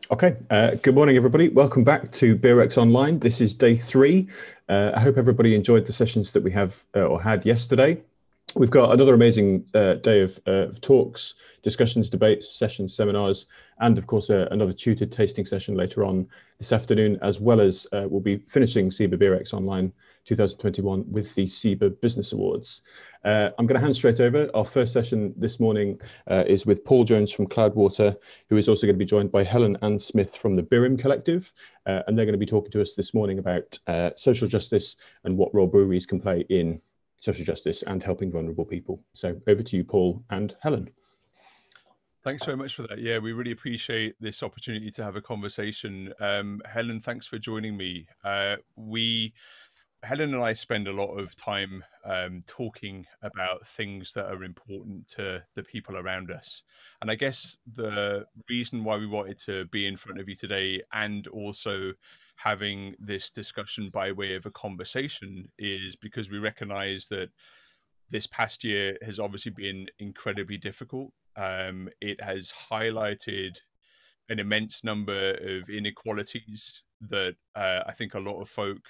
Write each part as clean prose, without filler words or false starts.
Okay, good morning, everybody. Welcome back to BeerX Online. This is day 3. I hope everybody enjoyed the sessions that we have or had yesterday. We've got another amazing day of talks, discussions, debates, sessions, seminars, and of course another tutored tasting session later on this afternoon, as well as we'll be finishing SIBA BeerX Online 2021 with the SIBA Business Awards. I'm going to hand straight over. Our first session this morning is with Paul Jones from Cloudwater, who is also going to be joined by Helen Ann Smith from the Brewing Collective, and they're going to be talking to us this morning about social justice and what role breweries can play in social justice and helping vulnerable people. So over to you, Paul and Helen. Thanks very much for that. Yeah, we really appreciate this opportunity to have a conversation. Helen, thanks for joining me. Helen and I spend a lot of time talking about things that are important to the people around us. And I guess the reason why we wanted to be in front of you today and also having this discussion by way of a conversation is because we recognize that this past year has obviously been incredibly difficult. It has highlighted an immense number of inequalities that I think a lot of folk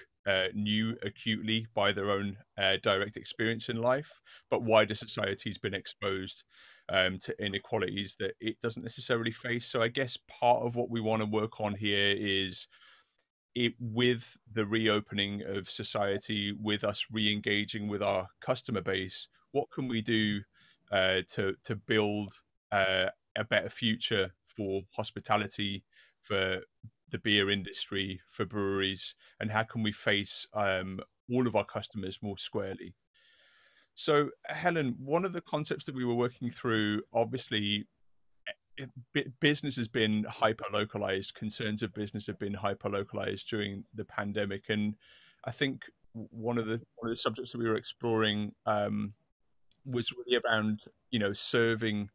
knew acutely by their own direct experience in life, but wider society has been exposed to inequalities that it doesn't necessarily face. So I guess part of what we want to work on here is with the reopening of society, with us re-engaging with our customer base, what can we do to build a better future for hospitality, for the beer industry, for breweries, and how can we face all of our customers more squarely? So, Helen, one of the concepts that we were working through, obviously, business has been hyper localized, concerns of business have been hyper localized during the pandemic. And I think one of the subjects that we were exploring was really around, serving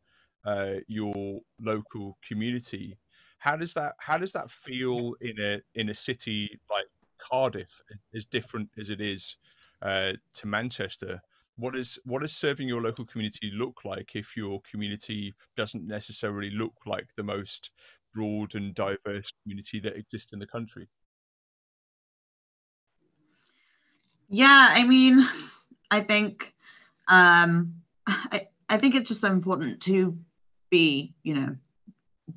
your local community. How does that feel in a city like Cardiff, as different as it is to Manchester? What does serving your local community look like if your community doesn't necessarily look like the most broad and diverse community that exists in the country? Yeah, I mean, I think I think it's just so important to be,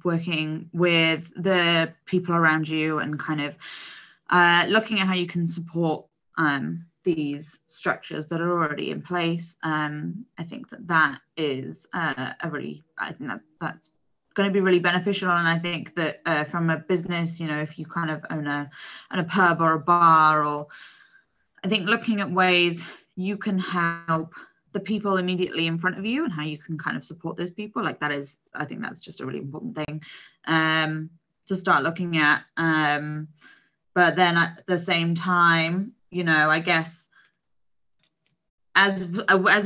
working with the people around you and kind of looking at how you can support these structures that are already in place. I think that is I think that's going to be really beneficial. And I think that from a business, if you kind of own a pub or a bar, or I think looking at ways you can help the people immediately in front of you and how you can kind of support those people, like that is, I think that's just a really important thing to start looking at. But then at the same time, I guess as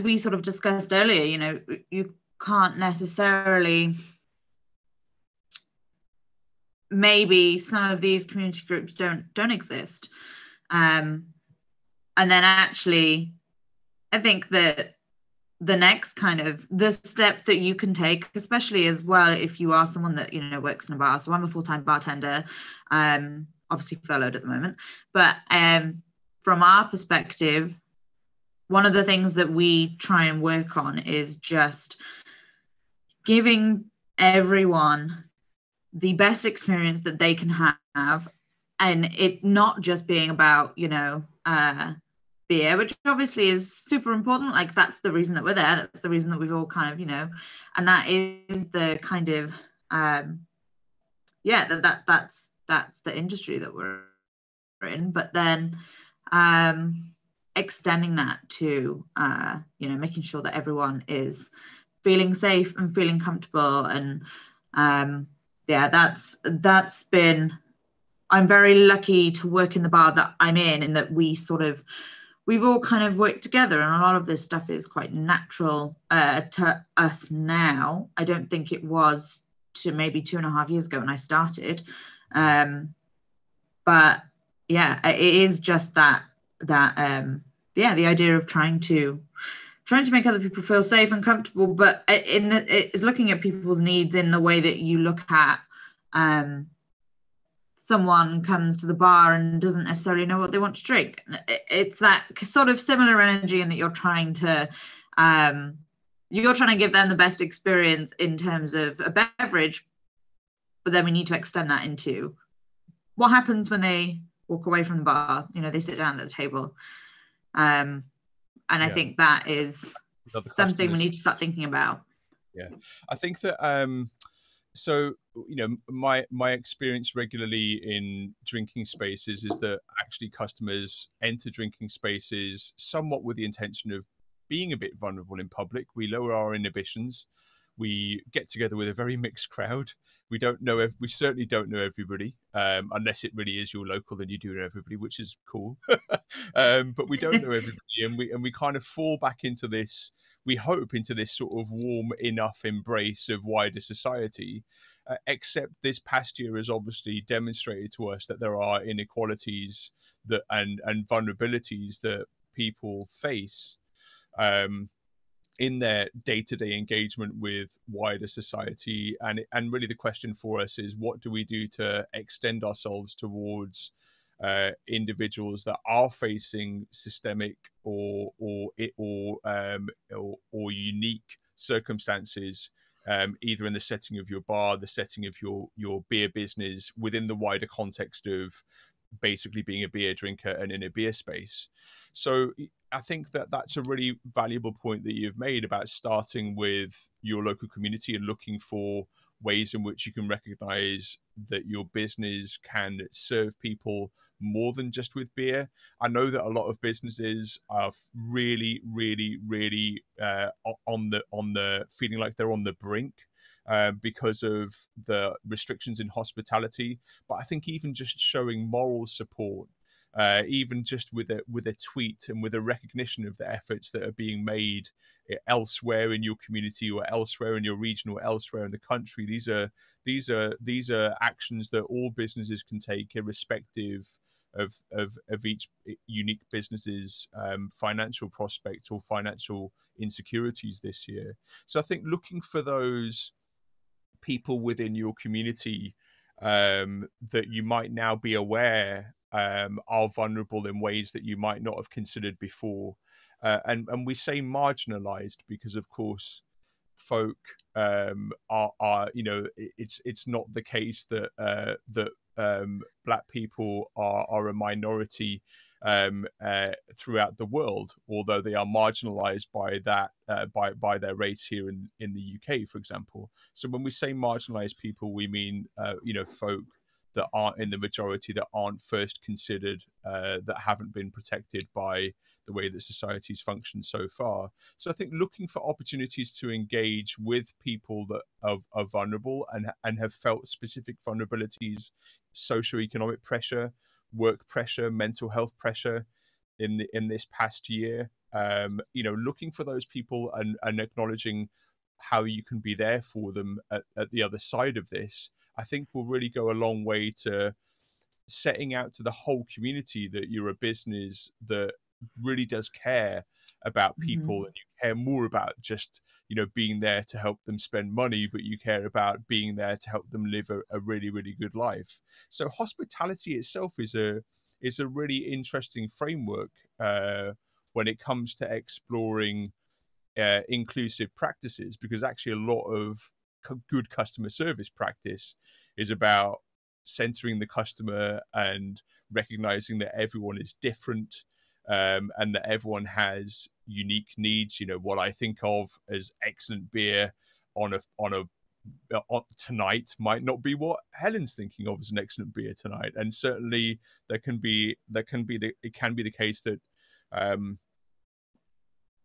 we sort of discussed earlier, you can't necessarily, maybe some of these community groups don't exist. And then actually, I think that the next kind of the step that you can take, especially as well if you are someone that works in a bar. So I'm a full-time bartender, obviously furloughed at the moment, but from our perspective, one of the things that we try and work on is just giving everyone the best experience that they can have, and it not just being about beer, which obviously is super important. Like that's the reason that we're there. That's the reason that we've all kind of, and that is the kind of, that's the industry that we're in. But then extending that to, making sure that everyone is feeling safe and feeling comfortable. And that's been, I'm very lucky to work in the bar that I'm in that we've all kind of worked together, and a lot of this stuff is quite natural to us now. I don't think it was to maybe 2.5 years ago when I started. But yeah, it is just that the idea of trying to make other people feel safe and comfortable, but it's looking at people's needs in the way that you look at someone comes to the bar and doesn't necessarily know what they want to drink. It's that sort of similar energy in that you're trying to give them the best experience in terms of a beverage, but then we need to extend that into what happens when they walk away from the bar. They sit down at the table. And I think that is something we need to start thinking about. Yeah, I think that so my experience regularly in drinking spaces is that actually customers enter drinking spaces somewhat with the intention of being a bit vulnerable in public. We lower our inhibitions. We get together with a very mixed crowd. We certainly don't know everybody, unless it really is your local, then you do know everybody, which is cool. But we don't know everybody, and we kind of fall back into this. We hope into this sort of warm enough embrace of wider society, except this past year has obviously demonstrated to us that there are inequalities and vulnerabilities that people face in their day-to-day engagement with wider society. And really the question for us is, what do we do to extend ourselves towards individuals that are facing systemic or unique circumstances, either in the setting of your bar, the setting of your beer business, within the wider context of basically being a beer drinker and in a beer space. So I think that that's a really valuable point that you've made about starting with your local community and looking for ways in which you can recognize that your business can serve people more than just with beer. I know that a lot of businesses are really, really, really on the feeling like they're on the brink because of the restrictions in hospitality. But I think even just showing moral support, even just with a tweet and with a recognition of the efforts that are being made elsewhere in your community or elsewhere in your region or elsewhere in the country, these are actions that all businesses can take, irrespective of each unique business's financial prospects or financial insecurities this year. So I think looking for those people within your community that you might now be aware are vulnerable in ways that you might not have considered before. And we say marginalized because, of course, folk are it's not the case that black people are a minority throughout the world, although they are marginalized by that by their race here in the UK, for example. So when we say marginalized people, we mean folk that aren't in the majority, that aren't first considered, that haven't been protected by the way that society's functioned so far. So I think looking for opportunities to engage with people that are vulnerable and have felt specific vulnerabilities, socioeconomic pressure, work pressure, mental health pressure in this past year, looking for those people and acknowledging how you can be there for them at the other side of this, I think will really go a long way to setting out to the whole community that you're a business that really does care about people, and you care more about just being there to help them spend money, but you care about being there to help them live a really, really good life. So hospitality itself is a really interesting framework when it comes to exploring inclusive practices, because actually a lot of good customer service practice is about centering the customer and recognizing that everyone is different, and that everyone has unique needs. What I think of as excellent beer on tonight might not be what Helen's thinking of as an excellent beer tonight, and certainly it can be the case that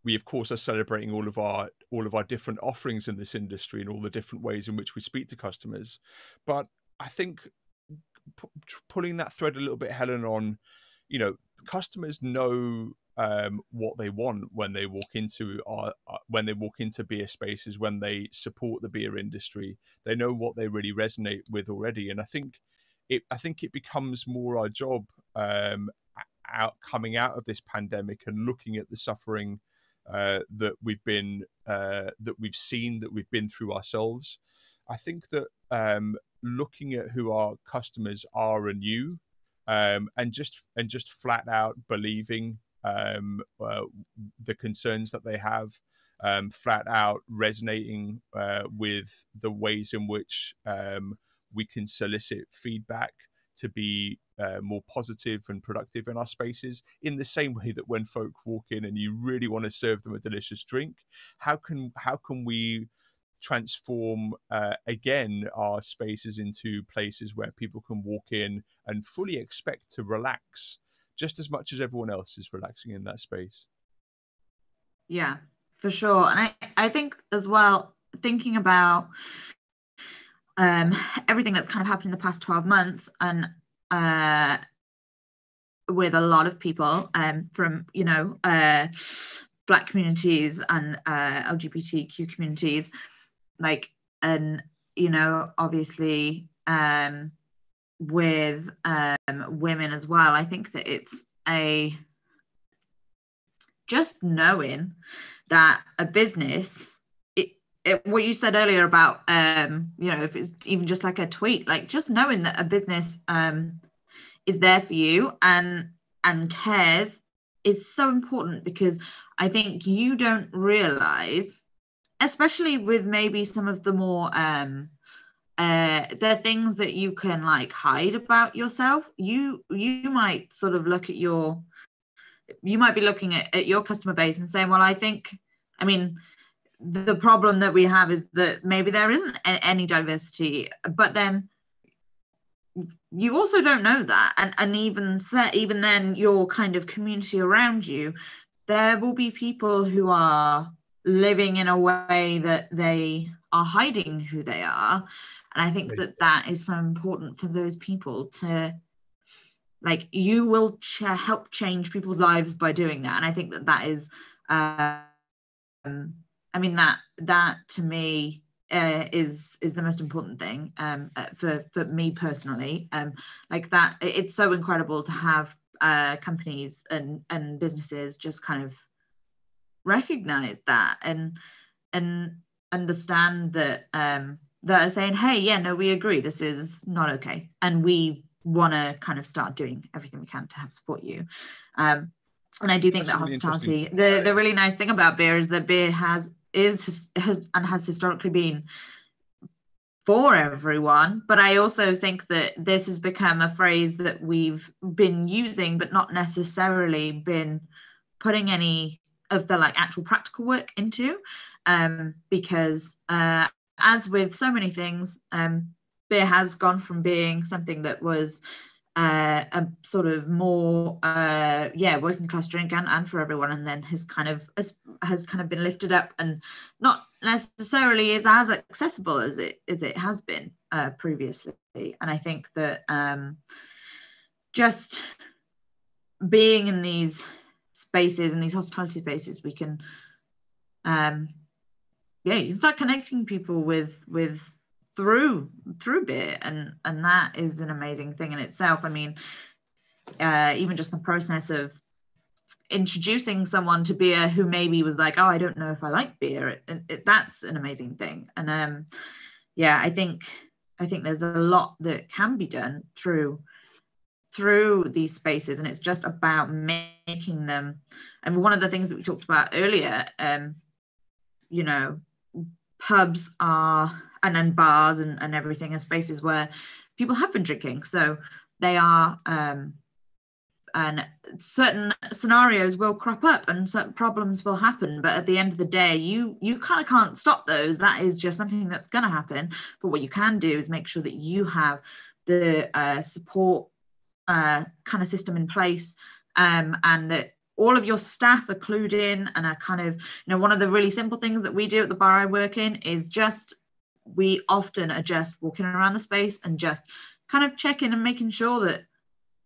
we of course are celebrating all of our different offerings in this industry and all the different ways in which we speak to customers. But I think pulling that thread a little bit, Helen, on customers know what they want when they walk into beer spaces, when they support the beer industry. They know what they really resonate with already, and I think it becomes more our job coming out of this pandemic and looking at the suffering that we've been through ourselves. I think that looking at who our customers are anew, and just flat out believing the concerns that they have, flat out resonating with the ways in which we can solicit feedback to be more positive and productive in our spaces, in the same way that when folk walk in and you really want to serve them a delicious drink, how can we transform again our spaces into places where people can walk in and fully expect to relax just as much as everyone else is relaxing in that space. Yeah, for sure. And I think as well, thinking about everything that's kind of happened in the past 12 months, and with a lot of people from, you know, Black communities and LGBTQ communities, like, and, you know, obviously with women as well, I think that it's just knowing that a business, what you said earlier about, you know, if it's even just like a tweet, like just knowing that a business is there for you and cares is so important, because I think you don't realize, especially with maybe some of the more the things that you can like hide about yourself, you might sort of look at you might be looking at your customer base and saying, well, I mean, the problem that we have is that maybe there isn't any diversity, but then you also don't know that, and even then, your kind of community around you, there will be people who are living in a way that they are hiding who they are, and I think that is so important for those people to, like, you will help change people's lives by doing that, and I think that is I mean, that to me is the most important thing for me personally. Like that, it's so incredible to have companies and businesses just kind of recognize that and understand that that are saying, hey, yeah, no, we agree, this is not okay, and we want to kind of start doing everything we can to help support you. And I do think that hospitality, the really nice thing about beer is that beer has historically been for everyone, but I also think that this has become a phrase that we've been using but not necessarily been putting any of the like actual practical work into, because as with so many things, beer has gone from being something that was a sort of more working class drink and for everyone, and then has kind of been lifted up and not necessarily is as accessible as it has been previously. And I think that just being in these spaces, in these hospitality spaces, we can you can start connecting people with through beer, and that is an amazing thing in itself. I mean, even just the process of introducing someone to beer who maybe was like, oh, I don't know if I like beer, that's an amazing thing. And I think there's a lot that can be done through these spaces, and it's just about making them. And one of the things that we talked about earlier, you know, pubs are, and then bars and everything, are spaces where people have been drinking, so they are and certain scenarios will crop up and certain problems will happen, but at the end of the day, you kind of can't stop those. That is just something that's going to happen. But what you can do is make sure that you have the support kind of system in place, and that all of your staff are clued in and are kind of, you know, one of the really simple things that we do at the bar I work in is just, we often are just walking around the space and just kind of checking and making sure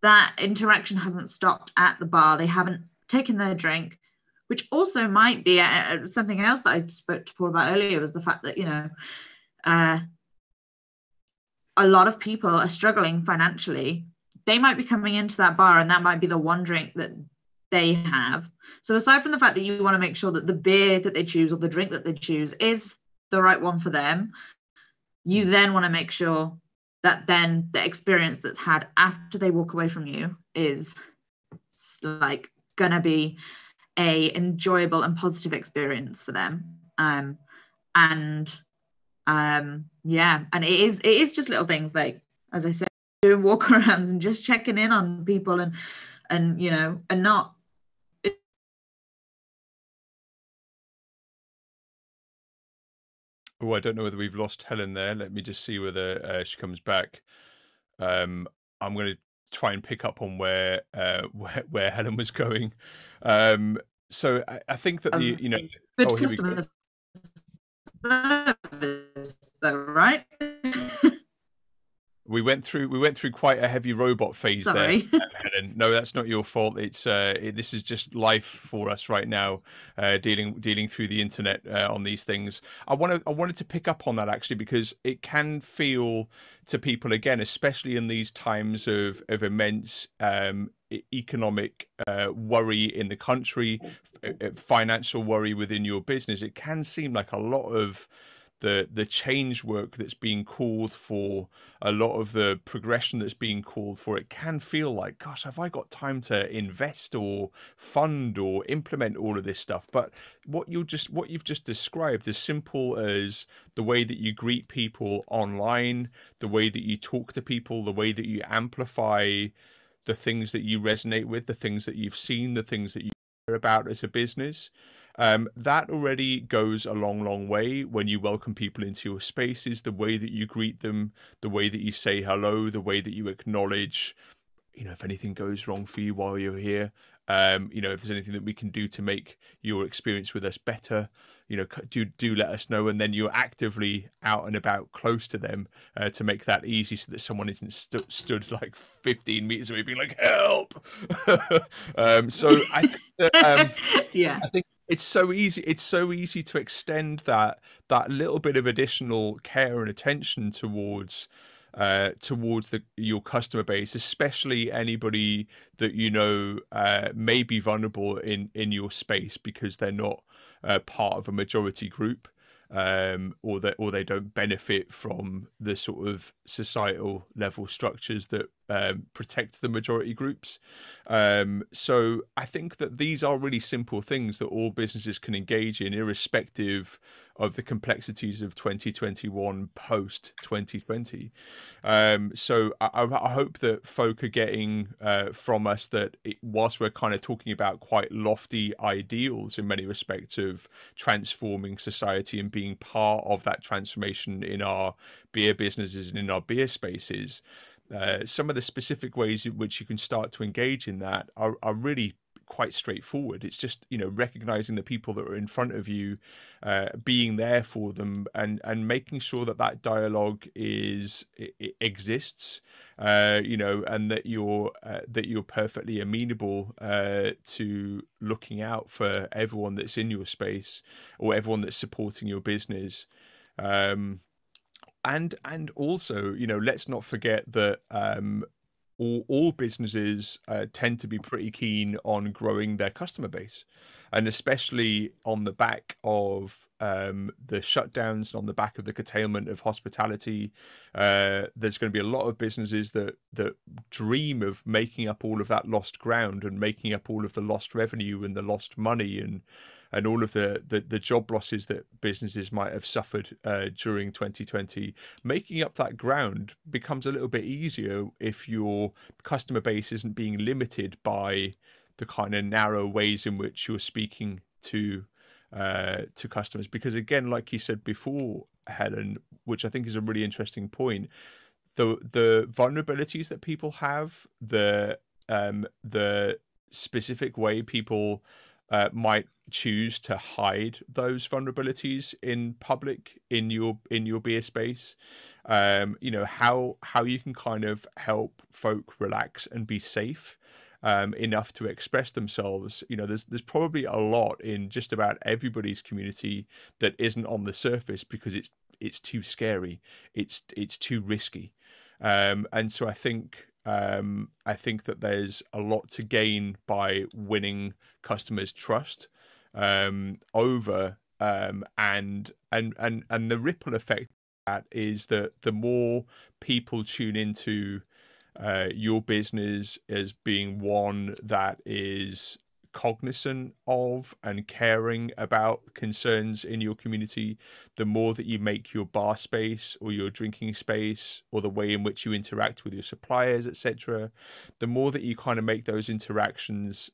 that interaction hasn't stopped at the bar. They haven't taken their drink, which also might be something else that I spoke to Paul about earlier, was the fact that, you know, a lot of people are struggling financially. They might be coming into that bar and that might be the one drink that they have. So aside from the fact that you want to make sure that the beer that they choose or the drink that they choose is the right one for them, you then want to make sure that then the experience that's had after they walk away from you is like gonna be a enjoyable and positive experience for them. Yeah, and it is just little things like, as I said, doing walk arounds and just checking in on people and you know, and not. Oh, I don't know whether we've lost Helen there. Let me just see whether she comes back. I'm going to try and pick up on where Helen was going. So I think that the Good oh, here we customer go. service, though, right? We went through quite a heavy robot phase Sorry. there, Helen. No, that's not your fault. It's this is just life for us right now, dealing through the internet on these things. I wanted to pick up on that actually, because it can feel to people, again, especially in these times of immense economic worry in the country, financial worry within your business. It can seem like a lot of the change work that's being called for, a lot of the progression that's being called for, it can feel like, gosh, have I got time to invest or fund or implement all of this stuff? But what you've just described, as simple as the way that you greet people online, the way that you talk to people, the way that you amplify the things that you resonate with, the things that you've seen, the things that you care about as a business, that already goes a long way when you welcome people into your spaces, the way that you greet them, the way that you say hello, the way that you acknowledge, if anything goes wrong for you while you're here, if there's anything that we can do to make your experience with us better, do let us know. And then you're actively out and about close to them to make that easy, so that someone isn't stood like 15 meters away being like, help. So I think that Yeah. I think it's so easy to extend that little bit of additional care and attention towards your customer base, especially anybody that may be vulnerable in your space because they're not part of a majority group, or they don't benefit from the sort of societal level structures that protect the majority groups. So I think that these are really simple things that all businesses can engage in, irrespective of the complexities of 2021 post 2020. So I hope that folk are getting from us that whilst we're kind of talking about quite lofty ideals in many respects of transforming society and being part of that transformation in our beer businesses and in our beer spaces, some of the specific ways in which you can start to engage in that are really quite straightforward. It's just recognizing the people that are in front of you, being there for them, and making sure that dialogue exists, and that you're perfectly amenable to looking out for everyone that's in your space or everyone that's supporting your business. And also, let's not forget that all businesses tend to be pretty keen on growing their customer base, and especially on the back of the shutdowns and on the back of the curtailment of hospitality, there's going to be a lot of businesses that dream of making up all of that lost ground and making up all of the lost revenue and the lost money and all of the job losses that businesses might have suffered during 2020. Making up that ground becomes a little bit easier if your customer base isn't being limited by the kind of narrow ways in which you're speaking to customers. Because again, like you said before, Helen, which I think is a really interesting point, the vulnerabilities that people have, the specific way people might choose to hide those vulnerabilities in public in your beer space, how you can kind of help folk relax and be safe enough to express themselves. There's probably a lot in just about everybody's community that isn't on the surface because it's too scary, it's too risky, and so I think that there's a lot to gain by winning customers' trust over and the ripple effect is that the more people tune into your business as being one that is cognizant of and caring about concerns in your community, the more that you make your bar space or your drinking space or the way in which you interact with your suppliers, etc., the more that you kind of make those interactions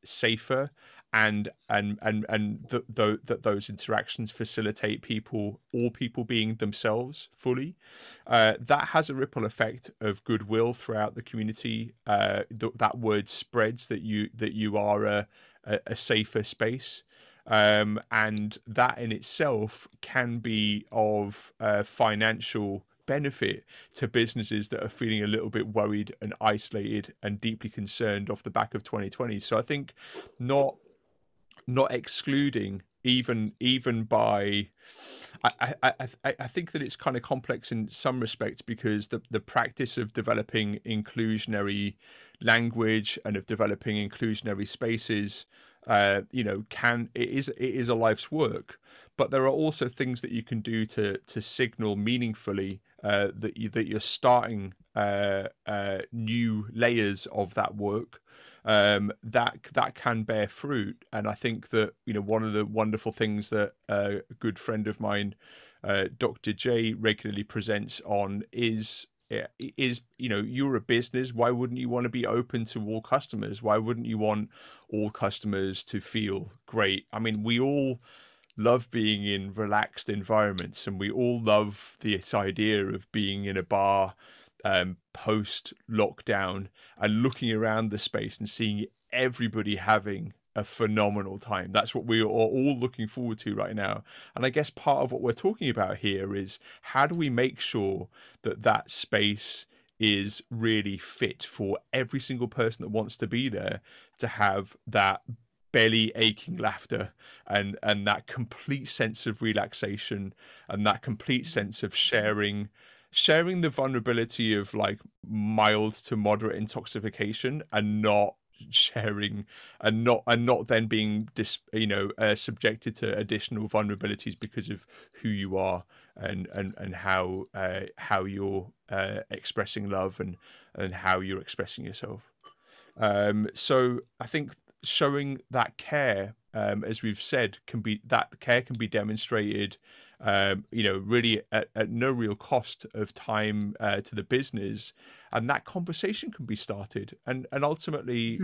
safer, and that those interactions facilitate all people being themselves fully. That has a ripple effect of goodwill throughout the community. That word spreads that you are a safer space. And that in itself can be of financial benefit to businesses that are feeling a little bit worried and isolated and deeply concerned off the back of 2020. So I think not excluding even by I think that it's kind of complex in some respects, because the practice of developing inclusionary language and of developing inclusionary spaces, it is a life's work. But there are also things that you can do to signal meaningfully that you're starting new layers of that work that can bear fruit. And I think that one of the wonderful things that a good friend of mine, Dr. J, regularly presents on is you're a business. Why wouldn't you want to be open to all customers? Why wouldn't you want all customers to feel great? I mean, we all love being in relaxed environments, and we all love this idea of being in a bar post lockdown and looking around the space and seeing everybody having a phenomenal time. That's what we are all looking forward to right now. And I guess part of what we're talking about here is, how do we make sure that that space is really fit for every single person that wants to be there, to have that belly aching laughter and that complete sense of relaxation and that complete sense of sharing the vulnerability of like mild to moderate intoxication, and not sharing and not then being subjected to additional vulnerabilities because of who you are and how you're expressing love and how you're expressing yourself. So I think showing that care, as we've said, can be demonstrated really at no real cost of time to the business, and that conversation can be started. And ultimately,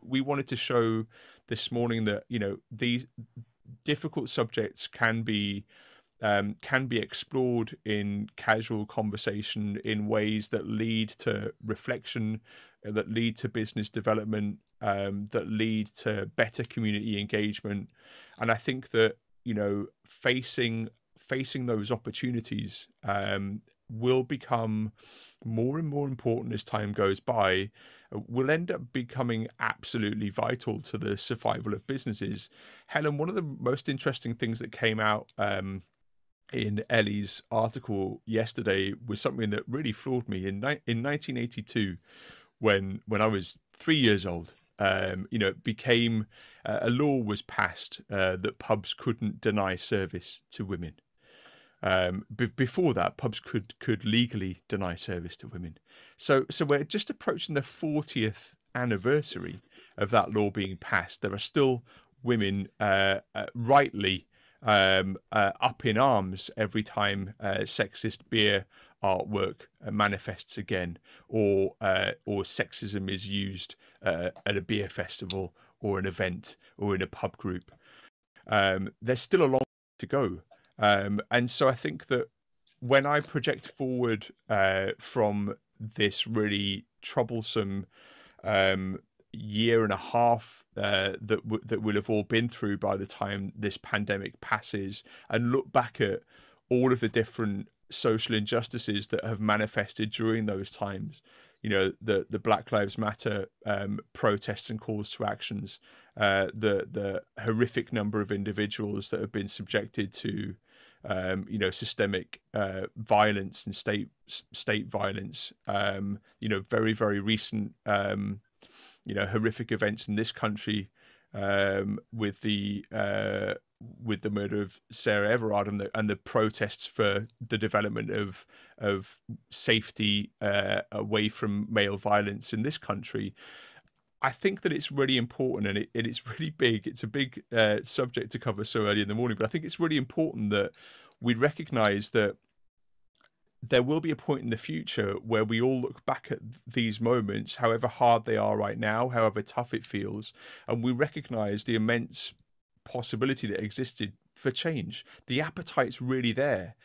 we wanted to show this morning that these difficult subjects can be explored in casual conversation in ways that lead to reflection, that lead to business development, that lead to better community engagement. And I think that facing those opportunities will become more and more important as time goes by, will end up becoming absolutely vital to the survival of businesses. Helen, one of the most interesting things that came out in Ellie's article yesterday was something that really floored me. In 1982, when I was 3 years old, it became a law was passed that pubs couldn't deny service to women. Before that, pubs could legally deny service to women. So we're just approaching the 40th anniversary of that law being passed. There are still women rightly up in arms every time sexist beer artwork manifests again, or sexism is used at a beer festival or an event or in a pub group. There's still a long way to go. And so I think that when I project forward from this really troublesome year and a half that we'll have all been through by the time this pandemic passes, and look back at all of the different social injustices that have manifested during those times, the Black Lives Matter protests and calls to actions, the horrific number of individuals that have been subjected to systemic violence and state violence, very, very recent horrific events in this country with the with the murder of Sarah Everard and the protests for the development of safety away from male violence in this country. I think that it's really important, and it's really big. It's a big subject to cover so early in the morning, but I think it's really important that we recognise that there will be a point in the future where we all look back at these moments, however hard they are right now, however tough it feels, and we recognise the immense possibility that existed for change. The appetite's really there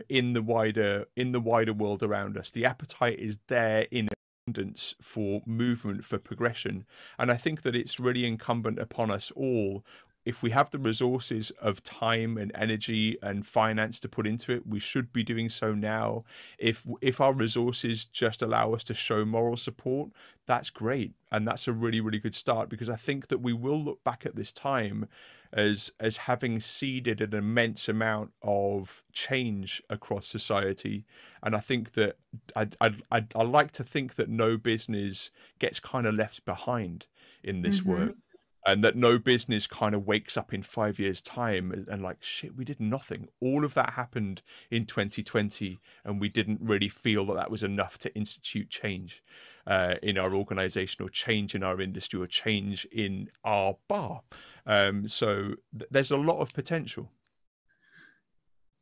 in the wider world around us. The appetite is there in abundance for movement, for progression, and I think that it's really incumbent upon us all. If we have the resources of time and energy and finance to put into it, we should be doing so now. If our resources just allow us to show moral support, that's great. And that's a really, really good start, because I think that we will look back at this time as having seeded an immense amount of change across society. And I think that I like to think that no business gets kind of left behind in this work. And that no business kind of wakes up in 5 years' time and like, shit, we did nothing. All of that happened in 2020, and we didn't really feel that was enough to institute change in our organization, or change in our industry, or change in our bar. So there's a lot of potential.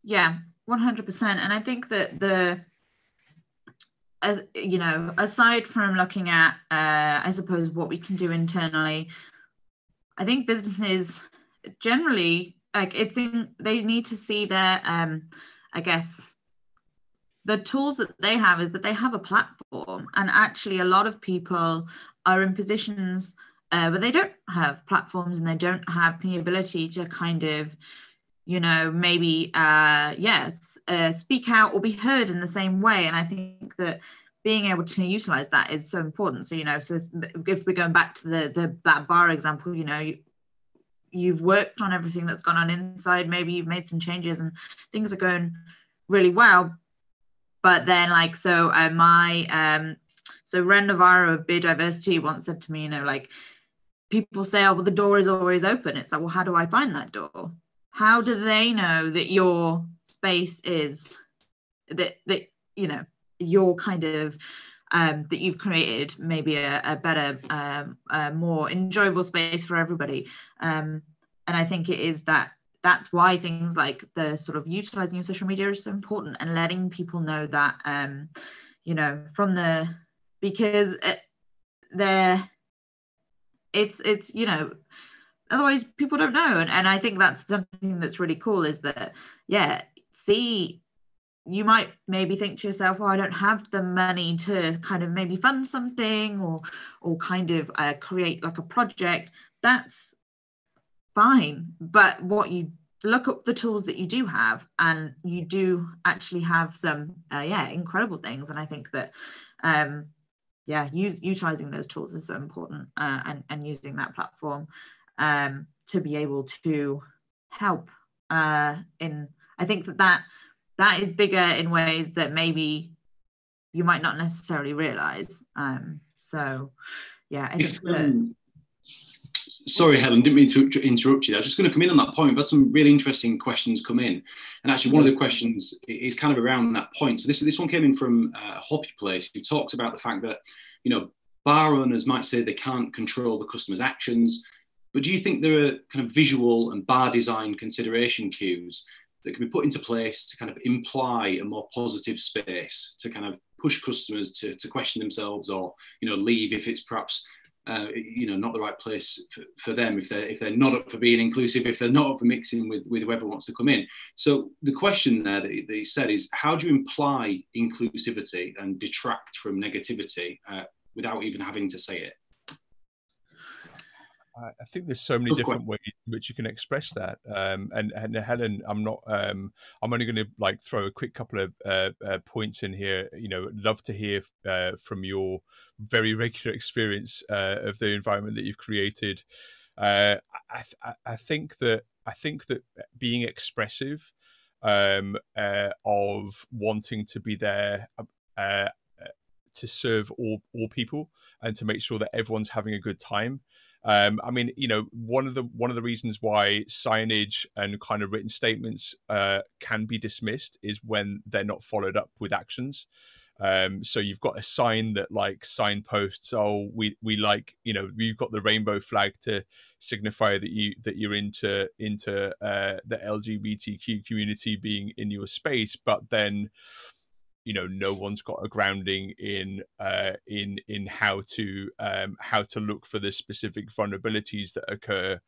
Yeah, 100%. And I think that aside from looking at, I suppose, what we can do internally, I think businesses generally, they need to see their, I guess, the tools that they have is that they have a platform. And actually a lot of people are in positions where they don't have platforms, and they don't have the ability to kind of, maybe, speak out or be heard in the same way. And I think that being able to utilize that is so important. So, so if we're going back to that bar example, you've worked on everything that's gone on inside, maybe you've made some changes and things are going really well. But then so Ren Navarro of Beer Diversity once said to me, people say, oh, well, the door is always open. It's like, well, how do I find that door? How do they know that your space is that your kind of that you've created maybe a better, more enjoyable space for everybody? And I think it is that's why things like the sort of utilizing your social media is so important, and letting people know that, because it's otherwise people don't know. And I think that's something that's really cool, is that, you might maybe think to yourself, oh, I don't have the money to kind of maybe fund something or kind of create like a project. That's fine. But what you look at the tools that you do have, and you do actually have some, incredible things. And I think that, utilizing those tools is so important, and using that platform to be able to help I think that is bigger in ways that maybe you might not necessarily realize. I think Sorry, Helen, didn't mean to interrupt you. I was just going to come in on that point. We've had some really interesting questions come in. And actually, one of the questions is kind of around that point. So this one came in from Hoppy Place, who talks about the fact that, bar owners might say they can't control the customer's actions. But do you think there are kind of visual and bar design consideration cues that can be put into place to kind of imply a more positive space, to kind of push customers to question themselves, or leave if it's perhaps not the right place for them, if they're not up for being inclusive, if they're not up for mixing with whoever wants to come in? So the question there that he said is, how do you imply inclusivity and detract from negativity without even having to say it? I think there's so many different ways in which you can express that. And Helen, I'm only going to throw a quick couple of points in here. Love to hear from your very regular experience of the environment that you've created. I think that being expressive of wanting to be there to serve all people, and to make sure that everyone's having a good time, I mean, one of the reasons why signage and kind of written statements can be dismissed is when they're not followed up with actions. So you've got a sign that like signposts, oh, we like, you've got the rainbow flag to signify that you're into the LGBTQ community being in your space, but then no one's got a grounding in how to look for the specific vulnerabilities that occur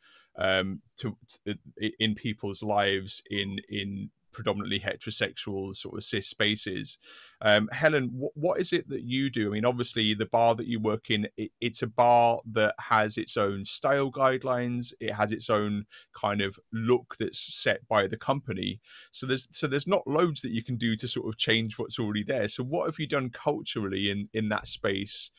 in people's lives in predominantly heterosexual sort of cis spaces. Helen, what is it that you do? I mean, obviously the bar that you work in, it's a bar that has its own style guidelines. It has its own kind of look that's set by the company. So there's not loads that you can do to sort of change what's already there. So what have you done culturally in that space?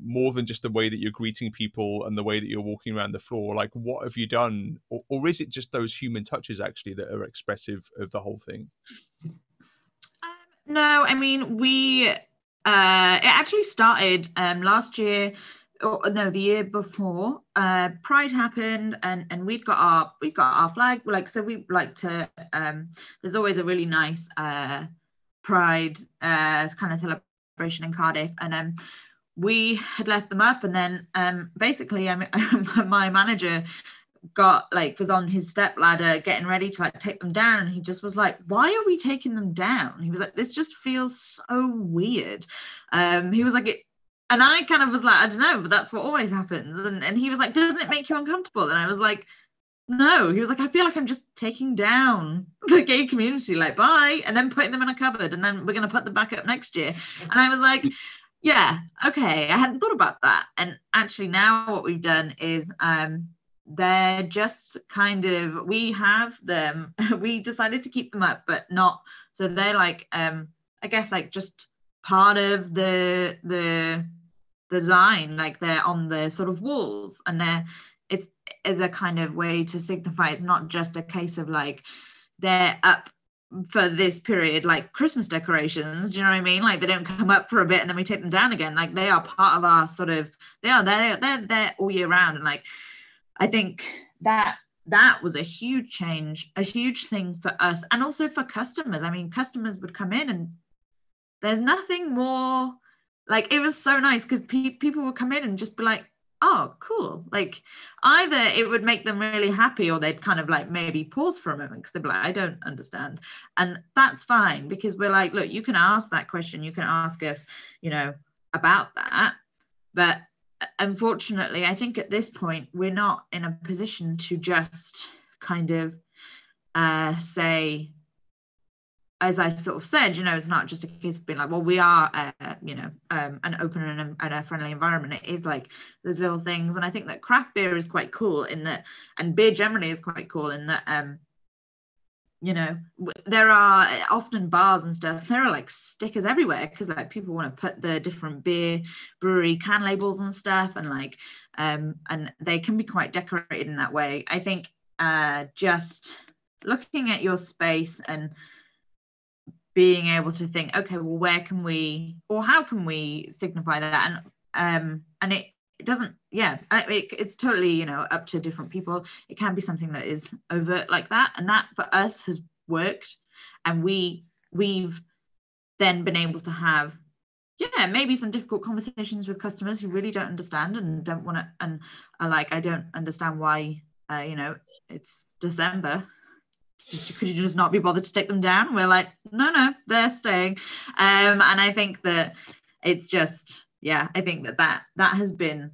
More than just the way that you're greeting people and the way that you're walking around the floor, like what have you done, or is it just those human touches actually that are expressive of the whole thing? No, I mean, it actually started last year, or no, the year before. Pride happened, and we've got our flag, like, so we like to there's always a really nice Pride kind of celebration in Cardiff, and we had left them up, and then basically my manager was on his step ladder getting ready to like take them down, and he just was like, why are we taking them down? He was like, this just feels so weird. He was like, and I kind of was like, I don't know, but that's what always happens. And he was like, doesn't it make you uncomfortable? And I was like, no. He was like, I feel like I'm just taking down the gay community, like, bye, and then putting them in a cupboard, and then we're going to put them back up next year. And I was like, yeah, okay, I hadn't thought about that. And actually now what we've done is they're just kind of, we have them, we decided to keep them up, but not, so they're like, I guess like just part of the design, like they're on the sort of walls, and it's as a kind of way to signify it's not just a case of like they're up for this period, like Christmas decorations, do you know what I mean? Like they don't come up for a bit and then we take them down again. Like they are part of our sort of, they're all year round. And like I think that was a huge change, a huge thing for us, and also for customers. I mean, customers would come in and there's nothing more, like it was so nice because people would come in and just be like, oh, cool. Like either it would make them really happy, or they'd kind of like maybe pause for a moment because they'd be like, I don't understand. And that's fine, because we're like, look, you can ask that question, you can ask us, about that. But unfortunately, I think at this point, we're not in a position to just kind of say, as I sort of said, it's not just a case of being like, well, we are, an open and a friendly environment. It is like those little things. And I think that craft beer is quite cool in that, and beer generally is quite cool in that, there are often bars and stuff, there are like stickers everywhere because like people want to put the different beer brewery can labels and stuff, and like, and they can be quite decorated in that way. I think just looking at your space and being able to think, okay, well, where can we, or how can we signify that? And it doesn't, it's totally, up to different people. It can be something that is overt like that, and that for us has worked, and we've then been able to have, maybe some difficult conversations with customers who really don't understand and don't want to, and are like, I don't understand why, it's December. Could you just not be bothered to take them down? We're like, no, they're staying. And I think that it's just, I think that has been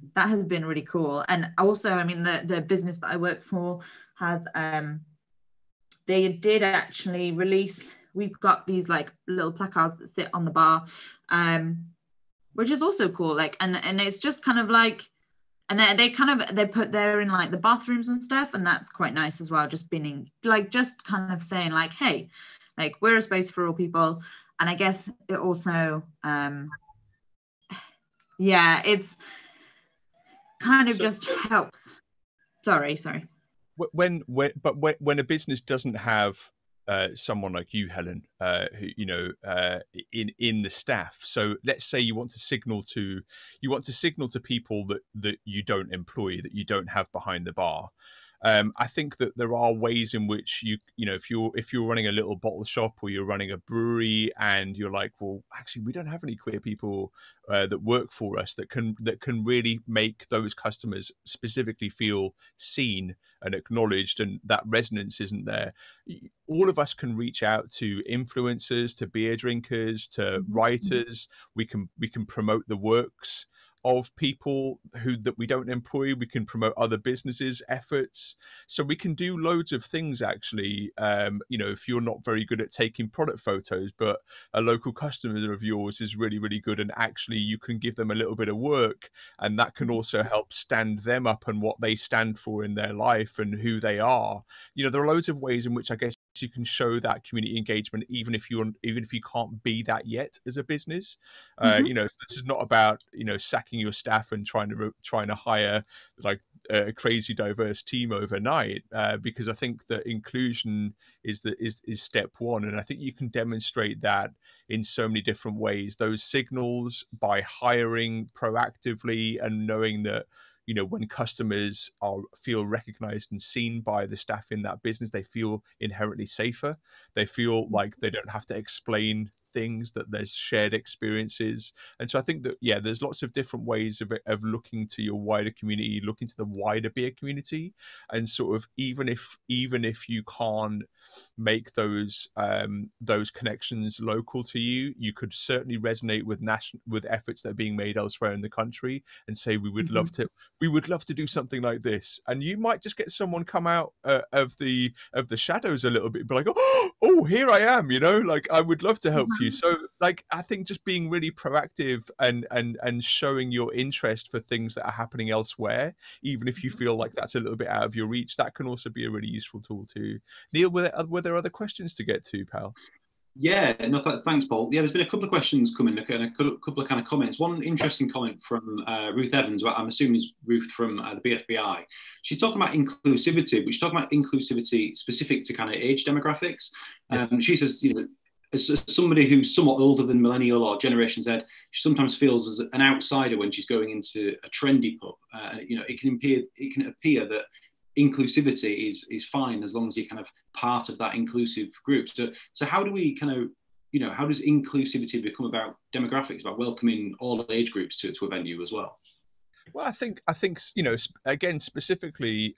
really cool. And also, I mean, the business that I work for has, they did actually release, we've got these like little placards that sit on the bar, which is also cool. Like, and it's just kind of like, and they put there in like the bathrooms and stuff, and that's quite nice as well, just being like, just kind of saying like, hey, like we're a space for all people. And I guess it also it's kind of just helps. Sorry. When a business doesn't have someone like you, Helen, who, you know, in the staff. So let's say you want to signal to people that you don't employ, that you don't have behind the bar. I think that there are ways in which you know, if you're running a little bottle shop or you're running a brewery and you're like, well, actually, we don't have any queer people that work for us that can really make those customers specifically feel seen and acknowledged, and that resonance isn't there. All of us can reach out to influencers, to beer drinkers, to writers. We can promote the works of people that we don't employ. We can promote other businesses' efforts. So we can do loads of things, actually. You know, if you're not very good at taking product photos, but a local customer of yours is really, really good, and actually you can give them a little bit of work, and that can also help stand them up and what they stand for in their life and who they are. You know, there are loads of ways in which I guess you can show that community engagement, even if you can't be that yet as a business. You know, this is not about, you know, sacking your staff and trying to hire like a crazy diverse team overnight, because I think that inclusion is step one, and I think you can demonstrate that in so many different ways. Those signals by hiring proactively and knowing that, you know, when customers feel recognized and seen by the staff in that business, they feel inherently safer. They feel like they don't have to explain things, that there's shared experiences. And so I think that, yeah, there's lots of different ways of looking to your wider community, looking to the wider beer community, and sort of even if you can't make those connections local to you, you could certainly resonate with efforts that are being made elsewhere in the country and say we would love to do something like this. And you might just get someone come out of the shadows a little bit, be like, oh, here I am, you know, like I would love to help you. So like I think just being really proactive and showing your interest for things that are happening elsewhere, even if you feel like that's a little bit out of your reach, that can also be a really useful tool too. Neil, were there other questions to get to, pal? Yeah, no, thanks, Paul. Yeah, there's been a couple of questions coming, and a couple of kind of comments. One interesting comment from Ruth Evans, well, I'm assuming is Ruth from the BFBI. She's talking about inclusivity, but she's talking about inclusivity specific to kind of age demographics. Yes. She says, you know, as somebody who's somewhat older than Millennial or Generation Z, she sometimes feels as an outsider when she's going into a trendy pub. You know, it can appear that inclusivity is fine as long as you're kind of part of that inclusive group. So how do we kind of, you know, how does inclusivity become about demographics, about welcoming all age groups to a venue as well? Well, I think you know, again, specifically,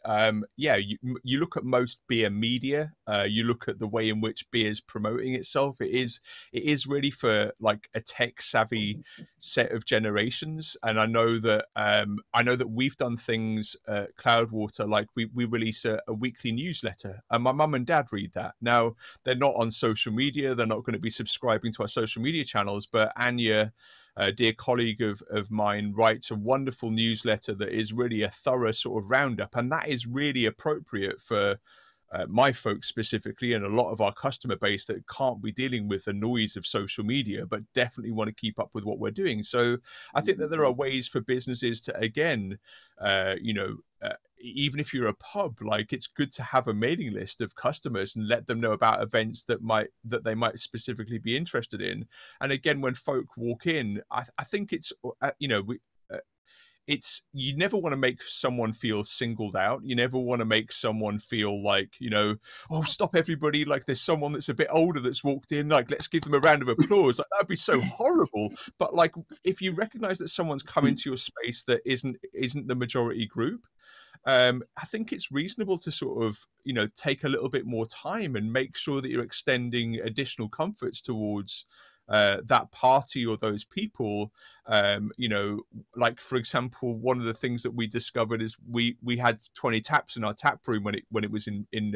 you look at most beer media, you look at the way in which beer is promoting itself. It is really for like a tech savvy set of generations. And I know that we've done things at Cloudwater, like we release a weekly newsletter, and my mum and dad read that. Now they're not on social media, they're not going to be subscribing to our social media channels, but Anya, a dear colleague of mine, writes a wonderful newsletter that is really a thorough sort of roundup, and that is really appropriate for my folks specifically, and a lot of our customer base that can't be dealing with the noise of social media, but definitely want to keep up with what we're doing. So I think that there are ways for businesses to, again, even if you're a pub, like it's good to have a mailing list of customers and let them know about events that they might specifically be interested in. And again, when folk walk in, I think it's, you never want to make someone feel singled out. You never want to make someone feel like, you know, oh, stop everybody, like there's someone that's a bit older that's walked in, like let's give them a round of applause. Like that'd be so horrible. But like if you recognize that someone's come into your space that isn't the majority group, I think it's reasonable to sort of, you know, take a little bit more time and make sure that you're extending additional comforts towards that party or those people. You know, like for example, one of the things that we discovered is we had 20 taps in our tap room when it was in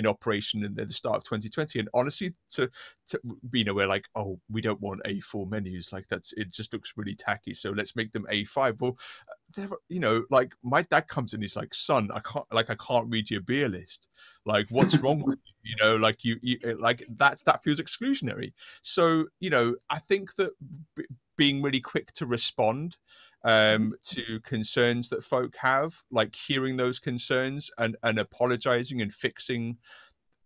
operation at the start of 2020, and honestly, to you know, we're like, oh, we don't want A4 menus, like it just looks really tacky, so let's make them A5. Well, you know, like my dad comes in, he's like, son, I can't read your beer list, like what's wrong with you? You know, like you like that feels exclusionary. So, you know, I think that being really quick to respond to concerns that folk have, like hearing those concerns and apologizing and fixing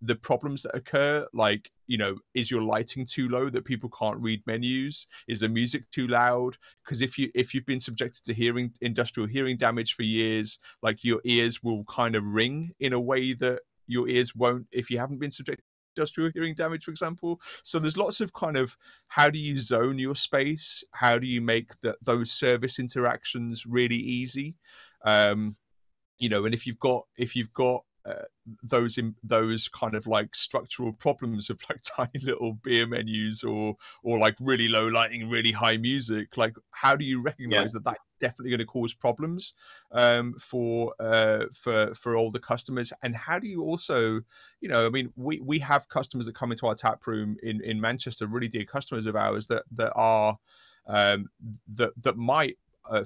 the problems that occur, like, you know, is your lighting too low that people can't read menus? Is the music too loud? Because if you've been subjected to industrial hearing damage for years, like, your ears will kind of ring in a way that your ears won't if you haven't been subjected to industrial hearing damage, for example. So there's lots of kind of, how do you zone your space? How do you make those service interactions really easy? You know, and if you've got those kind of like structural problems of like tiny little beer menus or like really low lighting, really high music, like, how do you recognize that that's definitely going to cause problems for all the customers? And how do you also, you know, I mean, we have customers that come into our tap room in Manchester, really dear customers of ours, that are that might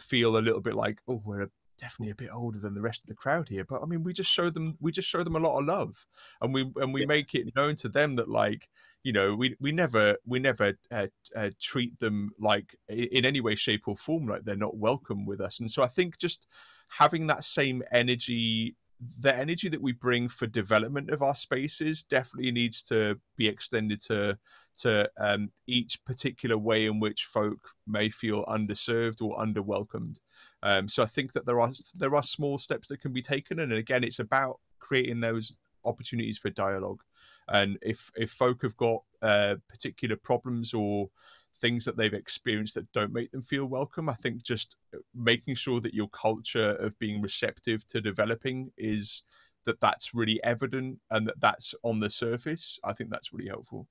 feel a little bit like, oh, we're definitely a bit older than the rest of the crowd here, but I mean, we just show them a lot of love, and we make it known to them that, like, you know, we never treat them like in any way, shape or form like they're not welcome with us. And so I think just having that same energy, the energy that we bring for development of our spaces, definitely needs to be extended to each particular way in which folk may feel underserved or underwelcomed. So I think that there are small steps that can be taken, and again, it's about creating those opportunities for dialogue. And if folk have got particular problems or things that they've experienced that don't make them feel welcome, I think just making sure that your culture of being receptive to developing is that's really evident and that's on the surface. I think that's really helpful.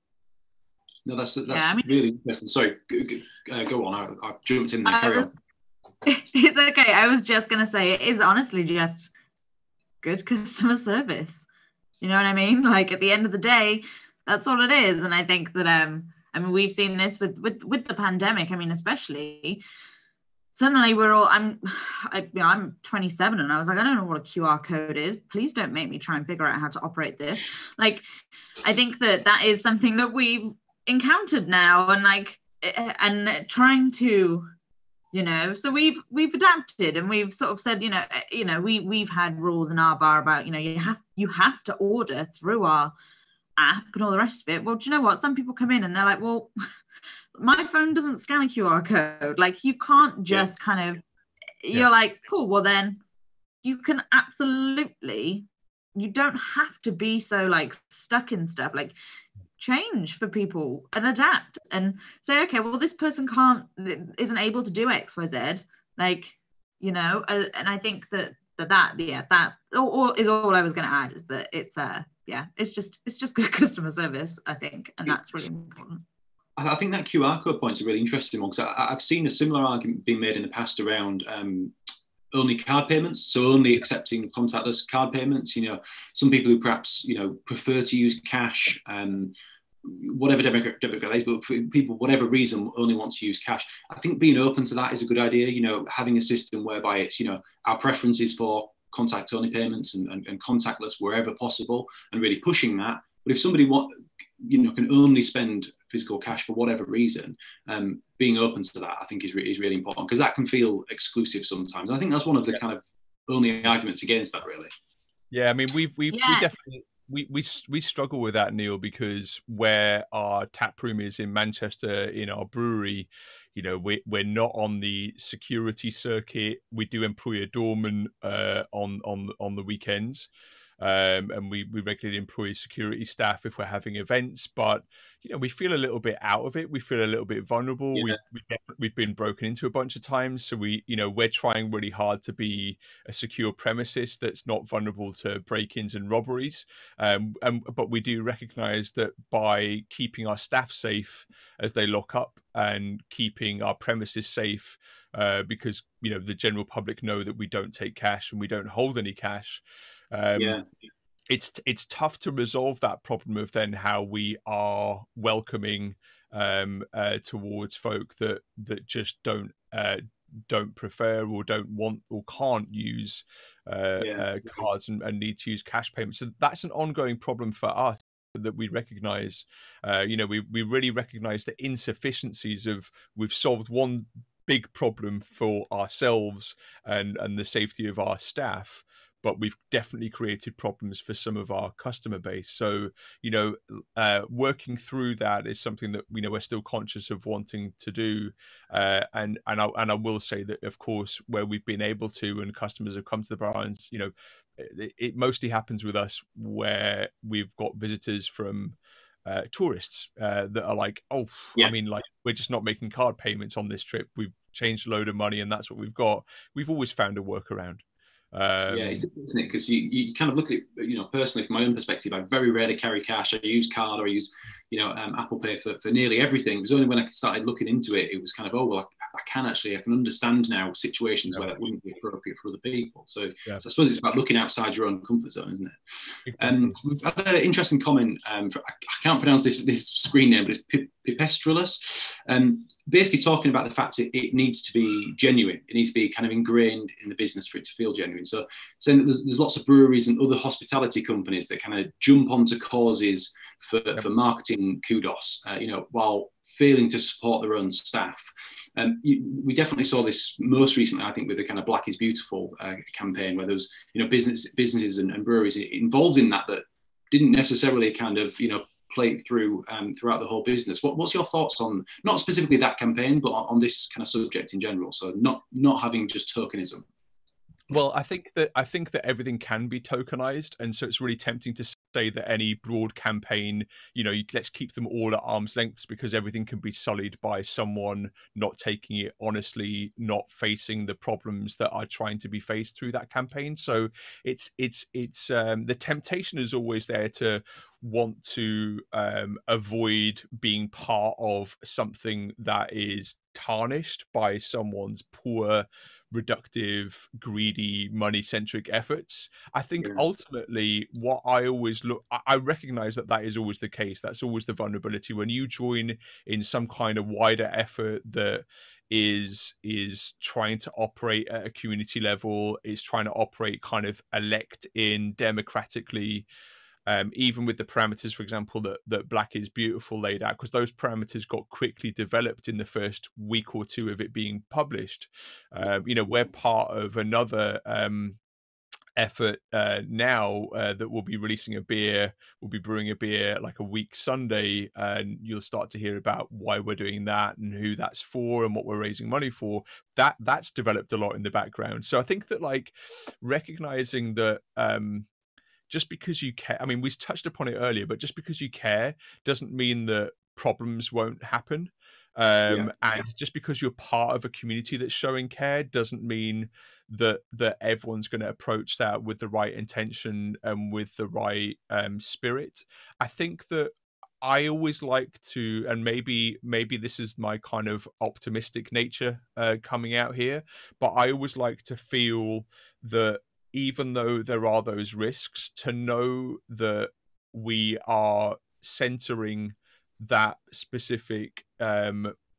No, that's really interesting. Sorry, go on. I jumped in there. Carry on. It's okay. I was just going to say, it is honestly just good customer service. You know what I mean? Like, at the end of the day, that's all it is. And I think that, I mean, we've seen this with the pandemic. I mean, especially, suddenly we're all, I'm 27 and I was like, I don't know what a QR code is. Please don't make me try and figure out how to operate this. Like, I think that is something that we've encountered now, and like, and trying to, you know, so we've adapted, and we've sort of said, you know, we've had rules in our bar about, you know, you have to order through our app and all the rest of it. Well, do you know what? Some people come in and they're like, well, my phone doesn't scan a QR code. Like, you can't just kind of, you're like, cool, well then you can absolutely, you don't have to be so like stuck in stuff. Like, change for people and adapt and say, okay, well, this person isn't able to do XYZ, like, you know, and I think that or is all I was going to add, is that it's just good customer service, I think, and that's really important. I think that QR code point is a really interesting one, because I've seen a similar argument being made in the past around only card payments, so only accepting contactless card payments. You know, some people who perhaps, you know, prefer to use cash, whatever demographic is, but for people, whatever reason, only want to use cash. I think being open to that is a good idea. You know, having a system whereby it's, you know, our preference is for contact only payments and contactless wherever possible, and really pushing that. But if somebody can only spend physical cash for whatever reason, being open to that, I think is really important, because that can feel exclusive sometimes. And I think that's one of the kind of only arguments against that, really. Yeah, I mean, we definitely we struggle with that, Neil, because where our tap room is in Manchester, in our brewery, you know, we're not on the security circuit. We do employ a doorman on the weekends. And we regularly employ security staff if we're having events, but you know, we feel a little bit out of it. We feel a little bit vulnerable. We've been broken into a bunch of times, so we're trying really hard to be a secure premises that's not vulnerable to break-ins and robberies. But we do recognise that by keeping our staff safe as they lock up, and keeping our premises safe, because you know, the general public know that we don't take cash and we don't hold any cash. It's tough to resolve that problem of then how we are welcoming towards folk that just don't prefer or don't want or can't use cards and need to use cash payments. So that's an ongoing problem for us that we recognize. You know, we really recognize the insufficiencies of, we've solved one big problem for ourselves and the safety of our staff, but we've definitely created problems for some of our customer base. So, working through that is something that we're still conscious of wanting to do. And I will say that, of course, where we've been able to, and customers have come to the brands, it mostly happens with us where we've got visitors from tourists that are like, oh, Yeah. I mean, like, we're just not making card payments on this trip. We've changed a load of money and that's what we've got. We've always found a workaround. Yeah, it's different, isn't it? Because you kind of look at it, personally, from my own perspective, I very rarely carry cash. I use card, or I use, Apple Pay for nearly everything. It was only when I started looking into it, it was kind of, oh, well, I can understand now situations where that wouldn't be appropriate for other people. So, so I suppose it's about looking outside your own comfort zone, isn't it? Exactly. We've had an interesting comment. I can't pronounce this screen name, but it's Pipestrelus. Basically talking about the fact that it needs to be genuine. It needs to be kind of ingrained in the business for it to feel genuine. So saying that there's lots of breweries and other hospitality companies that kind of jump onto causes for marketing kudos, while failing to support their own staff. We definitely saw this most recently, I think, with the kind of Black is Beautiful campaign, where there was, businesses and breweries involved in that didn't necessarily kind of, play it through throughout the whole business. What's your thoughts on, not specifically that campaign, but on this kind of subject in general? So not having just tokenism. Well, I think that everything can be tokenized, and so it's really tempting to say that any broad campaign, let's keep them all at arm's length, because everything can be sullied by someone not taking it honestly, not facing the problems that are trying to be faced through that campaign. So it's the temptation is always there to want to avoid being part of something that is tarnished by someone's poor, reductive, greedy, money-centric efforts. I think ultimately what I always I recognize that is always the case. That's always the vulnerability. When you join in some kind of wider effort that is trying to operate at a community level, is trying to operate kind of elect in democratically, even with the parameters, for example, that Black is Beautiful laid out, because those parameters got quickly developed in the first week or two of it being published. We're part of another effort now that we'll be releasing a beer. We'll be brewing a beer like a week Sunday, and you'll start to hear about why we're doing that and who that's for and what we're raising money for. That's developed a lot in the background. So I think that, like, recognizing that just because you care, I mean, we touched upon it earlier, but just because you care doesn't mean that problems won't happen. And just because you're part of a community that's showing care doesn't mean that everyone's going to approach that with the right intention and with the right spirit. I think that I always like to, and maybe this is my kind of optimistic nature coming out here, but I always like to feel that even though there are those risks, to know that we are centering that specific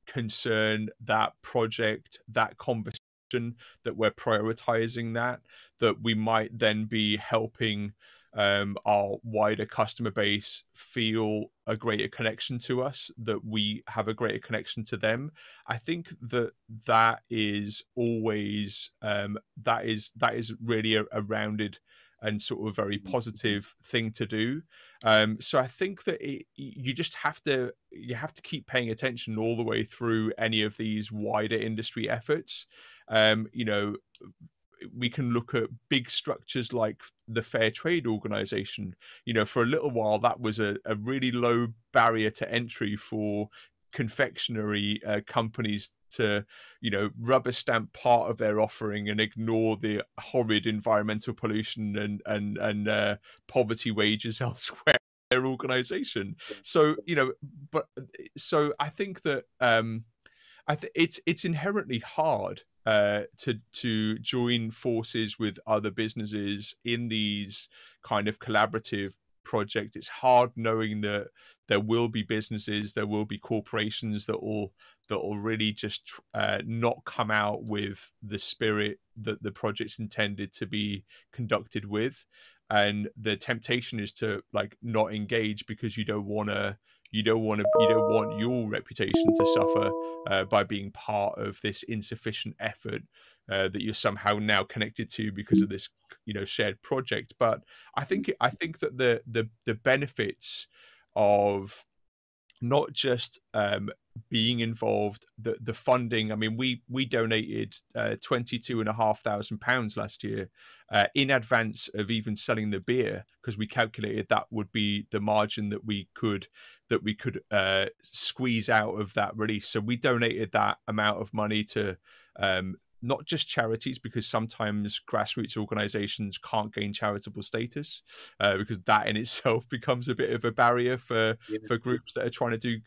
concern, that project, that conversation, that we're prioritizing that we might then be helping our wider customer base feel a greater connection to us, that we have a greater connection to them. I think that is always that is really a rounded and sort of very positive thing to do. So I think that you just have to keep paying attention all the way through any of these wider industry efforts. We can look at big structures like the Fair Trade Organization. For a little while, that was a really low barrier to entry for confectionery companies to, rubber stamp part of their offering and ignore the horrid environmental pollution and poverty wages elsewhere in their organization. So, so I think that it's inherently hard to join forces with other businesses in these kind of collaborative projects. It's hard knowing that there will be businesses, there will be corporations that will really just not come out with the spirit that the project's intended to be conducted with, and the temptation is to not engage because you don't want your reputation to suffer by being part of this insufficient effort that you're somehow now connected to because of this shared project. But I think that the benefits of not just being involved, the funding. I mean, we donated £22,500 last year in advance of even selling the beer, because we calculated that would be the margin that we could squeeze out of that release. So we donated that amount of money to not just charities, because sometimes grassroots organizations can't gain charitable status, because that in itself becomes a bit of a barrier for groups that are trying to do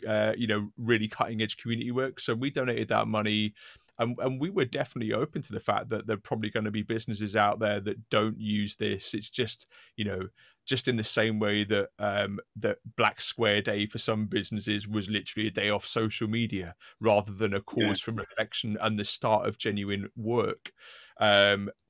really cutting edge community work. So we donated that money, and we were definitely open to the fact that there are probably going to be businesses out there that don't use this. It's just just in the same way that that Black Square Day for some businesses was literally a day off social media rather than a cause for reflection and the start of genuine work.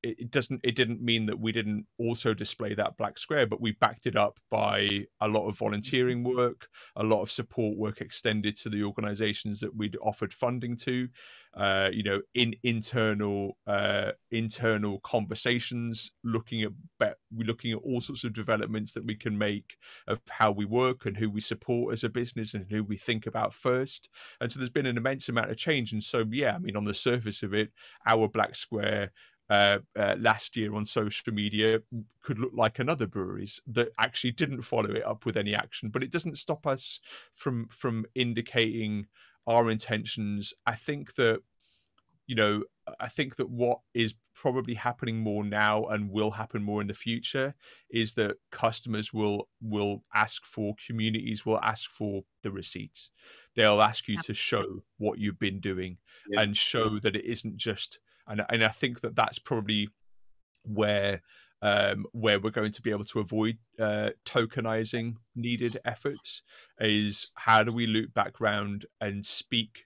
It didn't mean that we didn't also display that Black Square, but we backed it up by a lot of volunteering work, a lot of support work extended to the organizations that we'd offered funding to, in internal conversations, looking at all sorts of developments that we can make of how we work and who we support as a business and who we think about first. And so there's been an immense amount of change. And so, yeah, I mean, on the surface of it, our Black Square last year on social media could look like another brewery's that actually didn't follow it up with any action, but it doesn't stop us from indicating our intentions. I think that what is probably happening more now and will happen more in the future is that customers will ask for, communities will ask for the receipts. They'll ask you to show what you've been doing and show that it isn't just. And I think that that's probably where we're going to be able to avoid tokenizing needed efforts, is how do we loop back round and speak.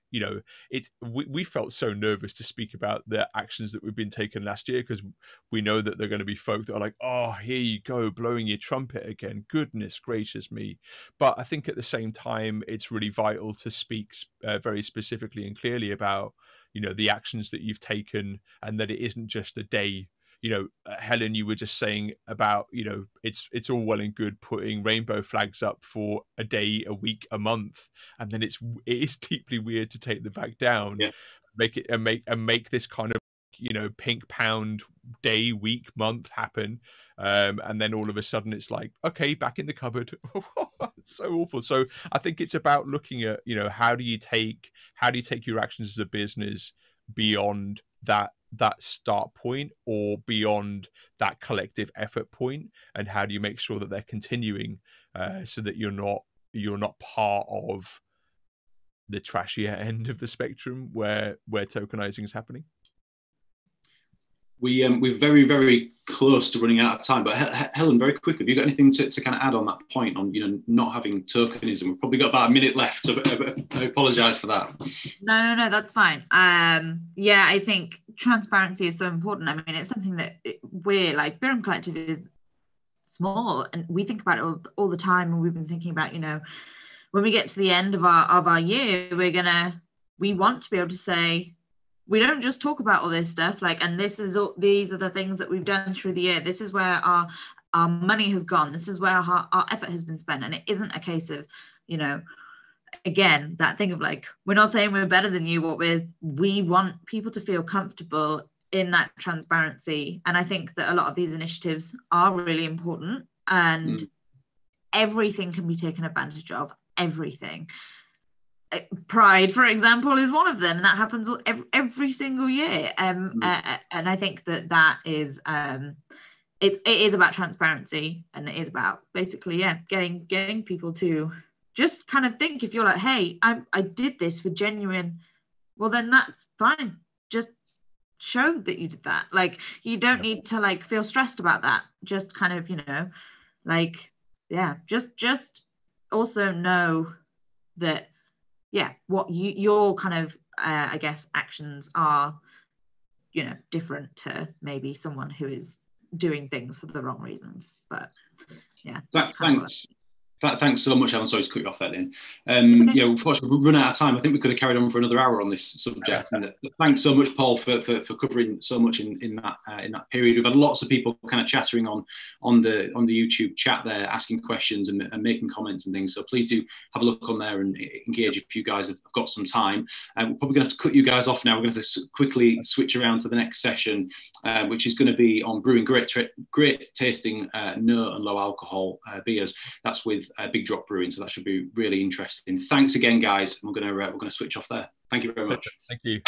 We felt so nervous to speak about the actions that we've been taken last year, because we know that they're going to be folk that are like, oh, here you go, blowing your trumpet again, goodness gracious me. But I think at the same time it's really vital to speak very specifically and clearly about the actions that you've taken, and that it isn't just a day. Helen, you were just saying about, it's all well and good putting rainbow flags up for a day, a week, a month, and then it is deeply weird to take them back down, make this kind of pink pound day, week, month happen, and then all of a sudden it's like, okay, back in the cupboard. It's so awful. So I think it's about looking at how do you take your actions as a business beyond that start point, or beyond that collective effort point, and how do you make sure that they're continuing, so that you're not part of the trashier end of the spectrum where tokenizing is happening. We're very, very close to running out of time, but Helen, very quickly, have you got anything to kind of add on that point on not having tokenism? We've probably got about a minute left, so I apologise for that. No, that's fine. I think transparency is so important. I mean, it's something that we're like, Beer Collective is small, and we think about it all the time, and we've been thinking about, when we get to the end of our year, we want to be able to say, we don't just talk about all this stuff, and these are the things that we've done through the year. This is where our money has gone. This is where our effort has been spent. And it isn't a case of, again, that thing of like, we're not saying we're better than you. We want people to feel comfortable in that transparency. And I think that a lot of these initiatives are really important, and everything can be taken advantage of. Everything. Pride, for example, is one of them, and that happens every single year. And I think that is it is about transparency, and it is about basically getting people to just kind of think, if you're like, hey, I did this for genuine, well then that's fine, just show that you did that. Like, you don't need to like feel stressed about that. Just kind of just also know that what your kind of I guess actions are different to maybe someone who is doing things for the wrong reasons. But thanks Thanks so much, Alan. Sorry to cut you off there, Lynn. Yeah, unfortunately, we've run out of time. I think we could have carried on for another hour on this subject. And thanks so much, Paul, for covering so much in that period. We've had lots of people kind of chattering on the YouTube chat there, asking questions and making comments and things. So please do have a look on there and engage if you guys have got some time. We're probably going to have to cut you guys off now. We're going to quickly switch around to the next session, which is going to be on brewing great tasting no and low alcohol beers. That's with Big Drop Brewing, so that should be really interesting. Thanks again, guys. We're going to switch off there. Thank you very much. Thank you.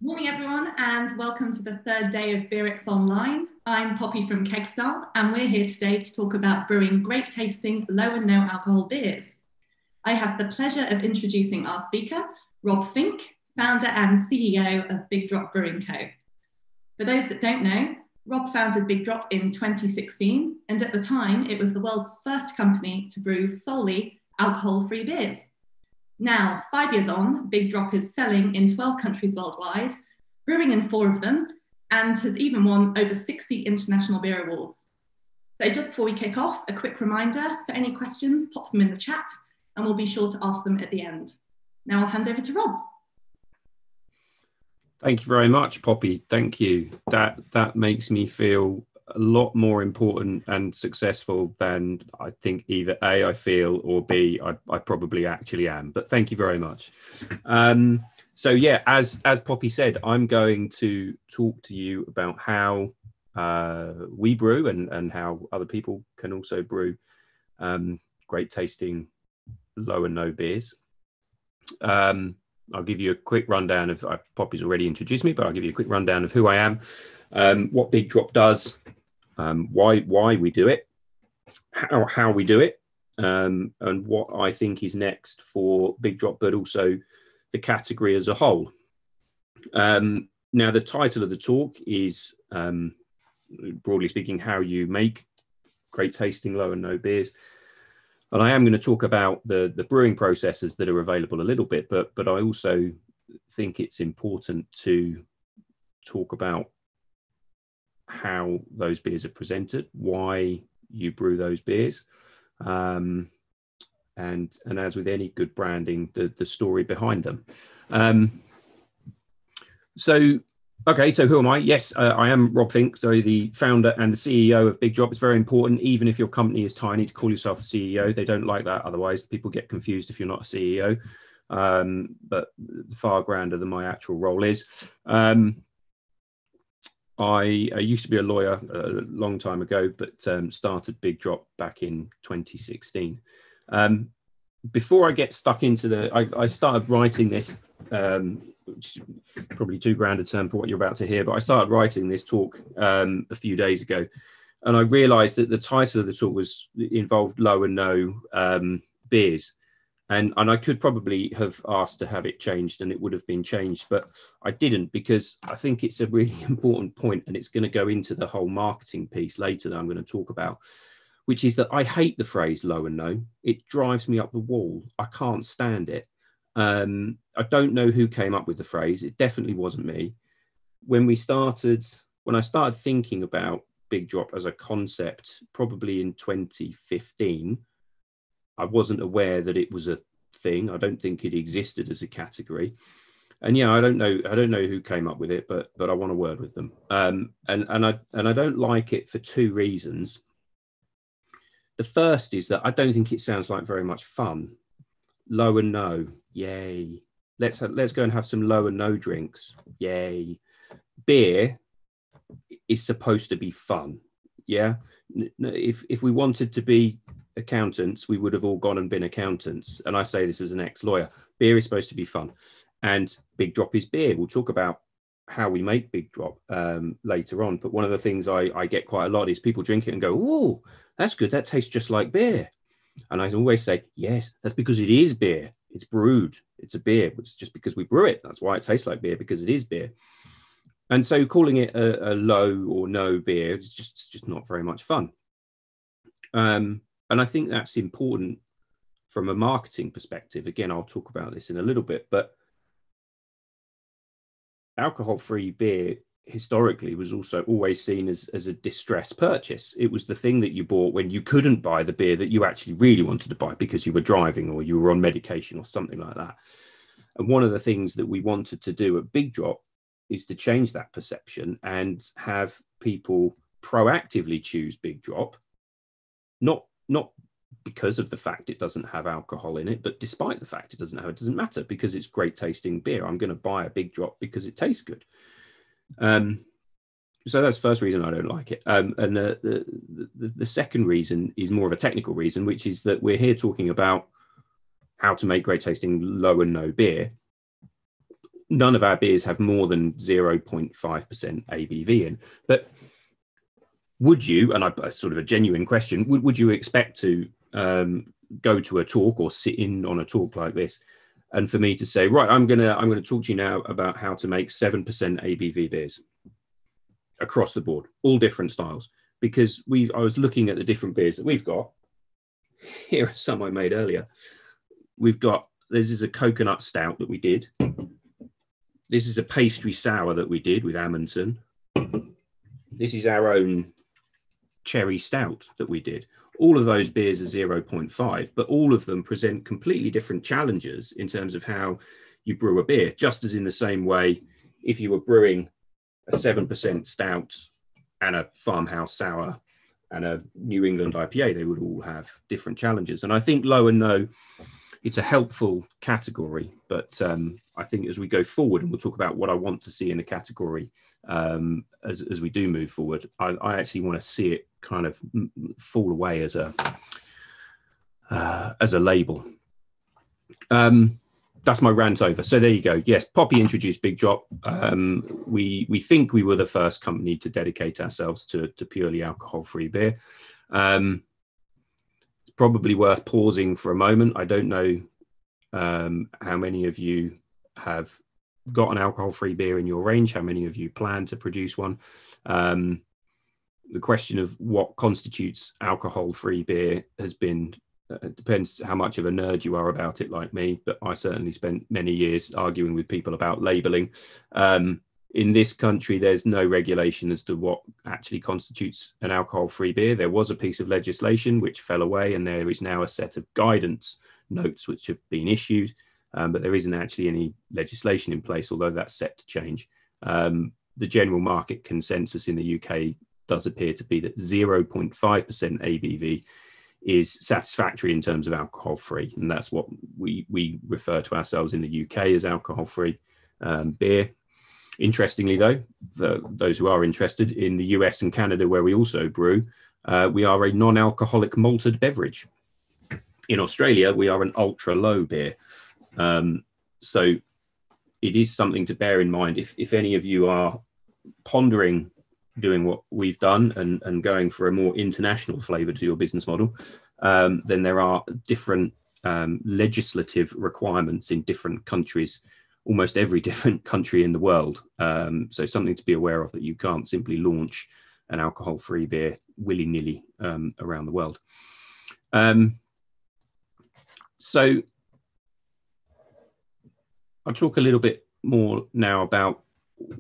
Morning everyone, and welcome to the third day of BeerX Online. I'm Poppy from Kegstar, and we're here today to talk about brewing great tasting low and no alcohol beers. I have the pleasure of introducing our speaker, Rob Fink, founder and CEO of Big Drop Brewing Co. For those that don't know, Rob founded Big Drop in 2016, and at the time it was the world's first company to brew solely alcohol-free beers. Now, 5 years on, Big Drop is selling in 12 countries worldwide, brewing in 4 of them, and has even won over 60 international beer awards. So just before we kick off, a quick reminder, for any questions, pop them in the chat, and we'll be sure to ask them at the end. Now I'll hand over to Rob. Thank you very much, Poppy. Thank you. That makes me feel a lot more important and successful than I think either A, I feel, or B, I probably actually am. But thank you very much. So yeah, as Poppy said, I'm going to talk to you about how we brew and how other people can also brew great tasting low and no beers. I'll give you a quick rundown of, Poppy's already introduced me, but I'll give you a quick rundown of who I am, what Big Drop does, why we do it, how we do it, and what I think is next for Big Drop, but also the category as a whole. Now, the title of the talk is, broadly speaking, how you make great tasting low and no beers. And I am going to talk about the brewing processes that are available a little bit, but I also think it's important to talk about how those beers are presented, why you brew those beers, and as with any good branding, the story behind them. Okay, so who am I? Yes, I am Rob Fink, so the founder and the CEO of Big Drop. It's very important, even if your company is tiny, to call yourself a CEO. They don't like that, otherwise people get confused if you're not a CEO, but far grander than my actual role is. I used to be a lawyer a long time ago, but started Big Drop back in 2016. Before I get stuck into I started writing this, which is probably too grand a term for what you're about to hear, but I started writing this talk a few days ago, and I realized that the title of the talk involved low and no beers. And I could probably have asked to have it changed, and it would have been changed, but I didn't, because I think it's a really important point, and it's going to go into the whole marketing piece later that I'm going to talk about, which is that I hate the phrase low and no. It drives me up the wall. I can't stand it. I don't know who came up with the phrase. It definitely wasn't me. When I started thinking about Big Drop as a concept, probably in 2015, I wasn't aware that it was a thing. I don't think it existed as a category. And yeah, I don't know who came up with it, but I want a word with them. And I don't like it for 2 reasons. The first is that I don't think it sounds like very much fun. Low and no, yay. Let's go and have some low and no drinks, yay. Beer is supposed to be fun, yeah. If we wanted to be accountants, we would have all gone and been accountants. And I say this as an ex-lawyer. Beer is supposed to be fun, and Big Drop is beer. We'll talk about how we make Big Drop later on. But one of the things I get quite a lot is people drink it and go, "Oh, that's good. That tastes just like beer." And I always say, yes, that's because it is beer. It's brewed. It's a beer. It's just because we brew it. That's why it tastes like beer, because it is beer. And so calling it a low or no beer is just not very much fun. And I think that's important from a marketing perspective. Again, I'll talk about this in a little bit, but alcohol-free beer historically was also always seen as a distress purchase. It was the thing that you bought when you couldn't buy the beer that you actually really wanted to buy because you were driving or you were on medication or something like that. And one of the things that we wanted to do at Big Drop is to change that perception and have people proactively choose Big Drop, not because of the fact it doesn't have alcohol in it, but despite the fact it doesn't matter, because it's great tasting beer. I'm going to buy a Big Drop because it tastes good. So that's the first reason I don't like it. And the second reason is more of a technical reason, which is that we're here talking about how to make great tasting low and no beer, none of our beers have more than 0.5% ABV in. But would you, and I sort of a genuine question, would you expect to go to a talk or sit in on a talk like this, and for me to say, right, I'm gonna talk to you now about how to make 7% ABV beers across the board, all different styles? Because I was looking at the different beers that we've got. Here are some I made earlier. This is a coconut stout that we did. This is a pastry sour that we did with Amundsen. This is our own cherry stout that we did. All of those beers are 0.5, but all of them present completely different challenges in terms of how you brew a beer, just as in the same way, if you were brewing a 7% stout and a farmhouse sour and a New England IPA, they would all have different challenges. And I think low and no, it's a helpful category, but I think as we go forward, and we'll talk about what I want to see in the category as we do move forward, I actually want to see it kind of fall away as a label. That's my rant over. So there you go. Yes, Poppy introduced Big Drop. We think we were the first company to dedicate ourselves to purely alcohol-free beer. It's probably worth pausing for a moment. I don't know how many of you have got an alcohol-free beer in your range, how many of you plan to produce one. The question of what constitutes alcohol-free beer has been, it depends how much of a nerd you are about it like me, but I certainly spent many years arguing with people about labeling. In this country, there's no regulation as to what actually constitutes an alcohol-free beer. There was a piece of legislation which fell away, and there is now a set of guidance notes which have been issued, but there isn't actually any legislation in place, although that's set to change. The general market consensus in the UK does appear to be that 0.5% ABV is satisfactory in terms of alcohol-free, and that's what we refer to ourselves in the UK as alcohol-free beer. Interestingly, though, for those who are interested, in the US and Canada, where we also brew, we are a non-alcoholic malted beverage. In Australia, we are an ultra-low beer. So it is something to bear in mind. If any of you are pondering doing what we've done and going for a more international flavour to your business model, then there are different legislative requirements in different countries, almost every different country in the world. So something to be aware of, that you can't simply launch an alcohol-free beer willy-nilly around the world. So I'll talk a little bit more now about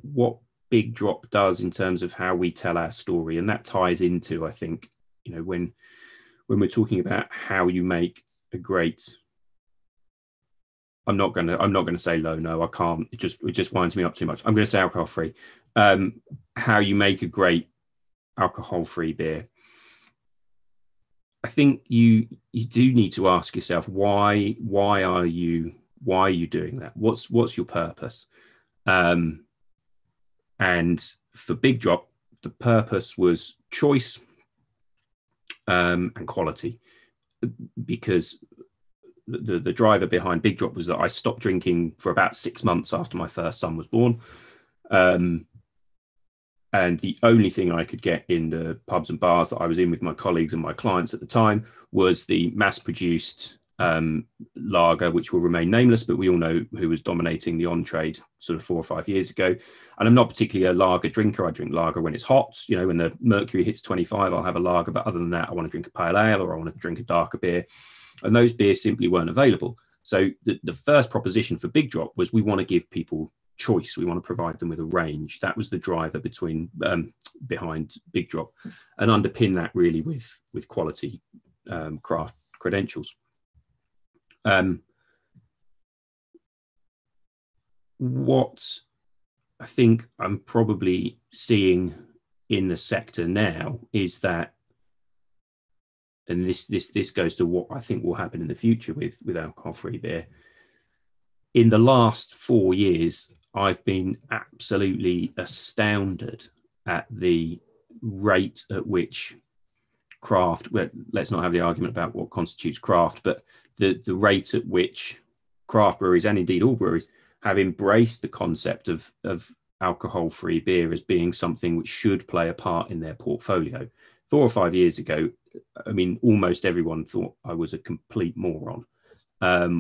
what Big Drop does in terms of how we tell our story, and that ties into, I think, you know, when we're talking about how you make a great, I'm not gonna say low, no, I can't, it just winds me up too much. I'm going to say alcohol-free. How you make a great alcohol-free beer. I think you do need to ask yourself, why are you doing that? What's your purpose? And for Big Drop, the purpose was choice and quality, because the driver behind Big Drop was that I stopped drinking for about 6 months after my first son was born. And the only thing I could get in the pubs and bars that I was in with my colleagues and my clients at the time was the mass-produced lager, which will remain nameless, but we all know who was dominating the on-trade sort of 4 or 5 years ago. And I'm not particularly a lager drinker. I drink lager when it's hot. You know, when the mercury hits 25, I'll have a lager. But other than that, I want to drink a pale ale, or I want to drink a darker beer. And those beers simply weren't available. So the first proposition for Big Drop was, we want to give people choice. We want to provide them with a range. That was the driver behind Big Drop, and underpin that really with quality craft credentials. What I think I'm probably seeing in the sector now is that, and this goes to what I think will happen in the future with alcohol-free beer. In the last 4 years, I've been absolutely astounded at the rate at which craft, well, let's not have the argument about what constitutes craft, but the rate at which craft breweries, and indeed all breweries, have embraced the concept of alcohol-free beer as being something which should play a part in their portfolio. 4 or 5 years ago, I mean, almost everyone thought I was a complete moron.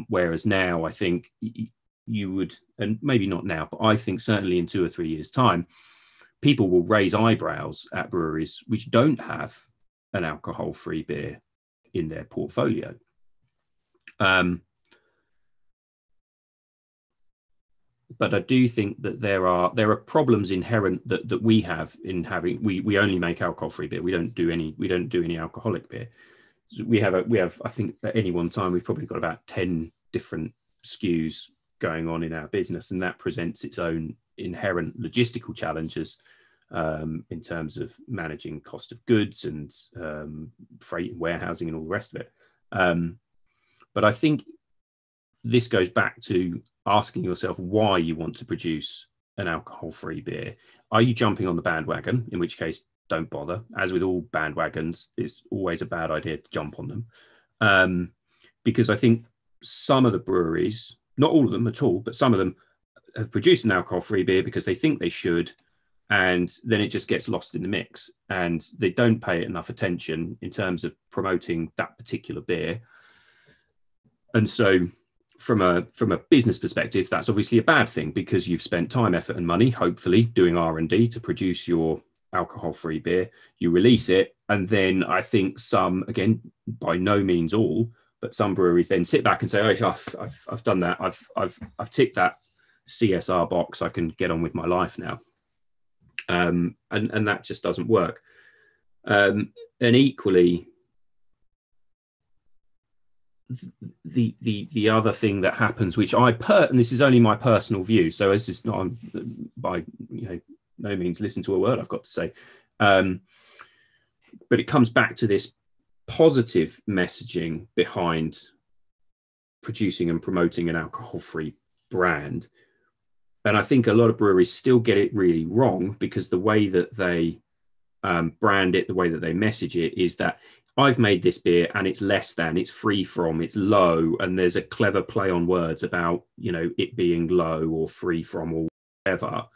Whereas now I think you would, and maybe not now, but I think certainly in 2 or 3 years' time, people will raise eyebrows at breweries which don't have an alcohol-free beer in their portfolio. But I do think that there are problems inherent that we have in having, we only make alcohol-free beer. We don't do any alcoholic beer. We have I think at any one time we've probably got about 10 different SKUs going on in our business, and that presents its own inherent logistical challenges in terms of managing cost of goods and freight and warehousing and all the rest of it. But I think this goes back to asking yourself why you want to produce an alcohol-free beer. Are you jumping on the bandwagon? In which case, don't bother. As with all bandwagons, it's always a bad idea to jump on them. Because I think some of the breweries, not all of them at all, but some of them have produced an alcohol-free beer because they think they should, and then it just gets lost in the mix, and they don't pay it enough attention in terms of promoting that particular beer. And so from a business perspective, that's obviously a bad thing, because you've spent time, effort and money, hopefully doing R&D to produce your alcohol-free beer. You release it, and then I think some, again, by no means all, but some breweries then sit back and say, oh, I've done that, I've ticked that CSR box, I can get on with my life now. And that just doesn't work. And equally, the other thing that happens, which and this is only my personal view, so this is not by no means listen to a word I've got to say, but it comes back to this positive messaging behind producing and promoting an alcohol-free brand. And I think a lot of breweries still get it really wrong, because the way that they brand it, the way that they message it, is that I've made this beer and it's less than, it's free from, it's low, and there's a clever play on words about, it being low or free from or whatever,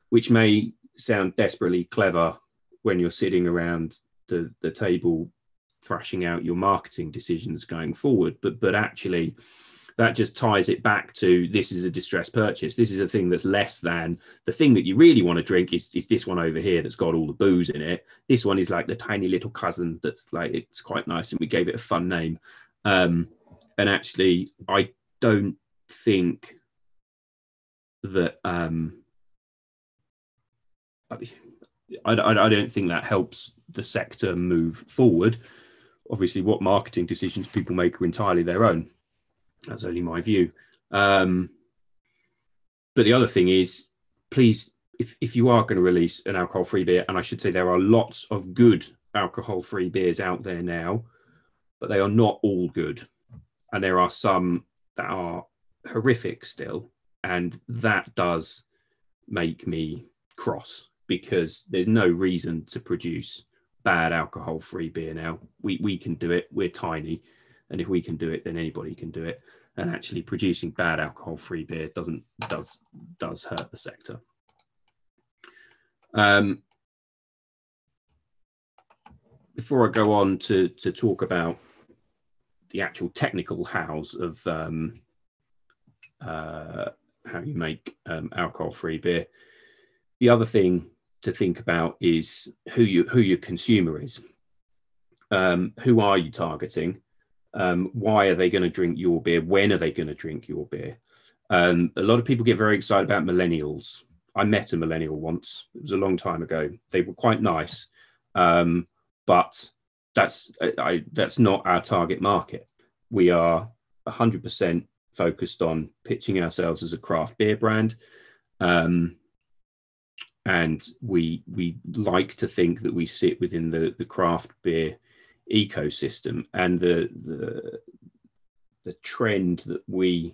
which may sound desperately clever when you're sitting around the table thrashing out your marketing decisions going forward, but actually that just ties it back to, this is a distressed purchase. This is a thing that's less than. The thing that you really want to drink is this one over here that's got all the booze in it. This one is like the tiny little cousin that's like, it's quite nice, and we gave it a fun name. And actually, I don't think that I don't think that helps the sector move forward. Obviously, what marketing decisions people make are entirely their own. That's only my view. But the other thing is, please, if you are going to release an alcohol-free beer, and I should say there are lots of good alcohol-free beers out there now, but they are not all good. And there are some that are horrific still. And that does make me cross, because there's no reason to produce bad alcohol-free beer now. We can do it. We're tiny. And if we can do it, then anybody can do it. And actually producing bad alcohol-free beer does hurt the sector. Before I go on to talk about the actual technical hows of how you make alcohol-free beer, the other thing to think about is who your consumer is. Who are you targeting? Why are they going to drink your beer? When are they going to drink your beer? A lot of people get very excited about millennials. I met a millennial once. It was a long time ago. They were quite nice, but that's not our target market. We are 100% focused on pitching ourselves as a craft beer brand, and we like to think that we sit within the craft beer ecosystem, and the trend that we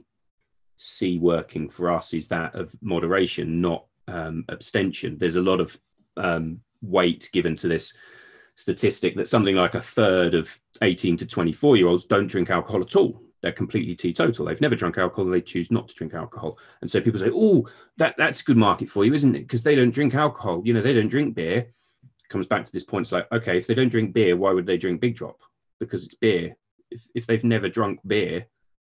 see working for us is that of moderation, not abstention. There's a lot of weight given to this statistic that something like a third of 18 to 24-year-olds don't drink alcohol at all. they're completely teetotal. They've never drunk alcohol. They choose not to drink alcohol. And so people say, oh, that's a good market for you, isn't it? Because they don't drink alcohol. You know, they don't drink beer. It comes back to this point. It's like, okay, if they don't drink beer, why would they drink Big Drop? Because it's beer. If they've never drunk beer,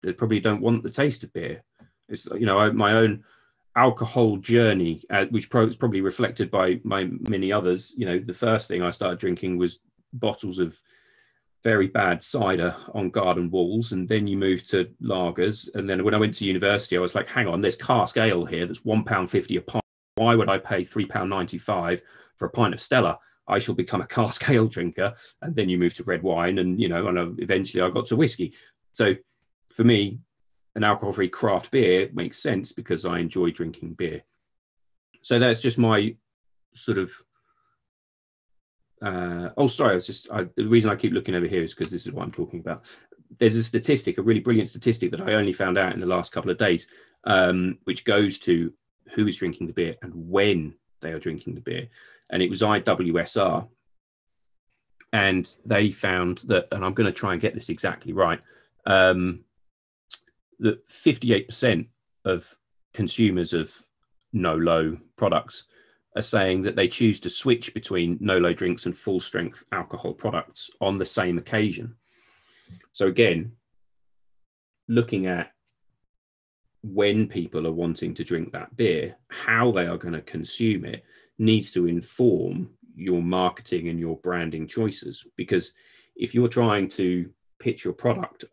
they probably don't want the taste of beer. It's, you know, my own alcohol journey, which is probably reflected by my many others. You know, the first thing I started drinking was bottles of very bad cider on garden walls, and then you move to lagers, and then when I went to university I was like, hang on, there's cask ale here that's £1.50 a pint. Why would I pay £3.95 for a pint of Stella? I shall become a cask ale drinker. And then you move to red wine, and you know, and eventually I got to whiskey. So for me, an alcohol-free craft beer makes sense because I enjoy drinking beer. So that's just my sort of the reason I keep looking over here is because this is what I'm talking about. There's a statistic, a really brilliant statistic that I only found out in the last couple of days, which goes to who is drinking the beer and when they are drinking the beer. And it was IWSR. And they found that, and I'm going to try and get this exactly right, that 58% of consumers of no-low products are saying that they choose to switch between no-low drinks and full-strength alcohol products on the same occasion. So again, looking at when people are wanting to drink that beer, how they are going to consume it needs to inform your marketing and your branding choices. Because if you're trying to pitch your product,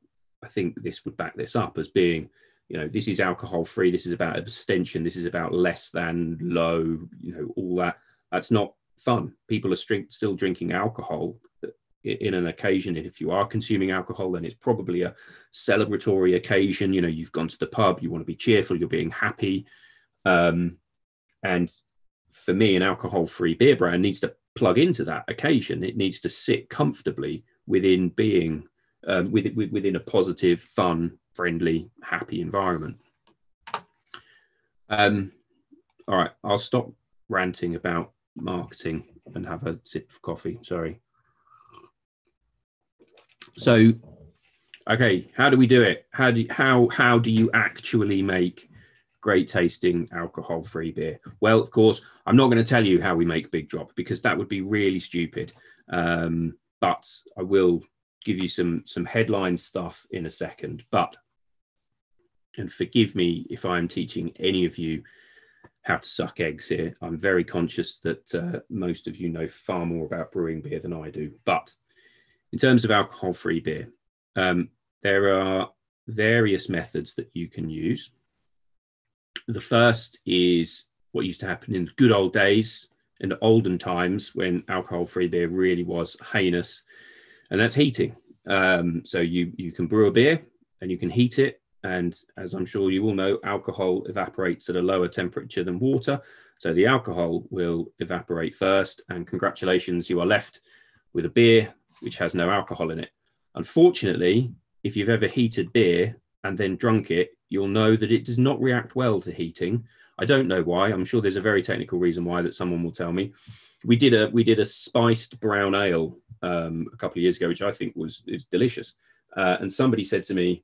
I think this would back this up as being, you know, this is alcohol free, this is about abstention, this is about less than, low, you know, all that. That's not fun. People are still drinking alcohol in an occasion. If you are consuming alcohol, then it's probably a celebratory occasion. You know, you've gone to the pub, you want to be cheerful, you're being happy. And for me, an alcohol-free beer brand needs to plug into that occasion. It needs to sit comfortably within being within a positive, fun, friendly, happy environment. All right, I'll stop ranting about marketing and have a sip of coffee. Sorry. So, okay, how do we do it? How do you actually make great tasting alcohol-free beer? Well, of course, I'm not going to tell you how we make Big Drop because that would be really stupid. But I will give you some headline stuff in a second. And forgive me if I'm teaching any of you how to suck eggs here. I'm very conscious that most of you know far more about brewing beer than I do. But in terms of alcohol-free beer, there are various methods that you can use. The first is what used to happen in the good old days, in the olden times when alcohol-free beer really was heinous, and that's heating. So you can brew a beer and you can heat it. And as I'm sure you all know, alcohol evaporates at a lower temperature than water. So the alcohol will evaporate first, and congratulations, you are left with a beer which has no alcohol in it. Unfortunately, if you've ever heated beer and then drunk it, you'll know that it does not react well to heating. I don't know why. I'm sure there's a very technical reason why that someone will tell me. We did a spiced brown ale a couple of years ago, which I think is delicious. And somebody said to me,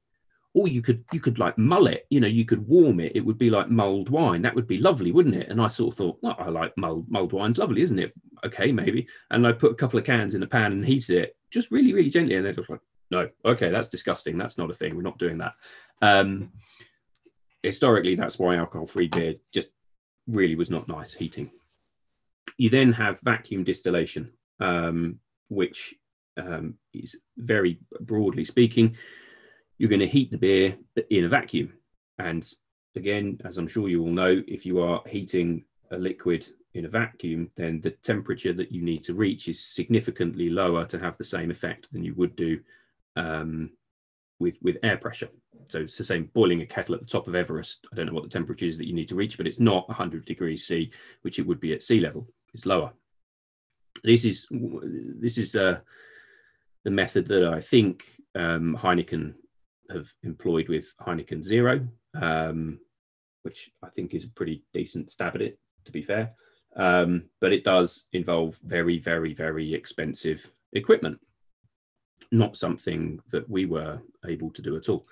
"Oh, you could like mull it, you know, you could warm it. It would be like mulled wine. That would be lovely, wouldn't it?" And I sort of thought, "Oh, I like mulled wine's lovely, isn't it? Okay, maybe." And I put a couple of cans in the pan and heated it just really, really gently. And they're just like, "No, okay, that's disgusting. That's not a thing. We're not doing that." Historically, that's why alcohol-free beer just really was not nice heating. You then have vacuum distillation, which is very broadly speaking, you're going to heat the beer in a vacuum. And again, as I'm sure you all know, if you are heating a liquid in a vacuum, then the temperature that you need to reach is significantly lower to have the same effect than you would do with air pressure. So it's the same boiling a kettle at the top of Everest. I don't know what the temperature is that you need to reach, but it's not 100 degrees C, which it would be at sea level. It's lower. This is the method that I think Heineken have employed with Heineken Zero, which I think is a pretty decent stab at it, to be fair. But it does involve very, very, very expensive equipment. not something that we were able to do at all.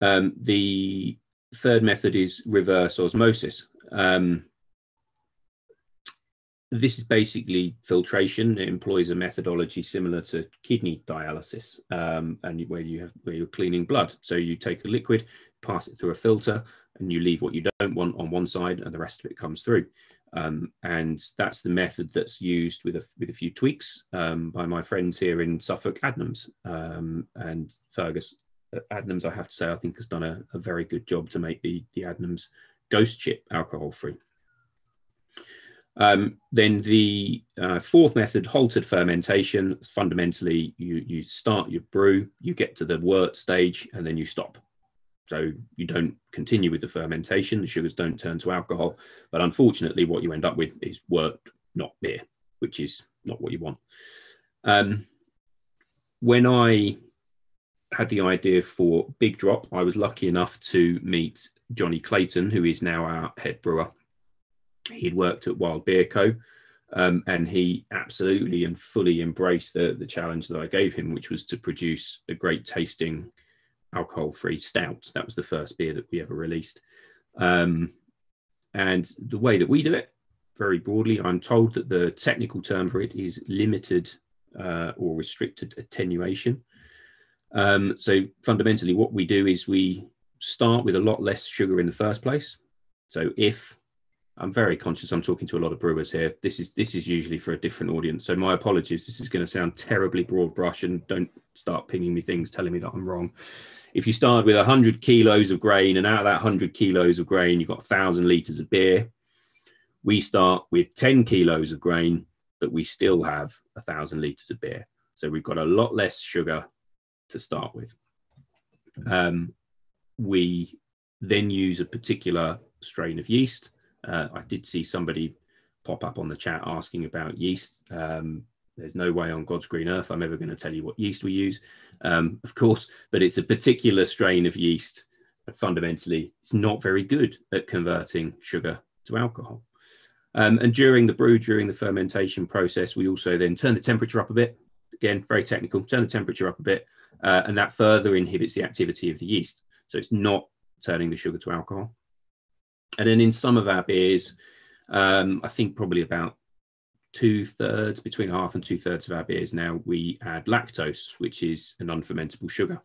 The third method is reverse osmosis. This is basically filtration. It employs a methodology similar to kidney dialysis, and where you're cleaning blood. So you take a liquid, pass it through a filter, and you leave what you don't want on one side, and the rest of it comes through. And that's the method that's used with a few tweaks by my friends here in Suffolk, Adnams. And Fergus Adnams, I have to say, I think has done a very good job to make the Adnams Ghost Chip alcohol free. Then the fourth method, halted fermentation. Fundamentally, you start your brew, you get to the wort stage, and then you stop. So you don't continue with the fermentation, the sugars don't turn to alcohol, but unfortunately what you end up with is wort, not beer, which is not what you want. When I had the idea for Big Drop, I was lucky enough to meet Johnny Clayton, who is now our head brewer. He'd worked at Wild Beer Co. And he absolutely and fully embraced the challenge that I gave him, which was to produce a great tasting alcohol-free stout. That was the first beer that we ever released. And the way that we do it, very broadly, I'm told that the technical term for it is limited or restricted attenuation. So fundamentally what we do is we start with a lot less sugar in the first place. So if I'm very conscious I'm talking to a lot of brewers here, this is usually for a different audience, so my apologies. This is going to sound terribly broad brush, and don't start pinging me things telling me that I'm wrong. If you start with 100 kilos of grain, and out of that 100 kilos of grain you've got 1,000 litres of beer, we start with 10 kilos of grain, but we still have 1,000 litres of beer. So we've got a lot less sugar to start with. We then use a particular strain of yeast. I did see somebody pop up on the chat asking about yeast. There's no way on God's green earth I'm ever going to tell you what yeast we use, of course, but it's a particular strain of yeast. Fundamentally, it's not very good at converting sugar to alcohol. And during the fermentation process, we also then turn the temperature up a bit. Again, very technical, turn the temperature up a bit, and that further inhibits the activity of the yeast. So it's not turning the sugar to alcohol. And then in some of our beers, I think probably about 2/3, between half and 2/3 of our beers now, we add lactose, which is an unfermentable sugar.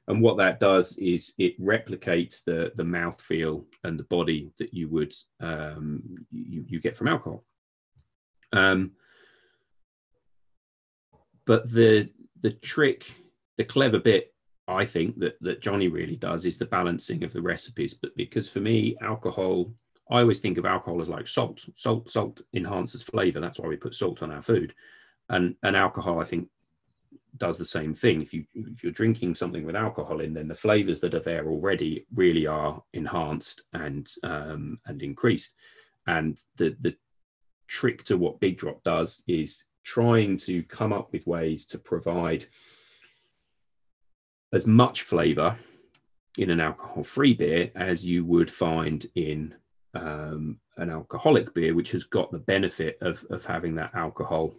And what that does is it replicates the mouthfeel and the body that you would you get from alcohol. But the trick, the clever bit, I think that Johnny really does, is the balancing of the recipes. But because for me, alcohol, I always think of alcohol as like salt. Salt enhances flavor. That's why we put salt on our food. And alcohol, I think, does the same thing. If you're drinking something with alcohol in, then the flavors that are there already really are enhanced and increased. And the trick to what Big Drop does is trying to come up with ways to provide as much flavor in an alcohol-free beer as you would find in an alcoholic beer, which has got the benefit of having that alcohol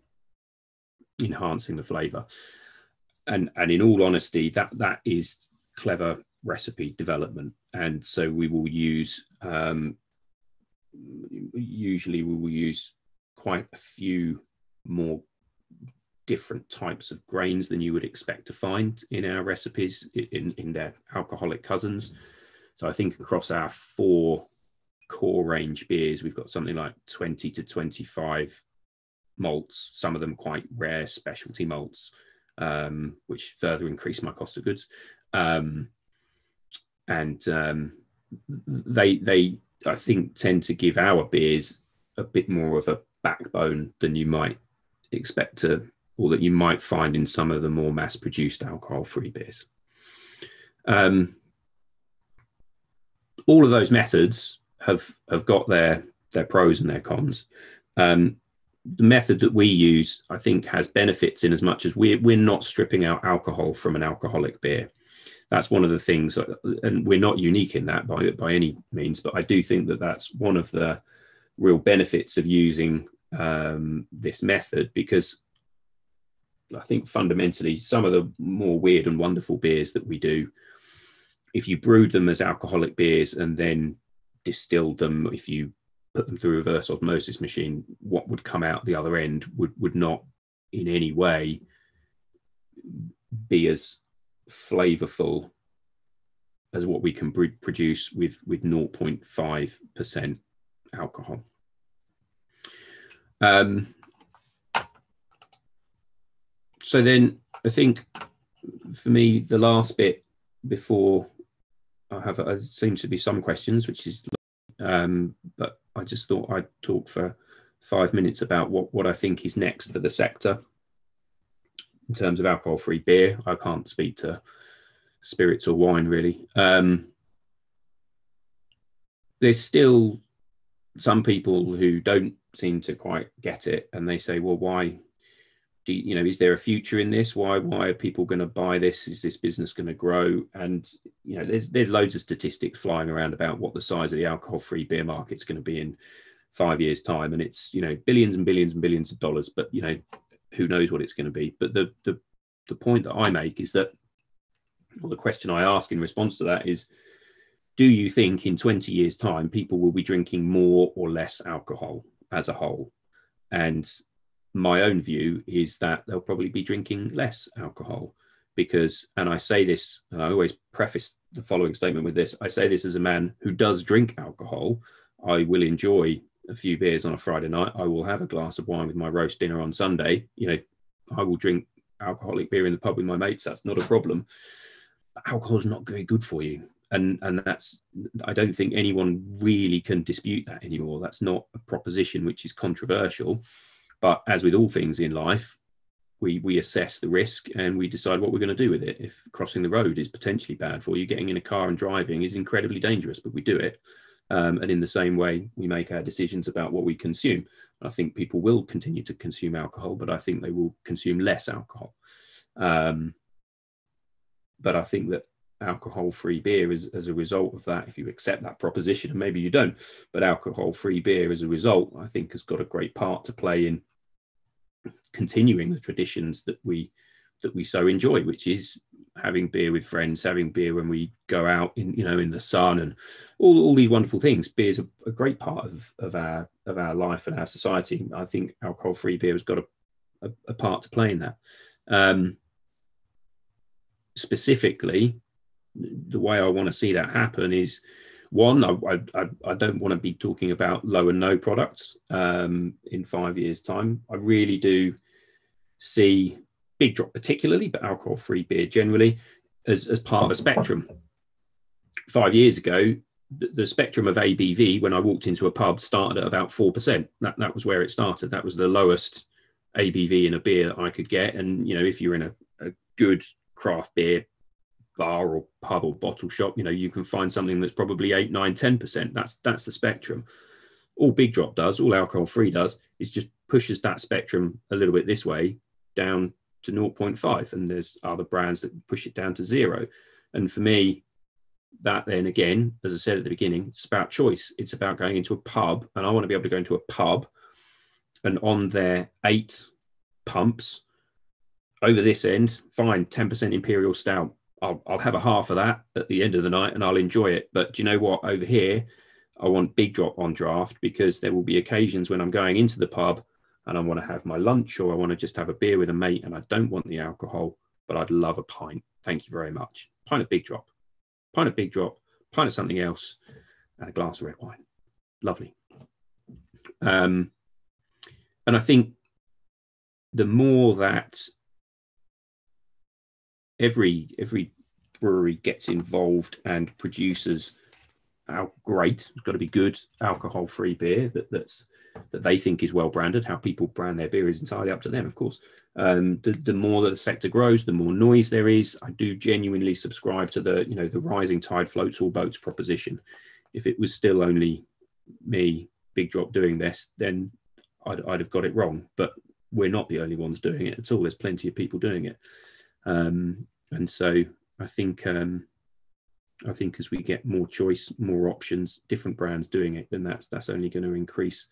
enhancing the flavor. And in all honesty, that is clever recipe development. And so we will use usually we will use quite a few more different types of grains than you would expect to find in our recipes in their alcoholic cousins. So I think across our 4 core range beers, we've got something like 20 to 25 malts, some of them quite rare specialty malts, which further increase my cost of goods. They I think tend to give our beers a bit more of a backbone than you might expect to, or that you might find in some of the more mass-produced alcohol-free beers. All of those methods have got their pros and their cons. The method that we use, I think, has benefits in as much as we're not stripping out alcohol from an alcoholic beer. That's one of the things, and we're not unique in that by any means, but I do think that that's one of the real benefits of using this method, because I think fundamentally some of the more weird and wonderful beers that we do, if you brewed them as alcoholic beers and then distilled them, if you put them through a reverse osmosis machine, what would come out the other end would not in any way be as flavorful as what we can produce with 0.5% alcohol. So then I think for me, the last bit before I have, seems to be some questions, which is, but I just thought I'd talk for 5 minutes about what I think is next for the sector in terms of alcohol-free beer. I can't speak to spirits or wine really. There's still some people who don't seem to quite get it, and they say, well, why do you know, is there a future in this? Why are people going to buy this? Is this business going to grow? And you know, there's loads of statistics flying around about what the size of the alcohol-free beer market's going to be in 5 years' time, and it's, you know, billions and billions and billions of dollars, but you know, who knows what it's going to be. But the point that I make is that, well, the question I ask in response to that is, do you think in 20 years' time people will be drinking more or less alcohol as a whole? And my own view is that they'll probably be drinking less alcohol, because, and I say this, and I always preface the following statement with this, I say this as a man who does drink alcohol. I will enjoy a few beers on a Friday night. I will have a glass of wine with my roast dinner on Sunday. You know, I will drink alcoholic beer in the pub with my mates. That's not a problem. Alcohol is not very good for you. And that's, I don't think anyone really can dispute that anymore. That's not a proposition which is controversial. But as with all things in life, we assess the risk and we decide what we're going to do with it. If crossing the road is potentially bad for you, getting in a car and driving is incredibly dangerous, but we do it. And in the same way, we make our decisions about what we consume. I think people will continue to consume alcohol, but I think they will consume less alcohol. But I think that alcohol-free beer is, as a result of that, if you accept that proposition, and maybe you don't, but alcohol-free beer as a result, I think has got a great part to play in continuing the traditions that we so enjoy, which is having beer with friends, having beer when we go out in, you know, in the sun, and all these wonderful things. Beer is a great part of our life and our society. I think alcohol-free beer has got a part to play in that. Specifically, the way I want to see that happen is, one, I don't want to be talking about low and no products in 5 years' time. I really do see Big Drop particularly, but alcohol-free beer generally, as part of a spectrum. 5 years ago, the spectrum of ABV, when I walked into a pub, started at about 4%. That was where it started. That was the lowest ABV in a beer that I could get. And, you know, if you're in a good craft beer bar or pub or bottle shop, you know, you can find something that's probably 8, 9, 10%. That's the spectrum. All Big Drop does, all alcohol-free does, is just pushes that spectrum a little bit this way down to 0.5, and there's other brands that push it down to 0. And for me, that then again, as I said at the beginning, it's about choice. It's about going into a pub, and I want to be able to go into a pub and on their 8 pumps over this end, fine, 10% Imperial Stout. I'll have a half of that at the end of the night and I'll enjoy it. But do you know what? Over here, I want Big Drop on draft, because there will be occasions when I'm going into the pub and I want to have my lunch, or I want to just have a beer with a mate and I don't want the alcohol, but I'd love a pint. Thank you very much. Pint of Big Drop, pint of Big Drop, pint of something else, and a glass of red wine. Lovely. And I think the more that every brewery gets involved and produces great, it's got to be good alcohol-free beer that they think is well branded. How people brand their beer is entirely up to them, of course. The more that the sector grows, the more noise there is. I do genuinely subscribe to the, you know, the rising tide floats all boats proposition. If it was still only me, Big Drop, doing this, then I'd have got it wrong. But we're not the only ones doing it at all. There's plenty of people doing it. And so I think as we get more choice, more options, different brands doing it, then that's only going to increase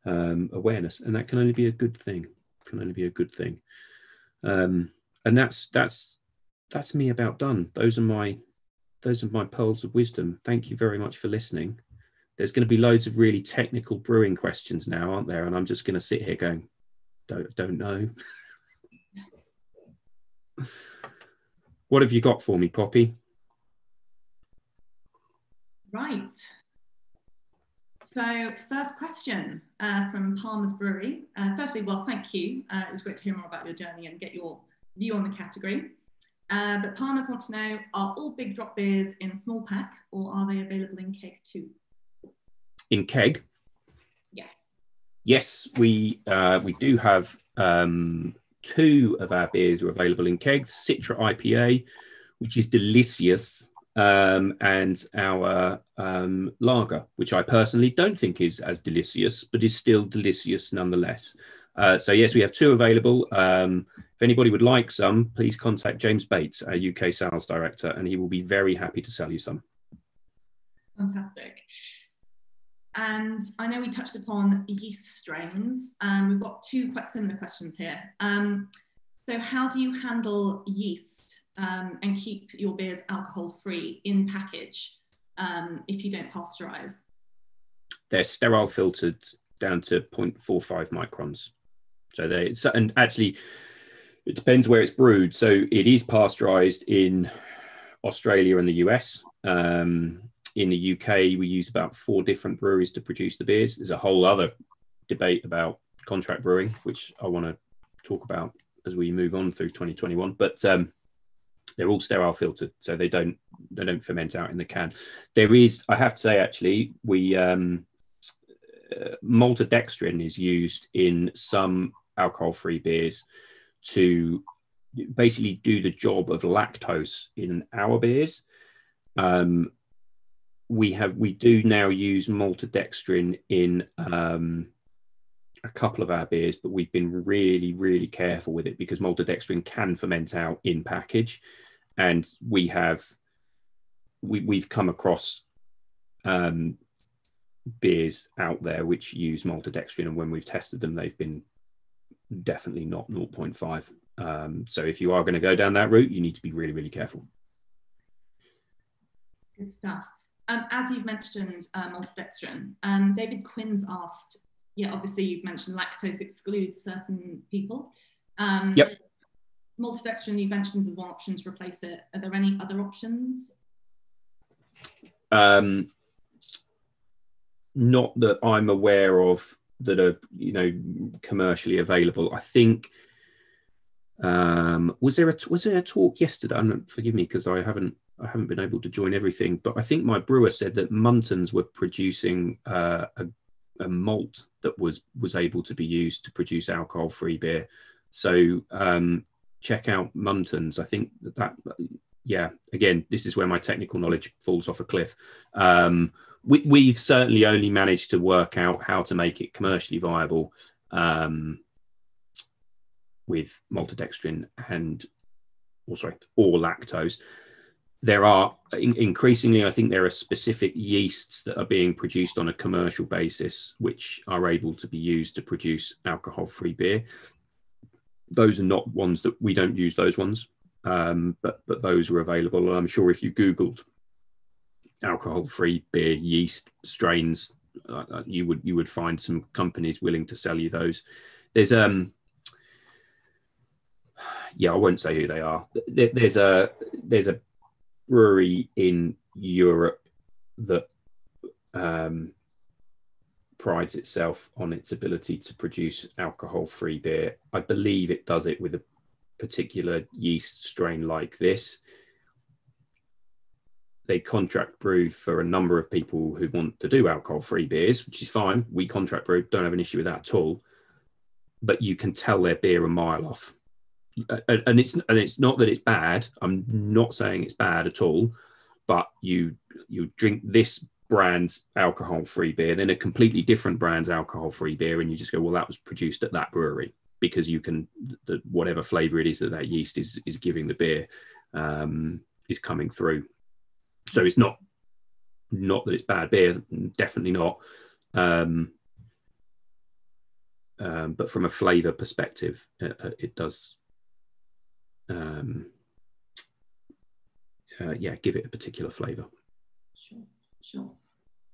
awareness, and that can only be a good thing. And that's me about done. Those are my pearls of wisdom. Thank you very much for listening. There's going to be loads of really technical brewing questions now, aren't there? And I'm just going to sit here going, don't know. What have you got for me, Poppy? Right. So first question from Palmer's Brewery. Firstly, well, thank you. It's great to hear more about your journey and get your view on the category. But Palmer's want to know, are all big drop beers in small pack or are they available in keg too? In keg? Yes. Yes, we do have 2 of our beers are available in keg. Citra IPA, which is delicious, and our lager, which I personally don't think is as delicious, but is still delicious nonetheless. So yes, we have 2 available. If anybody would like some, please contact James Bates, our UK sales director, and he will be very happy to sell you some. Fantastic. And I know we touched upon yeast strains. We've got 2 quite similar questions here. So how do you handle yeast and keep your beers alcohol-free in package if you don't pasteurize? They're sterile filtered down to 0.45 microns. So and actually it depends where it's brewed. So it is pasteurized in Australia and the US. In the UK, we use about 4 different breweries to produce the beers. There's a whole other debate about contract brewing, which I want to talk about as we move on through 2021. But they're all sterile filtered, so they don't ferment out in the can. There is, I have to say, actually, maltodextrin is used in some alcohol-free beers to basically do the job of lactose in our beers. We do now use maltodextrin in a couple of our beers, but we've been really, really careful with it because maltodextrin can ferment out in package, and we've come across beers out there which use maltodextrin, and when we've tested them, they've been definitely not 0.5. So if you are going to go down that route, you need to be really, really careful. Good stuff. As you've mentioned maltodextrin, David Quinn's asked, obviously you've mentioned lactose excludes certain people. Yep. Maltodextrin you've mentioned as one option to replace it. Are there any other options? Not that I'm aware of that are commercially available. I think was there a talk yesterday? Forgive me because I haven't been able to join everything, but I think my brewer said that Muntons were producing a malt that was able to be used to produce alcohol-free beer. So check out Muntons. I think that again, this is where my technical knowledge falls off a cliff. We've certainly only managed to work out how to make it commercially viable with maltodextrin or lactose. There are increasingly, I think there are specific yeasts that are being produced on a commercial basis, which are able to be used to produce alcohol-free beer. Those are not ones that we don't use those ones, but those are available. And I'm sure if you Googled alcohol-free beer yeast strains, you would find some companies willing to sell you those. There's I won't say who they are. There's a brewery in Europe that prides itself on its ability to produce alcohol-free beer. I believe it does it with a particular yeast strain like this. They contract brew for a number of people who want to do alcohol-free beers, which is fine. We contract brew, don't have an issue with that at all. But you can tell their beer a mile off. And it's not that it's bad. I'm not saying it's bad at all. But you drink this brand's alcohol-free beer, then a completely different brand's alcohol-free beer, and you just go, well, that was produced at that brewery, because you can, whatever flavour it is that yeast is giving the beer is coming through. So it's not that it's bad beer, definitely not. But from a flavour perspective, it does give it a particular flavour. Sure.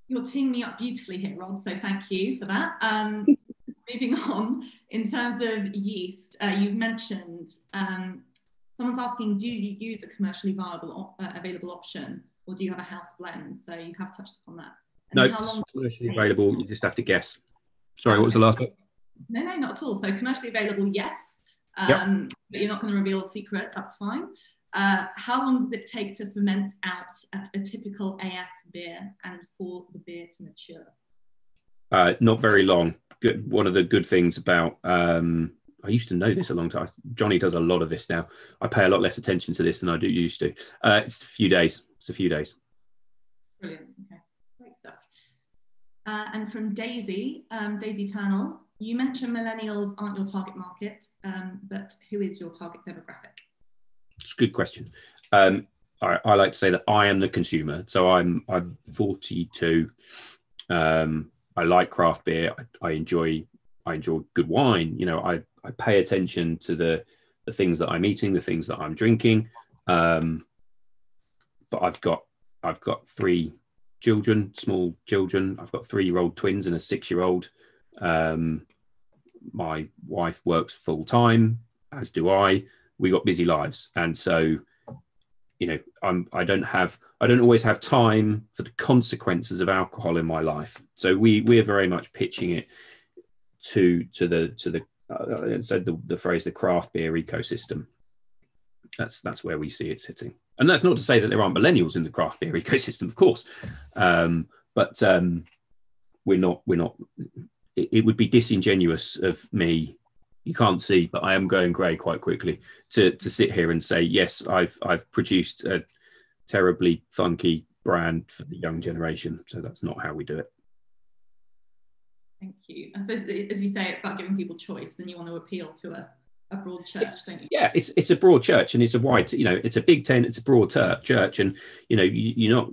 You're teeing me up beautifully here, Rod, so thank you for that. Moving on, in terms of yeast, you've mentioned, someone's asking, do you use a commercially available option, or do you have a house blend? So you have touched upon that. No, it's commercially available, you just have to guess. Sorry, what was the last bit? No, not at all. So commercially available, yes, yep. But you're not going to reveal a secret, that's fine. How long does it take to ferment out at a typical AF beer and for the beer to mature? Not very long. Good. One of the good things about, I used to know this a long time. Johnny does a lot of this now. I pay a lot less attention to this than I do used to. It's a few days. Brilliant. Okay, great stuff. And from Daisy Turnell, you mentioned millennials aren't your target market, but who is your target demographic? It's a good question. I like to say that I am the consumer. So I'm 42. I like craft beer. I enjoy good wine. You know, I pay attention to the things that I'm eating, the things that I'm drinking. But I've got 3 children, small children. I've got 3-year-old twins and a 6-year-old. My wife works full time, as do I. We got busy lives, and so, you know, I don't always have time for the consequences of alcohol in my life. So we're very much pitching it to the phrase the craft beer ecosystem. That's where we see it sitting. And that's not to say that there aren't millennials in the craft beer ecosystem, of course, but we're not. It would be disingenuous of me. You can't see, but I am going grey quite quickly to sit here and say, yes, I've produced a terribly funky brand for the young generation. So that's not how we do it. Thank you. I suppose, as you say, it's about giving people choice, and you want to appeal to a broad church, don't you? Yeah, it's a broad church, and it's a wide, you know, it's a big tent, it's a broad church, and you know,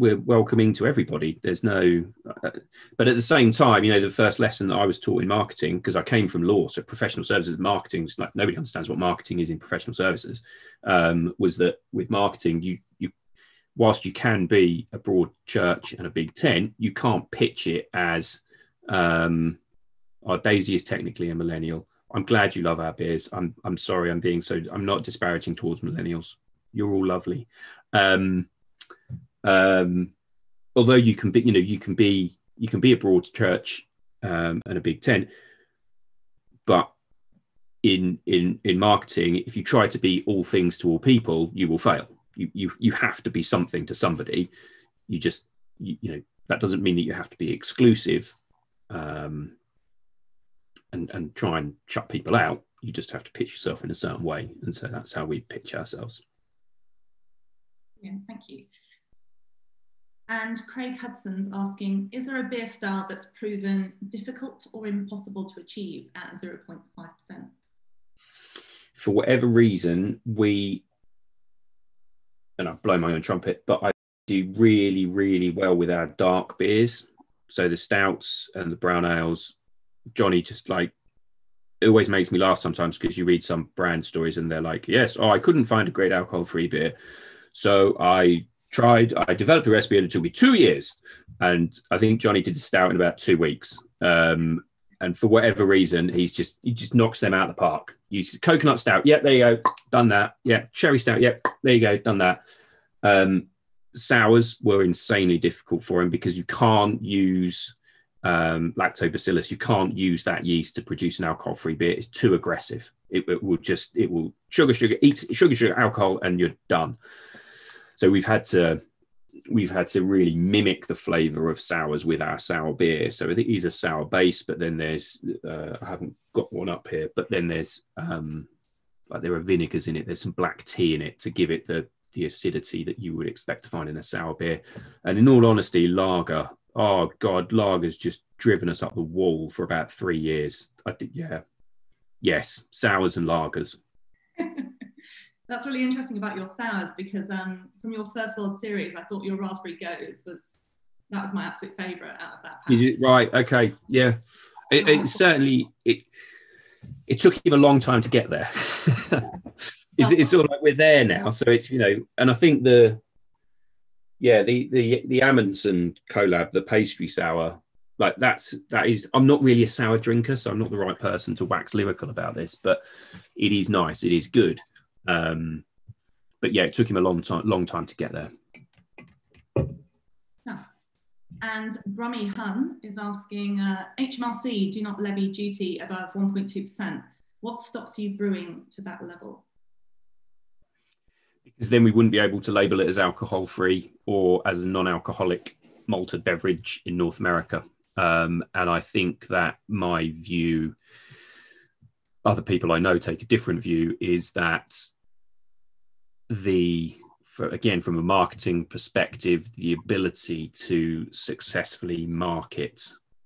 we're welcoming to everybody. There's no, but at the same time, you know, the first lesson that I was taught in marketing, because I came from law, so professional services marketing, is like nobody understands what marketing is in professional services, was that with marketing, you whilst you can be a broad church and a big tent, you can't pitch it as Daisy is technically a millennial. I'm glad you love our beers. I'm sorry, I'm not disparaging towards millennials. You're all lovely. Although you can be, you know, you can be a broad church and a big tent, but in marketing, if you try to be all things to all people, you will fail. You have to be something to somebody. You know, that doesn't mean that you have to be exclusive and try and shut people out. You just have to pitch yourself in a certain way, and so that's how we pitch ourselves. Yeah, thank you. And Craig Hudson's asking, is there a beer style that's proven difficult or impossible to achieve at 0.5%? For whatever reason, and I blow my own trumpet, but I do really, really well with our dark beers. So the stouts and the brown ales. Johnny just like, it always makes me laugh sometimes, because you read some brand stories and they're like, yes, I couldn't find a great alcohol-free beer, so I developed a recipe and it took me 2 years. And I think Johnny did the stout in about 2 weeks. And for whatever reason, he just knocks them out of the park. Use coconut stout. Yep, there you go. Done that. Yeah. Cherry stout. Yep, there you go. Done that. Sours were insanely difficult for him, because you can't use lactobacillus. You can't use that yeast to produce an alcohol-free beer. It's too aggressive. It will eat sugar, alcohol, and you're done. So we've had to really mimic the flavour of sours with our sour beer. So it is a sour base, but then there's I haven't got one up here, but then there's like there are vinegars in it. There's some black tea in it to give it the acidity that you would expect to find in a sour beer. And in all honesty, lager, oh God, lager's just driven us up the wall for about 3 years. Yes, sours and lagers. That's really interesting about your sours, because from your first World Series, I thought your Raspberry Goes was my absolute favourite out of that pack. Is it right? Okay, yeah. It certainly it took him a long time to get there. it's sort of like we're there now. So it's, and I think the Amundsen collab, the pastry sour, like that is, I'm not really a sour drinker, so I'm not the right person to wax lyrical about this, but it is nice, it is good. But yeah, it took him a long time to get there. And Brummy Hun is asking, HMRC do not levy duty above 1.2%. What stops you brewing to that level? Because then we wouldn't be able to label it as alcohol-free or as a non-alcoholic malted beverage in North America. And I think that my view, other people I know take a different view, is that again, from a marketing perspective, the ability to successfully market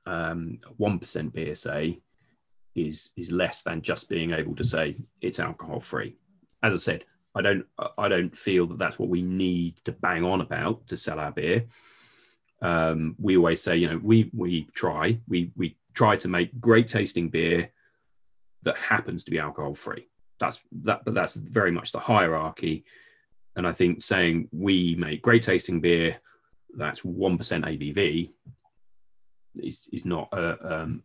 1% BSA is less than just being able to say it's alcohol-free. As I said, I don't feel that that's what we need to bang on about to sell our beer. We always say, we try to make great tasting beer that happens to be alcohol-free. But that's very much the hierarchy. And I think saying we make great tasting beer that's 1% ABV is not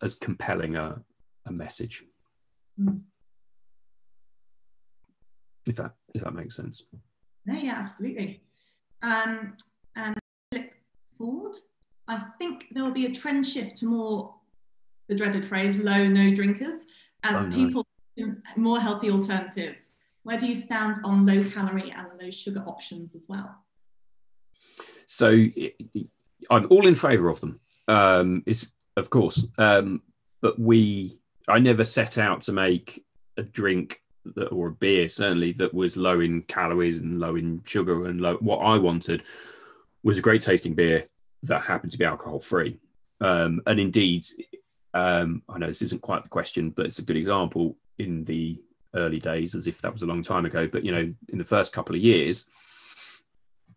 as compelling a message. If that makes sense. Yeah, absolutely. And Philip Ford, I think there will be a trend shift to more, the dreaded phrase, low no drinkers, as people more healthy alternatives. Where do you stand on low calorie and low sugar options as well? So I'm all in favour of them, of course. But I never set out to make a drink or a beer, certainly, that was low in calories and low in sugar and low. What I wanted was a great tasting beer that happened to be alcohol free. And indeed, I know this isn't quite the question, but it's a good example. In the early days, as if that was a long time ago, but in the first couple of years,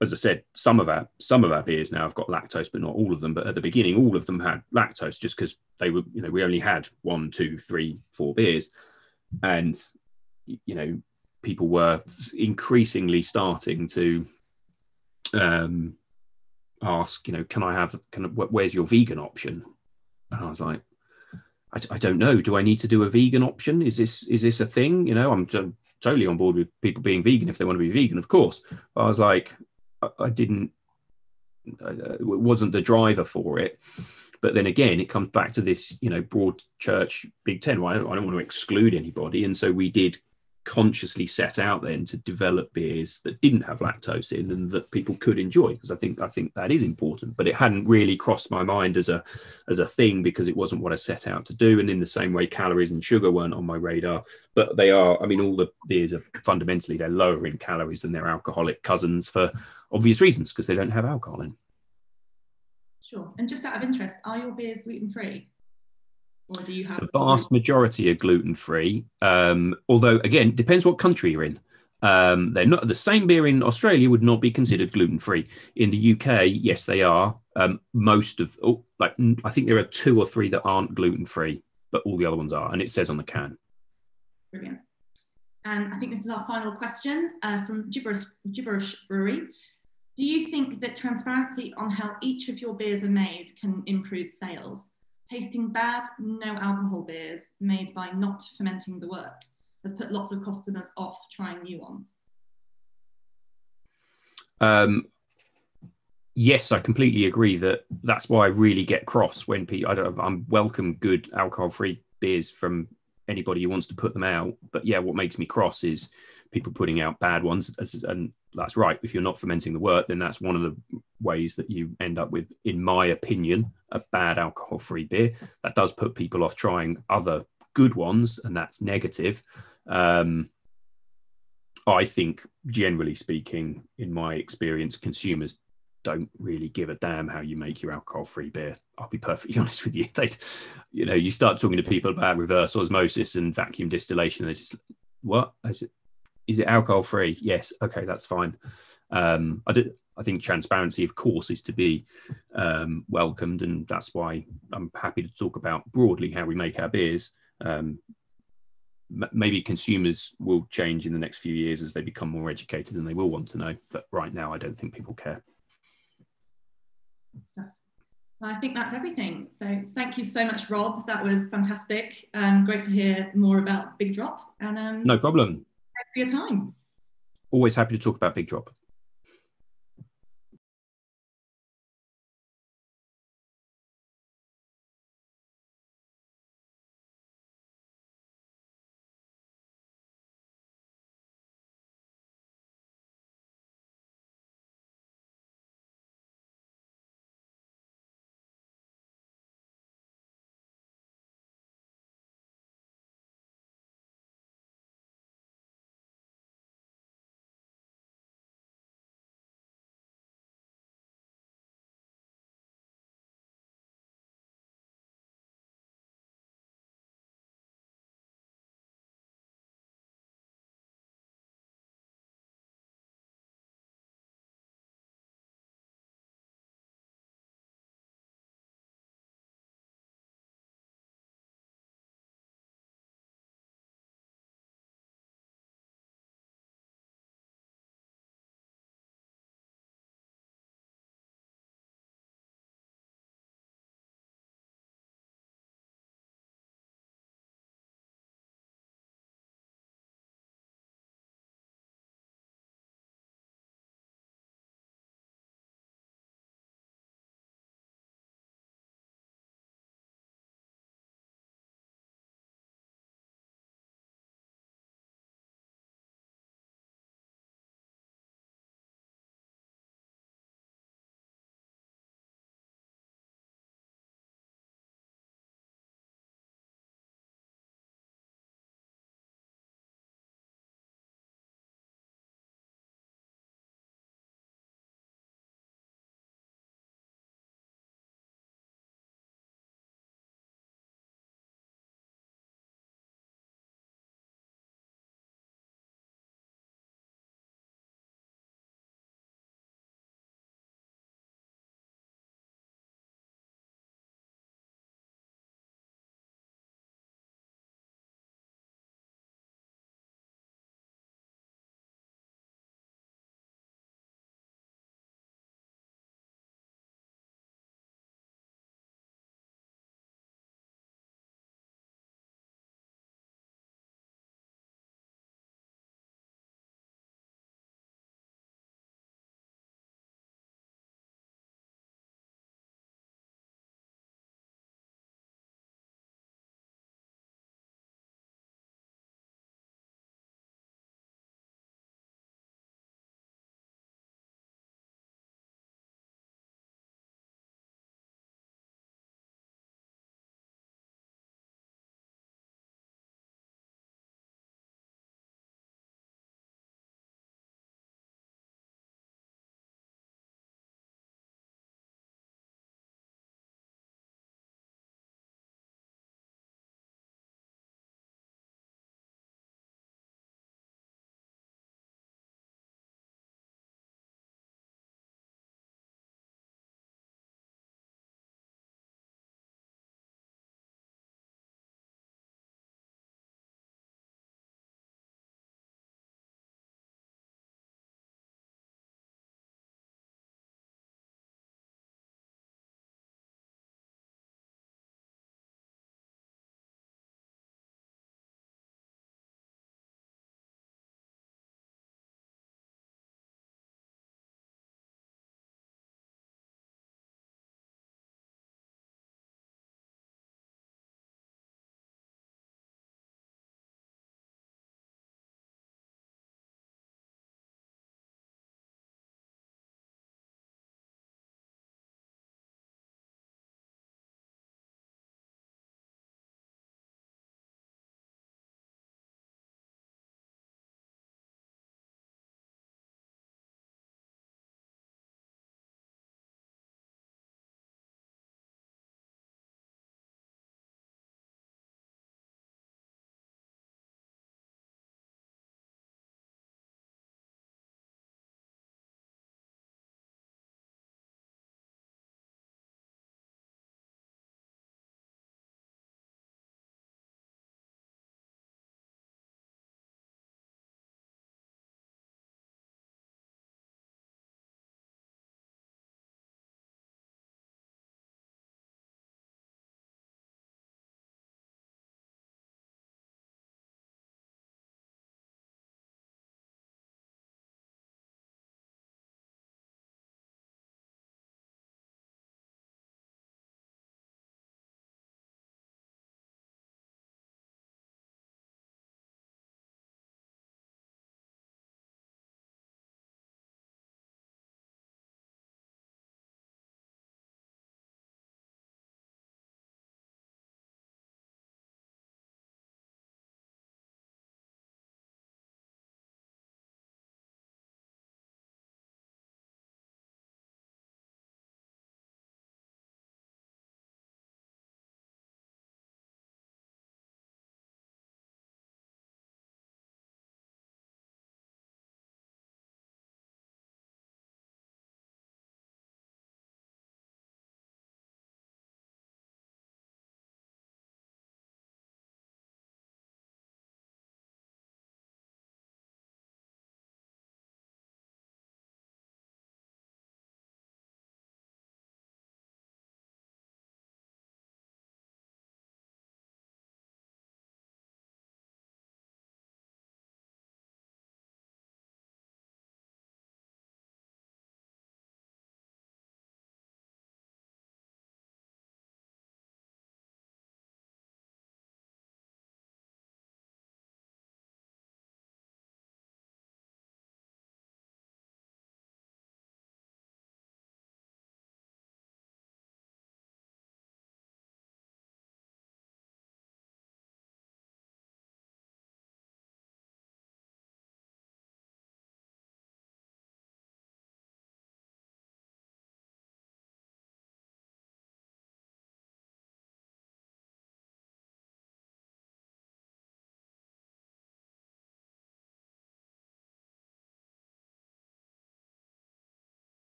as I said, some of our beers now have got lactose, but not all of them. But at the beginning, all of them had lactose, just because they were, we only had 1, 2, 3, 4 beers, and people were increasingly starting to ask, where's your vegan option? And I was like, I don't know. Do I need to do a vegan option? Is this a thing? I'm totally on board with people being vegan if they want to be vegan, of course. But I was like, it wasn't the driver for it. But then again, it comes back to this, broad church, Big Ten. Well, I don't want to exclude anybody. And so we did consciously set out then to develop beers that didn't have lactose in and that people could enjoy, because I think that is important. But it hadn't really crossed my mind as a thing, because it wasn't what I set out to do. And in the same way, calories and sugar weren't on my radar. But they are, all the beers are fundamentally, they're lower in calories than their alcoholic cousins for obvious reasons, because they don't have alcohol in. Sure. And just out of interest, are your beers gluten-free? Or do you have the vast majority are gluten-free, although again, depends what country you're in. They're not, the same beer in Australia would not be considered gluten-free. In the UK, yes, they are. Most of, I think there are 2 or 3 that aren't gluten-free, but all the other ones are, and it says on the can. Brilliant. And I think this is our final question from Gibberish Brewery. Do you think that transparency on how each of your beers are made can improve sales? Tasting bad, no alcohol beers made by not fermenting the wort has put lots of customers off trying new ones. Yes, I completely agree that's why I really get cross when I welcome good alcohol-free beers from anybody who wants to put them out. But yeah, what makes me cross is people putting out bad ones. And that's right. If you're not fermenting the wort, then that's one of the ways that you end up with, in my opinion, a bad alcohol-free beer. That does put people off trying other good ones, and that's negative. I think, generally speaking, in my experience, consumers don't really give a damn how you make your alcohol-free beer. I'll be perfectly honest with you. You start talking to people about reverse osmosis and vacuum distillation, they're just, what? Is it alcohol-free? Yes. Okay, that's fine. I think transparency, of course, is to be welcomed, and that's why I'm happy to talk about broadly how we make our beers. maybe consumers will change in the next few years as they become more educated and they will want to know. But right now, I don't think people care. Good stuff. Well, I think that's everything. So thank you so much, Rob. That was fantastic. Great to hear more about Big Drop. And no problem. Thanks for your time. Always happy to talk about Big Drop.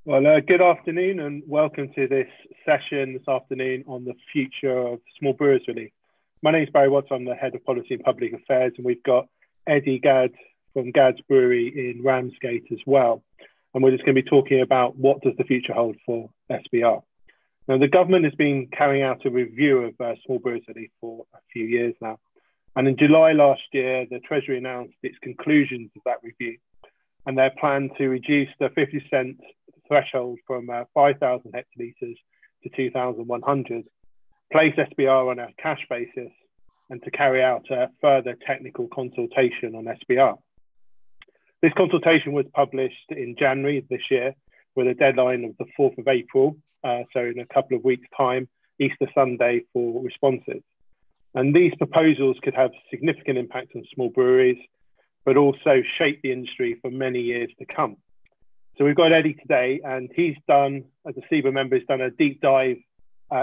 Well, good afternoon and welcome to this session this afternoon on the future of small brewers, really. My name is Barry Watts. I'm the Head of Policy and Public Affairs, and we've got Eddie Gadd from Gadd's Brewery in Ramsgate as well. And we're just going to be talking about what does the future hold for SBR. Now, the government has been carrying out a review of small brewers really for a few years now. And in July last year, the Treasury announced its conclusions of that review and their plan to reduce the 50% threshold from 5,000 hectolitres to 2,100, place SBR on a cash basis, and to carry out a further technical consultation on SBR. This consultation was published in January this year with a deadline of the 4th of April, so in a couple of weeks' time, Easter Sunday, for responses. And these proposals could have significant impact on small breweries, but also shape the industry for many years to come. So we've got Eddie today, and he's done, as a SIBA member, he's done a deep dive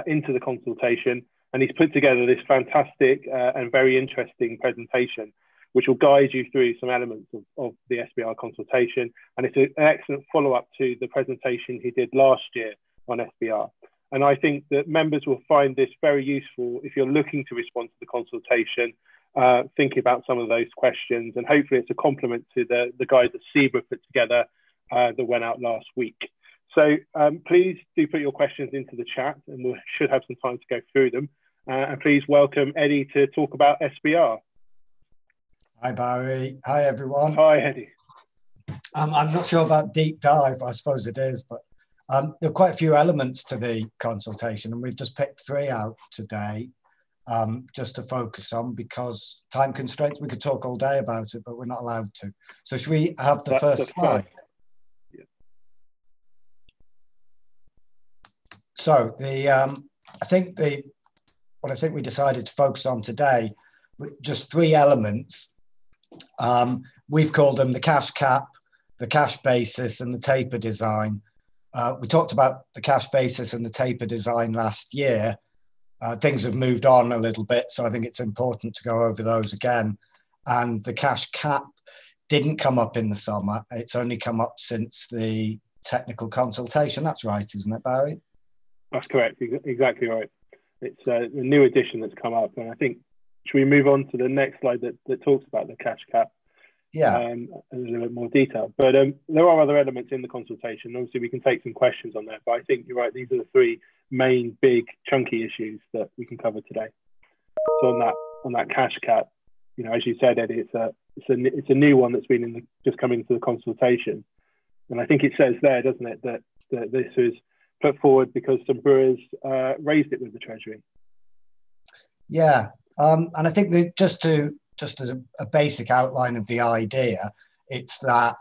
into the consultation, and he's put together this fantastic and very interesting presentation, which will guide you through some elements of the SBR consultation. And it's an excellent follow-up to the presentation he did last year on SBR. And I think that members will find this very useful if you're looking to respond to the consultation, thinking about some of those questions, and hopefully it's a complement to the guide that SIBA put together that went out last week. So please do put your questions into the chat, and we should have some time to go through them. And please welcome Eddie to talk about SBR. Hi, Barry. Hi, everyone. Hi, Eddie. I'm not sure about deep dive. I suppose it is, but there are quite a few elements to the consultation, and we've just picked 3 out today just to focus on, because time constraints. We could talk all day about it, but we're not allowed to. So should we have the first slide? Yeah. So what I think we decided to focus on today, just 3 elements. We've called them the cash cap, the cash basis, and the taper design. We talked about the cash basis and the taper design last year. Things have moved on a little bit, so I think it's important to go over those again. And the cash cap didn't come up in the summer. It's only come up since the technical consultation. That's right, isn't it, Barry? That's correct. Exactly right. It's a new addition that's come up. And I think, should we move on to the next slide that talks about the cash cap? Yeah. In a little bit more detail. But there are other elements in the consultation. Obviously, we can take some questions on that. But I think you're right. These are the 3 main, big, chunky issues that we can cover today. So on that cash cap, you know, as you said, Eddie, it's a new one that's been just coming to the consultation. And I think it says there, doesn't it, that this was put forward because some brewers raised it with the Treasury. Yeah, and I think that just as a basic outline of the idea, it's that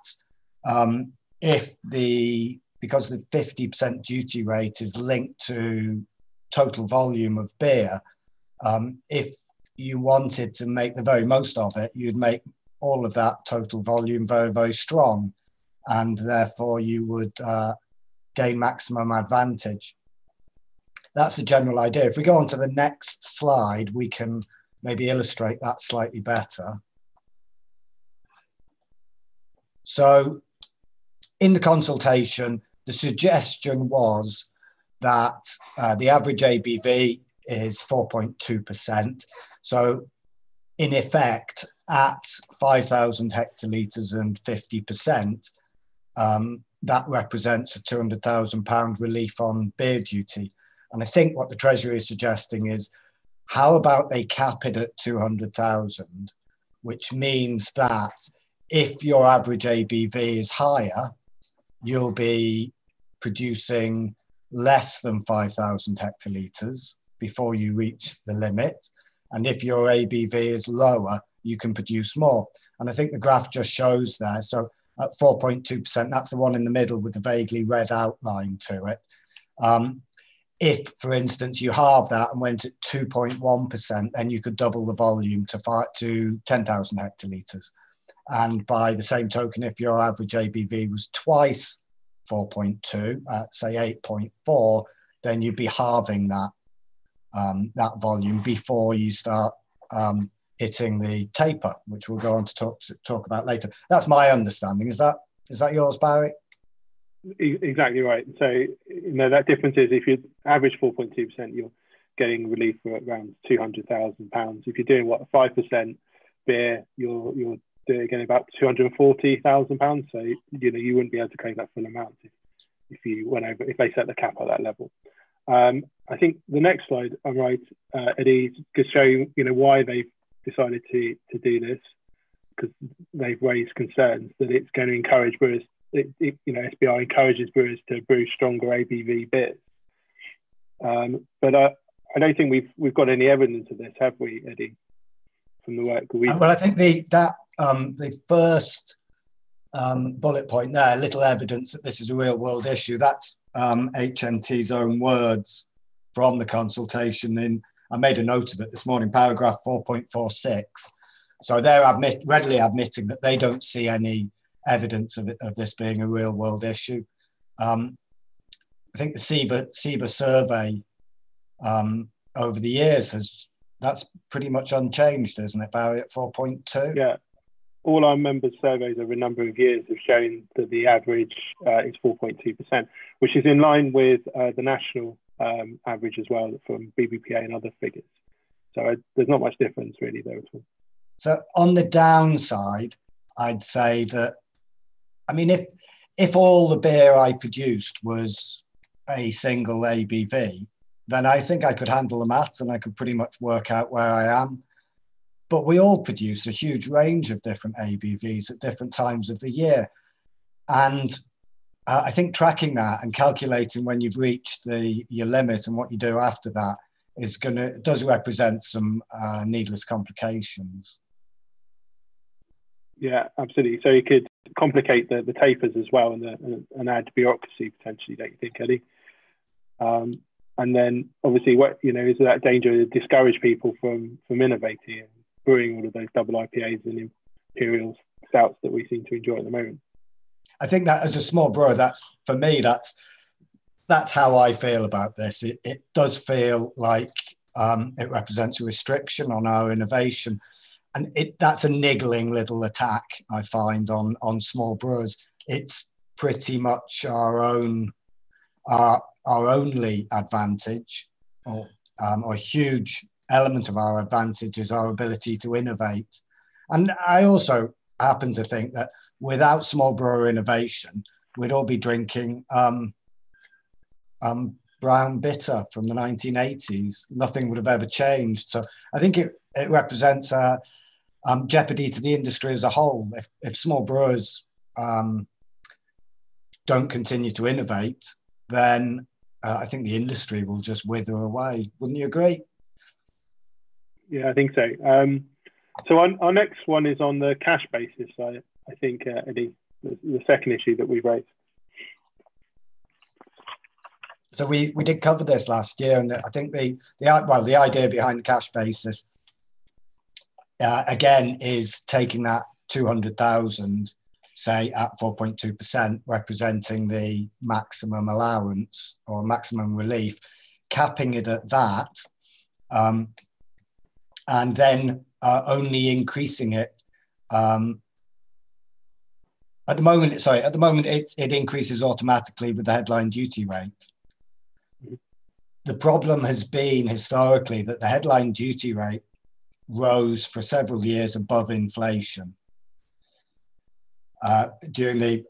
because the 50% duty rate is linked to total volume of beer, if you wanted to make the very most of it, you'd make all of that total volume very, very strong, and therefore you would gain maximum advantage. That's the general idea. If we go on to the next slide, we can maybe illustrate that slightly better. So in the consultation, the suggestion was that the average ABV is 4.2%. So in effect, at 5,000 hectolitres and 50%, that represents a £200,000 relief on beer duty. And I think what the Treasury is suggesting is, how about they cap it at 200,000, which means that if your average ABV is higher, you'll be producing less than 5,000 hectolitres before you reach the limit. And if your ABV is lower, you can produce more. And I think the graph just shows there. So at 4.2%, that's the one in the middle with the vaguely red outline to it. If, for instance, you halve that and went at 2.1%, then you could double the volume to 10,000 hectolitres. And by the same token, if your average ABV was twice 4.2, say 8.4, then you'd be halving that volume before you start hitting the taper, which we'll go on to talk about later. That's my understanding. Is that yours, Barry? Exactly right. So, you know, that difference is if you average 4.2%, you're getting relief for around £200,000. If you're doing what, a 5% beer, you're getting about £240,000. So, you know, you wouldn't be able to claim that full amount if you went over, if they set the cap at that level. I think the next slide, I'm right, Eddie, could show you know, why they've decided to do this, because they've raised concerns that it's going to encourage brewers. You know, SBR encourages brewers to brew stronger ABV beers. But I don't think we've got any evidence of this, have we, Eddie? From the work that we've well, I think the first bullet point there, little evidence that this is a real world issue. That's HNT's own words from the consultation. I made a note of it this morning, paragraph 4.46. So they're readily admitting that they don't see any evidence of this being a real world issue. I think the SIBA survey over the years that's pretty much unchanged, isn't it, Barry, at 4.2? Yeah, all our members' surveys over a number of years have shown that the average is 4.2%, which is in line with the national average as well from BBPA and other figures. So there's not much difference really there at all. So on the downside, I'd say that, I mean, if all the beer I produced was a single ABV, then I think I could handle the maths and I could pretty much work out where I am. But we all produce a huge range of different ABVs at different times of the year. And I think tracking that and calculating when you've reached your limit and what you do after that does represent some needless complications. Yeah, absolutely. So you could complicate the tapers as well and add bureaucracy potentially, don't you think, Eddie? And then obviously, what, you know, is that danger to discourage people from innovating and brewing all of those double IPAs and imperial stouts that we seem to enjoy at the moment? I think that as a small brewer, that's how I feel about this. It does feel like it represents a restriction on our innovation. And that's a niggling little attack, I find, on small brewers. It's pretty much our only advantage, or a huge element of our advantage is our ability to innovate. And I also happen to think that without small brewer innovation, we'd all be drinking brown bitter from the 1980s. Nothing would have ever changed. So I think it represents jeopardy to the industry as a whole. If small brewers don't continue to innovate, then I think the industry will just wither away. Wouldn't you agree? Yeah, I think so. So our next one is on the cash basis. I think, Eddie, the second issue that we raised. So we did cover this last year, and I think the idea behind the cash basis again is taking that 200,000, say at 4.2%, representing the maximum allowance or maximum relief, capping it at that, and then only increasing it. At the moment, it increases automatically with the headline duty rate. The problem has been historically that the headline duty rate rose for several years above inflation during the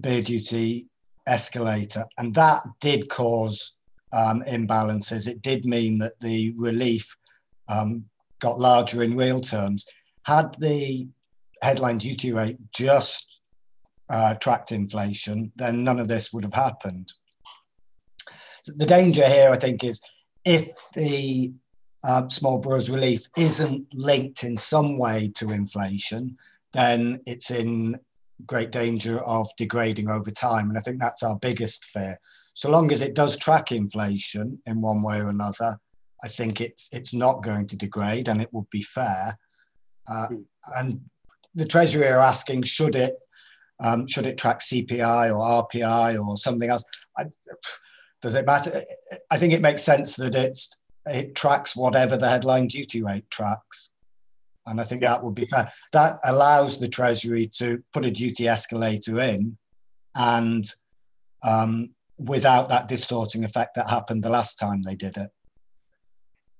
beer duty escalator, and that did cause imbalances. It did mean that the relief got larger in real terms. Had the headline duty rate just tracked inflation, then none of this would have happened. So the danger here, I think, is if the small brewers relief isn't linked in some way to inflation, then it's in great danger of degrading over time. And I think that's our biggest fear. So long as it does track inflation in one way or another, I think it's not going to degrade, and it would be fair. And the Treasury are asking, should it track CPI or RPI or something else? Does it matter? I think it makes sense that it tracks whatever the headline duty rate tracks. And I think that would be fair. That allows the Treasury to put a duty escalator in and without that distorting effect that happened the last time they did it.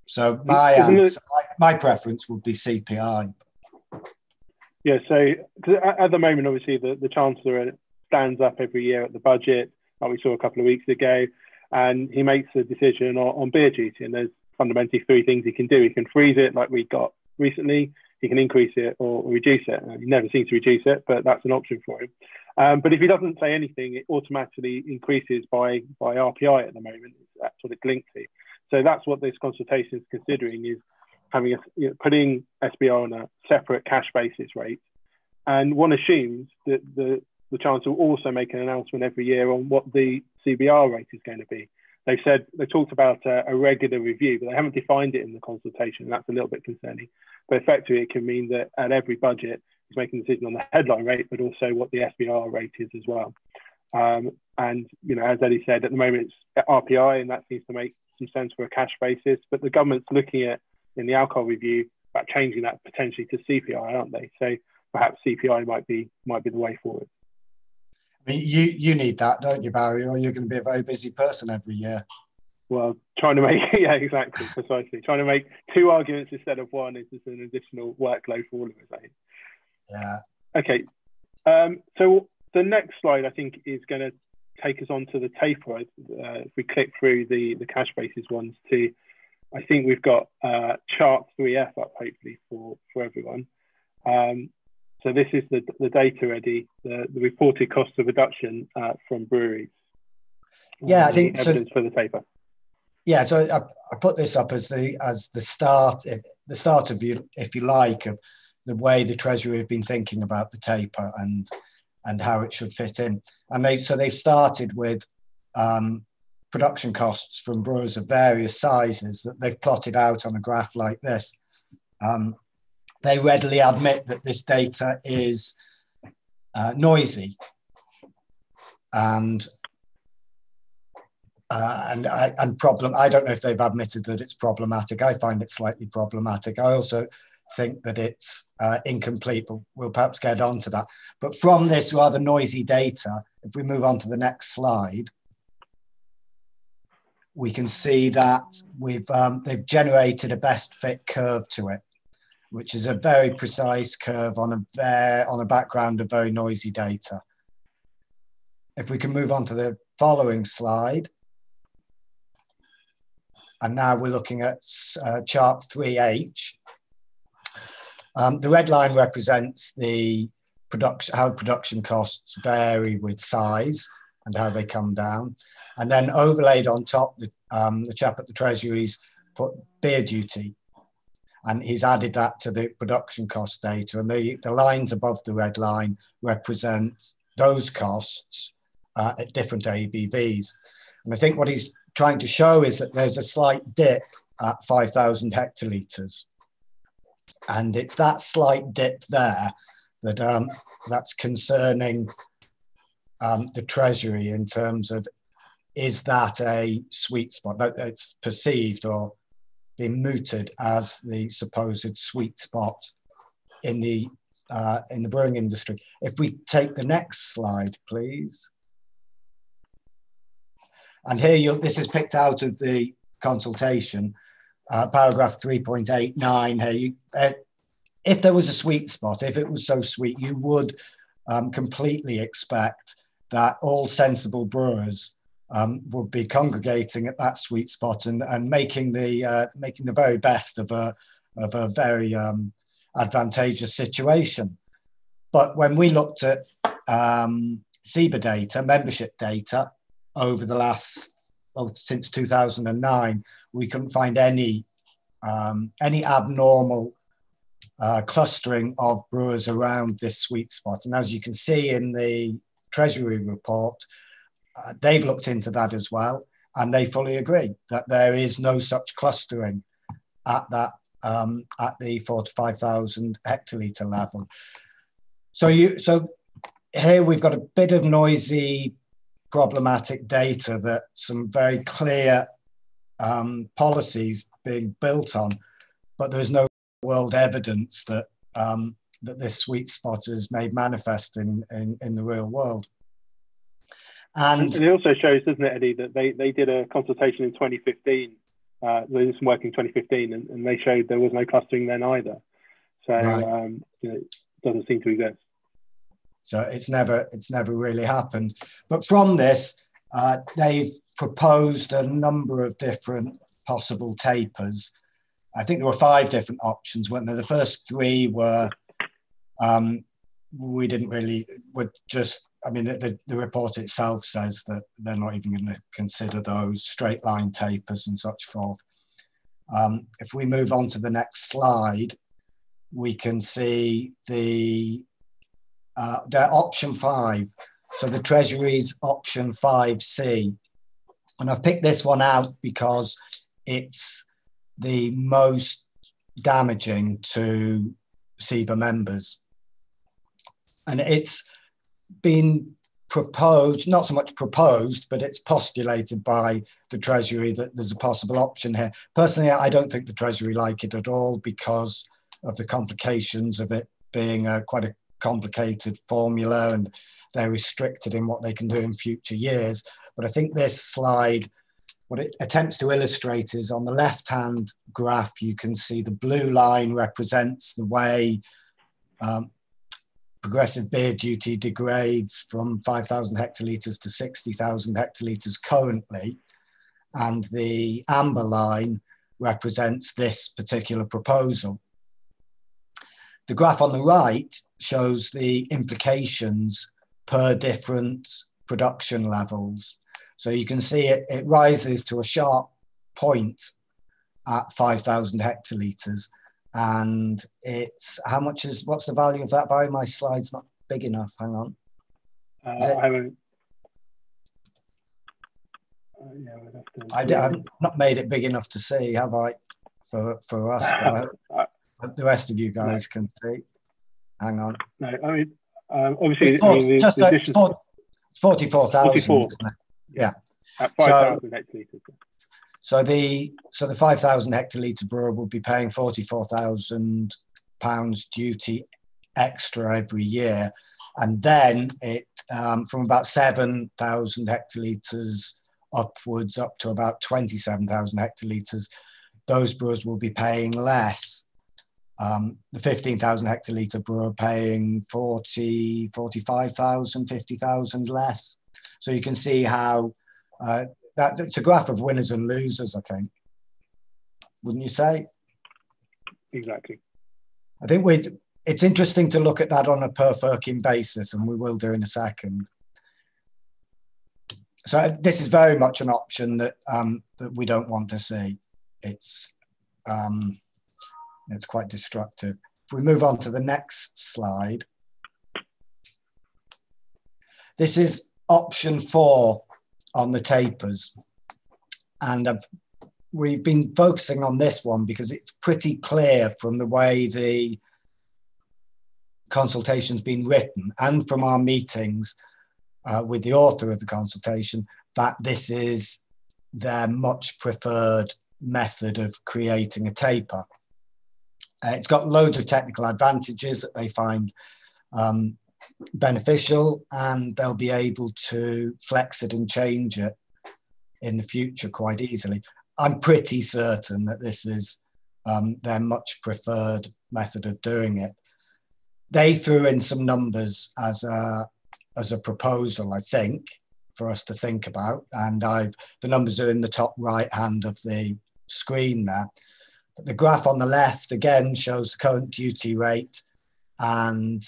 So my preference would be CPI. Yeah, so at the moment, obviously, the Chancellor stands up every year at the budget, like we saw a couple of weeks ago, and he makes a decision on beer duty. And there's fundamentally three things he can do. He can freeze it like we got recently, he can increase it or reduce it. He never seems to reduce it, but that's an option for him. But if he doesn't say anything, it automatically increases by RPI at the moment. That's what it's linked to. So that's what this consultation is considering, is having putting SBR on a separate cash basis rate. And one assumes that the Chancellor will also make an announcement every year on what the CBR rate is going to be. They talked about a regular review, but they haven't defined it in the consultation. That's a little bit concerning. But effectively, it can mean that at every budget, he's making a decision on the headline rate, but also what the SBR rate is as well. And as Eddie said, at the moment it's RPI, and that seems to make some sense for a cash basis. But the government's looking at, in the alcohol review, about changing that potentially to CPI, aren't they? So perhaps CPI might be the way forward. I mean, you need that, don't you, Barry? Or you're going to be a very busy person every year. Well, trying to make, yeah, exactly, precisely. Trying to make two arguments instead of one is just an additional workload for all of us, I think. Yeah. Okay. So the next slide, I think, is going to take us on to the taper. If we click through the cash basis ones too, I think we've got chart 3F up, hopefully, for everyone. So this is the data, Eddie, the reported cost of reduction from breweries. Yeah, I think evidence for the taper. Yeah, so I put this up as the start of you, if you like, of the way the Treasury have been thinking about the taper and how it should fit in. And they've started with production costs from brewers of various sizes that they've plotted out on a graph like this. They readily admit that this data is noisy and problem. I don't know if they've admitted that it's problematic. I find it slightly problematic. I also think that it's incomplete, but we'll perhaps get on to that. But from this rather noisy data, if we move on to the next slide, we can see that they've generated a best fit curve to it, which is a very precise curve on a background of very noisy data. If we can move on to the following slide. And now we're looking at chart 3H. The red line represents how production costs vary with size and how they come down. And then overlaid on top, the chap at the Treasury's put beer duty. And he's added that to the production cost data. And the lines above the red line represent those costs at different ABVs. And I think what he's trying to show is that there's a slight dip at 5,000 hectolitres. And it's that slight dip there that's concerning the Treasury in terms of, is that a sweet spot? It's perceived or been mooted as the supposed sweet spot in the brewing industry. If we take the next slide, please. And here, this is picked out of the consultation, paragraph 3.89. Here, if there was a sweet spot, if it was so sweet, you would completely expect that all sensible brewers would be congregating at that sweet spot and making the very best of a very advantageous situation. But when we looked at SIBA data, membership data, over the since 2009, we couldn't find any abnormal clustering of brewers around this sweet spot. And as you can see in the Treasury report, they've looked into that as well, and they fully agree that there is no such clustering at that at the 4,000 to 5,000 hectolitre level. So here we've got a bit of noisy, problematic data that some very clear policies being built on, but there's no world evidence that that this sweet spot is made manifest in the real world. And it also shows, doesn't it, Eddie, that they did a consultation in 2015. They did some work in 2015, and they showed there was no clustering then either. So right. it doesn't seem to exist. So it's never really happened. But from this, they've proposed a number of different possible tapers. I think there were 5 different options, weren't there? The first 3 were, we didn't really, would just, I mean, the report itself says that they're not even going to consider those straight line tapers and such forth. If we move on to the next slide, we can see their option 5. So the Treasury's option 5C. And I've picked this one out because it's the most damaging to SIBA members. And it's been proposed, not so much proposed, but it's postulated by the Treasury that there's a possible option here. Personally, I don't think the Treasury like it at all because of the complications of it being quite a complicated formula, and they're restricted in what they can do in future years. But I think this slide, what it attempts to illustrate is on the left-hand graph, you can see the blue line represents the way progressive beer duty degrades from 5,000 hectolitres to 60,000 hectolitres currently. And the amber line represents this particular proposal. The graph on the right shows the implications per different production levels. So you can see it rises to a sharp point at 5,000 hectolitres. And it's, what's the value of that, Barry? My slide's not big enough, hang on. I haven't. I've not made it big enough to see, have I, for us? But the rest of you guys can see. Hang on. No, I mean, obviously, it's 44,000. Yeah. At 5,000 hectolitres. So the 5,000 hectolitre brewer will be paying £44,000 duty extra every year, and then it from about 7,000 hectolitres upwards up to about 27,000 hectolitres, those brewers will be paying less. The 15,000 hectolitre brewer paying 40, 45,000, 50,000 less. So you can see how that it's a graph of winners and losers, I think. Wouldn't you say? Exactly. I think it's interesting to look at that on a per Firkin basis, and we will do in a second. So this is very much an option that that we don't want to see. It's quite destructive. If we move on to the next slide, this is option 4 on the tapers, and we've been focusing on this one because it's pretty clear from the way the consultation's been written and from our meetings with the author of the consultation that this is their much preferred method of creating a taper. It's got loads of technical advantages that they find beneficial, and they'll be able to flex it and change it in the future quite easily. I'm pretty certain that this is their much preferred method of doing it. They threw in some numbers as a proposal, I think, for us to think about, and the numbers are in the top right hand of the screen there. But the graph on the left again shows the current duty rate and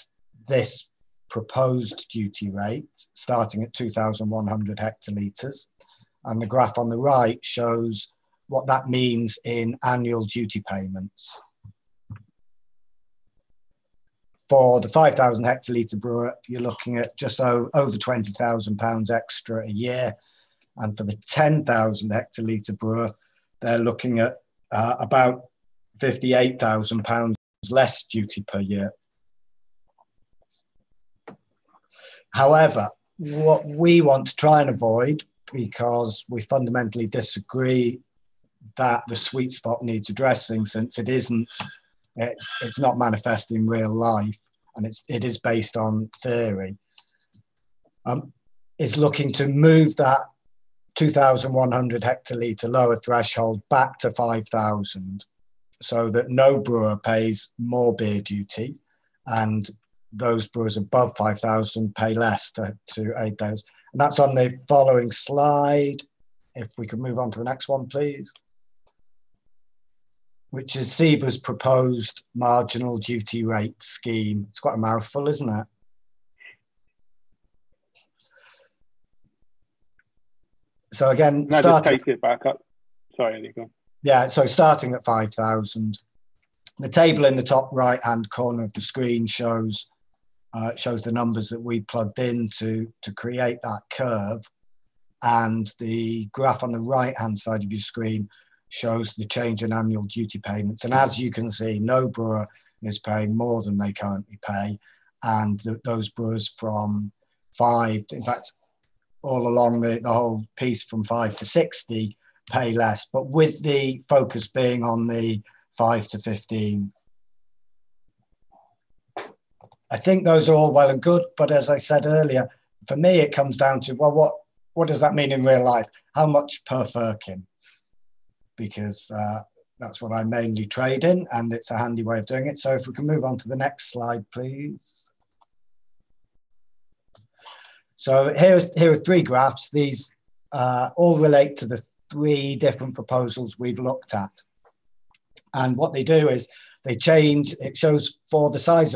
this proposed duty rate starting at 2,100 hectolitres, and the graph on the right shows what that means in annual duty payments. For the 5,000 hectolitre brewer, you're looking at just over £20,000 extra a year, and for the 10,000 hectolitre brewer, they're looking at about £58,000 less duty per year. However, what we want to try and avoid, because we fundamentally disagree that the sweet spot needs addressing, since it's not manifest in real life, and it is based on theory. is looking to move that 2,100 hectolitre lower threshold back to 5,000, so that no brewer pays more beer duty, and those brewers above 5,000 pay less to 8,000. And that's on the following slide. If we could move on to the next one, please. Which is SIBA's proposed marginal duty rate scheme. It's quite a mouthful, isn't it? So again, just take it back up. Sorry, Nico. Yeah, so starting at 5,000. The table in the top right-hand corner of the screen shows the numbers that we plugged in to create that curve. And the graph on the right-hand side of your screen shows the change in annual duty payments. And as you can see, no brewer is paying more than they currently pay. And those brewers from 5, in fact, all along the whole piece from 5 to 60 pay less, but with the focus being on the 5 to 15. I think those are all well and good, but as I said earlier, for me, it comes down to, well, what does that mean in real life? How much per firkin? Because that's what I mainly trade in, and it's a handy way of doing it. So if we can move on to the next slide, please. So here are 3 graphs. These all relate to the 3 different proposals we've looked at. And what they do is they change, it shows for the size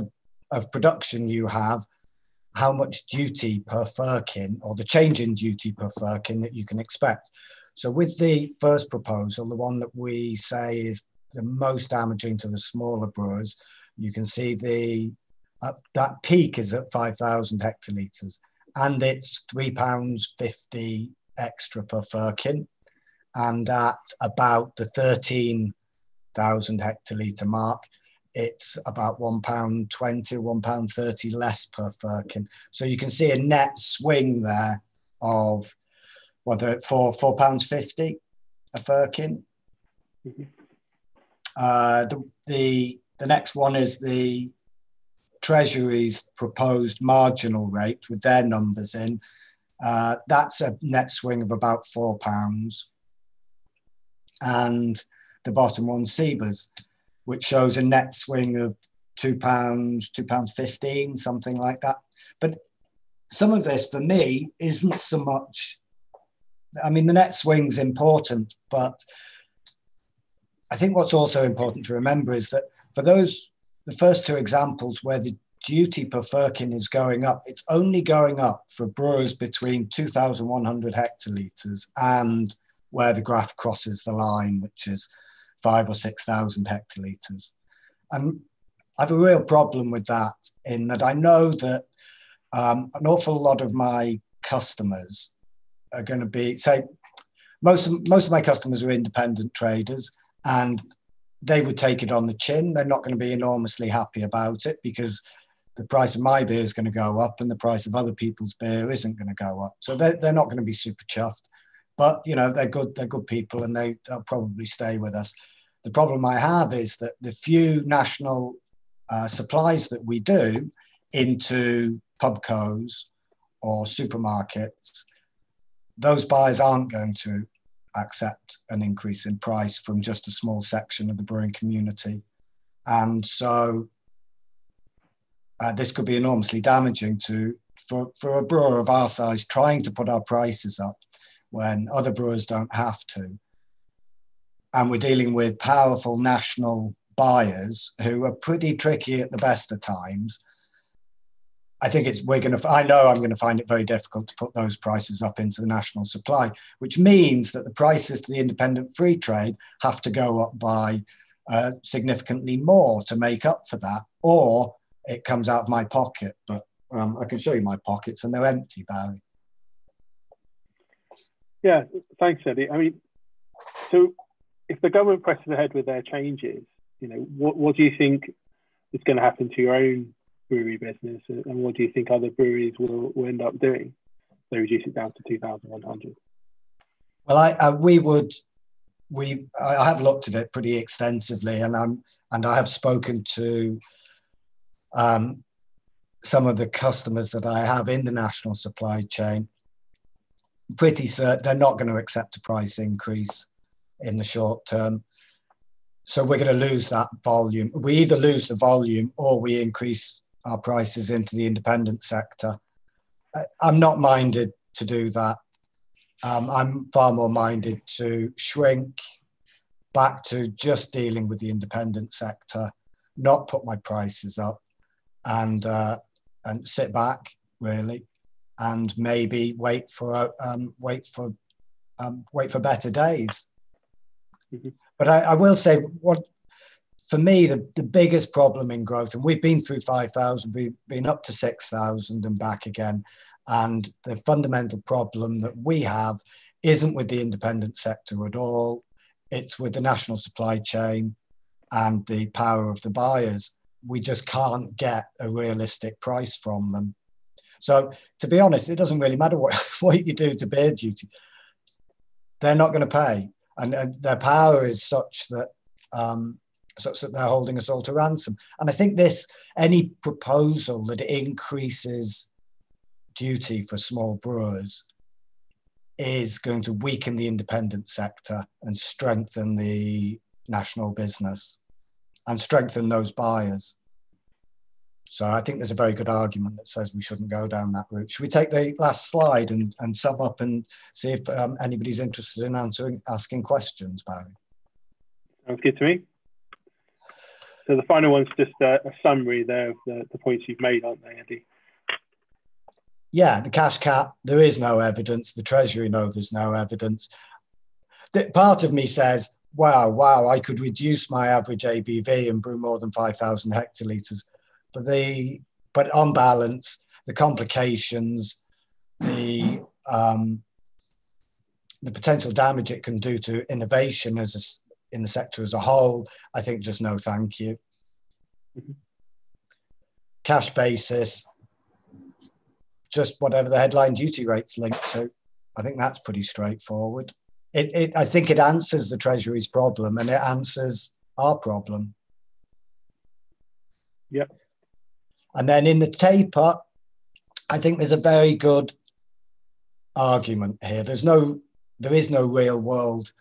of production you have, how much duty per firkin, or the change in duty per firkin that you can expect. So with the first proposal, the one that we say is the most damaging to the smaller brewers, you can see that peak is at 5,000 hectolitres, and it's £3.50 extra per firkin, and at about the 13,000 hectolitre mark, it's about £1.20, £1.30 less per firkin. So you can see a net swing there of £4.50 a firkin. Mm-hmm. The next one is the Treasury's proposed marginal rate with their numbers in. That's a net swing of about £4. And the bottom one, SIBA's, which shows a net swing of £2, £2.15, something like that. But some of this for me isn't so much, I mean, the net swing's important, but I think what's also important to remember is that for the first 2 examples where the duty per firkin is going up, it's only going up for brewers between 2,100 hectolitres and where the graph crosses the line, which is 5,000 or 6,000 hectolitres. And I have a real problem with that, in that I know that an awful lot of my customers are going to be, say, most of my customers are independent traders, and they would take it on the chin. They're not going to be enormously happy about it because the price of my beer is going to go up and the price of other people's beer isn't going to go up. So they're not going to be super chuffed. But, you know, they're good people, and they'll probably stay with us. The problem I have is that the few national supplies that we do into pubcos or supermarkets, those buyers aren't going to accept an increase in price from just a small section of the brewing community. And so this could be enormously damaging for a brewer of our size trying to put our prices up when other brewers don't have to. And we're dealing with powerful national buyers who are pretty tricky at the best of times. I know I'm going to find it very difficult to put those prices up into the national supply, which means that the prices to the independent free trade have to go up by significantly more to make up for that, or it comes out of my pocket. But I can show you my pockets, and they're empty, Barry. Yeah, thanks, Eddie. I mean, so if the government presses ahead with their changes, you know, what do you think is going to happen to your own brewery business, and what do you think other breweries will end up doing? They reduce it down to 2,100. Well, I have looked at it pretty extensively, and I have spoken to some of the customers that I have in the national supply chain, pretty certain they're not going to accept a price increase in the short term. So we're going to lose that volume. We either lose the volume or we increase our prices into the independent sector. I'm not minded to do that. I'm far more minded to shrink back to just dealing with the independent sector, not put my prices up, and sit back really, and maybe wait for better days. Mm-hmm. But I will say, what for me the biggest problem in growth, and we've been through 5,000, we've been up to 6,000 and back again, and the fundamental problem that we have isn't with the independent sector at all. It's with the national supply chain and the power of the buyers. We just can't get a realistic price from them. So to be honest, it doesn't really matter what you do to beer duty. They're not going to pay. And their power is such that they're holding us all to ransom. And I think any proposal that increases duty for small brewers is going to weaken the independent sector and strengthen the national business and strengthen those buyers. So I think there's a very good argument that says we shouldn't go down that route. Should we take the last slide and sum up and see if anybody's interested in asking questions, Barry? Sounds good to me. So the final one's just a summary there of the points you've made, aren't they, Eddie? Yeah, the cash cap, there is no evidence. The Treasury know there's no evidence. Part of me says, wow, I could reduce my average ABV and brew more than 5,000 hectolitres. But on balance, the complications, the potential damage it can do to innovation in the sector as a whole, I think just no thank you. Mm-hmm. Cash basis, just whatever the headline duty rate's linked to. I think that's pretty straightforward. I think it answers the Treasury's problem and it answers our problem. Yep. And then in the taper, I think there's a very good argument here. There is no real world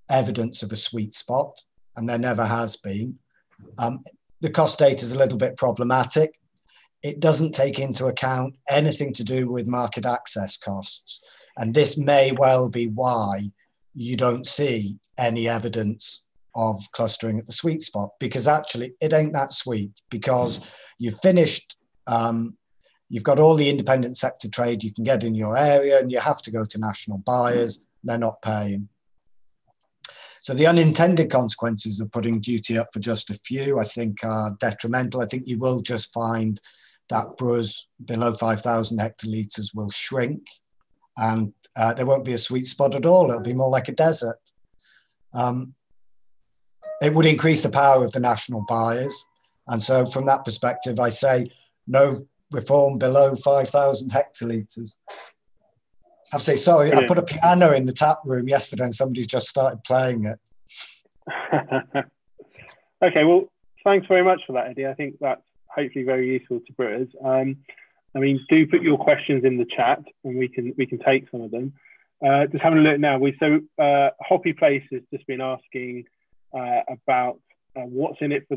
evidence of a sweet spot, and there never has been. The cost data is a little bit problematic. It doesn't take into account anything to do with market access costs. And this may well be why you don't see any evidence of clustering at the sweet spot, because actually it ain't that sweet, because you've finished, you've got all the independent sector trade you can get in your area, and you have to go to national buyers. They're not paying. So the unintended consequences of putting duty up for just a few, I think, are detrimental. I think you will just find that brewers below 5,000 hectolitres will shrink, and there won't be a sweet spot at all. It'll be more like a desert. It would increase the power of the national buyers. And so from that perspective, I say no reform below 5,000 hectolitres. I say, sorry, brilliant. I put a piano in the tap room yesterday and somebody's just started playing it. Okay, well, thanks very much for that, Eddie. I think that's hopefully very useful to brewers. I mean, do put your questions in the chat and we can take some of them. Just having a look now. Hoppy Place has just been asking about what's in it for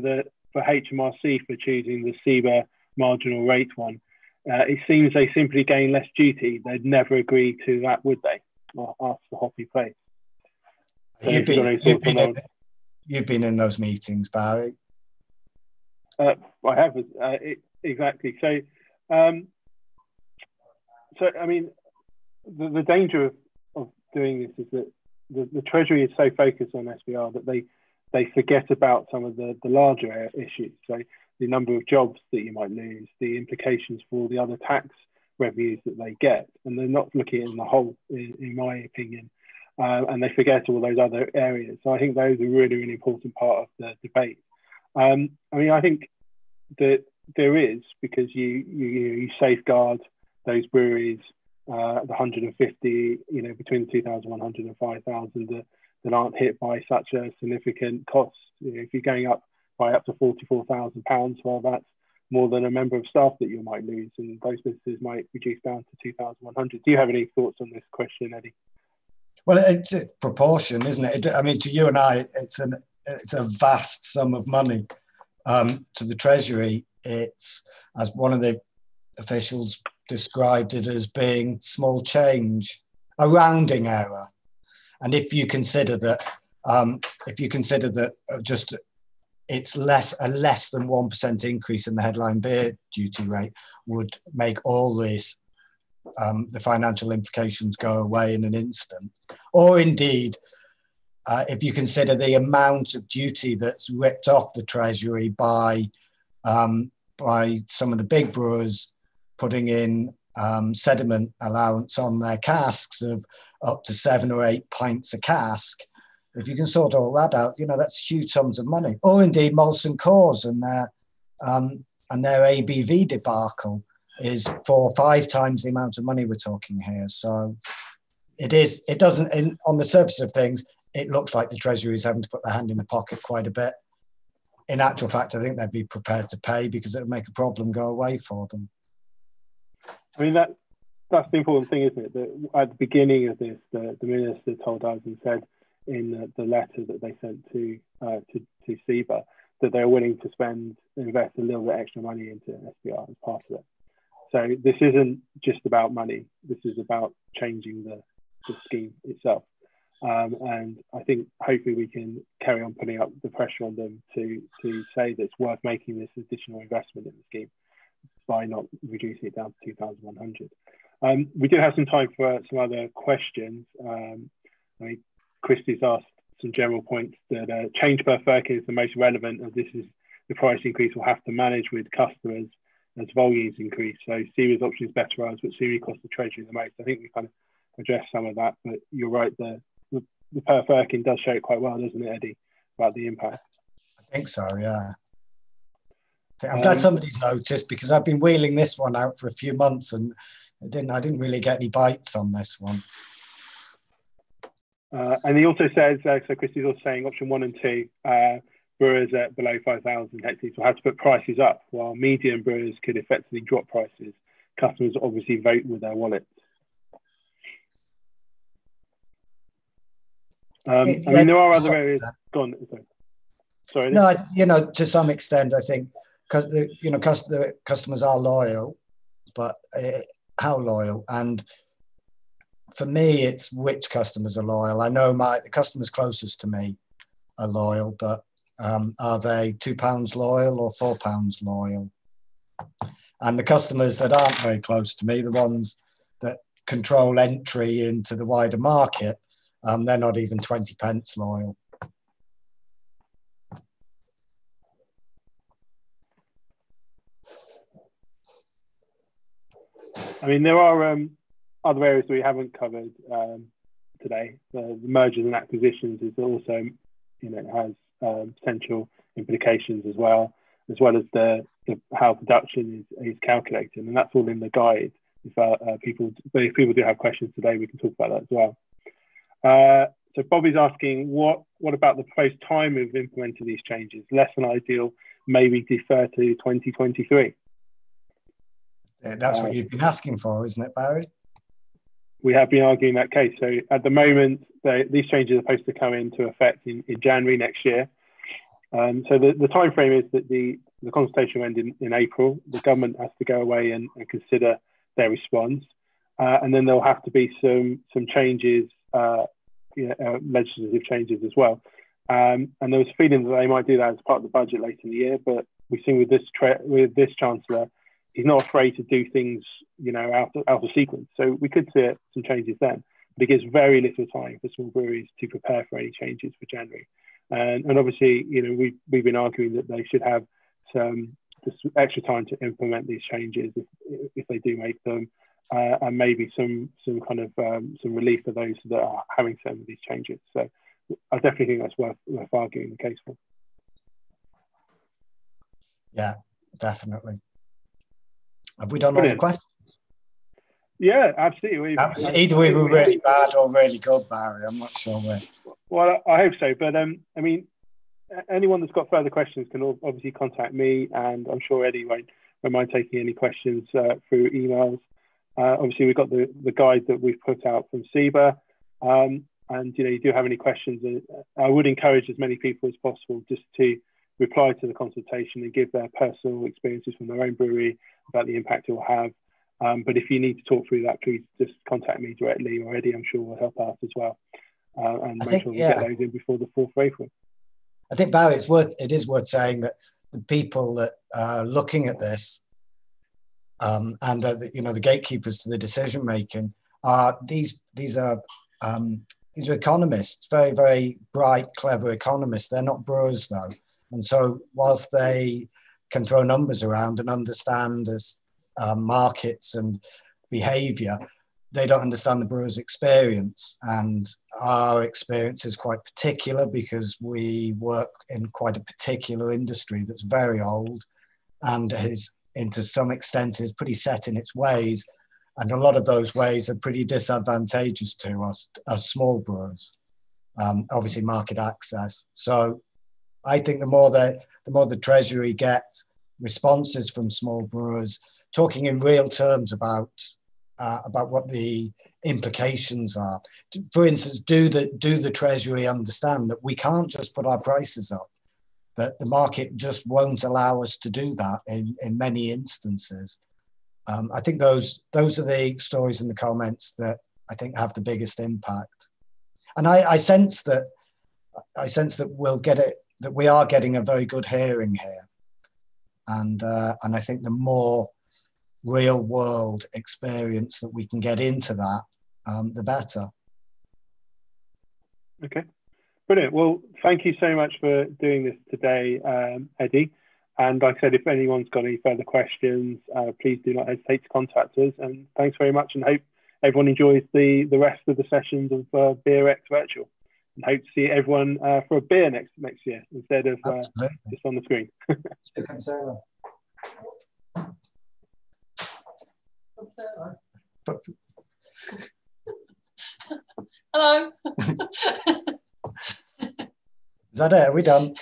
HMRC for choosing the SIBA marginal rate one. It seems they simply gain less duty. They'd never agree to that, would they? Well, ask the Hoppy Place. So you've been in those meetings, Barry. I have, exactly. So, I mean, the danger of doing this is that the Treasury is so focused on SBR that they forget about some of the larger issues. So the number of jobs that you might lose, the implications for the other tax revenues that they get, and they're not looking in the whole, in my opinion, and they forget all those other areas. So I think those are really, really important part of the debate. I mean, I think that there is, because you safeguard those breweries, the 150, between 2,100 and 5,000 that aren't hit by such a significant cost. If you're going up by up to £44,000, well, more than a member of staff that you might lose, and those businesses might reduce down to 2,100. Do you have any thoughts on this question, Eddie? Well, it's a proportion, isn't it? I mean, to you and I, it's a vast sum of money. To the Treasury, it's, as one of the officials described it, as being small change, a rounding error. And if you consider that, just it's a less than 1% increase in the headline beer duty rate would make all this, the financial implications go away in an instant. Or indeed, if you consider the amount of duty that's ripped off the Treasury by some of the big brewers putting in sediment allowance on their casks of up to 7 or 8 pints a cask. If you can sort all that out, that's huge sums of money. Or indeed, Molson Coors and their ABV debacle is 4 or 5 times the amount of money we're talking here. So it doesn't, on the surface of things, it looks like the Treasury is having to put their hand in the pocket quite a bit. In actual fact, I think they'd be prepared to pay because it would make a problem go away for them. I mean, that's the important thing, isn't it? That at the beginning of this, the minister told us and said in the letter that they sent to SIBA that they're willing to invest a little bit extra money into SBR as part of it. So this isn't just about money. This is about changing the scheme itself. And I think hopefully we can carry on putting up the pressure on them to say that it's worth making this additional investment in the scheme by not reducing it down to 2,100. We do have some time for some other questions. Christie's asked some general points that change per Firkin is the most relevant, as this is the price increase we'll have to manage with customers as volumes increase. So SIBA's option is better for us, but SIBA costs the Treasury the most. I think we kind of addressed some of that, but you're right, the per Firkin does show it quite well, doesn't it, Eddie, about the impact? I think so, yeah. I'm glad somebody's noticed, because I've been wheeling this one out for a few months and I didn't really get any bites on this one. And he also says, so Christy's also saying option 1 and 2, brewers at below 5,000 hectares will have to put prices up, while medium brewers could effectively drop prices. Customers obviously vote with their wallets. I mean, there are other areas. Go on. Sorry. No, to some extent, I think, because the customers are loyal, but how loyal? And for me, it's which customers are loyal. I know the customers closest to me are loyal, but are they £2 loyal or £4 loyal? And the customers that aren't very close to me, the ones that control entry into the wider market, they're not even 20 pence loyal. I mean, there are other areas we haven't covered today. The mergers and acquisitions is also, has potential implications as well as the how production is calculated, and that's all in the guide. If people do have questions today, we can talk about that as well. So Bobby's asking, what about the proposed time of implementing these changes? Less than ideal, maybe defer to 2023. That's what you've been asking for, isn't it, Barry? We have been arguing that case. So at the moment, these changes are supposed to come into effect in January next year. So the time frame is that the consultation will end in April. The government has to go away and consider their response. And then there'll have to be some changes, legislative changes as well. And there was a feeling that they might do that as part of the budget later in the year. But we've seen with this Chancellor, he's not afraid to do things, out of sequence. So we could see some changes then. But it gives very little time for small breweries to prepare for any changes for January. And obviously, we've been arguing that they should have some extra time to implement these changes if they do make them, and maybe some kind of some relief for those that are having some of these changes. So I definitely think that's worth arguing the case for. Yeah, definitely. Have we done all the questions? Yeah, absolutely. Either we were really bad or really good, Barry. I'm not sure where. Well, I hope so. But I mean, anyone that's got further questions can obviously contact me, and I'm sure Eddie won't don't mind taking any questions through emails. Obviously, we've got the guide that we've put out from SIBA. And you do have any questions, I would encourage as many people as possible just to reply to the consultation and give their personal experiences from their own brewery about the impact it will have. But if you need to talk through that, please just contact me directly, or Eddie, I'm sure, will help out as well. And make sure we get those in before the 4th of April. I think, Barry, it is worth saying that the people that are looking at this and the gatekeepers to the decision making are these are economists, very, very bright, clever economists. They're not brewers, though. And so whilst they can throw numbers around and understand this markets and behavior, they don't understand the brewer's experience. And our experience is quite particular because we work in quite a particular industry that's very old and to some extent is pretty set in its ways. And a lot of those ways are pretty disadvantageous to us as small brewers, obviously market access. So I think the more the Treasury gets responses from small brewers talking in real terms about what the implications are. For instance, do the Treasury understand that we can't just put our prices up, that the market just won't allow us to do that in many instances. I think those are the stories in the comments that I think have the biggest impact. And I sense that we'll get it, that we are getting a very good hearing here. And I think the more real world experience that we can get into that, the better. Okay, brilliant. Well, thank you so much for doing this today, Eddie. And like I said, if anyone's got any further questions, please do not hesitate to contact us. And thanks very much, and hope everyone enjoys the rest of the sessions of BeerX Virtual. And hope to see everyone for a beer next year instead of just on the screen. Hello. Is that it? Are we done?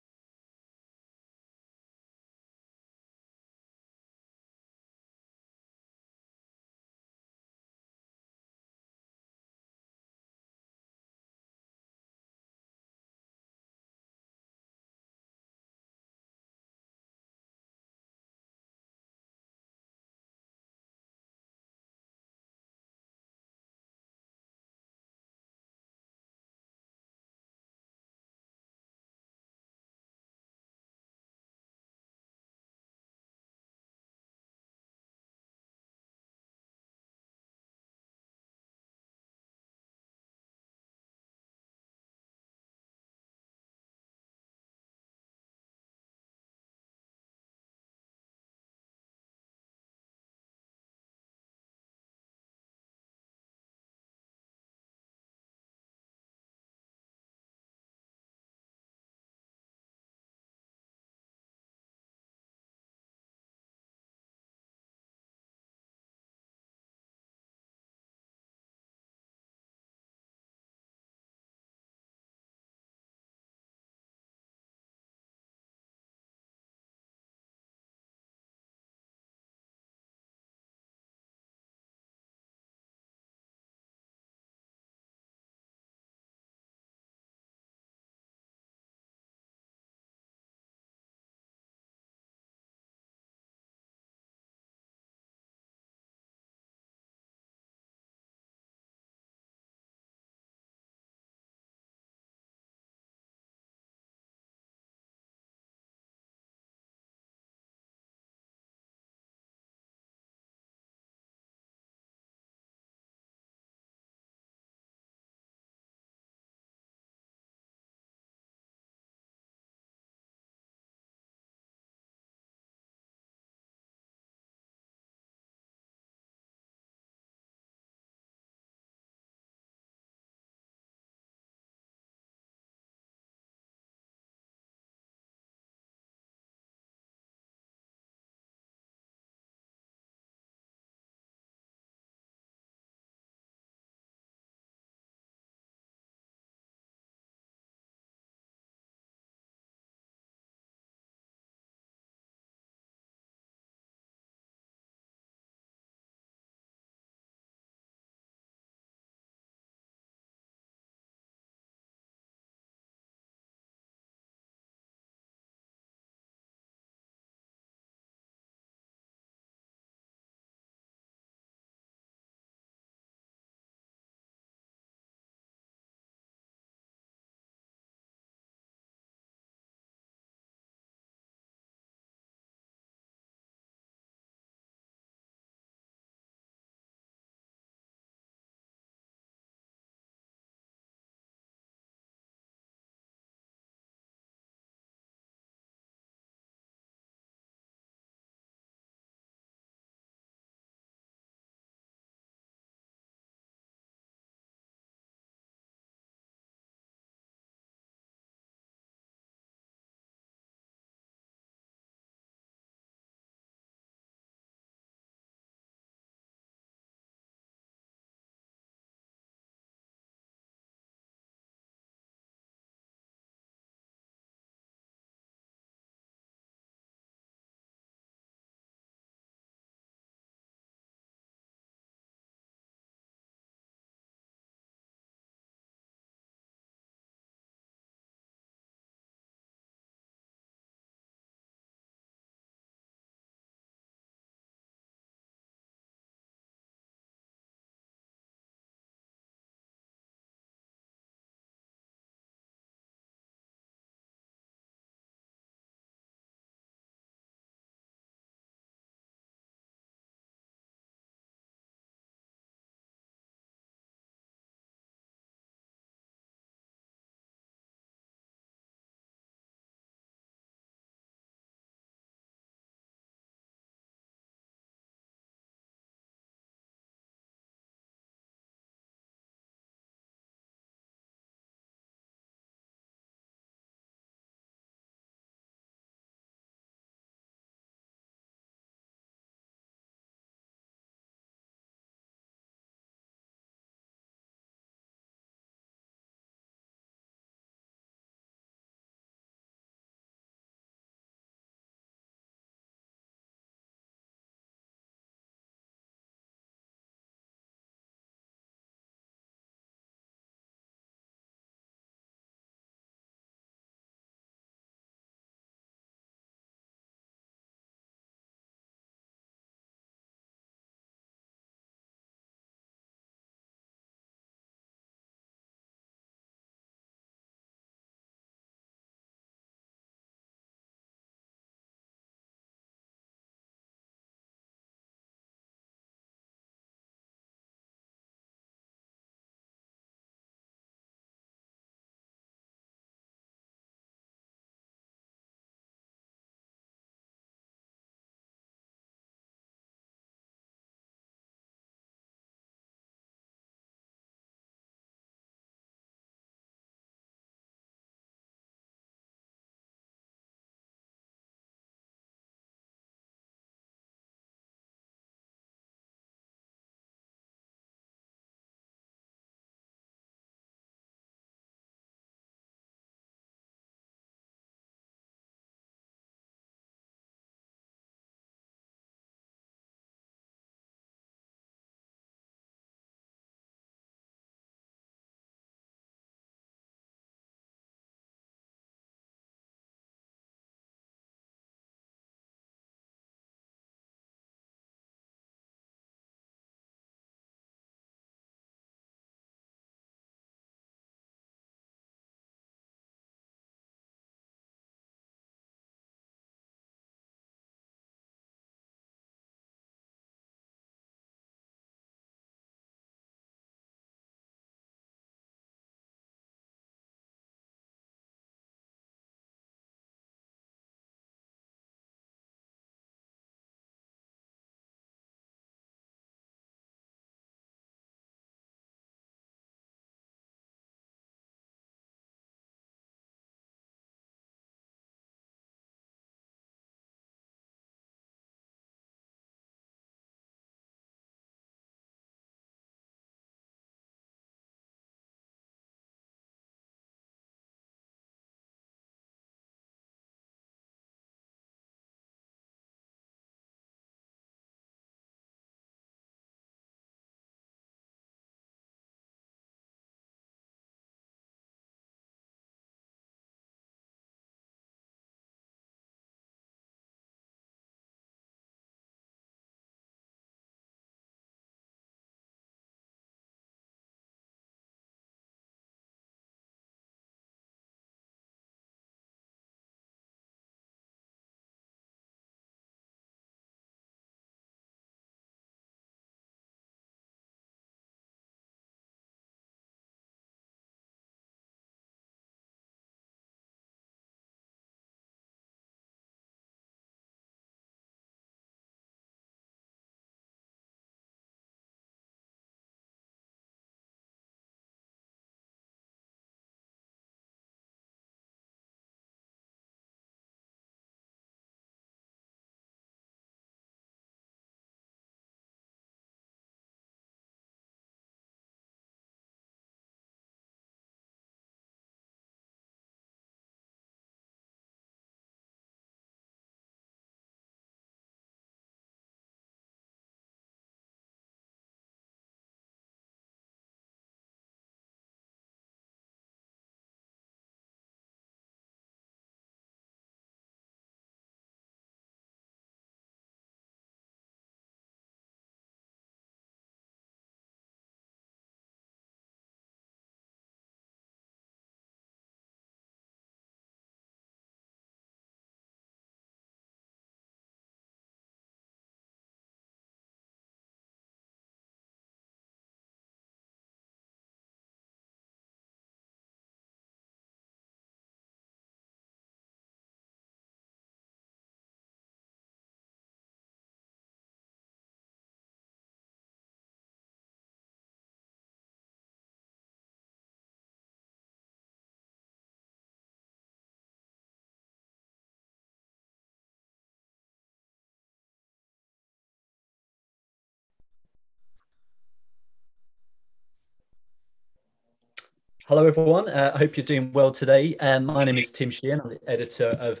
Hello, everyone. I hope you're doing well today. My name is Tim Sheehan. I'm the editor of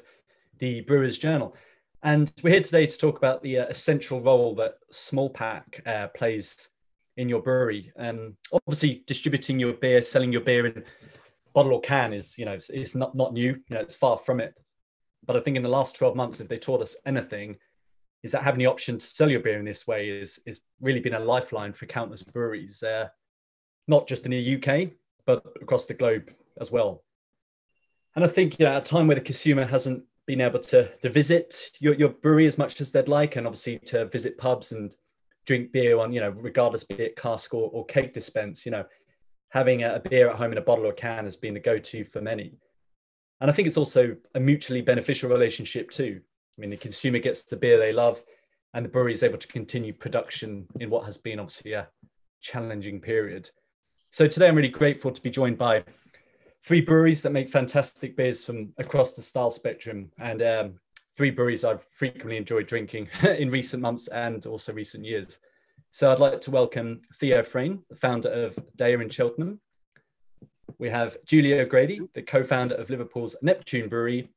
the Brewers Journal. And we're here today to talk about the essential role that small pack plays in your brewery. Obviously, distributing your beer, selling your beer in bottle or can is, it's not new. It's far from it. But I think in the last 12 months, if they taught us anything, is that having the option to sell your beer in this way is really been a lifeline for countless breweries, not just in the UK, but across the globe as well. And I think, at a time where the consumer hasn't been able to visit your brewery as much as they'd like, and obviously to visit pubs and drink beer on, regardless be it cask or cake dispense, having a beer at home in a bottle or can has been the go-to for many. And I think it's also a mutually beneficial relationship too. I mean, the consumer gets the beer they love, and the brewery is able to continue production in what has been obviously a challenging period. So today I'm really grateful to be joined by 3 breweries that make fantastic beers from across the style spectrum, and 3 breweries I've frequently enjoyed drinking in recent months and also recent years. So I'd like to welcome Theo Frayne, the founder of DEYA in Cheltenham. We have Julie O'Grady, the co-founder of Liverpool's Neptune Brewery,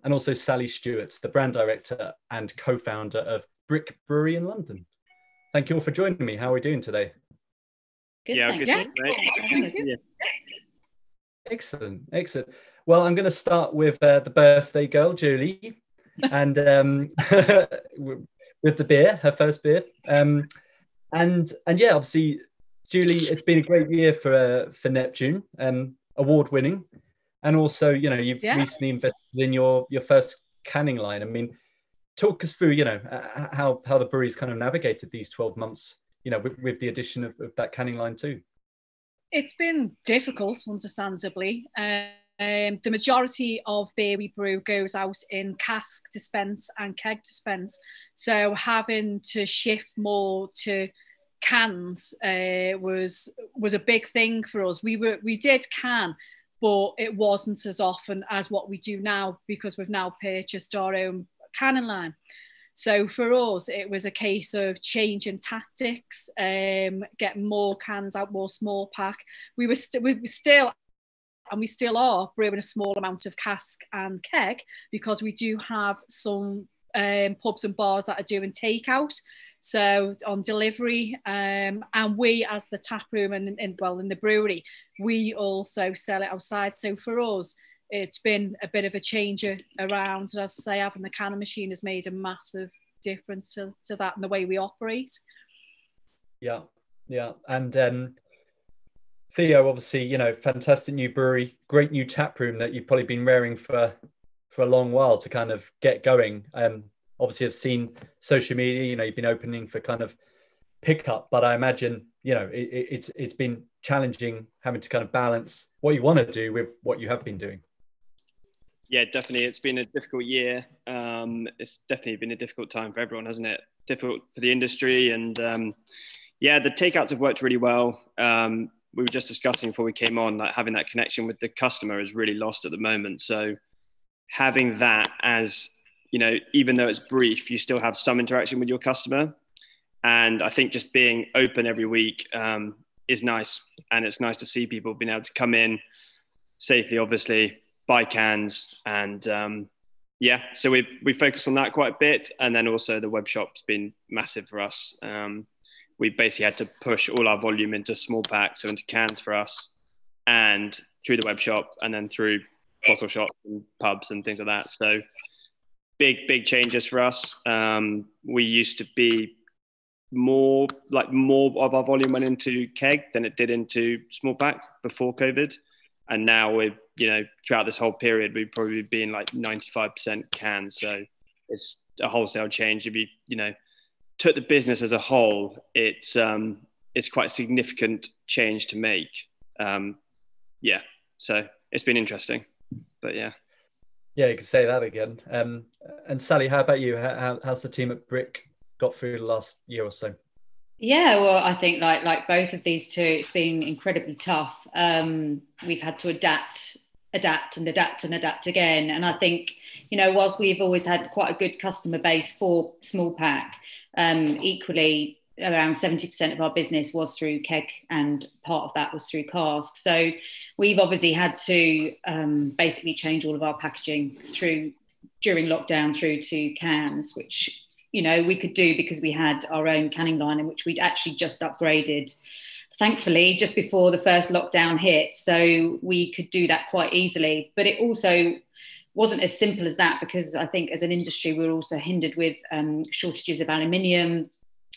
and also Sally Stewart, the brand director and co-founder of Brick Brewery in London. Thank you all for joining me. How are we doing today? Good, good. Thank you. Excellent. Well, I'm going to start with the birthday girl, Julie, and with the beer, her first beer. And yeah, obviously, Julie, it's been a great year for Neptune, award-winning, and also, you've recently invested in your first canning line. I mean, talk us through, how the brewery's kind of navigated these 12 months, with the addition of that canning line too. It's been difficult, understandably. The majority of beer we brew goes out in cask dispense and keg dispense. So having to shift more to cans was a big thing for us. We did can, but it wasn't as often as what we do now, because we've now purchased our own canning line. So for us, it was a case of changing tactics, getting more cans out, more small pack. We still are brewing a small amount of cask and keg, because we do have some pubs and bars that are doing takeout, so on delivery, and we, as the tap room and in the brewery, we also sell it outside. So for us, it's been a bit of a change around. And as I say, having the canning machine has made a massive difference to that and the way we operate. Yeah. And Theo, obviously, fantastic new brewery, great new tap room that you've probably been raring for a long while to kind of get going. Obviously, I've seen social media, you've been opening for kind of pickup, but I imagine, it's been challenging having to kind of balance what you want to do with what you have been doing. Yeah, definitely. It's been a difficult year. It's definitely been a difficult time for everyone, hasn't it? Difficult for the industry. And the takeouts have worked really well. We were just discussing before we came on, like having that connection with the customer is really lost at the moment. So having that as, even though it's brief, you still have some interaction with your customer. And I think just being open every week is nice. And it's nice to see people being able to come in safely, obviously, buy cans, and so we focus on that quite a bit. And then also the web shop's been massive for us. We basically had to push all our volume into small packs, so into cans for us, and through the web shop, and then through bottle shops and pubs and things like that. So big changes for us. We used to be more of our volume went into keg than it did into small pack before COVID. And now we're, throughout this whole period, we've probably been like 95% cans. So it's a wholesale change. If you, took the business as a whole, it's quite a significant change to make. So it's been interesting, but yeah. Yeah, you can say that again. And Sally, how about you? How's the team at Brick got through the last year or so? Yeah, well, I think like both of these two, it's been incredibly tough. We've had to adapt again. And I think, whilst we've always had quite a good customer base for small pack, equally, around 70% of our business was through keg, and part of that was through cask. So we've obviously had to basically change all of our packaging during lockdown through to cans, which, you know, we could do because we had our own canning line, in which we'd actually just upgraded, thankfully, just before the first lockdown hit. So we could do that quite easily. But it also wasn't as simple as that, because I think as an industry, we were also hindered with shortages of aluminium.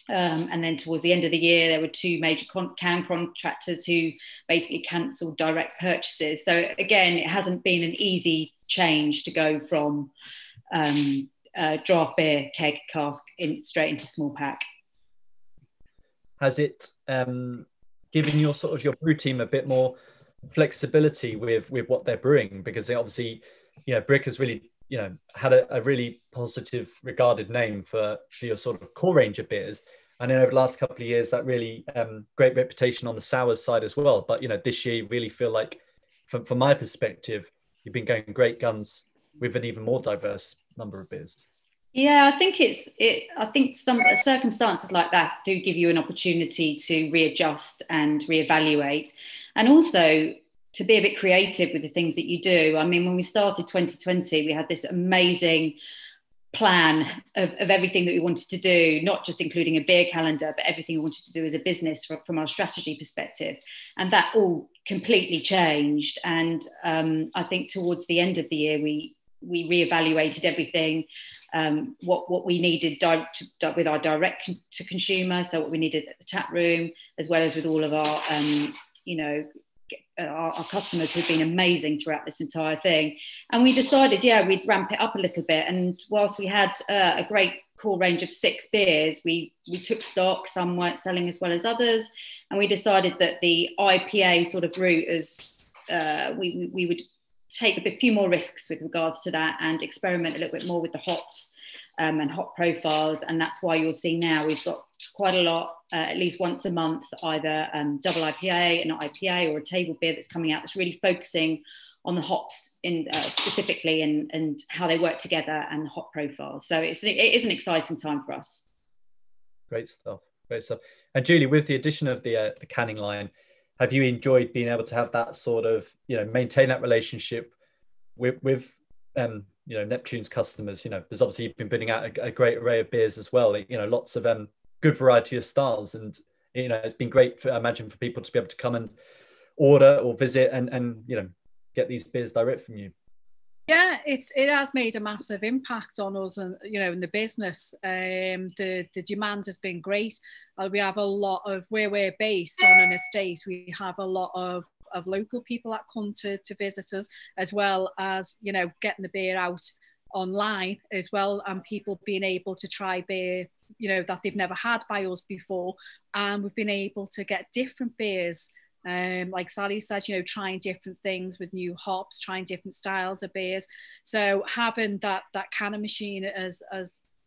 And then towards the end of the year, there were two major can contractors who basically cancelled direct purchases. So again, it hasn't been an easy change to go from draft beer, keg, cask straight into small pack. Has it given your sort of your brew team a bit more flexibility with what they're brewing? Because they obviously, you know, Brick has really, you know, had a really positive regarded name for your sort of core range of beers. And then over the last couple of years, that really great reputation on the sours side as well. But, you know, this year you really feel like, from my perspective, you've been going great guns with an even more diverse number of beers. Yeah, I think some circumstances like that do give you an opportunity to readjust and reevaluate, and also to be a bit creative with the things that you do. I mean, when we started 2020, we had this amazing plan of everything that we wanted to do, not just including a beer calendar, but everything we wanted to do as a business from our strategy perspective. And that all completely changed. And I think towards the end of the year, we reevaluated everything, what we needed with our direct to consumer, so what we needed at the tap room, as well as with all of our, our customers who've been amazing throughout this entire thing. And we decided, we'd ramp it up a little bit. And whilst we had a great core range of 6 beers, we took stock, some weren't selling as well as others. And we decided that the IPA sort of route we would take a few more risks with regards to that and experiment a little bit more with the hops and hop profiles. And that's why you'll see now we've got quite a lot, at least once a month, either double IPA, an IPA, or a table beer that's coming out that's really focusing on the hops specifically and how they work together and the hop profiles. So it is an exciting time for us. Great stuff. And Julie, with the addition of the canning line, have you enjoyed being able to have that sort of, you know, maintain that relationship with Neptune's customers? You know, there's obviously you've been putting out a great array of beers as well. You know, lots of good variety of styles, and you know, it's been great I imagine for people to be able to come and order or visit and you know, get these beers direct from you. Yeah, it has made a massive impact on us, and you know, in the business. The demand has been great. We have a lot of, where we're based on an estate, we have a lot of local people that come to visit us, as well as, you know, getting the beer out online as well, and people being able to try beer, you know, that they've never had by us before. And we've been able to get different beers. Like Sally said, you know, trying different things with new hops, trying different styles of beers. So having that canning machine has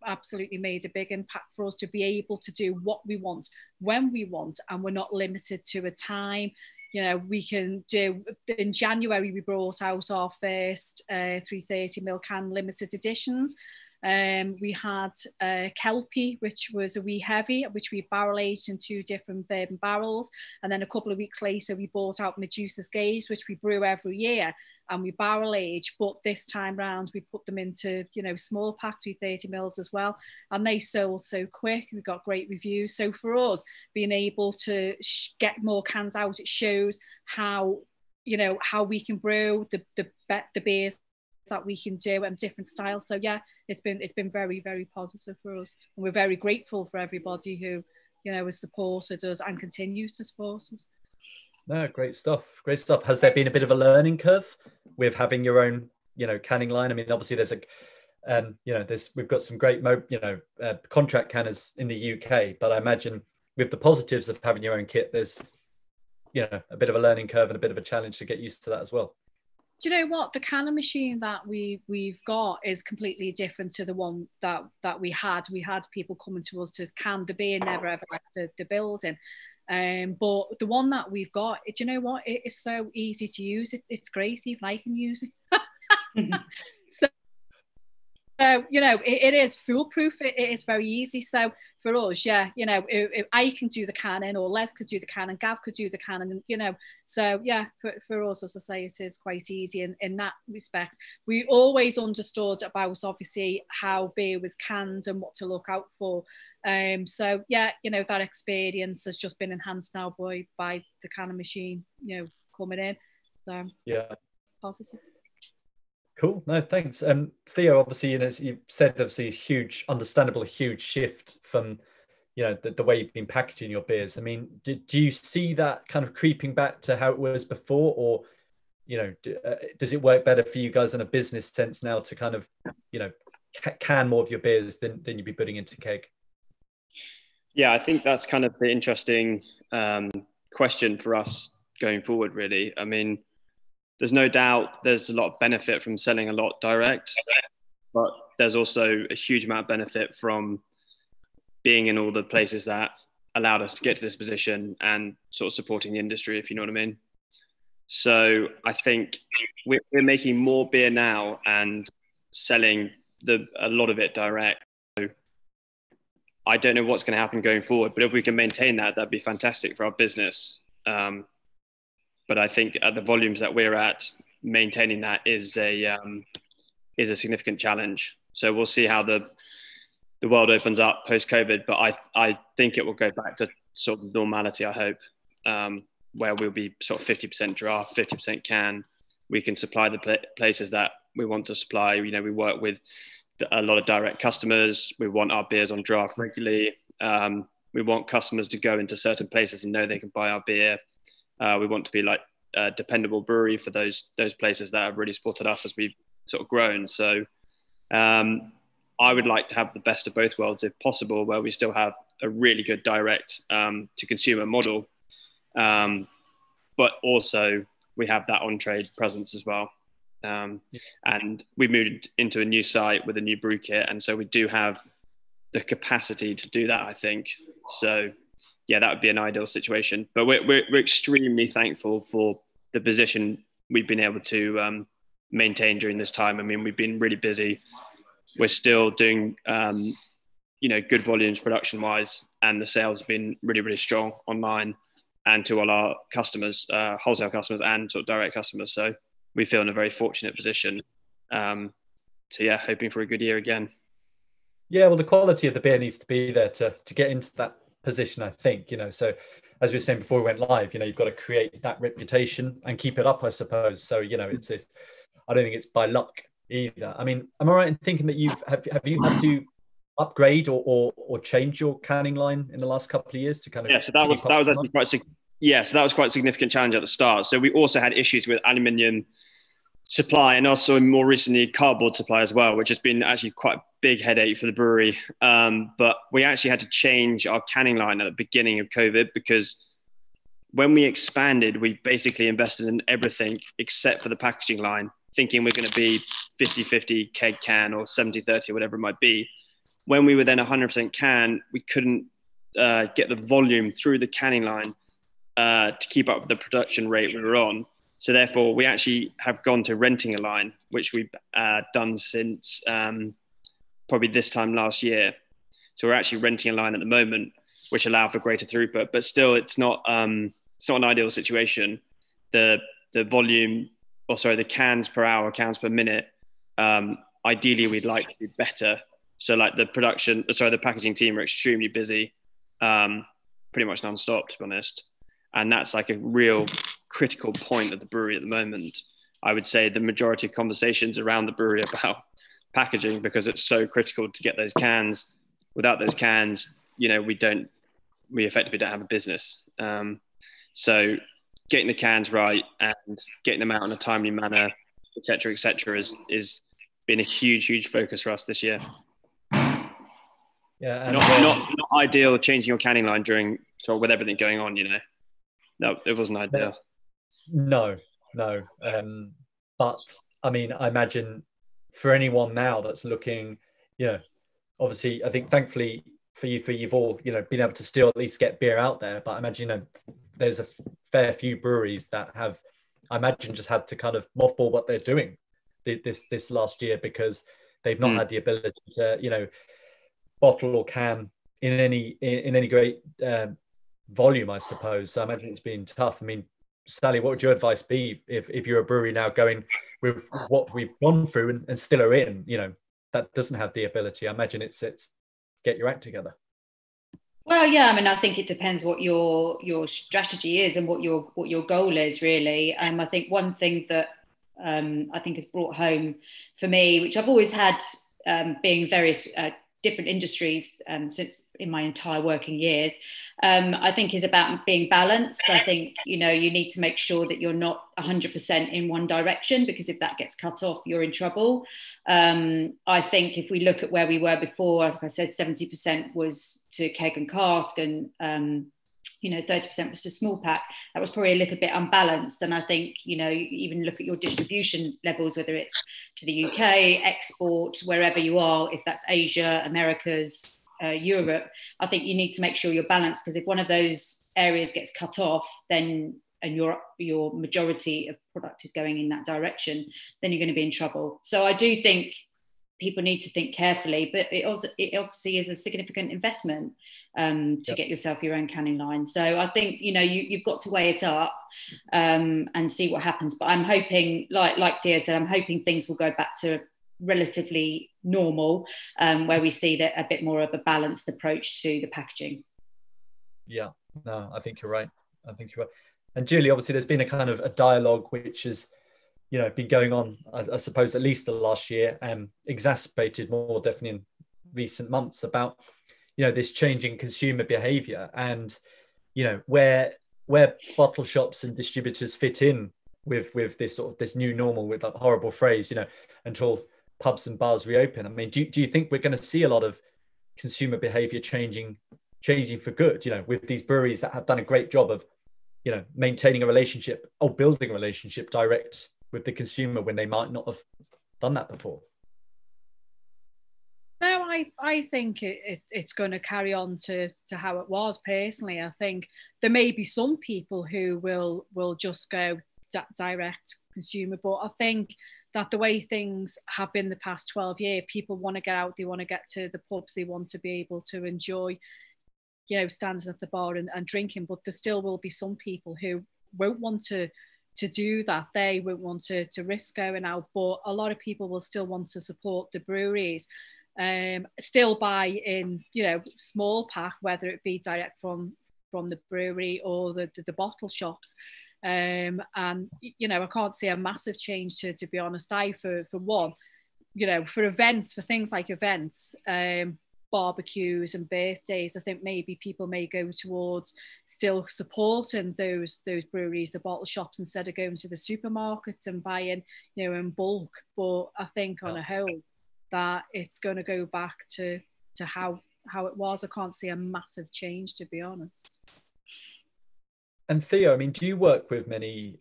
absolutely made a big impact for us to be able to do what we want, when we want, and we're not limited to a time. You know, we can do, in January, we brought out our first 330ml can limited editions. We had Kelpie, which was a wee heavy, which we barrel aged in 2 different bourbon barrels. And then a couple of weeks later, we brought out Medusa's Gaze, which we brew every year, and we barrel age. But this time round, we put them into, you know, small pack 330ml as well. And they sold so quick. We got great reviews. So for us, being able to get more cans out, it shows how, you know, how we can brew the beers that we can do and different styles. So yeah, it's been very, very positive for us, and we're very grateful for everybody who, you know, has supported us and continues to support us. No, great stuff. Has there been a bit of a learning curve with having your own, you know, canning line? I mean, obviously there's we've got some great contract canners in the UK, but I imagine with the positives of having your own kit, there's, you know, a bit of a learning curve and a bit of a challenge to get used to that as well. Do you know what? The canning machine that we've got is completely different to the one that we had. We had people coming to us to can the beer, never ever left the building. But the one that we've got, do you know what? It is so easy to use. It's great. Even I can use it. So you know, it is foolproof. It is very easy. So for us, yeah, you know, if I can do the canning, or Les could do the canning, Gav could do the canning, you know. So yeah, for us, as I say, it is quite easy in that respect. We always understood about obviously how beer was canned and what to look out for. So yeah, you know, that experience has just been enhanced now by the canning machine, you know, coming in. So yeah, positive. Cool. No, thanks. Theo, obviously, you know, as you said, obviously, understandable huge shift from, you know, the way you've been packaging your beers. I mean, do you see that kind of creeping back to how it was before, or, you know, does it work better for you guys in a business sense now to kind of, you know, can more of your beers than you'd be putting into keg? Yeah, I think that's kind of the interesting question for us going forward, really. I mean, there's no doubt there's a lot of benefit from selling a lot direct, but there's also a huge amount of benefit from being in all the places that allowed us to get to this position and sort of supporting the industry, if you know what I mean. So I think we're making more beer now and selling a lot of it direct. So I don't know what's going to happen going forward, but if we can maintain that, that'd be fantastic for our business. But I think at the volumes that we're at, maintaining that is a significant challenge. So we'll see how the world opens up post-COVID, but I think it will go back to sort of normality, I hope, where we'll be sort of 50% draft, 50% can. We can supply the places that we want to supply. You know, we work with a lot of direct customers. We want our beers on draft regularly. We want customers to go into certain places and know they can buy our beer. We want to be like a dependable brewery for those places that have really supported us as we've sort of grown. So I would like to have the best of both worlds if possible, where we still have a really good direct to consumer model, but also we have that on-trade presence as well. And we moved into a new site with a new brew kit, and so we do have the capacity to do that, I think. So yeah, that would be an ideal situation. But we're extremely thankful for the position we've been able to maintain during this time. I mean, we've been really busy. We're still doing, you know, good volumes production-wise, and the sales have been really, really strong online and to all our customers, wholesale customers and sort of direct customers. So we feel in a very fortunate position. So yeah, hoping for a good year again. Yeah, well, the quality of the beer needs to be there to get into that position, I think, you know. So as we were saying before we went live, you know, you've got to create that reputation and keep it up, I suppose. So, you know, I don't think it's by luck either. I mean, am I right in thinking that have you had to upgrade or change your canning line in the last couple of years to kind of? Yeah, so that was actually quite a significant challenge at the start. So we also had issues with aluminium supply and also more recently cardboard supply as well, which has been actually quite a big headache for the brewery. But we actually had to change our canning line at the beginning of COVID, because when we expanded, we basically invested in everything except for the packaging line, thinking we're going to be 50-50 keg can or 70-30, whatever it might be. When we were then 100% can, we couldn't get the volume through the canning line to keep up with the production rate we were on. So therefore, we actually have gone to renting a line, which we've done since probably this time last year. So we're actually renting a line at the moment, which allow for greater throughput. But still, it's not an ideal situation. The volume, the cans per hour, cans per minute. Ideally, we'd like to do better. So like the packaging team are extremely busy, pretty much non-stop, to be honest. And that's like a real critical point at the brewery at the moment. I would say the majority of conversations around the brewery about packaging, because it's so critical to get those cans. Without those cans, you know, we effectively don't have a business. So getting the cans right and getting them out in a timely manner, et cetera, is been a huge focus for us this year. Yeah, and not ideal changing your canning line during with everything going on, you know. No, it wasn't ideal. No. But I mean, I imagine for anyone now that's looking, you know, obviously, I think thankfully for you've all, you know, been able to still at least get beer out there. But I imagine, you know, there's a fair few breweries that have, I imagine, just had to kind of mothball what they're doing this last year, because they've not had the ability to, you know, bottle or can in any great volume, I suppose. So I imagine it's been tough. I mean, Sally, what would your advice be if you're a brewery now going with what we've gone through and still are in, that doesn't have the ability? I imagine it's get your act together. Well, yeah, I mean, I think it depends what your strategy is and what your goal is, really. I think one thing that I think has brought home for me, which I've always had, being in various different industries since in my entire working years, I think is about being balanced. I think, you need to make sure that you're not 100% in one direction, because if that gets cut off, you're in trouble. I think if we look at where we were before, as I said, 70% was to keg and cask, and 30% was to small pack. That was probably a little bit unbalanced. And I think, you even look at your distribution levels, whether it's to the UK, export, wherever you are, if that's Asia, Americas, Europe, I think you need to make sure you're balanced, because if one of those areas gets cut off, then and your majority of product is going in that direction, then you're going to be in trouble. So I do think people need to think carefully, but it obviously is a significant investment to get yourself your own canning line. So I think, you've got to weigh it up and see what happens. But I'm hoping, like Theo said, I'm hoping things will go back to relatively normal, where we see that a bit more of a balanced approach to the packaging. Yeah, no, I think you're right. And Julie, obviously there's been a kind of a dialogue which has, been going on, I suppose, at least the last year, exacerbated more definitely in recent months, about, this changing consumer behavior, and, where bottle shops and distributors fit in with this sort of this new normal, with that horrible phrase, until pubs and bars reopen. I mean, do you think we're going to see a lot of consumer behavior changing for good, with these breweries that have done a great job of, maintaining a relationship or building a relationship direct with the consumer when they might not have done that before? No, I think it's going to carry on to how it was. Personally, I think there may be some people who will just go direct consumer, but I think that the way things have been the past 12 years, people want to get out, they want to get to the pubs, they want to be able to enjoy, standing at the bar and drinking, but there still will be some people who won't want to do that. They won't want to risk going out, but a lot of people will still want to support the breweries, still buy in, small pack, whether it be direct from the brewery or the bottle shops. And, I can't see a massive change to be honest. For one, for events, for things like events, barbecues and birthdays, I think maybe people may go towards still supporting those breweries, the bottle shops, instead of going to the supermarkets and buying, in bulk. But I think on a whole that it's going to go back to how it was. I can't see a massive change, to be honest. And Theo, I mean, do you work with many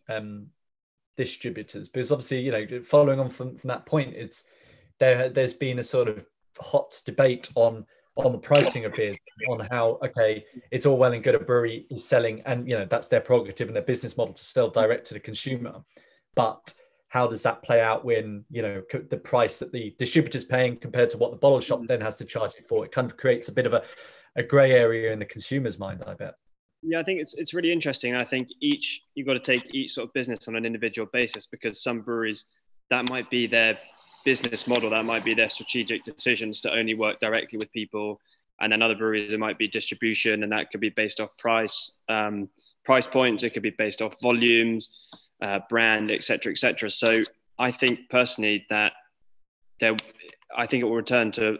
distributors? Because obviously, following on from that point, there's been a sort of hot debate on the pricing of beers, on how, okay, it's all well and good a brewery is selling, and that's their prerogative and their business model to sell direct to the consumer, but how does that play out when the price that the distributor's paying compared to what the bottle shop then has to charge it for? It kind of creates a bit of a grey area in the consumer's mind, I bet. Yeah, I think it's really interesting. I think you've got to take each sort of business on an individual basis, because some breweries, that might be their business model, that might be their strategic decisions to only work directly with people, and then other breweries, it might be distribution, and that could be based off price points, it could be based off volumes, brand, etc. So I think personally that I think it will return to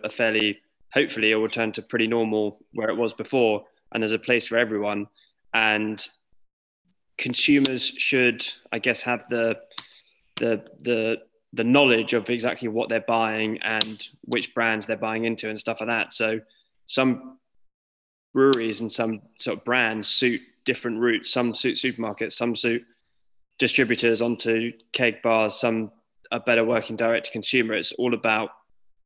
hopefully it will return to pretty normal where it was before, and there's a place for everyone, and consumers should, I guess, have the knowledge of exactly what they're buying and which brands they're buying into and stuff like that. So some breweries and some sort of brands suit different routes. Some suit supermarkets, some suit distributors onto keg bars, some are better working direct to consumer. It's all about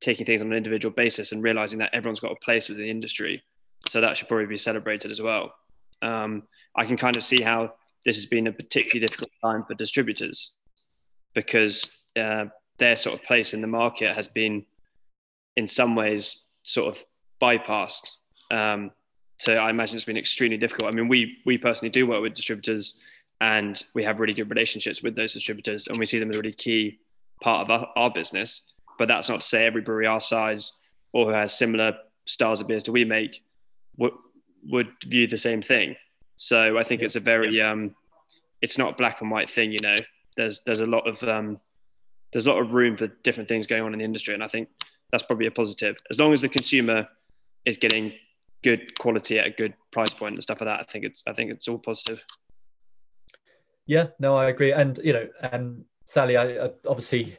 taking things on an individual basis and realizing that everyone's got a place within the industry. So that should probably be celebrated as well. I can kind of see how this has been a particularly difficult time for distributors, because their sort of place in the market has been in some ways sort of bypassed. So I imagine it's been extremely difficult. I mean, we personally do work with distributors, and we have really good relationships with those distributors, and we see them as a really key part of our business. But that's not to say every brewery our size or who has similar styles of beers that we make would view the same thing. So I think it's a very it's not a black and white thing. There's a lot of room for different things going on in the industry, and I think that's probably a positive. As long as the consumer is getting good quality at a good price point and stuff like that, I think it's all positive. Yeah, no, I agree. And Sally, I obviously,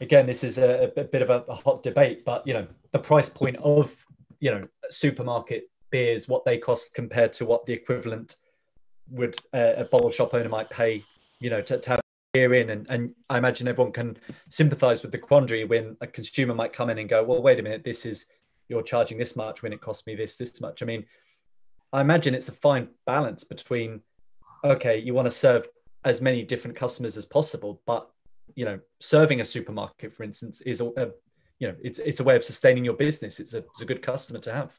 again, this is a bit of a hot debate, but the price point of supermarket beers, what they cost compared to what the equivalent would a bottle shop owner might pay, to have beer in, and I imagine everyone can sympathise with the quandary when a consumer might come in and go, well, wait a minute, you're charging this much when it cost me this much. I mean, I imagine it's a fine balance between, okay, you want to serve as many different customers as possible, but serving a supermarket, for instance, is it's a way of sustaining your business. It's a good customer to have.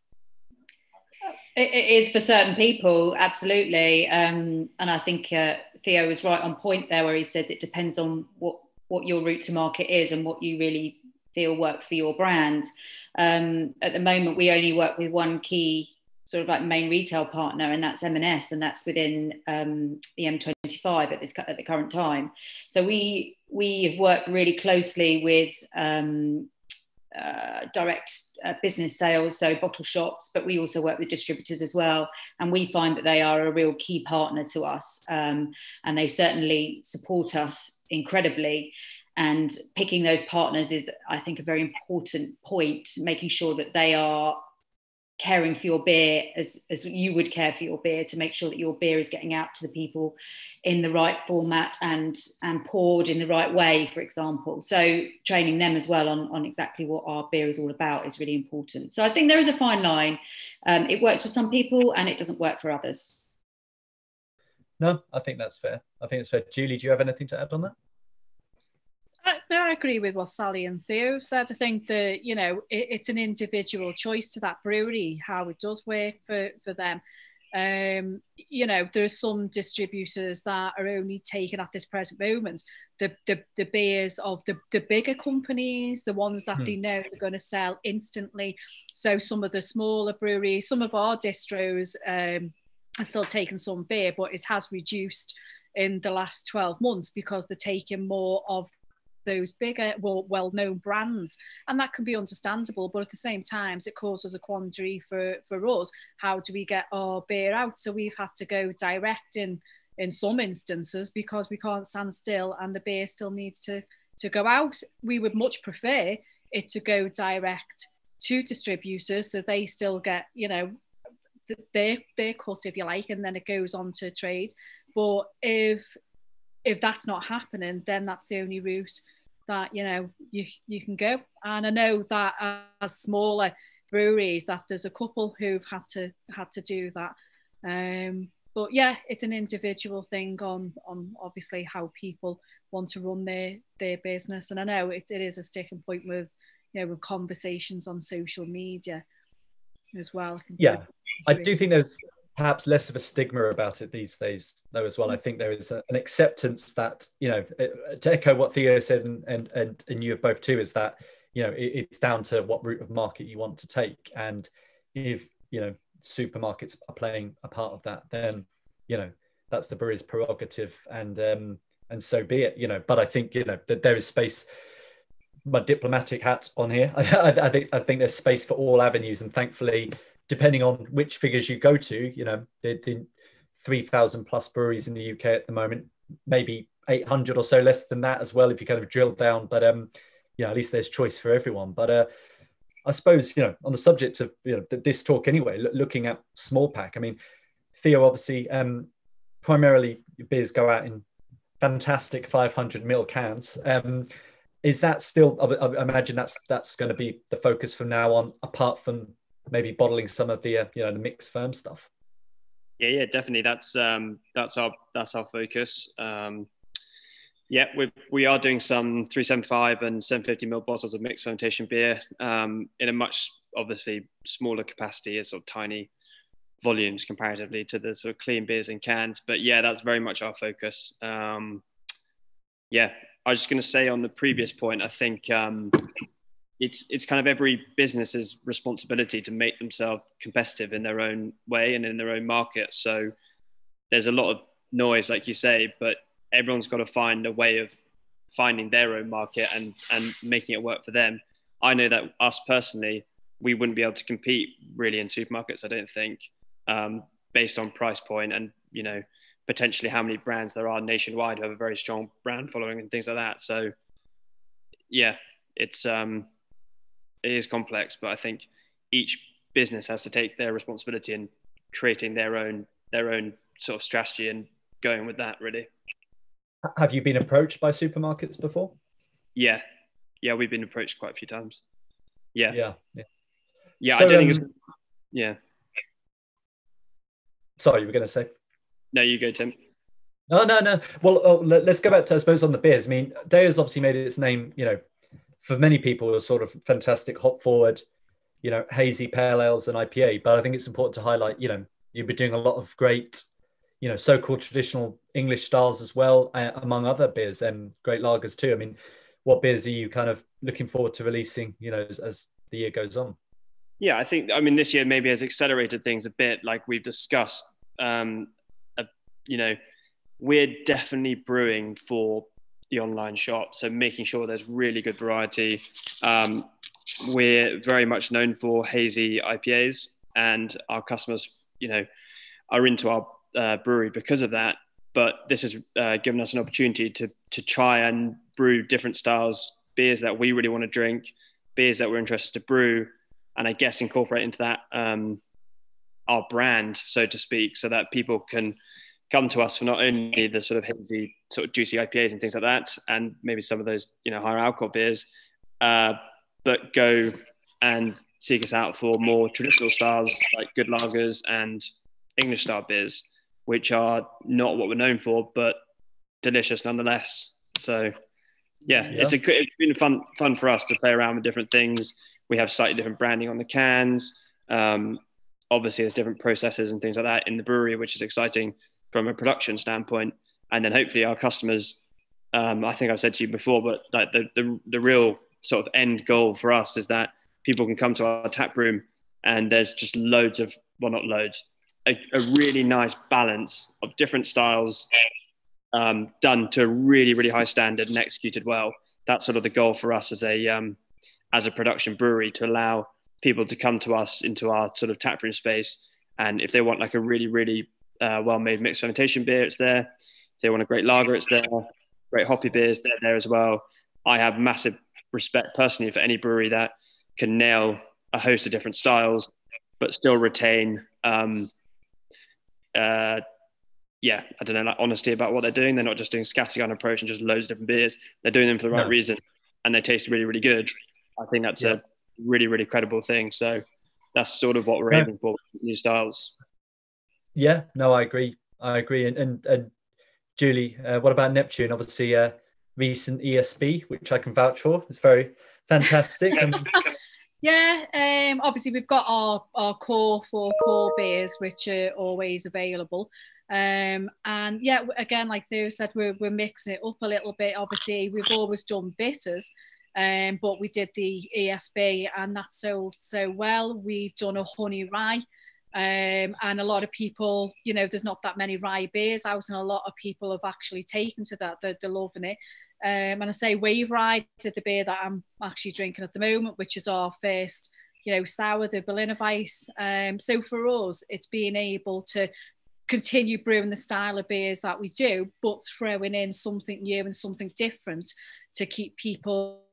It is for certain people, absolutely. And I think Theo was right on point there, where he said it depends on what your route to market is and what you really feel works for your brand. At the moment, we only work with one key sort of like main retail partner, and that's M&S, and that's within the M25 at the current time. So we have worked really closely with direct business sales, so bottle shops, but we also work with distributors as well, and we find that they are a real key partner to us, and they certainly support us incredibly. And picking those partners is, I think, a very important point, making sure that they are caring for your beer as you would care for your beer, to make sure that your beer is getting out to the people in the right format and poured in the right way, for example. So training them as well on exactly what our beer is all about is really important. So I think there is a fine line. It works for some people and it doesn't work for others. No, I think that's fair. I think it's fair. Julie, do you have anything to add on that? No, I agree with what Sally and Theo said. I think that, it's an individual choice to that brewery, how it does work for them. There are some distributors that are only taking at this present moment the beers of the bigger companies, the ones that they know they're going to sell instantly. So some of the smaller breweries, some of our distros are still taking some beer, but it has reduced in the last 12 months because they're taking more of those bigger, well-known brands, and that can be understandable, but at the same time it causes a quandary for us. How do we get our beer out? So we've had to go direct in some instances because we can't stand still and the beer still needs to go out. We would much prefer it to go direct to distributors so they still get their cut, if you like, and then it goes on to trade. But if that's not happening, then that's the only route that you can go. And I know that as smaller breweries, that there's a couple who've had to do that. But yeah, it's an individual thing on obviously how people want to run their business. And I know it is a sticking point with with conversations on social media as well. Yeah, I do think there's perhaps less of a stigma about it these days, though, as well. I think there is an acceptance that, to echo what Theo said, and you have both too, is that, it's down to what route of market you want to take. And if, supermarkets are playing a part of that, then, that's the brewery's prerogative, and so be it, but I think, that there is space. My diplomatic hat on here. I think there's space for all avenues, and thankfully, depending on which figures you go to, the 3,000 plus breweries in the UK at the moment, maybe 800 or so less than that as well, if you kind of drill down. But at least there's choice for everyone. But I suppose, on the subject of this talk anyway, looking at small pack. I mean, Theo, obviously, primarily beers go out in fantastic 500 ml cans. Is that still? I imagine that's going to be the focus from now on, apart from maybe bottling some of the the mixed firm stuff. Yeah, definitely. That's our focus. We are doing some 375 and 750 ml bottles of mixed fermentation beer in a much obviously smaller capacity is sort of tiny volumes comparatively to the sort of clean beers in cans. But yeah, that's very much our focus. Yeah, I was just going to say on the previous point, I think it's kind of every business's responsibility to make themselves competitive in their own way and in their own market. So there's a lot of noise, like you say, but everyone's got to find a way of finding their own market and making it work for them. I know that us personally, we wouldn't be able to compete really in supermarkets, I don't think, based on price point and, you know, potentially how many brands there are nationwide who have a very strong brand following and things like that. So yeah, it is complex, but I think each business has to take their responsibility in creating their own sort of strategy and going with that, really. Have you been approached by supermarkets before? Yeah, we've been approached quite a few times. Yeah. So, I don't think it's. Yeah. Sorry, you were going to say? No, you go, Tim. No. Well, let's go back to, I suppose, on the beers. I mean, DEYA's obviously made its name, you know, for many people, a sort of fantastic hop forward, you know, hazy pale ales and IPA. But I think it's important to highlight, you know, you've been doing a lot of great, you know, so-called traditional English styles as well, among other beers, and great lagers too. I mean, what beers are you kind of looking forward to releasing, you know, as the year goes on? Yeah, I mean, this year maybe has accelerated things a bit, like we've discussed. You know, we're definitely brewing for the online shop, so making sure there's really good variety. We're very much known for hazy IPAs, and our customers, you know, are into our brewery because of that. But this has given us an opportunity to try and brew different styles, beers that we really want to drink, beers that we're interested to brew, and I guess incorporate into that our brand, so to speak, so that people can come to us for not only the sort of hazy, sort of juicy IPAs and things like that, and maybe some of those, you know, higher alcohol beers, but go and seek us out for more traditional styles like good lagers and English style beers, which are not what we're known for, but delicious nonetheless. So yeah. It's been fun for us to play around with different things. We have slightly different branding on the cans. Obviously there's different processes and things like that in the brewery, which is exciting from a production standpoint. And then hopefully our customers, I think I've said to you before, but like the real sort of end goal for us is that people can come to our tap room and there's just loads of, well, not loads, a really nice balance of different styles, done to a really, really high standard and executed well. That's sort of the goal for us as a production brewery, to allow people to come to us into our sort of taproom space. And if they want like a really, really well-made mixed fermentation beer, it's there. If they want a great lager, it's there. Great hoppy beers, they're there as well. I have massive respect personally for any brewery that can nail a host of different styles, but still retain, I don't know, like honesty about what they're doing. They're not just doing scattergun approach and just loads of different beers. They're doing them for the right reason, and they taste really, really good. I think that's a really, really credible thing. So that's sort of what we're aiming for with new styles. Yeah, no, I agree. And Julie, what about Neptune? Obviously, recent ESB, which I can vouch for. It's very fantastic. Obviously we've got our core beers, which are always available. And yeah, again, like Theo said, we're mixing it up a little bit. Obviously, we've always done bitters, but we did the ESB and that sold so well. We've done a honey rye. And a lot of people, you know, there's not that many rye beers out, and a lot of people have actually taken to that. They're loving it. And I say Wave Rye to the beer that I'm actually drinking at the moment, which is our first, you know, sour, the Berliner Weiss. So for us, it's being able to continue brewing the style of beers that we do, but throwing in something new and something different to keep people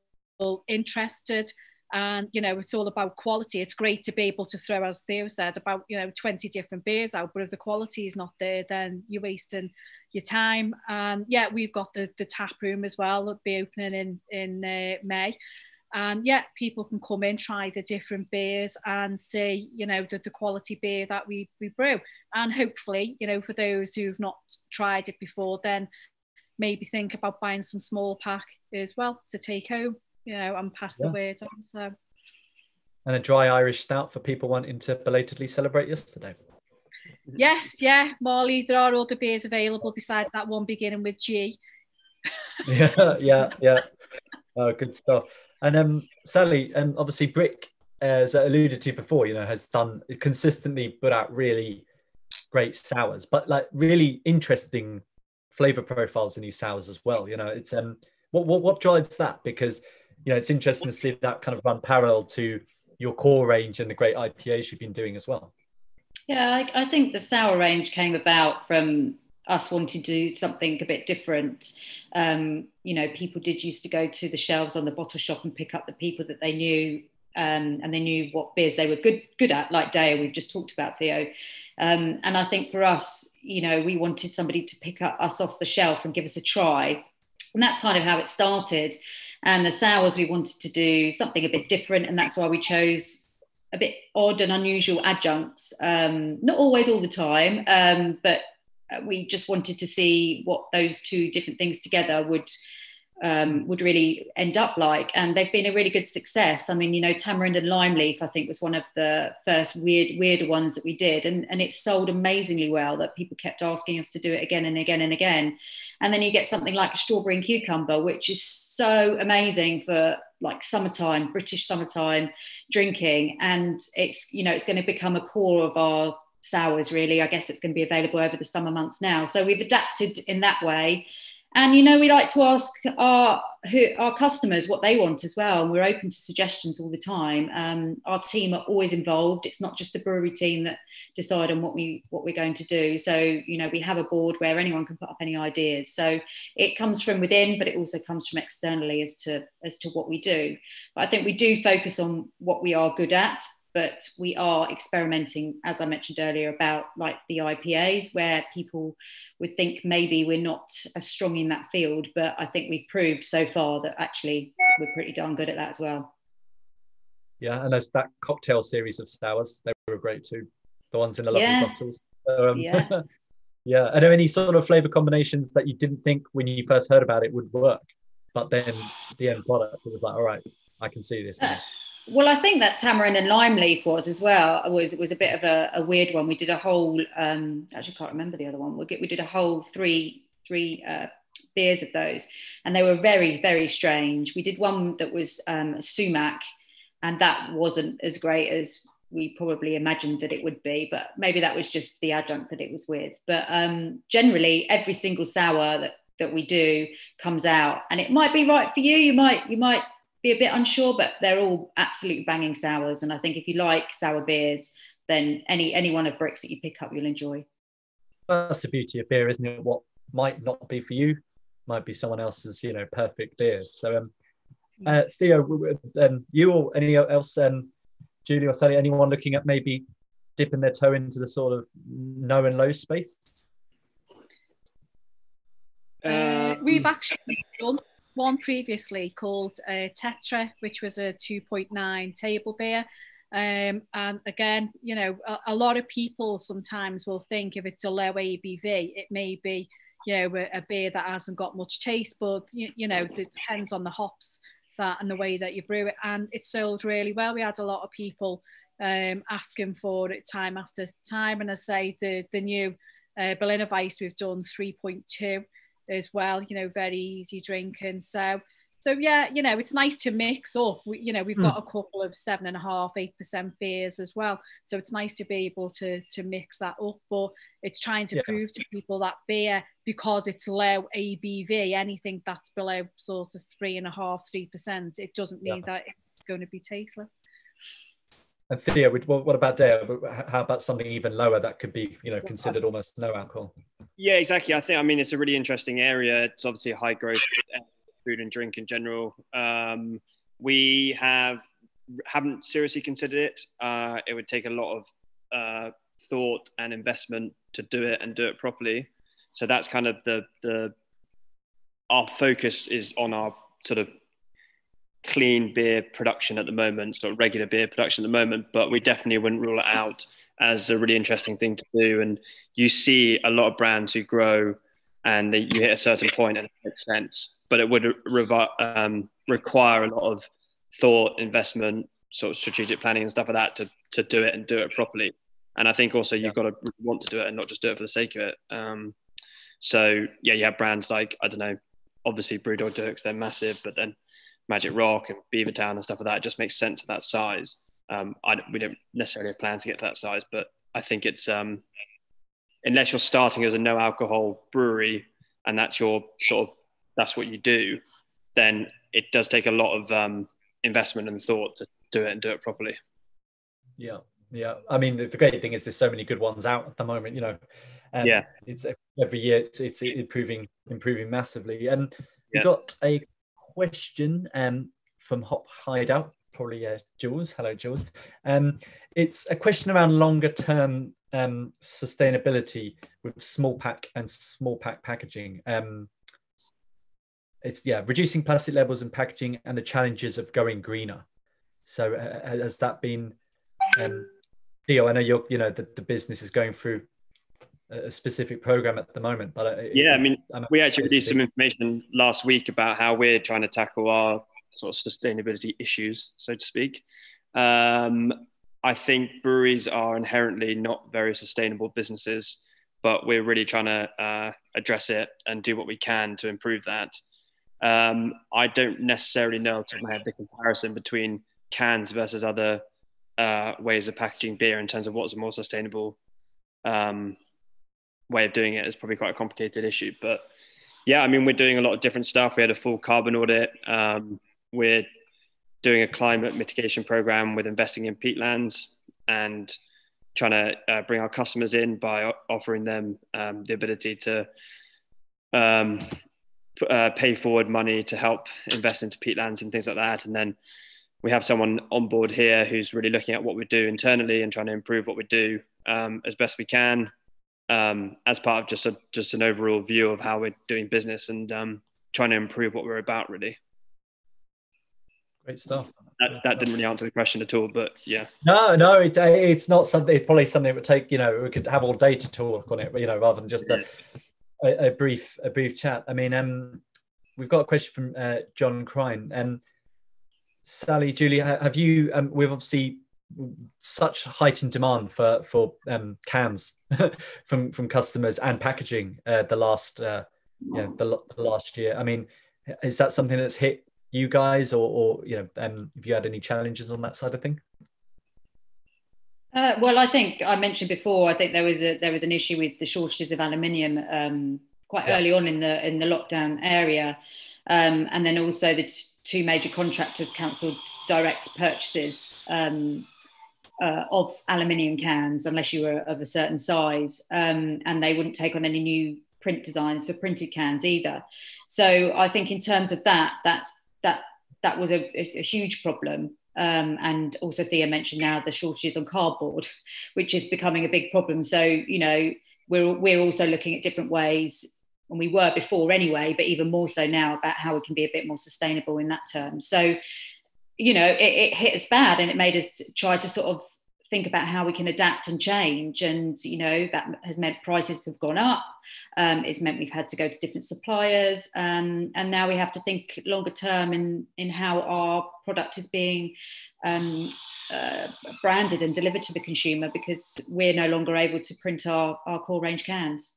interested. And, you know, it's all about quality. It's great to be able to throw, as Theo said, about, you know, 20 different beers out. But if the quality is not there, then you're wasting your time. And yeah, we've got the tap room as well. It'll be opening in May. And yeah, people can come in, try the different beers and see, you know, the quality beer that we brew. And hopefully, you know, for those who've not tried it before, then maybe think about buying some small pack as well to take home, you know, and pass the word on. So And a dry Irish stout for people wanting to belatedly celebrate yesterday. Yes, yeah, Marley, there are other beers available besides that one beginning with G. Yeah. Oh, good stuff. And Sally, obviously Brick, as I alluded to before, has done consistently put out really great sours, but like really interesting flavor profiles in these sours as well. It's what drives that? Because it's interesting to see that kind of run parallel to your core range and the great IPAs you've been doing as well. Yeah, I think the sour range came about from us wanting to do something a bit different. People did used to go to the shelves on the bottle shop and pick up the people that they knew, and they knew what beers they were good at, like DEYA, we've just talked about, Theo. And I think for us, we wanted somebody to pick us off the shelf and give us a try. And that's kind of how it started. And the sours, we wanted to do something a bit different. And that's why we chose a bit odd and unusual adjuncts. Not always all the time, but we just wanted to see what those two different things together would really end up like, and they've been a really good success. I mean, tamarind and lime leaf, I think, was one of the first weirder ones that we did, and it sold amazingly well, that people kept asking us to do it again and again and again. And then you get something like strawberry and cucumber, which is so amazing for like summertime, British summertime drinking, and it's going to become a core of our sours, really. I guess it's going to be available over the summer months now, so we've adapted in that way. And we like to ask our customers what they want as well, and we're open to suggestions all the time. Our team are always involved. It's not just the brewery team that decide on what we're going to do. So we have a board where anyone can put up any ideas. So it comes from within, but it also comes from externally as to what we do. But I think we do focus on what we are good at. But we are experimenting, as I mentioned earlier, about like the IPAs, where people would think maybe we're not as strong in that field. But I think we've proved so far that actually we're pretty darn good at that as well. Yeah, and there's that cocktail series of sours. They were great too. The ones in the lovely bottles. So, yeah. Yeah. Are there any sort of flavour combinations that you didn't think when you first heard about it would work, but then the end product, it was like, all right, I can see this now? Well, I think that tamarind and lime leaf was as well. It was a bit of a weird one. We did a whole, actually can't remember the other one. We did a whole three beers of those, and they were very, very strange. We did one that was sumac, and that wasn't as great as we probably imagined that it would be, but maybe that was just the adjunct that it was with. But generally, every single sour that we do comes out, and it might be right for you. You might be a bit unsure, but they're all absolutely banging sours. And I think if you like sour beers, then any one of Brick's that you pick up, you'll enjoy. That's the beauty of beer, isn't it? What might not be for you might be someone else's, perfect beers. So, Theo, you or any else, Julie or Sally, anyone looking at maybe dipping their toe into the sort of no and low space? We've actually done one previously called Tetra, which was a 2.9 table beer. And again, a lot of people sometimes will think if it's a low ABV, it may be, a beer that hasn't got much taste, but, it depends on the hops and the way that you brew it. And it sold really well. We had a lot of people asking for it time after time. And I say the new Berliner Weiss, we've done 3.2 as well, very easy drinking. So yeah, it's nice to mix up. We've got a couple of 7.5%, 8% beers as well. So it's nice to be able to mix that up. But it's trying to prove to people that beer, because it's low ABV, anything that's below sort of 3.5%, 3%, it doesn't mean that it's going to be tasteless. And Theo, what about DEYA? How about something even lower that could be, considered almost no alcohol? Yeah, exactly. I mean, it's a really interesting area. It's obviously a high growth food and drink in general. We haven't seriously considered it. It would take a lot of thought and investment to do it and do it properly. So that's kind of our focus is on our sort of clean beer production at the moment, sort of regular beer production at the moment, but we definitely wouldn't rule it out as a really interesting thing to do. And you see a lot of brands who grow and you hit a certain point and it makes sense, but it would require a lot of thought, investment, sort of strategic planning and stuff like that to do it and do it properly. And I think also you've got to want to do it and not just do it for the sake of it. So yeah, you have brands like, I don't know, obviously Brewdog Dirks, they're massive, but then Magic Rock and Beavertown and stuff like that, it just makes sense at that size. We don't necessarily have plans to get to that size, but I think it's unless you're starting as a no alcohol brewery and that's that's what you do, then it does take a lot of investment and thought to do it and do it properly. Yeah. I mean, the great thing is there's so many good ones out at the moment, it's every year it's improving massively. And we got a question from Hop Hideout, probably Jules. Hello, Jules. It's a question around longer term sustainability with small pack and small pack packaging. It's reducing plastic levels in packaging and the challenges of going greener. So has that been Theo, I know the business is going through a specific program at the moment, but we actually released some information last week about how we're trying to tackle our sort of sustainability issues, so to speak. I think breweries are inherently not very sustainable businesses, but we're really trying to address it and do what we can to improve that. I don't necessarily know off the top of my head the comparison between cans versus other ways of packaging beer in terms of what's a more sustainable way of doing it. Is probably quite a complicated issue, but yeah, I mean, we're doing a lot of different stuff. We had a full carbon audit. We're doing a climate mitigation program with investing in peatlands and trying to bring our customers in by offering them the ability to pay forward money to help invest into peatlands and things like that. And then we have someone on board here who's really looking at what we do internally and trying to improve what we do as best we can, as part of just an overall view of how we're doing business and trying to improve what we're about, really. Great stuff. That didn't really answer the question at all, but yeah. No, it's not something. It's probably something that would take. We could have all day to talk on it, rather than just a brief chat. I mean, we've got a question from John Crine. Sally, Julie, have you? We've obviously such heightened demand for cans from customers and packaging the last year. I mean, is that something that's hit you guys, or have you had any challenges on that side of thing? Well, I think I mentioned before, I think there was an issue with the shortages of aluminium quite early on in the lockdown area, and then also the two major contractors cancelled direct purchases of aluminium cans unless you were of a certain size, and they wouldn't take on any new print designs for printed cans either. So I think in terms of that was a huge problem. And also Thea mentioned now the shortages on cardboard, which is becoming a big problem. So, we're also looking at different ways, and we were before anyway, but even more so now, about how we can be a bit more sustainable in that term. So, it hit us bad, and it made us try to sort of think about how we can adapt and change. And, that has meant prices have gone up. It's meant we've had to go to different suppliers. And now we have to think longer term in how our product is being branded and delivered to the consumer, because we're no longer able to print our core range cans.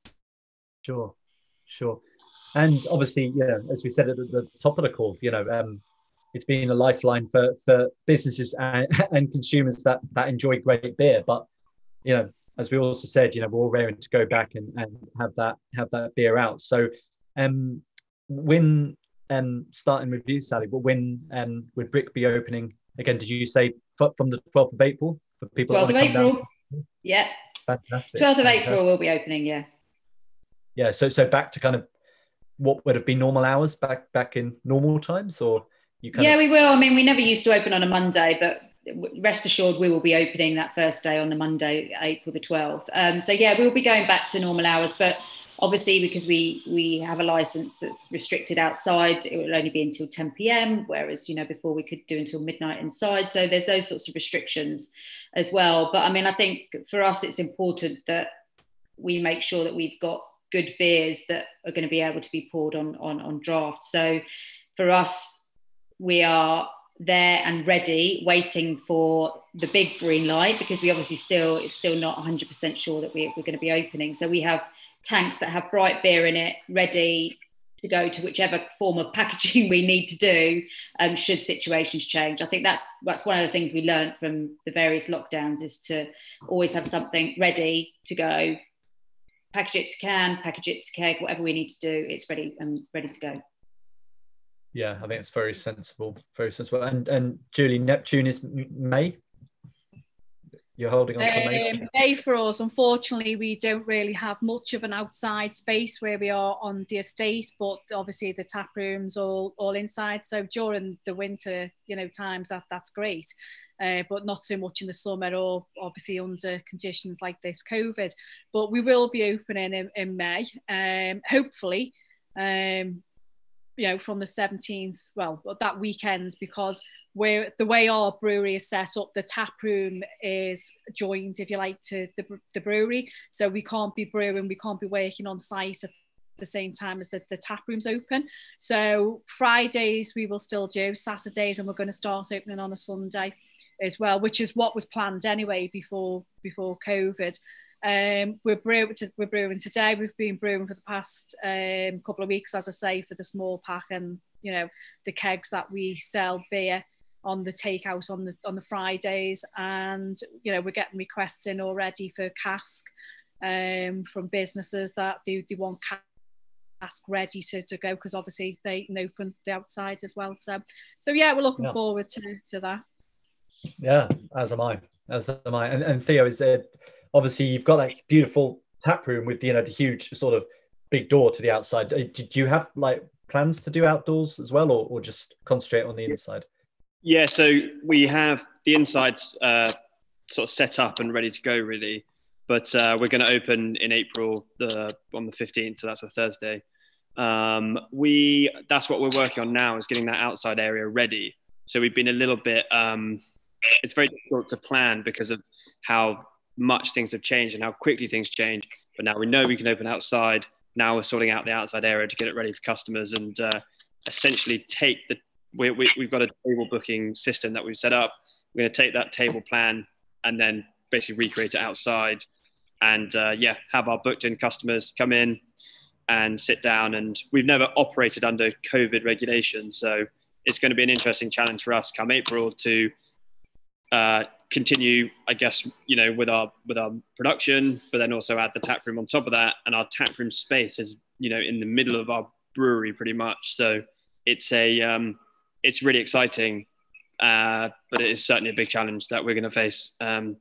Sure. And obviously, as we said at the top of the call, it's been a lifeline for businesses and consumers that enjoy great beer. But as we also said, we're all raring to go back and have that beer out. So when starting with you, Sally, but when would Brick be opening again? Did you say from the 12th of April for people? 12th of April. Yeah. Fantastic. 12th of April will be opening. Yeah. Yeah. So back to kind of what would have been normal hours back in normal times, or you kind of... we will. I mean, we never used to open on a Monday, but rest assured we will be opening that first day on the Monday, April the 12th. So we'll be going back to normal hours, but obviously because we have a license that's restricted outside, it will only be until 10 p.m, whereas before we could do until midnight inside. So there's those sorts of restrictions as well. But I mean, I think for us it's important that we make sure that we've got good beers that are going to be able to be poured on draft. So for us, we are there and ready, waiting for the big green light, because we obviously it's still not 100% sure that we're going to be opening. So we have tanks that have bright beer in it, ready to go to whichever form of packaging we need to do, should situations change. I think that's one of the things we learned from the various lockdowns, is to always have something ready to go, package it to can, package it to keg, whatever we need to do, it's ready to go. Yeah, I think it's very sensible, very sensible. And Julie, Neptune is May. You're holding on to May. May for us. Unfortunately, we don't really have much of an outside space where we are on the estate, but obviously the tap room's all inside. So during the winter, times that's great, but not so much in the summer, or obviously under conditions like this COVID. But we will be opening in May, hopefully. From the 17th, well, that weekend, because the way our brewery is set up, the tap room is joined, if you like, to the brewery. So we can't be brewing, we can't be working on site at the same time as the tap room's open. So Fridays we will still do, Saturdays, and we're going to start opening on a Sunday as well, which is what was planned anyway before COVID. We're brewing today. We've been brewing for the past couple of weeks, as I say, for the small pack and the kegs that we sell beer on the takeout on the Fridays, and we're getting requests in already for cask from businesses that they want cask ready to go, because obviously they can open the outside as well. So yeah, we're looking forward to that. Yeah, as am I. And Theo, is there, obviously you've got that beautiful tap room with the huge sort of big door to the outside. Did you have plans to do outdoors as well, or just concentrate on the inside? Yeah, so we have the insides sort of set up and ready to go, really. But we're going to open in April on the 15th, so that's a Thursday. That's what we're working on now, is getting that outside area ready. So we've been a little bit. It's very difficult to plan because of how much things have changed and how quickly things change. But now we know we can open outside. Now we're sorting out the outside area to get it ready for customers, and essentially we've got a table booking system that we've set up. We're going to take that table plan and then basically recreate it outside, and have our booked in customers come in and sit down. And we've never operated under COVID regulations, so it's going to be an interesting challenge for us come April to continue, I guess, with our production, but then also add the tap room on top of that. And our tap room space is in the middle of our brewery pretty much, so it's really exciting, but it is certainly a big challenge that we're going to face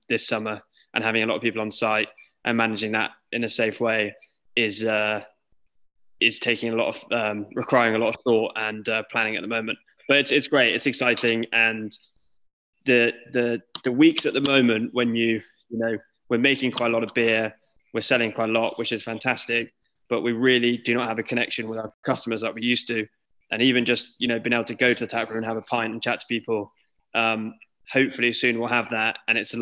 this summer, and having a lot of people on site and managing that in a safe way is taking requiring a lot of thought and planning at the moment. But it's great, it's exciting. And the weeks at the moment when we're making quite a lot of beer, we're selling quite a lot, which is fantastic, but we really do not have a connection with our customers like we used to. And even just being able to go to the tap room and have a pint and chat to people, hopefully soon we'll have that. And it's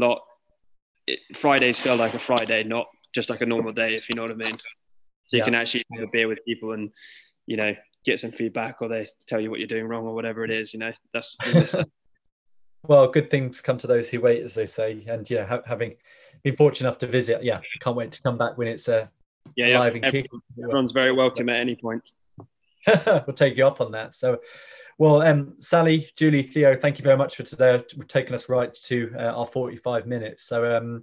Fridays feel like a Friday, not just like a normal day, if you know what I mean. So you can actually have a beer with people and get some feedback, or they tell you what you're doing wrong or whatever it is. That's Well, good things come to those who wait, as they say. And having been fortunate enough to visit, can't wait to come back when it's live and kicking. Everyone's very welcome at any point. We'll take you up on that. So, well, Sally, Julie, Theo, thank you very much for today. We're taking us right to our 45 minutes. So,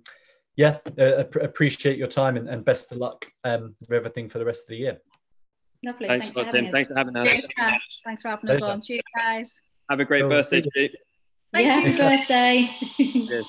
appreciate your time, and best of luck with everything for the rest of the year. Lovely. Thanks for having us. Thanks for having us on. Cheers, guys. Have a great birthday, Julie. Happy birthday. Cheers.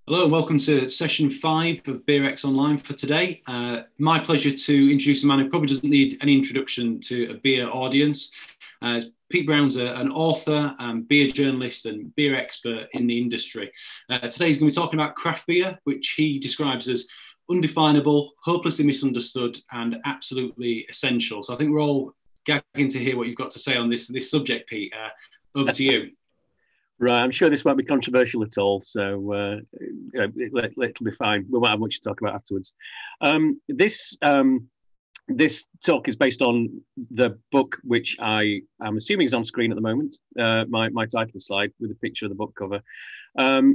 Hello and welcome to session 5 of BeerX Online for today. My pleasure to introduce a man who probably doesn't need any introduction to a beer audience. Pete Brown's an author, beer journalist and beer expert in the industry. Today he's going to be talking about craft beer, which he describes as undefinable, hopelessly misunderstood and absolutely essential. So I think we're all gagging to hear what you've got to say on this subject, Pete. Over to you. Right, I'm sure this won't be controversial at all, so it'll be fine. We won't have much to talk about afterwards. This talk is based on the book, which I am assuming is on screen at the moment, my title slide with a picture of the book cover.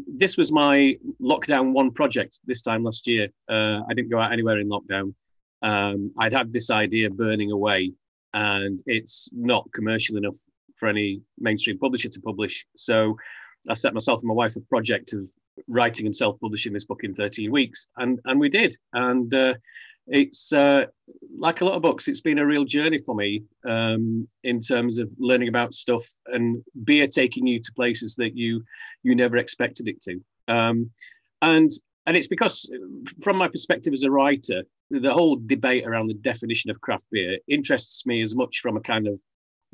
This was my lockdown 1 project this time last year. I didn't go out anywhere in lockdown. I'd had this idea burning away, and it's not commercial enough for any mainstream publisher to publish. So I set myself and my wife a project of writing and self-publishing this book in 13 weeks, and we did. And it's like a lot of books, it's been a real journey for me in terms of learning about stuff and beer taking you to places that you never expected it to. And it's because, from my perspective as a writer, the whole debate around the definition of craft beer interests me as much from a kind of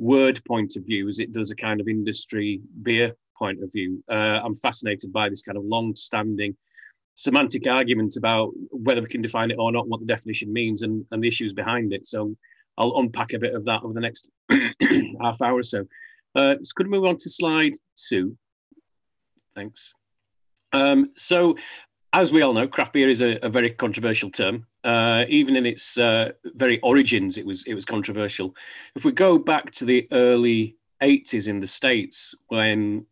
word point of view as it does a kind of industry beer point of view. I'm fascinated by this kind of long-standing semantic argument about whether we can define it or not, what the definition means, and the issues behind it. So I'll unpack a bit of that over the next half hour or so. Could we move on to slide 2? Thanks. So, as we all know, craft beer is a very controversial term. Even in its very origins, it was controversial. If we go back to the early 80s in the States, when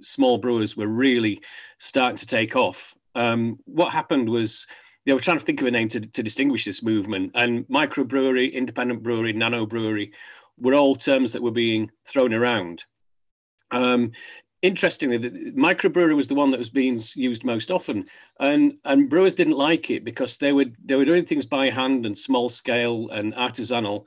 small brewers were really starting to take off, what happened was they were trying to think of a name to distinguish this movement. And microbrewery, independent brewery, nano brewery were all terms that were being thrown around. Interestingly, the microbrewery was the one that was being used most often, and brewers didn't like it because they were doing things by hand and small scale and artisanal.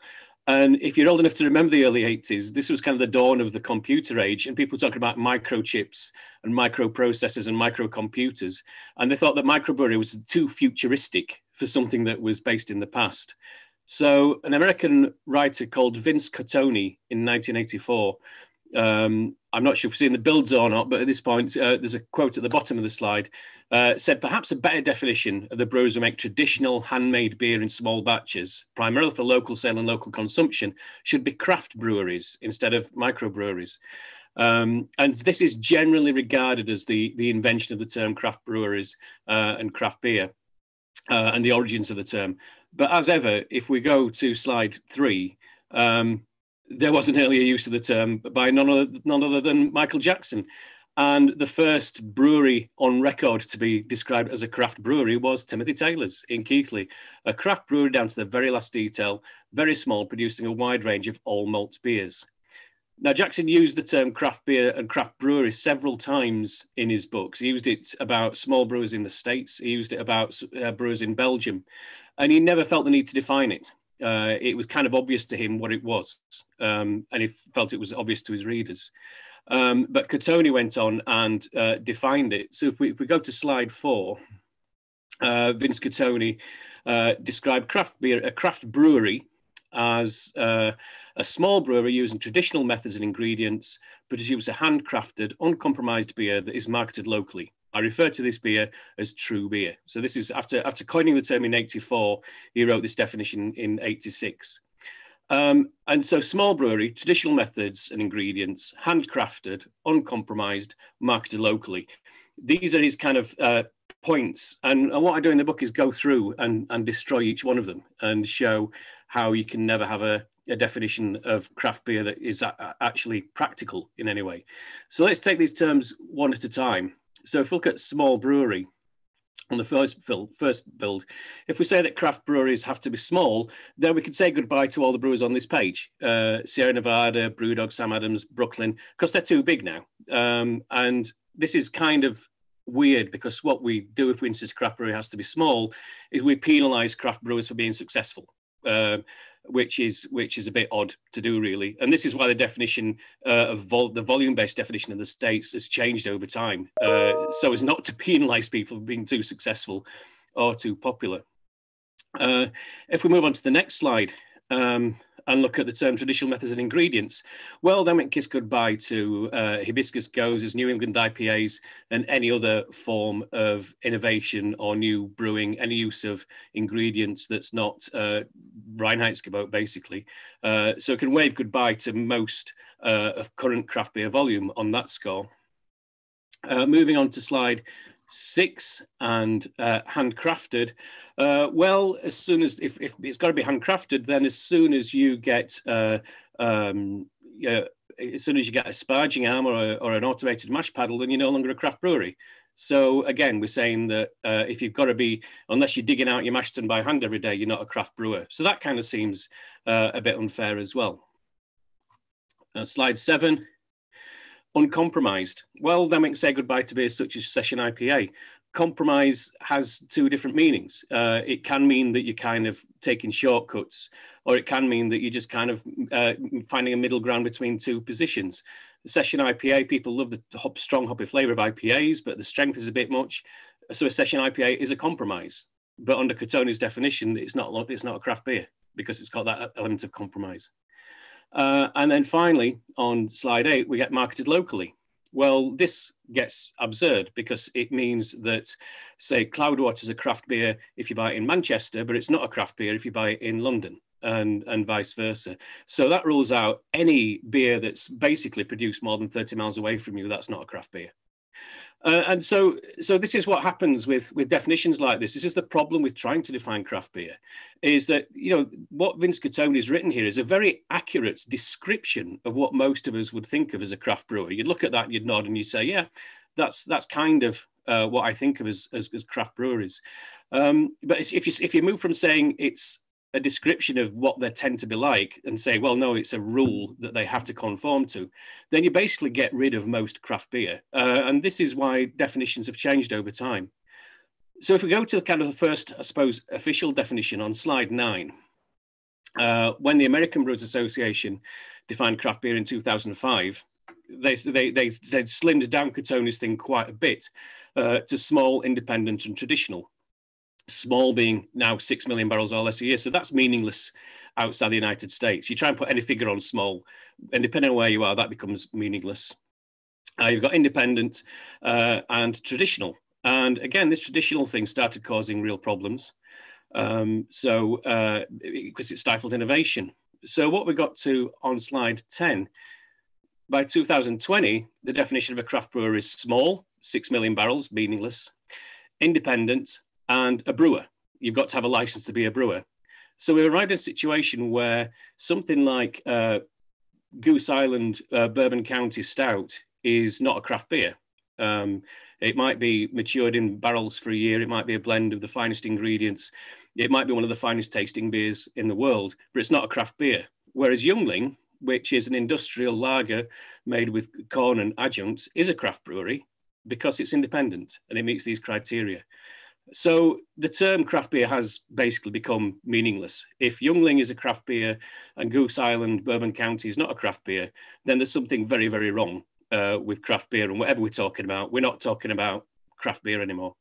And if you're old enough to remember the early 80s, this was kind of the dawn of the computer age, and people were talking about microchips and microprocessors and microcomputers, and they thought that microbrewery was too futuristic for something that was based in the past. So an American writer called Vince Cotone in 1984. I'm not sure if we've seen the builds or not, but at this point, there's a quote at the bottom of the slide, said perhaps a better definition of the brewers who make traditional handmade beer in small batches, primarily for local sale and local consumption, should be craft breweries instead of microbreweries. And this is generally regarded as the invention of the term craft breweries and craft beer and the origins of the term. But as ever, if we go to slide 3, there was an earlier use of the term by none other than Michael Jackson. And the first brewery on record to be described as a craft brewery was Timothy Taylor's in Keighley, a craft brewery down to the very last detail, very small, producing a wide range of all malt beers. Now, Jackson used the term craft beer and craft brewery several times in his books. He used it about small brewers in the States. He used it about brewers in Belgium, and he never felt the need to define it. It was kind of obvious to him what it was, and he felt it was obvious to his readers. But Cotone went on and defined it. So if we go to slide 4, Vince Cotone described craft beer, a craft brewery, as a small brewery using traditional methods and ingredients, produce a handcrafted, uncompromised beer that is marketed locally. I refer to this beer as true beer. So this is after coining the term in 84, he wrote this definition in 86. And so small brewery, traditional methods and ingredients, handcrafted, uncompromised, marketed locally. These are his kind of points. And what I do in the book is go through and destroy each one of them and show how you can never have a definition of craft beer that is actually practical in any way. So let's take these terms one at a time. So if we look at small brewery on the first build, if we say that craft breweries have to be small, then we can say goodbye to all the brewers on this page. Sierra Nevada, Brewdog, Sam Adams, Brooklyn, because they're too big now. And this is kind of weird because what we do if we insist craft brewery has to be small is we penalise craft brewers for being successful. which is a bit odd to do, really. And this is why the definition of the volume-based definition in the States has changed over time, so as not to penalise people for being too successful or too popular. If we move on to the next slide and look at the term traditional methods and ingredients, well, then we kiss goodbye to hibiscus gozes, New England IPAs, and any other form of innovation or new brewing, any use of ingredients that's not Reinheitsgebot, basically. So it can wave goodbye to most of current craft beer volume on that score. Moving on to slide 6 and handcrafted. Well, as soon as if it's got to be handcrafted, then as soon as you get as soon as you get a sparging arm or an automated mash paddle, then you're no longer a craft brewery. So again, we're saying that if you've got to be, unless you're digging out your mash tun by hand every day, you're not a craft brewer. So that kind of seems a bit unfair as well. Slide 7. Uncompromised. Well, then we can say goodbye to beers such as Session IPA. Compromise has 2 different meanings. It can mean that you're kind of taking shortcuts, or it can mean that you're just kind of finding a middle ground between 2 positions. Session IPA, people love the strong hoppy flavour of IPAs, but the strength is a bit much. So a Session IPA is a compromise. But under Cottoni's definition, it's not a craft beer because it's got that element of compromise. And then finally, on slide 8, we get marketed locally. Well, this gets absurd because it means that, say, Cloudwater's a craft beer if you buy it in Manchester, but it's not a craft beer if you buy it in London, and vice versa. So that rules out any beer that's basically produced more than 30 miles away from you. That's not a craft beer. And so this is what happens with definitions like this. This is the problem with trying to define craft beer, is that, you know, what Vince Cottoni has written here is a very accurate description of what most of us would think of as a craft brewer. You'd look at that, you'd nod, and you'd say, yeah, that's kind of what I think of as craft breweries. But if you move from saying it's a description of what they tend to be like and say, well, no, it's a rule that they have to conform to, then you basically get rid of most craft beer. And this is why definitions have changed over time. So if we go to kind of the first, I suppose, official definition on slide 9, when the American Brewers Association defined craft beer in 2005, they slimmed down Cottoni's thing quite a bit to small, independent and traditional. Small being now 6 million barrels or less a year. So that's meaningless outside the United States. You try and put any figure on small, and depending on where you are, that becomes meaningless. You've got independent and traditional. And again, this traditional thing started causing real problems. Because it stifled innovation. So what we got to on slide 10, by 2020, the definition of a craft brewer is small, 6 million barrels, meaningless, independent, and a brewer. You've got to have a license to be a brewer. So we're right in a situation where something like Goose Island Bourbon County Stout is not a craft beer. It might be matured in barrels for a year. It might be a blend of the finest ingredients. It might be one of the finest tasting beers in the world, but it's not a craft beer. Whereas Youngling, which is an industrial lager made with corn and adjuncts, is a craft brewery because it's independent and it meets these criteria. So the term craft beer has basically become meaningless. If Youngling is a craft beer and Goose Island Bourbon County is not a craft beer, then there's something very, very wrong with craft beer. And whatever we're talking about, we're not talking about craft beer anymore.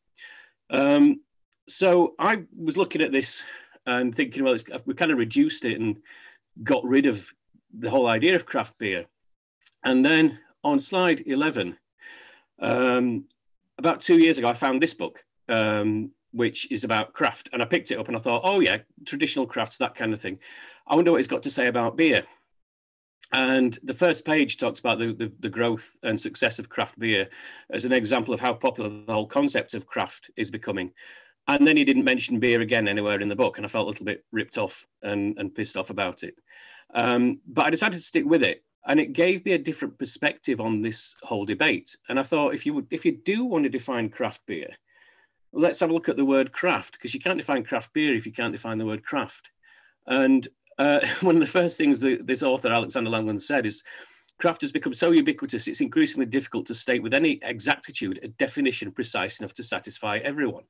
So I was looking at this and thinking, well, we kind of reduced it and got rid of the whole idea of craft beer. And then on slide 11, about 2 years ago, I found this book. Which is about craft. And I picked it up and I thought, oh yeah, traditional crafts, that kind of thing. I wonder what it's got to say about beer. And the first page talks about the growth and success of craft beer as an example of how popular the whole concept of craft is becoming. And then he didn't mention beer again anywhere in the book. And I felt a little bit ripped off and pissed off about it. But I decided to stick with it. And it gave me a different perspective on this whole debate. And I thought, if you do want to define craft beer, let's have a look at the word craft, because you can't define craft beer if you can't define the word craft. And one of the first things that this author, Alexander Langland, said is craft has become so ubiquitous, it's increasingly difficult to state with any exactitude a definition precise enough to satisfy everyone.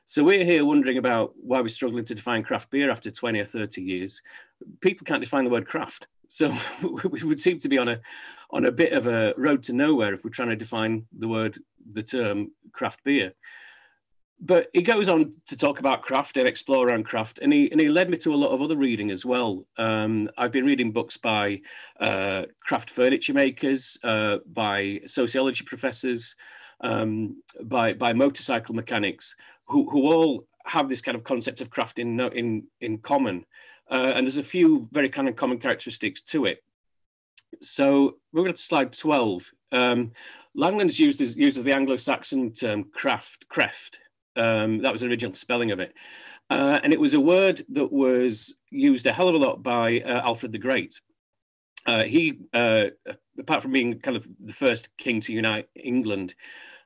So we're here wondering about why we're struggling to define craft beer after 20 or 30 years. People can't define the word craft. So we would seem to be on a bit of a road to nowhere if we're trying to define the term craft beer. But he goes on to talk about craft and explore around craft, and he led me to a lot of other reading as well. I've been reading books by craft furniture makers, by sociology professors, by motorcycle mechanics, who all have this kind of concept of craft in common. And there's a few very kind of common characteristics to it. So we're going to slide 12. Langlands uses the Anglo-Saxon term creft. That was the original spelling of it. And it was a word that was used a hell of a lot by Alfred the Great. He, apart from being kind of the first king to unite England,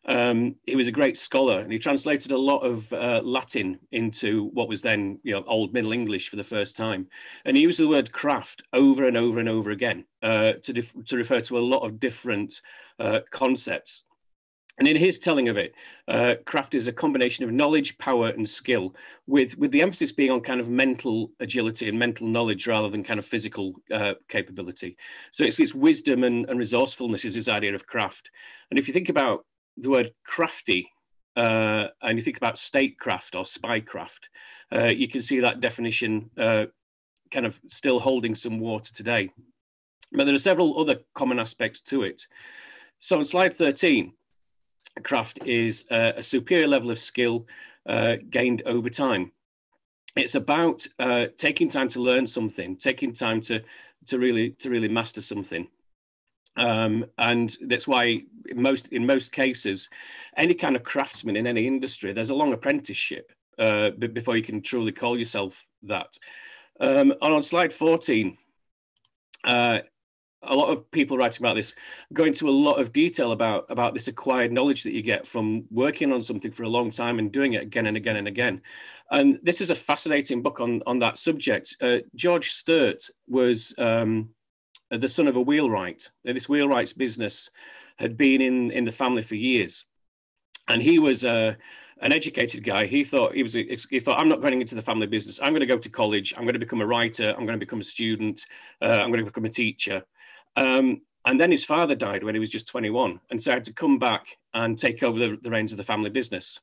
he was a great scholar, and he translated a lot of Latin into what was then, Old Middle English for the first time. And he used the word craft over and over and over again to refer to a lot of different concepts. And in his telling of it, craft is a combination of knowledge, power, and skill, with the emphasis being on kind of mental agility and mental knowledge rather than kind of physical capability. So it's wisdom and resourcefulness is his idea of craft. And if you think about the word crafty, and you think about statecraft or spycraft, you can see that definition kind of still holding some water today. But there are several other common aspects to it. So on slide 13, craft is a superior level of skill gained over time. It's about taking time to learn something, taking time to really master something. And that's why in most cases, any kind of craftsman in any industry, there's a long apprenticeship before you can truly call yourself that. And on slide 14, a lot of people writing about this go into a lot of detail about this acquired knowledge that you get from working on something for a long time and doing it again and again and again. And this is a fascinating book on that subject. George Sturt was the son of a wheelwright. This wheelwright's business had been in the family for years, and he was an educated guy. He thought I'm not going into the family business. I'm going to go to college. I'm going to become a writer. I'm going to become a student. I'm going to become a teacher. And then his father died when he was just 21, and so I had to come back and take over the reins of the family business.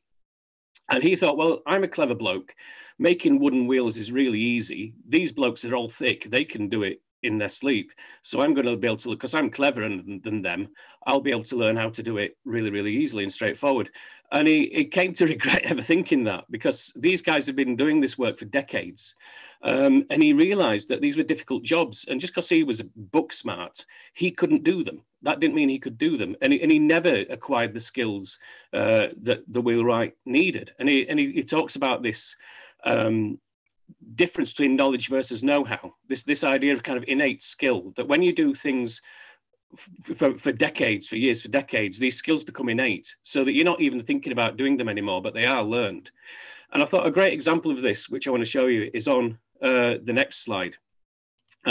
And he thought, well, I'm a clever bloke. Making wooden wheels is really easy. These blokes are all thick. They can do it in their sleep. So I'm going to be able to, because I'm cleverer than them, I'll be able to learn how to do it really, really easily and straightforward. And he came to regret ever thinking that, because these guys have been doing this work for decades. And he realized that these were difficult jobs. And just because he was book smart, he couldn't do them. That didn't mean he could do them. And he never acquired the skills that the wheelwright needed. And he talks about this difference between knowledge versus know-how, this idea of kind of innate skill, that when you do things for decades, for years, for decades, these skills become innate, so that you're not even thinking about doing them anymore, but they are learned. And I thought a great example of this, which I want to show you, is on the next slide.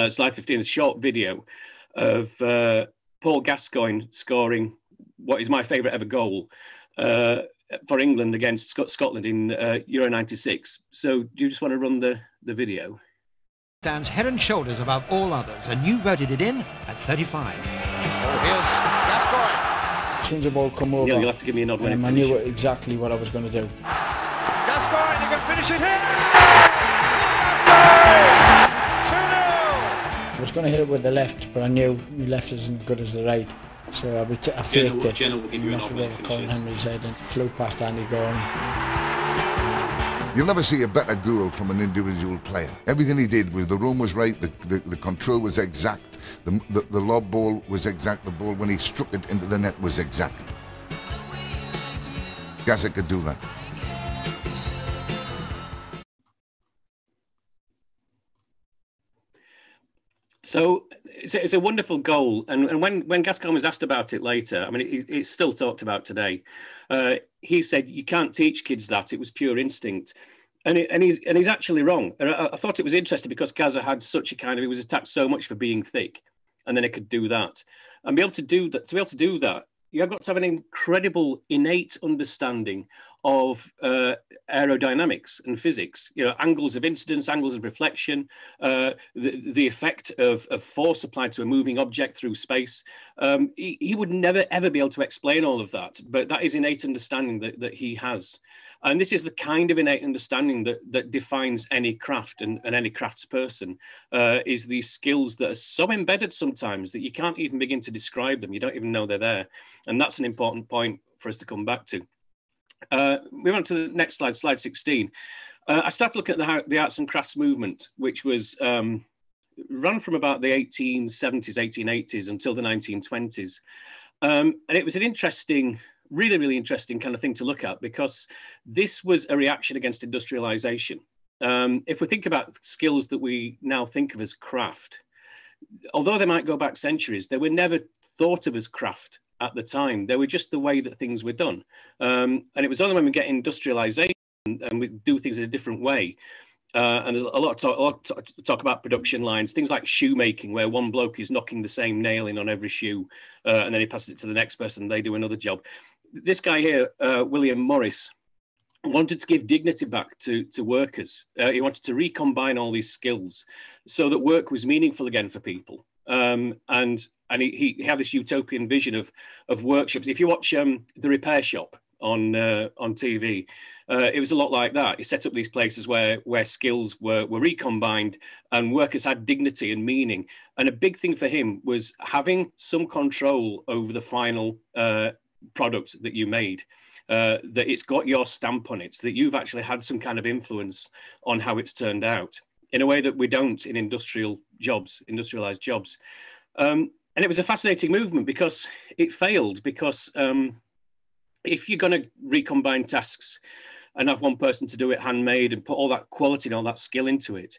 Slide 15 is a short video of Paul Gascoigne scoring what is my favourite ever goal for England against Scotland in Euro 96. So do you just want to run the video? Stands head and shoulders above all others, and you voted it in at 35. Oh, here's Gascoigne. As soon as the ball come over, you'll have to give me a nod when I knew exactly what I was going to do. Gascoigne, you can finish it here. I was going to hit it with the left, but I knew my left isn't good as the right. So I faked it. Jenna will give you an nod. Colin Henry's head and flew past Andy Gorham. You'll never see a better goal from an individual player. Everything he did was, the run was right, the control was exact, the lob ball was exact, the ball when he struck it into the net was exact. Gazza could do that. So it's a wonderful goal, and when Gascoigne was asked about it later, I mean, it's still talked about today. He said, "You can't teach kids that; it was pure instinct," and he's actually wrong. I thought it was interesting because Gazza had such a kind of, he was attacked so much for being thick, and then he could do that, and be able to do that. To be able to do that, you've got to have an incredible innate understanding of aerodynamics and physics, angles of incidence, angles of reflection, the effect of force applied to a moving object through space. He would never, ever be able to explain all of that, but that is innate understanding that he has. And this is the kind of innate understanding that defines any craft and any craftsperson, is these skills that are so embedded sometimes that you can't even begin to describe them. You don't even know they're there. And that's an important point for us to come back to. Move on to the next slide, slide 16. I started looking at the arts and crafts movement, which was run from about the 1870s, 1880s until the 1920s. And it was an interesting, really, really interesting kind of thing to look at, because this was a reaction against industrialization. If we think about skills that we now think of as craft, although they might go back centuries, they were never thought of as craft at the time. They were just the way that things were done. And it was only when we get industrialization and we do things in a different way. And there's a lot of talk about production lines, things like shoemaking, where one bloke is knocking the same nail in on every shoe, and then he passes it to the next person, and they do another job. This guy here, William Morris, wanted to give dignity back to workers. He wanted to recombine all these skills so that work was meaningful again for people. And he had this utopian vision of workshops. If you watch The Repair Shop on TV, it was a lot like that. He set up these places where skills were recombined and workers had dignity and meaning. And a big thing for him was having some control over the final product that you made, that it's got your stamp on it, that you've actually had some kind of influence on how it's turned out in a way that we don't in industrialized jobs. And it was a fascinating movement because it failed, because if you're going to recombine tasks and have one person to do it handmade and put all that quality and all that skill into it,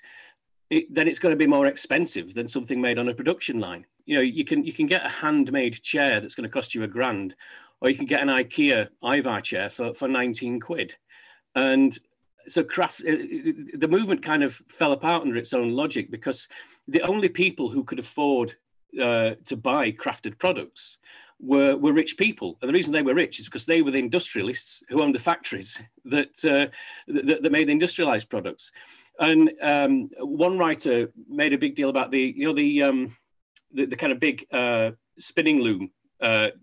then it's going to be more expensive than something made on a production line. You can get a handmade chair that's going to cost you £1,000, or you can get an IKEA Ivar chair for 19 quid. And so the movement kind of fell apart under its own logic, because the only people who could afford to buy crafted products were rich people. And the reason they were rich is because they were the industrialists who owned the factories that made the industrialized products. And one writer made a big deal about the kind of big spinning loom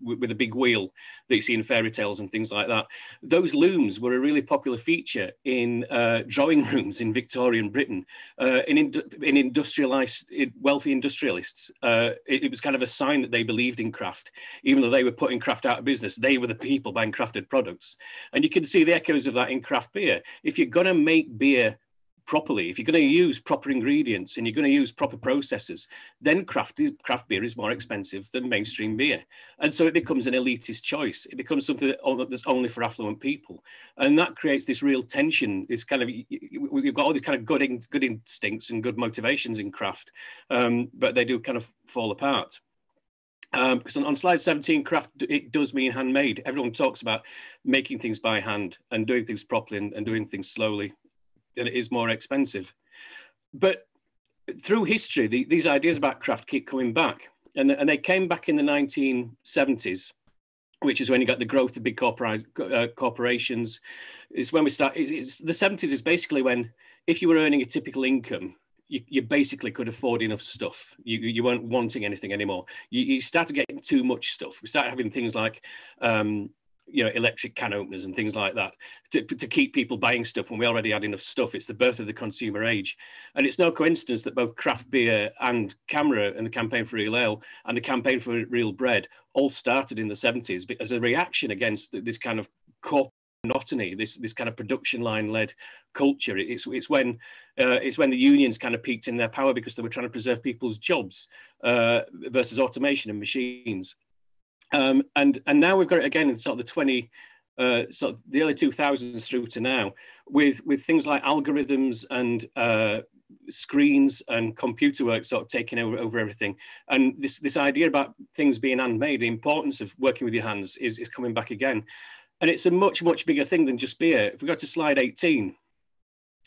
with a big wheel that you see in fairy tales and things like that. Those looms were a really popular feature in drawing rooms in Victorian Britain. In industrialized, wealthy industrialists, it was kind of a sign that they believed in craft. Even though they were putting craft out of business, they were the people buying crafted products. And you can see the echoes of that in craft beer. If you're going to make beer properly, if you're going to use proper ingredients and you're going to use proper processes, then craft beer is more expensive than mainstream beer. And so it becomes an elitist choice. It becomes something that's only for affluent people. And that creates this real tension. It's kind of, we've got all these kind of good instincts and good motivations in craft, but they do kind of fall apart. Because on slide 17, craft, it does mean handmade. Everyone talks about making things by hand and doing things properly and doing things slowly. And it is more expensive. But through history, these ideas about craft keep coming back. And they came back in the 1970s, which is when you got the growth of big corporations. It's when we start, the 70s is basically when, if you were earning a typical income, you basically could afford enough stuff. You weren't wanting anything anymore. You started getting too much stuff. We started having things like, electric can openers and things like that to keep people buying stuff when we already had enough stuff. It's the birth of the consumer age. And it's no coincidence that both craft beer and CAMRA and the Campaign for Real Ale and the Campaign for Real Bread all started in the 70s as a reaction against this kind of corporate monotony, this kind of production line led culture. It's when the unions kind of peaked in their power because they were trying to preserve people's jobs versus automation and machines. And now we've got it again in sort of the the early 2000s through to now, with things like algorithms and screens and computer work sort of taking over everything. And this idea about things being handmade, the importance of working with your hands is coming back again. And it's a much, much bigger thing than just beer. If we go to slide 18,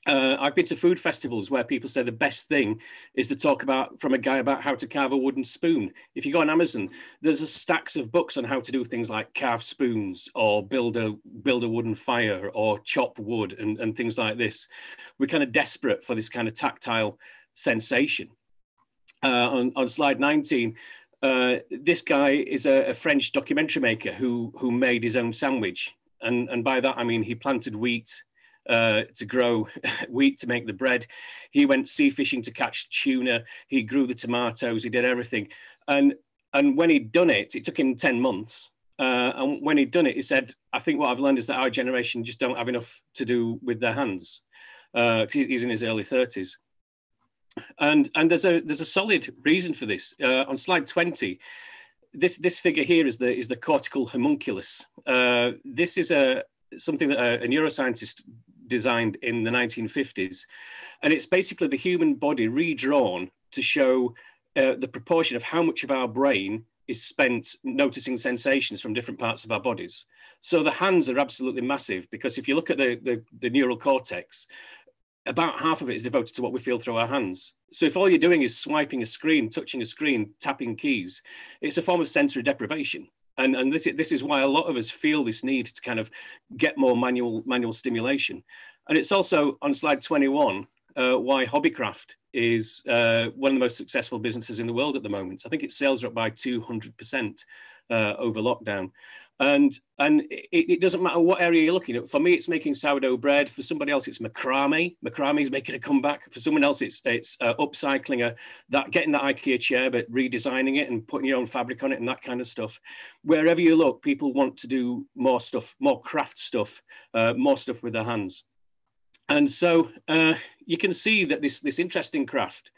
I've been to food festivals where people say the best thing is to talk from a guy about how to carve a wooden spoon. If you go on Amazon, there's stacks of books on how to do things like carve spoons or build a wooden fire or chop wood and things like this. We're kind of desperate for this kind of tactile sensation. On slide 19, this guy is a French documentary maker who made his own sandwich. And by that, I mean, he planted wheat to grow wheat to make the bread. He went sea fishing to catch tuna. He grew the tomatoes. He did everything. And when he'd done it, it took him 10 months. And when he'd done it, he said, I think what I've learned is that our generation just don't have enough to do with their hands. Because he's in his early 30s. And there's a solid reason for this. On slide 20, this figure here is the cortical homunculus. This is something that a neuroscientist designed in the 1950s, and it's basically the human body redrawn to show the proportion of how much of our brain is spent noticing sensations from different parts of our bodies. So the hands are absolutely massive, because if you look at the neural cortex, about half of it is devoted to what we feel through our hands. So if all you're doing is swiping a screen, touching a screen, tapping keys, it's a form of sensory deprivation. And this is why a lot of us feel this need to kind of get more manual stimulation. And it's also on slide 21 why Hobbycraft is one of the most successful businesses in the world at the moment. I think its sales are up by 200% over lockdown. And it doesn't matter what area you're looking at. For me, it's making sourdough bread. For somebody else, it's macrame. Macrame is making a comeback. For someone else, it's upcycling getting that IKEA chair, but redesigning it and putting your own fabric on it and that kind of stuff. Wherever you look, people want to do more stuff, more craft stuff, more stuff with their hands. And so you can see that this interesting craft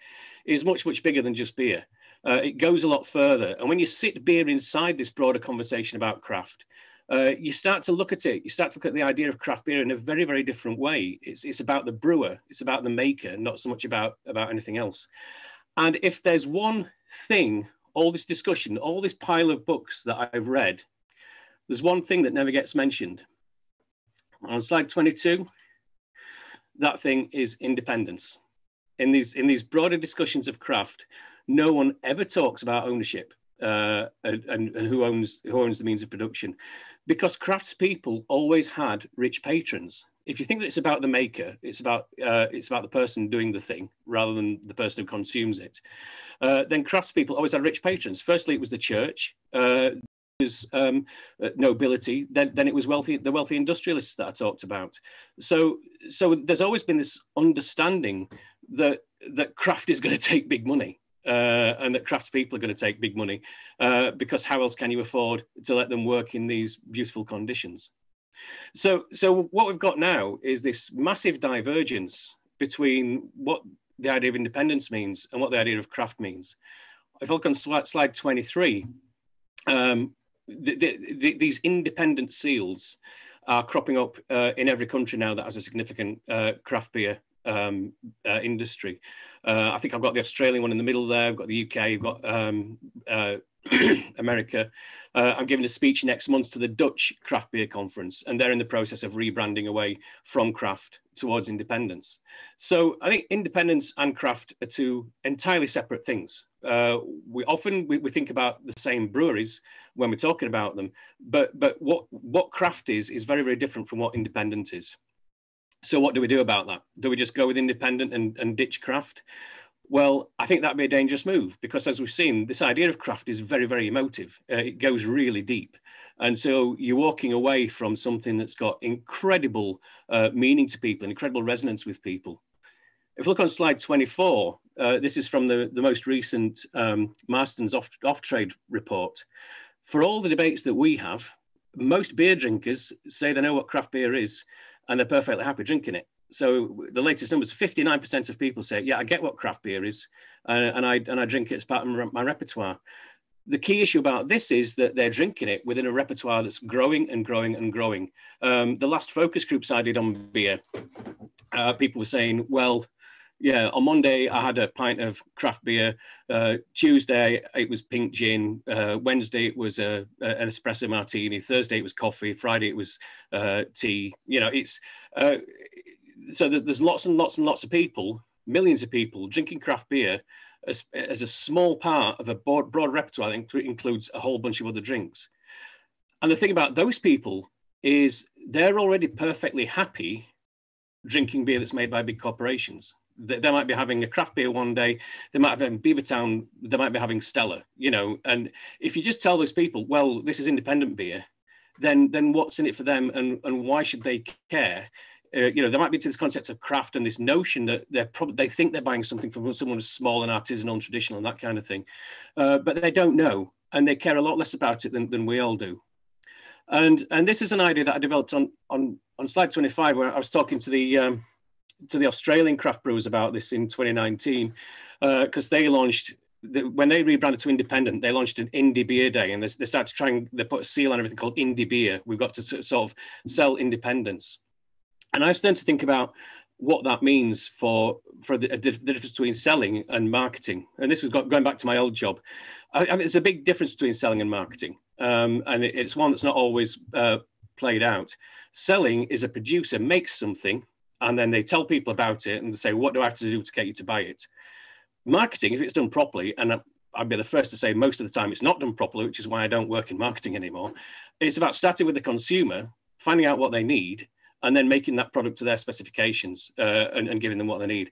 is much, much bigger than just beer. It goes a lot further. And when you sit beer inside this broader conversation about craft, you start to look at it. You start to look at the idea of craft beer in a very, very different way. It's about the brewer. It's about the maker, not so much about anything else. And if there's one thing, all this discussion, all this pile of books that I've read, there's one thing that never gets mentioned. On slide 22, that thing is independence. In these broader discussions of craft, no one ever talks about ownership and who owns the means of production, because craftspeople always had rich patrons. If you think that it's about the maker, it's about the person doing the thing rather than the person who consumes it, then craftspeople always had rich patrons. Firstly, it was the church. It was nobility. Then it was the wealthy industrialists that I talked about. So there's always been this understanding that craft is going to take big money. And that craftspeople are going to take big money because how else can you afford to let them work in these beautiful conditions? So what we've got now is this massive divergence between what the idea of independence means and what the idea of craft means. If I look on slide 23, these independent seals are cropping up in every country now that has a significant craft beer industry. I think I've got the Australian one in the middle there. I've got the UK. I've got America. I'm giving a speech next month to the Dutch Craft Beer Conference, and they're in the process of rebranding away from craft towards independence. So I think independence and craft are two entirely separate things. We often think about the same breweries when we're talking about them, but what craft is very, very different from what independent is. So what do we do about that? Do we just go with independent and ditch craft? Well, I think that'd be a dangerous move, because as we've seen, this idea of craft is very, very emotive. It goes really deep. And so you're walking away from something that's got incredible meaning to people, incredible resonance with people. If you look on slide 24, this is from the most recent Marston's off-trade report. For all the debates that we have, most beer drinkers say they know what craft beer is, and they're perfectly happy drinking it. So the latest numbers, 59% of people say, yeah, I get what craft beer is, and I drink it as part of my repertoire. The key issue about this is that they're drinking it within a repertoire that's growing and growing and growing. The last focus groups I did on beer, people were saying, well, yeah, on Monday I had a pint of craft beer. Tuesday it was pink gin. Wednesday it was an espresso martini. Thursday it was coffee. Friday it was tea. You know, it's so there's lots and lots and lots of people, millions of people drinking craft beer as a small part of a broad repertoire that includes a whole bunch of other drinks. And the thing about those people is they're already perfectly happy drinking beer that's made by big corporations. They might be having a craft beer one day, they might have Beavertown, they might be having Stella, you know. And if you just tell those people, well, this is independent beer, then what's in it for them, and why should they care? You know, there might be to this concept of craft and this notion that they think they're buying something from someone who's small and artisanal and traditional and that kind of thing, but they don't know, and they care a lot less about it than we all do. And this is an idea that I developed on slide 25, where I was talking to the Australian craft brewers about this in 2019, because they launched, when they rebranded to independent, they launched an indie beer day, and they started to try and they put a seal on everything called indie beer. We've got to sort of sell independence. And I started to think about what that means for the difference between selling and marketing. And this is going back to my old job. I think there's a big difference between selling and marketing. And it's one that's not always played out. Selling is a producer makes something, and then they tell people about it, and they say, what do I have to do to get you to buy it? Marketing, if it's done properly, and I'd be the first to say most of the time it's not done properly, which is why I don't work in marketing anymore. It's about starting with the consumer, finding out what they need, and then making that product to their specifications and giving them what they need.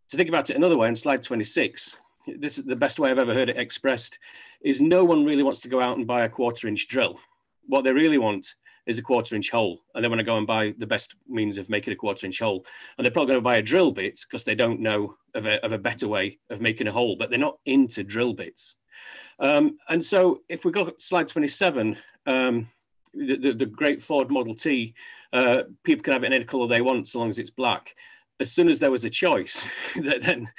To think about it another way, on slide 26, this is the best way I've ever heard it expressed, is no one really wants to go out and buy a 1/4-inch drill. What they really want is a 1/4-inch hole, and they want to go and buy the best means of making a 1/4-inch hole. And they're probably going to buy a drill bit because they don't know of a better way of making a hole, but they're not into drill bits. And so if we go to slide 27, the great Ford Model T, people can have it in any color they want so long as it's black. As soon as there was a choice, then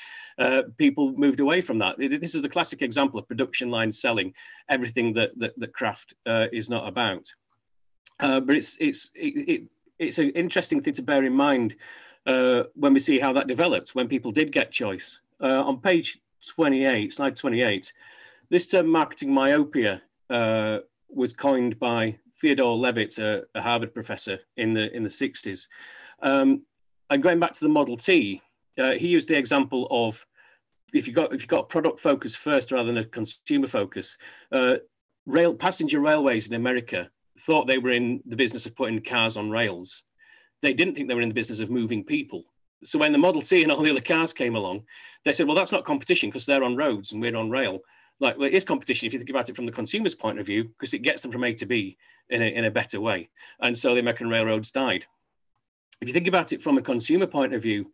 people moved away from that. This is the classic example of production line selling everything that craft is not about. But it's an interesting thing to bear in mind when we see how that developed, when people did get choice. On page 28, slide 28, this term marketing myopia was coined by Theodore Levitt, a Harvard professor in the 60s. And going back to the Model T, he used the example of if you got product focus first rather than a consumer focus. Passenger railways in America thought they were in the business of putting cars on rails. They didn't think they were in the business of moving people. So when the Model T and all the other cars came along, they said, well, that's not competition because they're on roads and we're on rail. Like, well, it is competition if you think about it from the consumer's point of view, because it gets them from A to B in a better way. And so the American railroads died. If you think about it from a consumer point of view,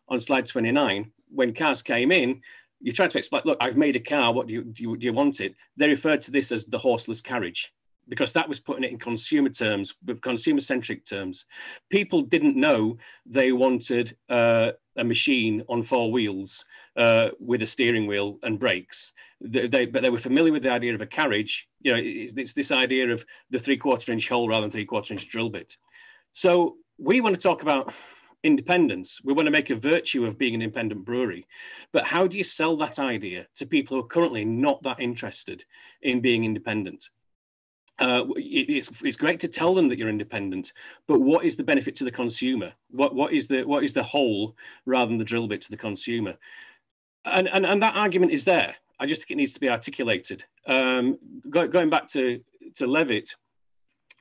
on slide 29, when cars came in, you try to explain, look, I've made a car, what do you want it? They referred to this as the horseless carriage, because that was putting it in consumer terms, with consumer-centric terms. People didn't know they wanted a machine on 4 wheels with a steering wheel and brakes. But they were familiar with the idea of a carriage. You know, it's this idea of the 3/4-inch hole rather than 3/4-inch drill bit. So we want to talk about independence. We want to make a virtue of being an independent brewery. But how do you sell that idea to people who are currently not that interested in being independent? It's great to tell them that you're independent, but what is the benefit to the consumer? What is the whole rather than the drill bit to the consumer? And that argument is there. I just think it needs to be articulated. Going back to Levitt,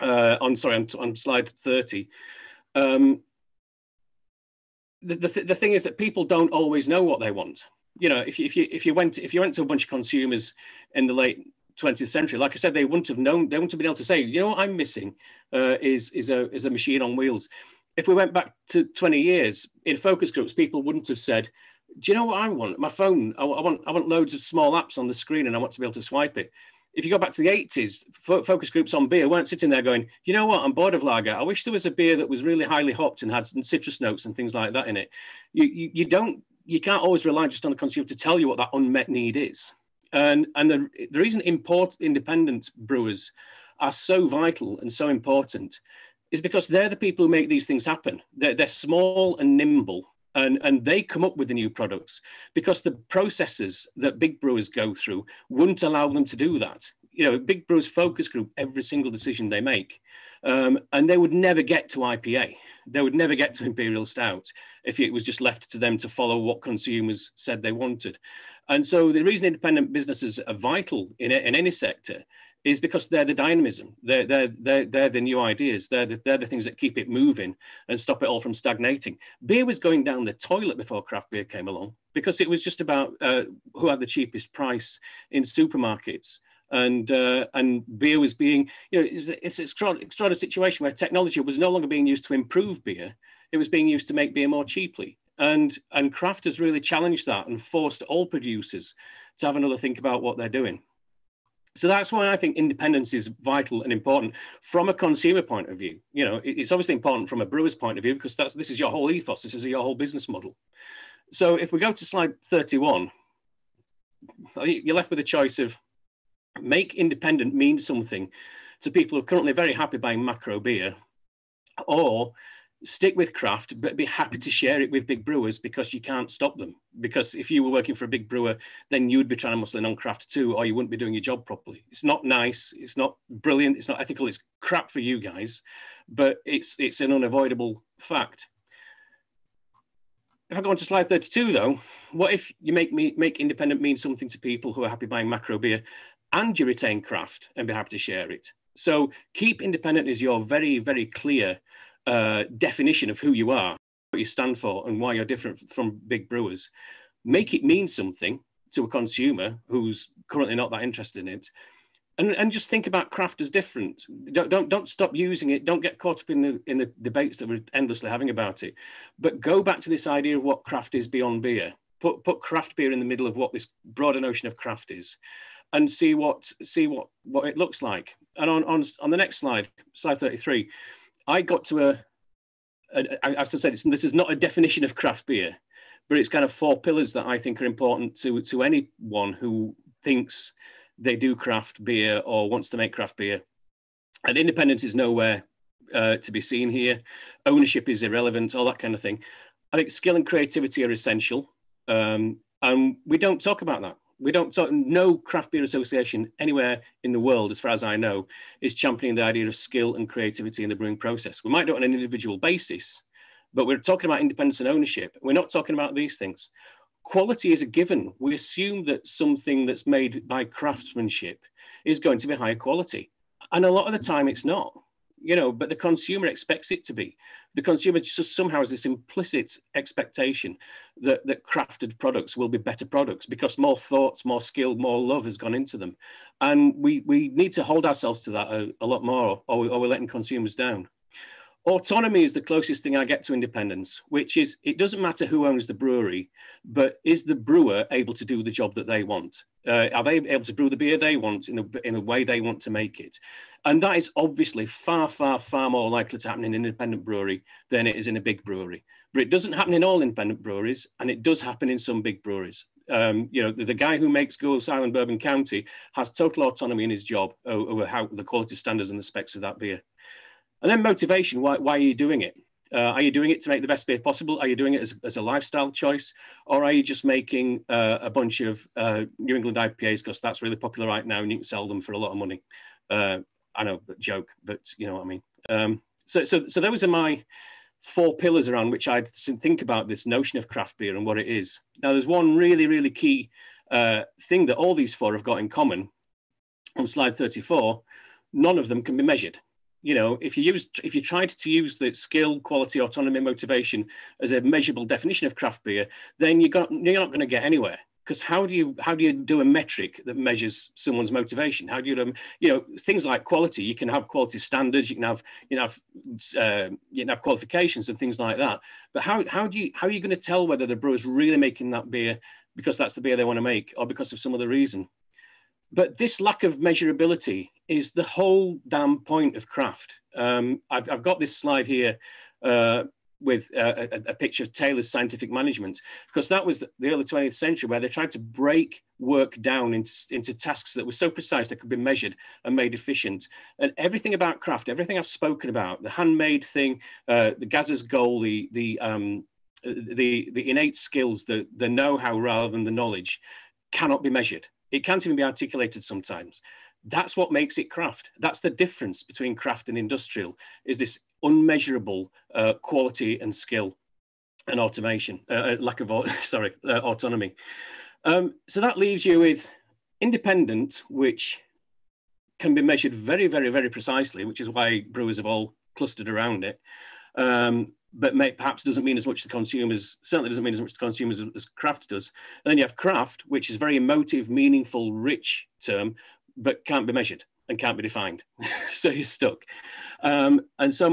on slide 30. The thing is that people don't always know what they want. You know, if you went to a bunch of consumers in the late 20th century, like I said, they wouldn't have known. They wouldn't have been able to say, you know, what I'm missing is a machine on wheels. If we went back to 20 years in focus groups, people wouldn't have said, do you know what I want? My phone. I want loads of small apps on the screen, and I want to be able to swipe it. If you go back to the 80s, focus groups on beer weren't sitting there going, you know what, I'm bored of lager. I wish there was a beer that was really highly hopped and had some citrus notes and things like that in it. You can't always rely just on the consumer to tell you what that unmet need is. And the reason independent brewers are so vital and so important is because they're the people who make these things happen. They're small and nimble. And they come up with the new products because the processes that big brewers go through wouldn't allow them to do that. You know, big brewers focus group every single decision they make. And they would never get to IPA. They would never get to Imperial Stout if it was just left to them to follow what consumers said they wanted. And so the reason independent businesses are vital in any sector is because they're the dynamism. They're the new ideas. They're the things that keep it moving and stop it all from stagnating. Beer was going down the toilet before craft beer came along because it was just about who had the cheapest price in supermarkets. And beer was being, it's an extraordinary situation where technology was no longer being used to improve beer. It was being used to make beer more cheaply. And craft has really challenged that and forced all producers to have another think about what they're doing. So that's why I think independence is vital and important from a consumer point of view. It's obviously important from a brewer's point of view because this is your whole ethos. This is your whole business model. So if we go to slide 31, you're left with a choice of make independent mean something to people who are currently very happy buying macro beer, or stick with craft, but be happy to share it with big brewers because you can't stop them. Because if you were working for a big brewer, then you'd be trying to muscle in on craft too, or you wouldn't be doing your job properly. It's not nice, it's not brilliant, it's not ethical, it's crap for you guys, but it's an unavoidable fact. If I go on to slide 32 though, what if you make independent mean something to people who are happy buying macro beer and you retain craft and be happy to share it? So keep independent as your very, very clear definition of who you are, what you stand for, and why you're different from big brewers. Make it mean something to a consumer who's currently not that interested in it, and just think about craft as different. Don't stop using it. Don't get caught up in the debates that we're endlessly having about it. But go back to this idea of what craft is beyond beer. Put craft beer in the middle of what this broader notion of craft is, and see what it looks like. And on the next slide, slide 33. I got to as I said, this is not a definition of craft beer, but it's kind of 4 pillars that I think are important to anyone who thinks they do craft beer or wants to make craft beer. And independence is nowhere to be seen here. Ownership is irrelevant, all that kind of thing. I think skill and creativity are essential, and we don't talk about that. We don't talk. No craft beer association anywhere in the world, as far as I know, is championing the idea of skill and creativity in the brewing process. We might do it on an individual basis, but we're talking about independence and ownership. We're not talking about these things. Quality is a given. We assume that something that's made by craftsmanship is going to be higher quality, and a lot of the time it's not. But the consumer expects it to be. The consumer just somehow has this implicit expectation that crafted products will be better products because more thoughts, more skill, more love has gone into them. And we need to hold ourselves to that a lot more, or we're letting consumers down. Autonomy is the closest thing I get to independence, which is it doesn't matter who owns the brewery, but is the brewer able to do the job that they want? Are they able to brew the beer they want in the way they want to make it? And that is obviously far, far, far more likely to happen in an independent brewery than it is in a big brewery. But it doesn't happen in all independent breweries, and it does happen in some big breweries. The guy who makes Goose Island Bourbon County has total autonomy in his job over how the quality standards and the specs of that beer. And then motivation, why are you doing it? Are you doing it to make the best beer possible? Are you doing it as a lifestyle choice? Or are you just making a bunch of New England IPAs because that's really popular right now and you can sell them for a lot of money? I know, but joke, but you know what I mean. So those are my 4 pillars around which I think about this notion of craft beer and what it is. Now, there's one really, really key thing that all these 4 have got in common. On slide 34, none of them can be measured. If you tried to use the skill, quality, autonomy, motivation as a measurable definition of craft beer, then you're not going to get anywhere. Because how do you do a metric that measures someone's motivation? How do you do things like quality? You can have quality standards, you can have qualifications and things like that. But how are you going to tell whether the brewer's really making that beer because that's the beer they want to make, or because of some other reason? But this lack of measurability is the whole damn point of craft. I've got this slide here with a picture of Taylor's scientific management, because that was the early 20th century where they tried to break work down into tasks that were so precise they could be measured and made efficient. And everything about craft, everything I've spoken about, the handmade thing, the Gazza's goal, the innate skills, the know-how rather than the knowledge, cannot be measured. It can't even be articulated sometimes. That's what makes it craft. That's the difference between craft and industrial, is this unmeasurable quality and skill and automation, lack of, autonomy. So that leaves you with independent, which can be measured very, very, very precisely, which is why brewers have all clustered around it. But perhaps doesn't mean as much to consumers, certainly doesn't mean as much to consumers as craft does. And then you have craft, which is a very emotive, meaningful, rich term, but can't be measured and can't be defined. So you're stuck. And so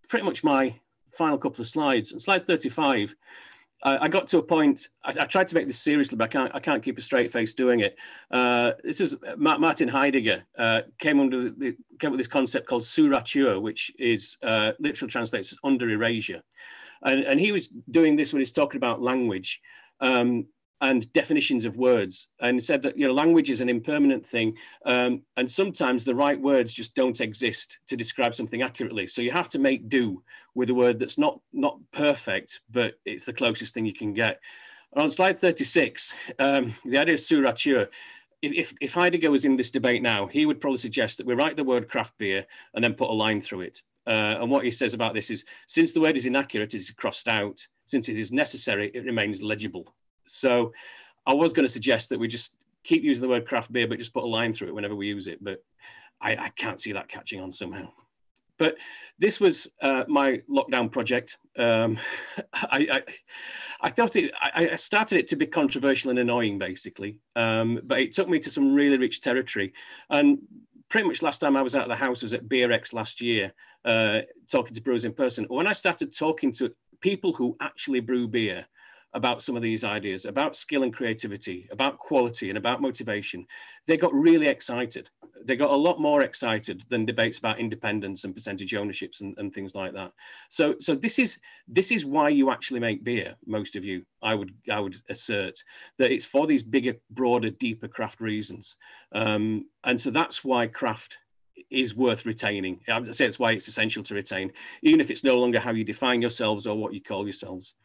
pretty much my final couple of slides, on slide 35, I got to a point, I tried to make this seriously, but I can't keep a straight face doing it. This is Martin Heidegger came up with this concept called sous-rature, which is literally translates as under erasure. And he was doing this when he's talking about language and definitions of words, and said that, you know, language is an impermanent thing, and sometimes the right words just don't exist to describe something accurately. So you have to make do with a word that's not perfect, but it's the closest thing you can get. And on slide 36, the idea of sous-rature, if Heidegger was in this debate now, he would probably suggest that we write the word craft beer and then put a line through it. And what he says about this is, since the word is inaccurate, it is crossed out. Since it is necessary, it remains legible. So I was going to suggest that we just keep using the word craft beer, but just put a line through it whenever we use it. But I can't see that catching on somehow. But this was my lockdown project. I thought I started it to be controversial and annoying, basically. But it took me to some really rich territory. And pretty much last time I was out of the house was at BeerX last year, talking to brewers in person. When I started talking to people who actually brew beer about some of these ideas, about skill and creativity, about quality and about motivation, they got really excited. They got a lot more excited than debates about independence and percentage ownerships and things like that. So this is why you actually make beer, most of you, I would assert, that it's for these bigger, broader, deeper craft reasons. And so that's why craft is worth retaining. I'd say it's why it's essential to retain, even if it's no longer how you define yourselves or what you call yourselves.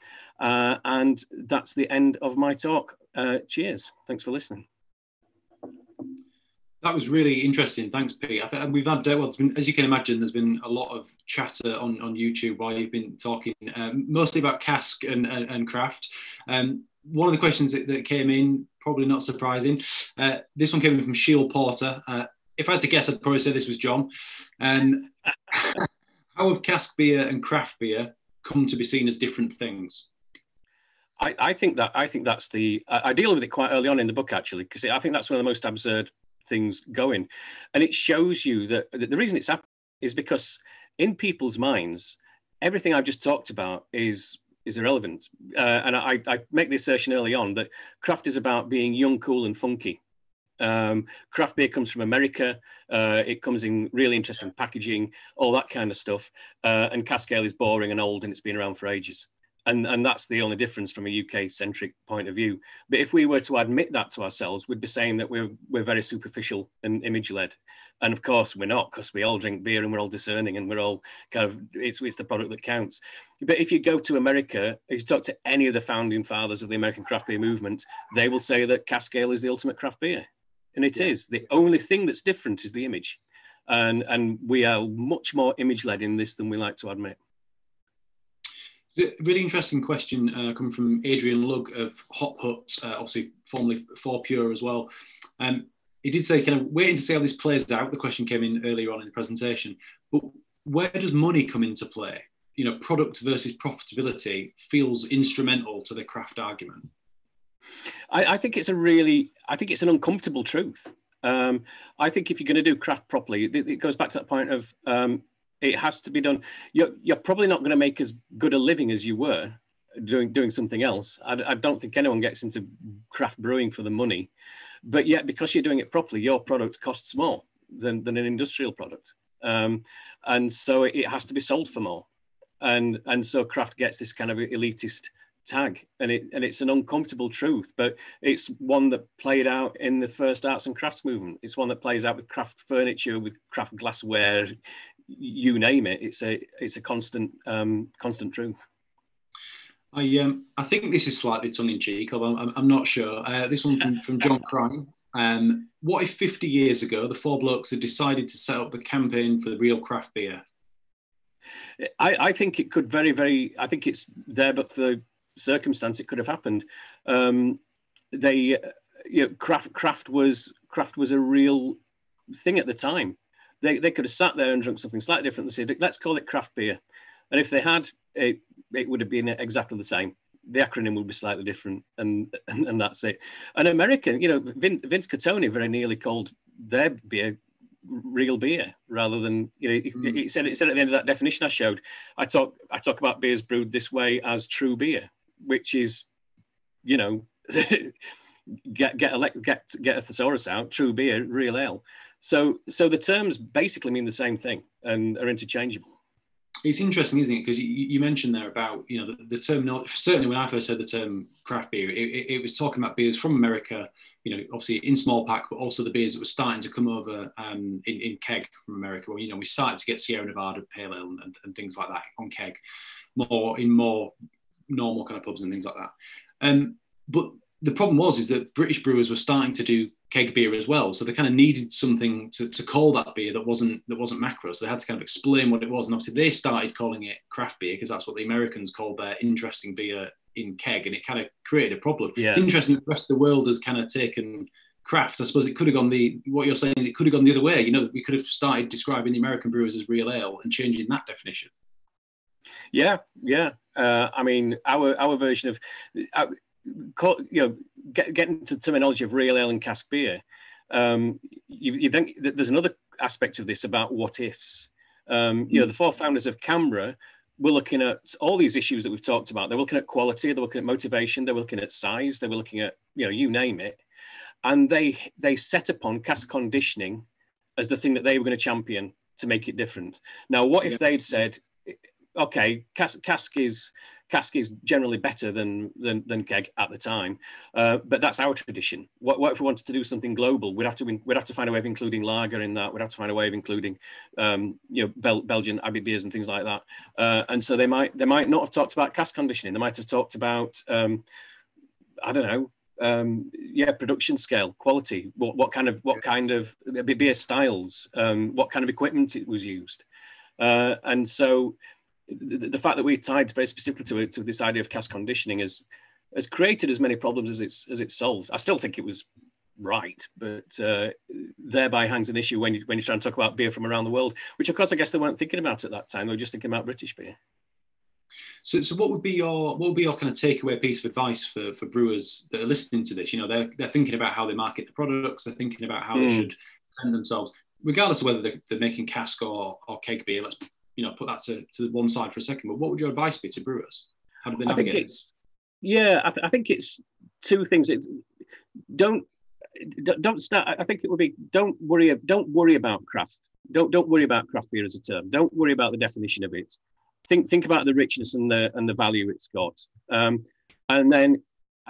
And that's the end of my talk. Cheers. Thanks for listening. That was really interesting. Thanks, Pete. I think we've had, well, as you can imagine, there's been a lot of chatter on YouTube while you've been talking, mostly about cask and craft. One of the questions that came in, probably not surprising, this one came in from Sheil Porter. If I had to guess, I'd probably say this was John. How have cask beer and craft beer come to be seen as different things? I think that's the I deal with it quite early on in the book, actually, because I think that's one of the most absurd things going, and it shows you that the reason it's happening is because in people's minds, everything I've just talked about is irrelevant. And I make the assertion early on that craft is about being young, cool, and funky. Craft beer comes from America. It comes in really interesting packaging, all that kind of stuff. And cask ale is boring and old, and it's been around for ages. And that's the only difference from a UK-centric point of view. But if we were to admit that to ourselves, we'd be saying that we're very superficial and image-led. And of course we're not, because we all drink beer and we're all discerning and we're all kind of, it's the product that counts. But if you go to America, if you talk to any of the founding fathers of the American craft beer movement, they will say that cask ale is the ultimate craft beer. And it is. The only thing that's different is the image. And we are much more image-led in this than we like to admit. A really interesting question coming from Adrian Lugg of Hop Hut, obviously formerly 4Pure as well. He did say, kind of waiting to see how this plays out. The question came in earlier on in the presentation. But where does money come into play? You know, product versus profitability feels instrumental to the craft argument. I think it's an uncomfortable truth. I think if you're going to do craft properly, it goes back to that point of it has to be done. You're probably not going to make as good a living as you were doing something else. I don't think anyone gets into craft brewing for the money, but yet because you're doing it properly, your product costs more than an industrial product, and so it has to be sold for more, and so craft gets this kind of elitist tag, and it's an uncomfortable truth, but it's one that played out in the first arts and crafts movement. It's one that plays out with craft furniture, with craft glassware, you name it. It's a constant truth. I think this is slightly tongue-in-cheek, although I'm not sure. This one from John Crine. What if 50 years ago the four blokes had decided to set up the campaign for real craft beer? I think it could I think it's there, but for the circumstance, it could have happened. Craft was a real thing at the time. They could have sat there and drunk something slightly different and said, let's call it craft beer. And if they had, it would have been exactly the same. The acronym would be slightly different, and that's it. And American, Vince Catoni very nearly called their beer real beer rather than, he said at the end of that definition I showed, I talk about beers brewed this way as true beer, which is, get a thesaurus out, true beer, real ale. So the terms basically mean the same thing and are interchangeable. It's interesting, isn't it? Because you mentioned there about, the term, certainly when I first heard the term craft beer, it was talking about beers from America, obviously in small pack, but also the beers that were starting to come over in keg from America. Well, we started to get Sierra Nevada Pale Ale and things like that on keg, more normal kind of pubs and things like that. But the problem is that British brewers were starting to do keg beer as well, so they kind of needed something to call that beer that wasn't macro, so they had to kind of explain what it was, and obviously they started calling it craft beer because that's what the Americans called their interesting beer in keg, and it kind of created a problem. Yeah. It's interesting that the rest of the world has kind of taken craft. I suppose it could have gone what you're saying is it could have gone the other way. We could have started describing the American brewers as real ale and changing that definition. Yeah. I mean, our version of getting to the terminology of real ale and cask beer, you think that there's another aspect of this about what ifs. The four founders of Canberra were looking at all these issues that we've talked about. They were looking at quality, they were looking at motivation, they were looking at size, they were looking at, you name it. And they set upon cask conditioning as the thing that they were going to champion to make it different. Now, what if they'd said, okay, cask is generally better than keg at the time, but that's our tradition. What if we wanted to do something global? We'd have to find a way of including lager in that. We'd have to find a way of including, Belgian Abbey beers and things like that. And so they might not have talked about cask conditioning. They might have talked about, production scale, quality. What kind of beer styles? What kind of equipment it was used? And so the fact that we tied very specifically to this idea of cask conditioning has created as many problems as it's solved. I still think it was right, but thereby hangs an issue when you're trying to talk about beer from around the world, which of course I guess they weren't thinking about at that time. They were just thinking about British beer. So what would be your kind of takeaway piece of advice for brewers that are listening to this? They're thinking about how they market the products. They're thinking about how they should present themselves, regardless of whether they're making cask or keg beer. Let's put that to one side for a second. But what would your advice be to brewers? How do they navigate it? I think it's two things. Don't start. I think it would be don't worry about craft. Don't worry about craft beer as a term. Don't worry about the definition of it. Think about the richness and the value it's got. And then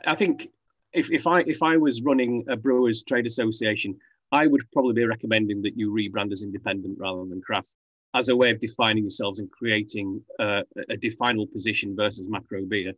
I think if I was running a brewers trade association, I would probably be recommending that you rebrand as independent rather than craft, as a way of defining yourselves and creating a definable position versus macro beer.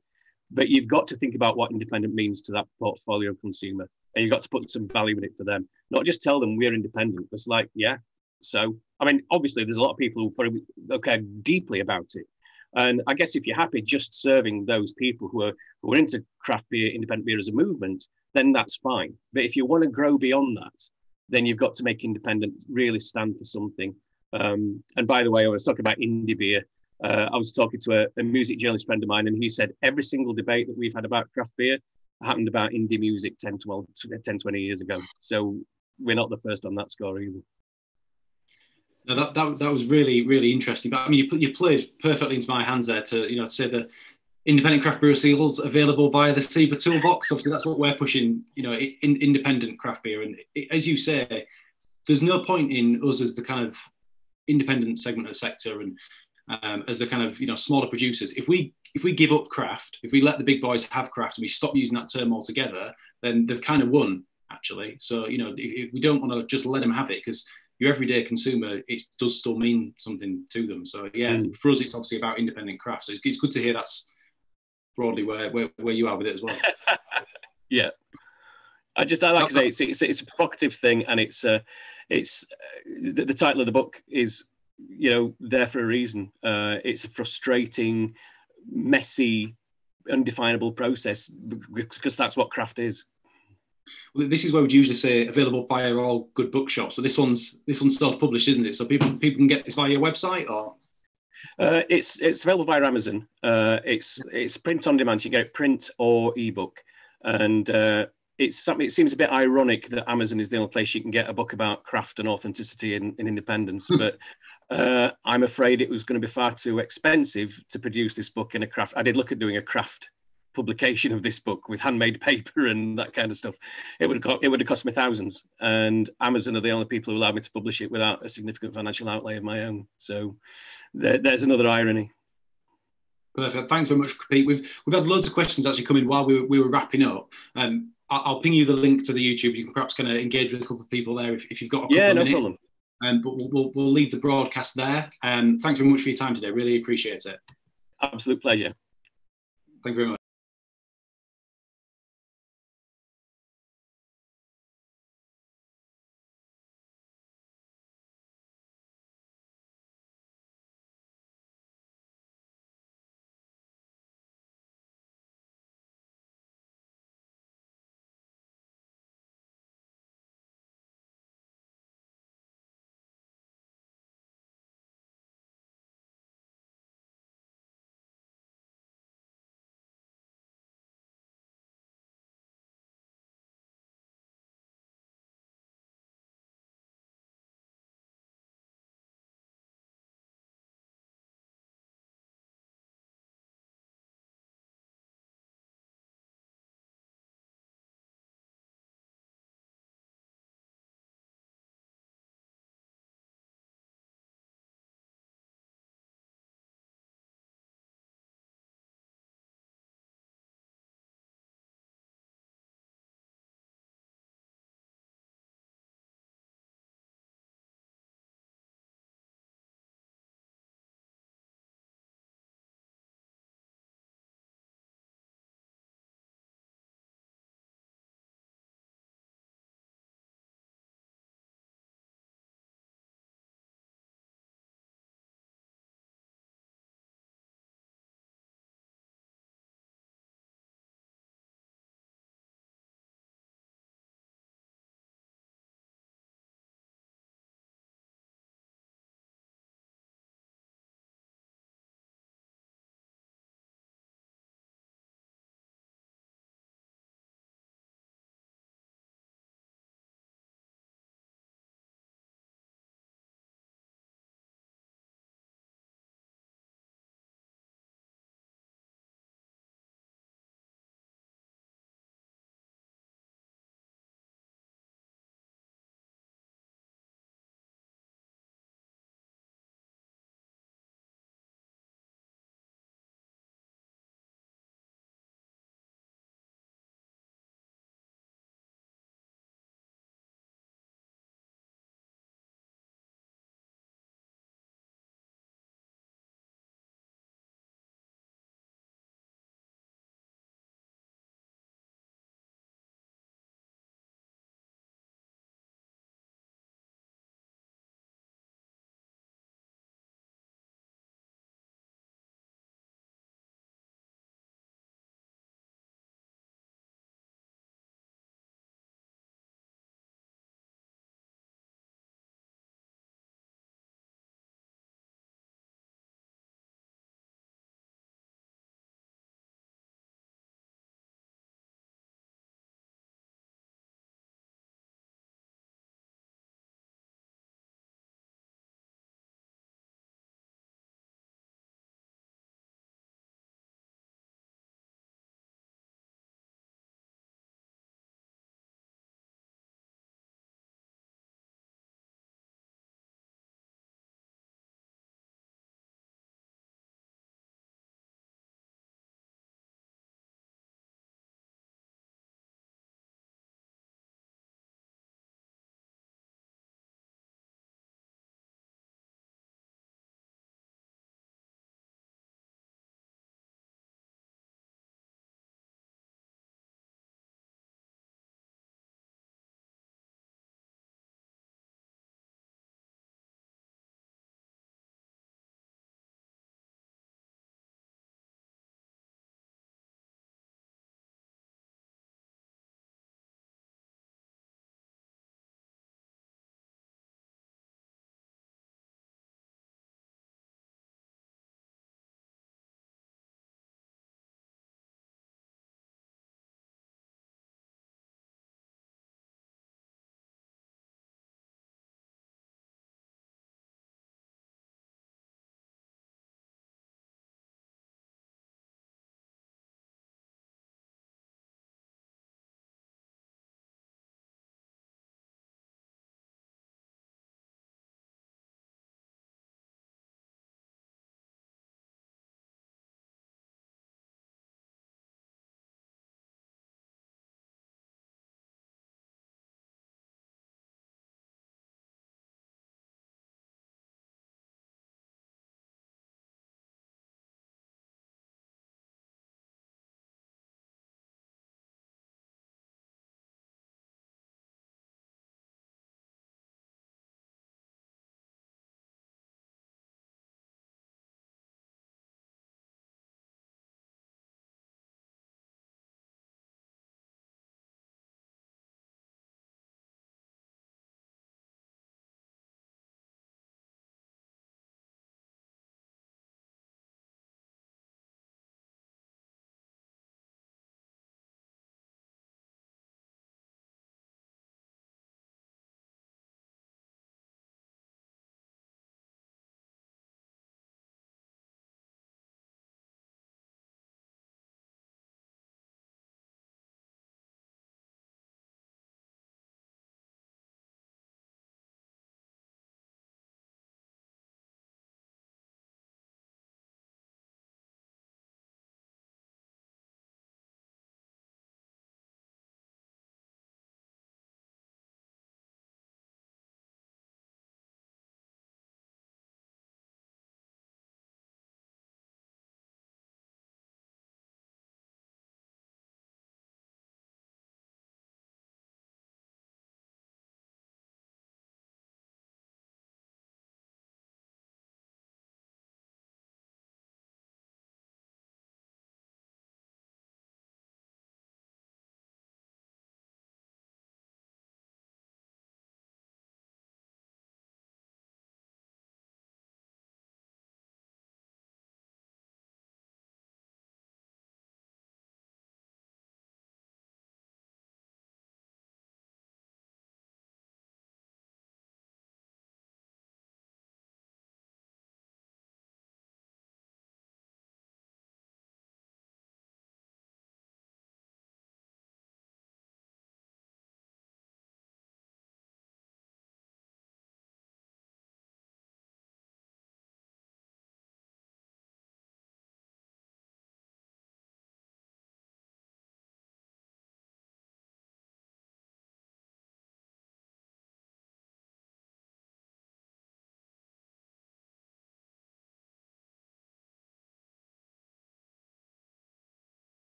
But you've got to think about what independent means to that portfolio consumer, and you've got to put some value in it for them. Not just tell them we're independent. It's like, yeah. So, I mean, obviously there's a lot of people who care deeply about it. And I guess if you're happy just serving those people who are into craft beer, independent beer as a movement, then that's fine. But if you want to grow beyond that, then you've got to make independent really stand for something. And by the way, I was talking about indie beer. I was talking to a music journalist friend of mine, and he said every single debate that we've had about craft beer happened about indie music 10, 20 years ago. So we're not the first on that score either. No, that was really, really interesting. But I mean, you played perfectly into my hands there to say the independent craft brewer seals available via the SIBA toolbox. Obviously, that's what we're pushing. Independent craft beer, and as you say, there's no point in us as the kind of independent segment of the sector and as the kind of smaller producers. If we give up craft, if we let the big boys have craft and we stop using that term altogether, then they've kind of won actually. So if we don't want to just let them have it, because your everyday consumer, it does still mean something to them. So yeah, for us, it's obviously about independent craft. So it's good to hear that's broadly where you are with it as well. Yeah. I just like I say, it's a provocative thing, and it's the title of the book is, you know, there for a reason. It's a frustrating, messy, undefinable process because that's what craft is. Well, this is where we'd usually say available via all good bookshops, but this one's self-published, isn't it? So people can get this via your website, or it's available via Amazon. It's print on demand. You can get it print or ebook, and it seems a bit ironic that Amazon is the only place you can get a book about craft and authenticity and independence, but I'm afraid it was going to be far too expensive to produce this book in a craft. I did look at doing a craft publication of this book with handmade paper and that kind of stuff. It would have cost me thousands, and Amazon are the only people who allowed me to publish it without a significant financial outlay of my own. So there's another irony. Perfect. Thanks very much, Pete. We've had loads of questions actually come in while we were wrapping up. I'll ping you the link to the YouTube. You can perhaps kind of engage with a couple of people there if you've got a couple of minutes. Problem. But we'll leave the broadcast there. Thanks very much for your time today. Really appreciate it. Absolute pleasure. Thank you very much.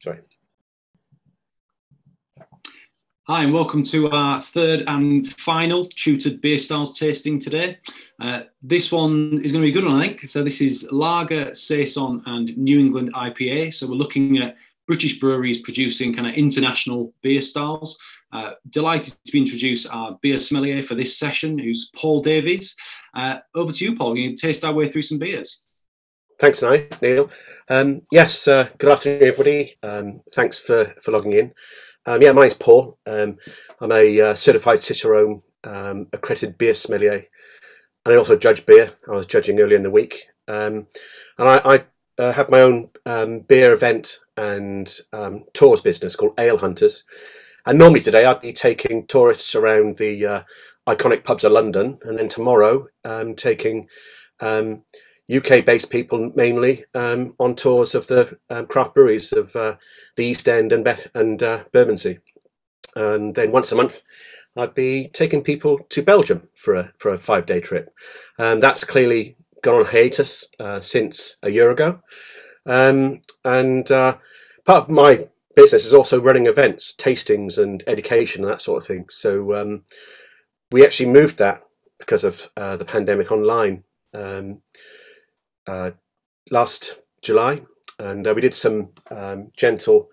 Sorry. Hi, and welcome to our third and final Tutored beer styles tasting today. This one is going to be a good one, I think. So this is Lager, Saison and New England IPA. So we're looking at British breweries producing kind of international beer styles. Delighted to introduce our beer sommelier for this session, who's Paul Davies. Over to you, Paul. We're going to taste our way through some beers. Thanks, Neil. Yes, good afternoon, everybody. Thanks for logging in. Yeah, my name's Paul. I'm a certified Cicerone accredited beer sommelier, and I also judge beer. I was judging earlier in the week, and I have my own beer event and tours business called Ale Hunters. And normally today I'd be taking tourists around the iconic pubs of London, and then tomorrow taking UK-based people mainly on tours of the craft breweries of the East End and Bermondsey. And then once a month, I'd be taking people to Belgium for a 5-day trip. That's clearly gone on hiatus since a year ago. And part of my business is also running events, tastings and education and that sort of thing. So we actually moved that because of the pandemic online last July, and we did some gentle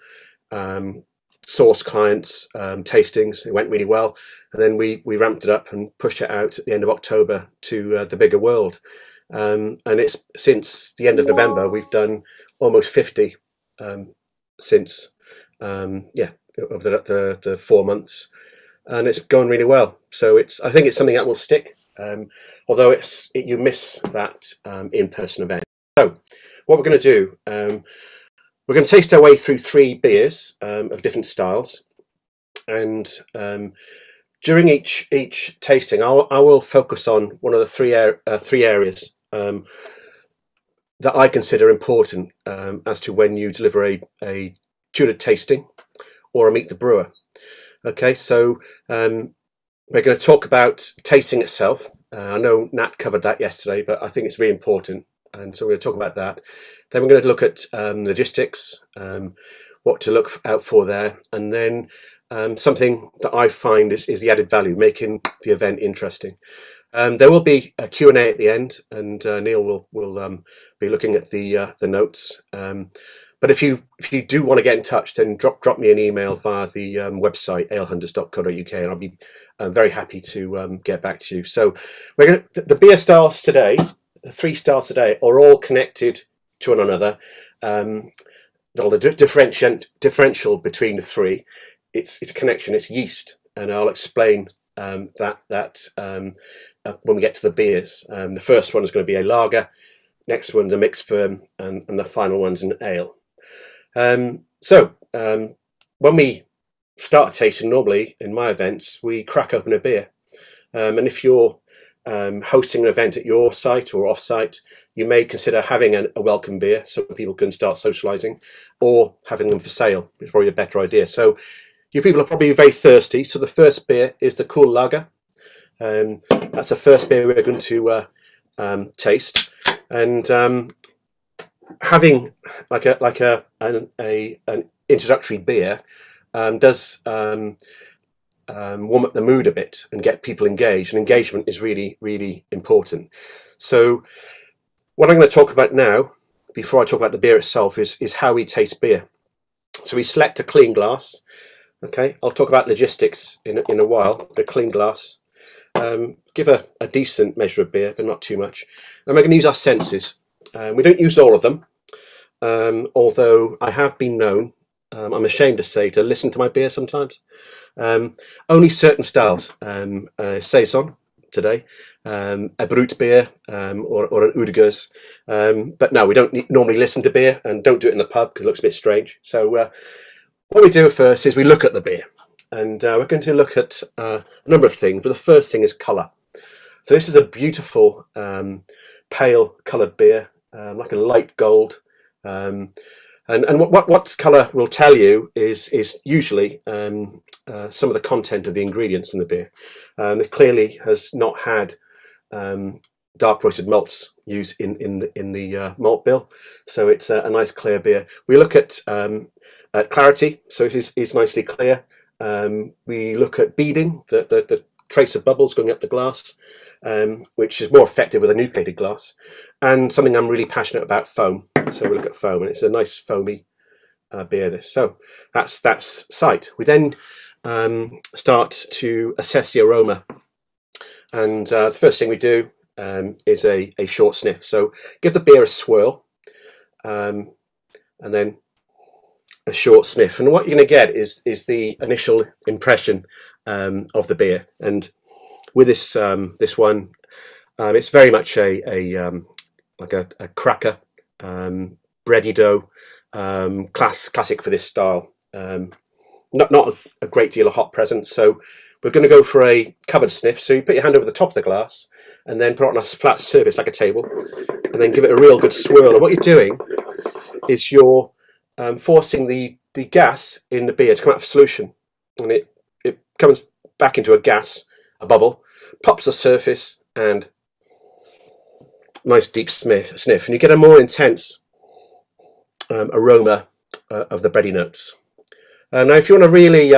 source clients tastings. It went really well, and then we ramped it up and pushed it out at the end of October to the bigger world. And it's since the end of November we've done almost 50 since over the 4 months, and it's going really well. So I think it's something that will stick. Although you miss that in-person event. So what we're going to do, we're going to taste our way through 3 beers of different styles, and during each tasting, I will focus on one of the three areas that I consider important as to when you deliver a tutored tasting or a meet the brewer. Okay, so we're going to talk about tasting itself. I know Nat covered that yesterday, but I think it's really important, and so we're going to talk about that. Then we're going to look at logistics, what to look out for there, and then something that I find is the added value, making the event interesting. There will be a Q&A at the end, and Neil will be looking at the notes. But if you do want to get in touch, then drop me an email via the website alehunters.co.uk, and I'll be very happy to get back to you. So the beer styles today, the 3 styles today, are all connected to one another. The differential between the 3, it's a connection. It's yeast, and I'll explain that when we get to the beers. The first one is going to be a lager, next one's a mixed firm, and the final one's an ale. So when we start tasting, normally in my events we crack open a beer, and if you're hosting an event at your site or off site, you may consider having a welcome beer so people can start socializing, or having them for sale, which is probably a better idea. So you people are probably very thirsty, so the first beer is the Cool Lager. That's the first beer we're going to taste, and having an introductory beer does warm up the mood a bit and get people engaged, and engagement is really, really important. So what I'm going to talk about now, before I talk about the beer itself, is how we taste beer. So we select a clean glass. Okay, I'll talk about logistics in a while. The clean glass, give a decent measure of beer, but not too much, and we're going to use our senses. We don't use all of them, although I have been known, I'm ashamed to say, to listen to my beer sometimes. Only certain styles, Saison today, a Brut beer, or an Udegers, but no, we don't normally listen to beer, and don't do it in the pub because it looks a bit strange. So what we do first is we look at the beer, and we're going to look at a number of things, but the first thing is colour. So this is a beautiful pale coloured beer, like a light gold, and what colour will tell you is usually some of the content of the ingredients in the beer. It clearly has not had dark roasted malts used in the malt bill, so it's a nice clear beer. We look at at clarity, so it is nicely clear. We look at beading, the trace of bubbles going up the glass, which is more effective with a nucleated glass. And something I'm really passionate about, foam. So we look at foam, and it's a nice foamy beer. This, so that's sight. We then start to assess the aroma, and the first thing we do is a short sniff. So give the beer a swirl, and then a short sniff, and what you're going to get is the initial impression of the beer. And with this this one, it's very much like a cracker, bready dough, classic for this style. Not a great deal of hop presence, so we're going to go for a covered sniff. So you put your hand over the top of the glass and then put it on a flat surface like a table, and then give it a real good swirl. And what you're doing is you're forcing the gas in the beer to come out of solution, and it comes back into a gas, a bubble, pops the surface, and nice deep sniff, and you get a more intense aroma of the bready notes. Now, if you want to really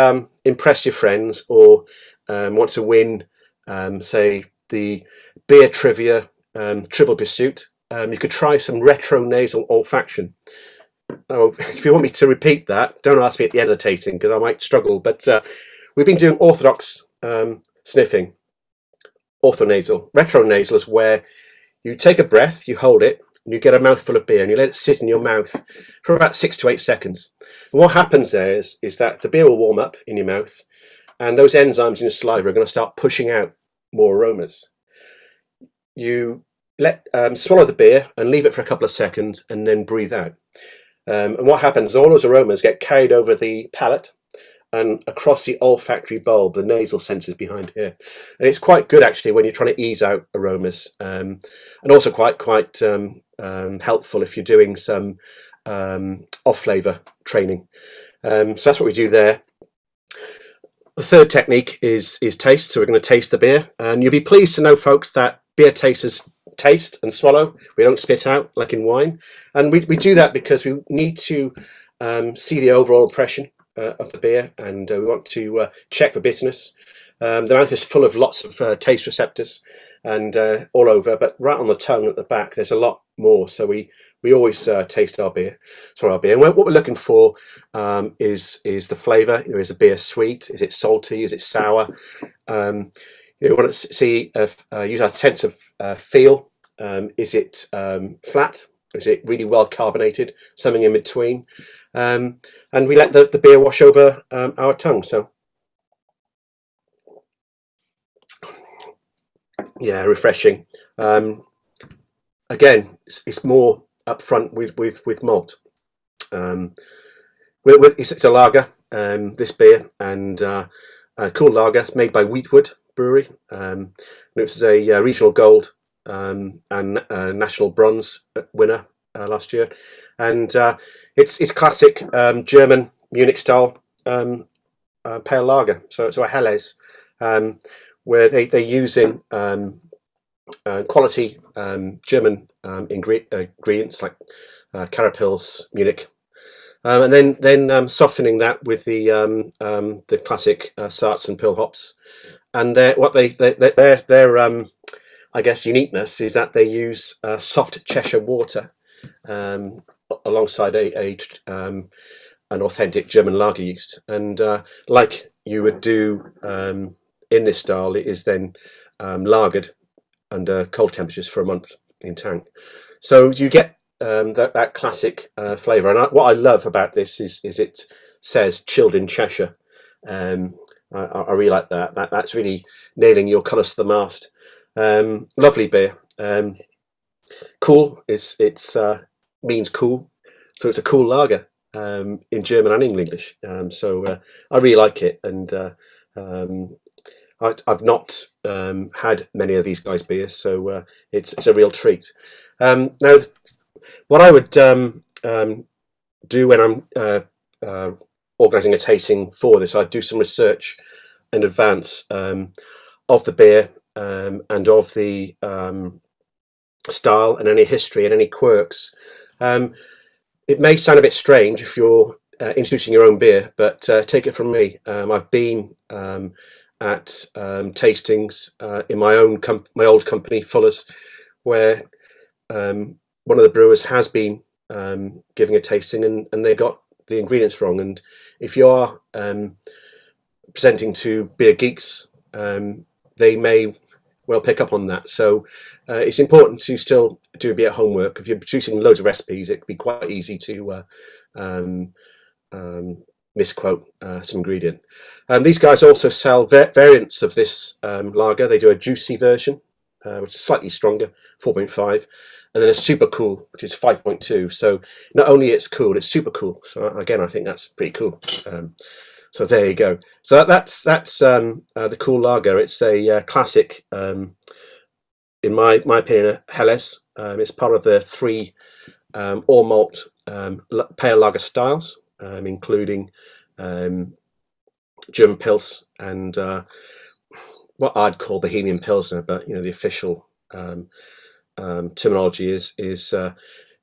impress your friends, or want to win, say, the beer trivia Trivial Pursuit, you could try some retro nasal olfaction. Oh, if you want me to repeat that, don't ask me at the end of the tasting, because I might struggle. But we've been doing orthodox sniffing, orthonasal. Retronasal is where you take a breath, you hold it, and you get a mouthful of beer, and you let it sit in your mouth for about 6 to 8 seconds. And what happens there is that the beer will warm up in your mouth, and those enzymes in your saliva are going to start pushing out more aromas. You swallow the beer and leave it for a couple of seconds, and then breathe out. And what happens, all those aromas get carried over the palate and across the olfactory bulb, the nasal senses behind here. And it's quite good, actually, when you're trying to ease out aromas, and also quite helpful if you're doing some off-flavour training. So that's what we do there. The third technique is taste. So we're going to taste the beer, and you'll be pleased to know, folks, that beer tasters taste and swallow. We don't spit out like in wine, and we do that because we need to see the overall impression of the beer, and we want to check for bitterness. The mouth is full of lots of taste receptors, and all over, but right on the tongue at the back there's a lot more. So we always taste our beer. And what we're looking for is the flavour. Is the beer sweet? Is it salty? Is it sour? We want to see use our sense of feel. Is it flat? Is it really well carbonated? Something in between. And we let the beer wash over our tongue. So yeah, refreshing. Again, it's more upfront with malt. It's a lager, this beer, and a cool lager. It's made by Wheatwood Brewery. It was a regional gold and national bronze winner last year, and it's classic German Munich style pale lager. So a Helles, where they're using quality German ingredients like Carapils, Munich, and then softening that with the classic Saaz and Pill hops. And their I guess uniqueness is that they use soft Cheshire water alongside an authentic German lager yeast, and like you would do in this style, it is then lagered under cold temperatures for a month in tank. So you get that classic flavour. And what I love about this is it says chilled in Cheshire. I really like that. That's really nailing your colours to the mast. Lovely beer. Cool. It's means cool, so it's a cool lager in German and English. So I really like it, and I've not had many of these guys' beers, so it's a real treat. Now, what I would do when I'm organising a tasting for this, I'd do some research in advance of the beer and of the style and any history and any quirks. It may sound a bit strange if you're introducing your own beer, but take it from me. I've been at tastings in my old company, Fuller's, where one of the brewers has been giving a tasting, and they got the ingredients wrong. And if you are presenting to beer geeks, they may well pick up on that. So it's important to still do a bit of homework. If you're producing loads of recipes, it can be quite easy to misquote some ingredient. These guys also sell variants of this lager. They do a juicy version, which is slightly stronger, 4.5, and then a super cool, which is 5.2. So not only it's cool, it's super cool. So again, I think that's pretty cool. So there you go. So that's the cool lager. It's a classic, in my opinion, Helles. It's part of the 3 all malt pale lager styles, including German Pils and what I'd call Bohemian Pilsner, but the official terminology is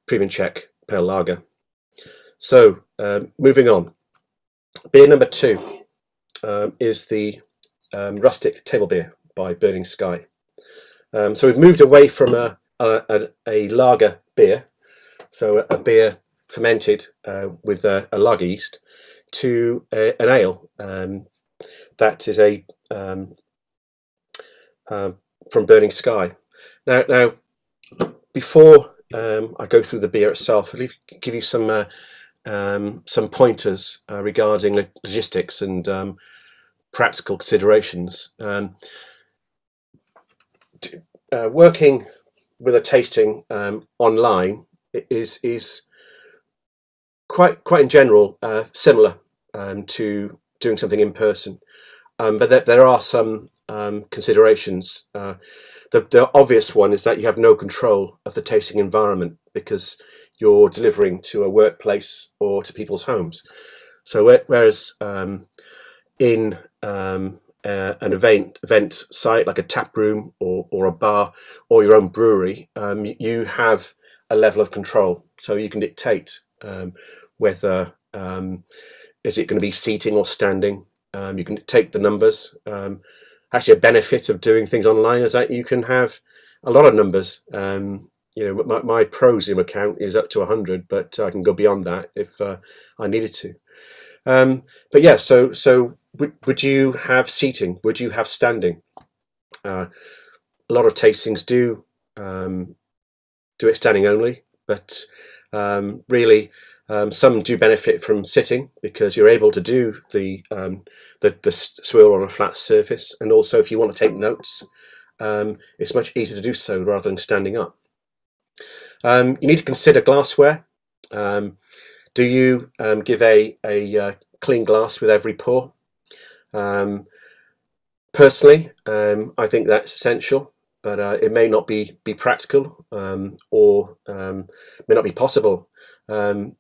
Premium Czech pale lager. So moving on. Beer number 2 is the Rustic Table Beer by Burning Sky. So we've moved away from a lager beer, so a beer fermented with a lager yeast, to an ale that is from Burning Sky. Now before I go through the beer itself, I'll give you some pointers regarding logistics and practical considerations. Working with a tasting online is quite in general similar to doing something in person, but there are some considerations. The obvious one is that you have no control of the tasting environment because you're delivering to a workplace or to people's homes. So whereas in an event site like a tap room or a bar or your own brewery, you have a level of control. So you can dictate whether is it going to be seating or standing. You can dictate the numbers. Actually, a benefit of doing things online is that you can have a lot of numbers. My ProZoom account is up to 100, but I can go beyond that if I needed to. But yeah, so would you have seating? Would you have standing? A lot of tastings do it standing only, but really some do benefit from sitting because you're able to do the swirl on a flat surface, and also if you want to take notes, it's much easier to do so rather than standing up. You need to consider glassware. Do you give a clean glass with every pour? Personally, I think that's essential, but it may not be practical or may not be possible. And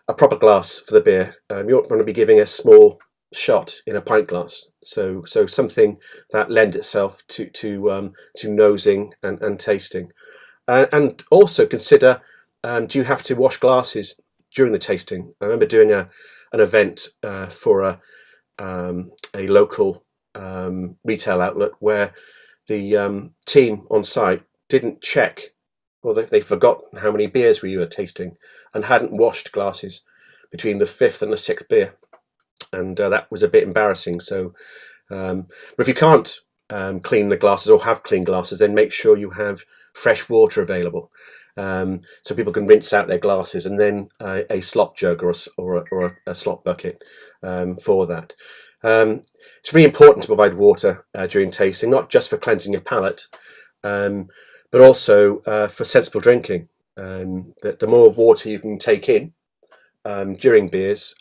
a proper glass for the beer, you're going to be giving a small shot in a pint glass, so something that lends itself to nosing and tasting, and also consider, do you have to wash glasses during the tasting? I remember doing an event for a local retail outlet where the team on site didn't check, or they forgot how many beers we were tasting and hadn't washed glasses between the 5th and the 6th beer. And that was a bit embarrassing. So, but if you can't clean the glasses or have clean glasses, then make sure you have fresh water available, so people can rinse out their glasses, and then a slop jug or a slop bucket for that. It's really important to provide water during tasting, not just for cleansing your palate, but also for sensible drinking. That the more water you can take in during beers,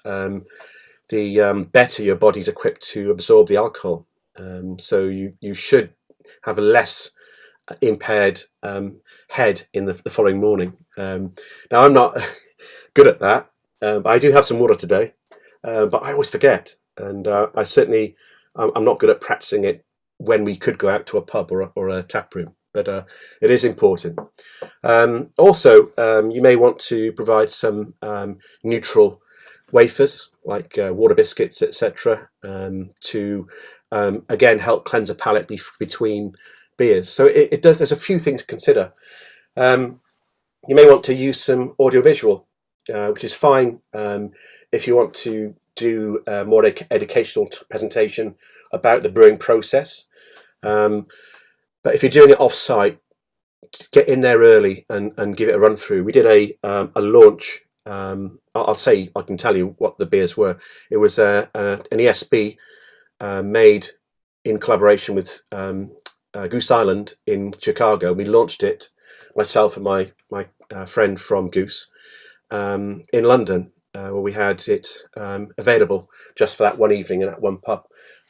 the better your body's equipped to absorb the alcohol. So you should have a less impaired head in the following morning. Now I'm not good at that. I do have some water today, but I always forget, and I'm not good at practicing it when we could go out to a pub or a tap room. but it is important. Also, you may want to provide some neutral wafers like water biscuits, etc., to again help cleanse a palate between beers. So it does. There's a few things to consider. You may want to use some audiovisual, which is fine if you want to do a more educational presentation about the brewing process. But if you're doing it off-site, get in there early and give it a run through. We did a launch. I'll say, I can tell you what the beers were. It was an ESB made in collaboration with Goose Island in Chicago. We launched it, myself and my friend from Goose, in London, where we had it available just for that one evening in that one pub.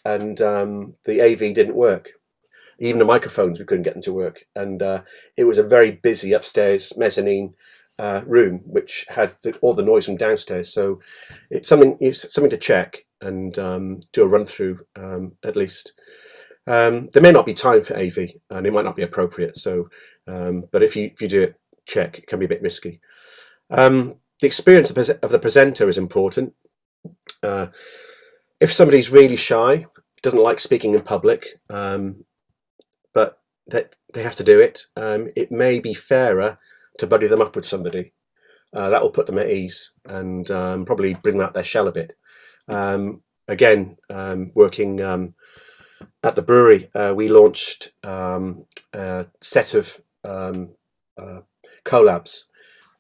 And the AV didn't work. Even the microphones, we couldn't get them to work. And it was a very busy upstairs mezzanine room, which had all the noise from downstairs. So it's something to check and do a run through at least. There may not be time for AV, and it might not be appropriate. So, but if you do it, check. It can be a bit risky. The experience of the presenter is important. If somebody's really shy, doesn't like speaking in public, but that they have to do it, it may be fairer to buddy them up with somebody. That will put them at ease and probably bring them out their shell a bit. Again, working at the brewery, we launched a set of collabs,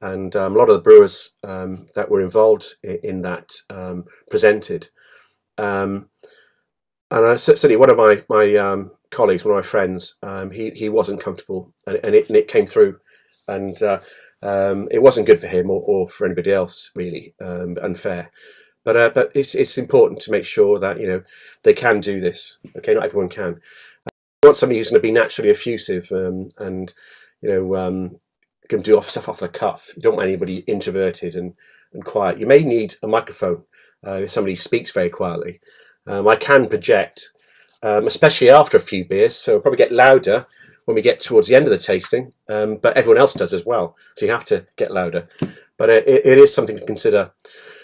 and a lot of the brewers that were involved in that presented. And certainly one of my colleagues, one of my friends, he wasn't comfortable, and it came through, and it wasn't good for him or for anybody else, really, unfair. But it's important to make sure that they can do this. Okay, not everyone can. You want somebody who's going to be naturally effusive and can do stuff off the cuff. You don't want anybody introverted and quiet. You may need a microphone if somebody speaks very quietly. I can project, especially after a few beers, so it'll probably get louder when we get towards the end of the tasting, but everyone else does as well, so you have to get louder. But it is something to consider.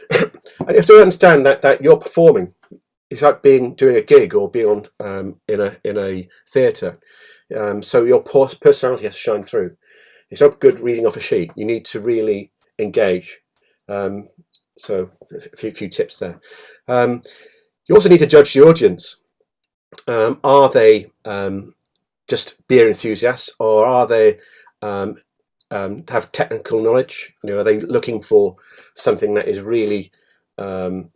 And you have to understand that you're performing. It's like doing a gig or being on in a theatre. So your personality has to shine through. It's not good reading off a sheet. You need to really engage. So a few tips there. You also need to judge the audience. Are they just beer enthusiasts, or are they have technical knowledge? Are they looking for something that is really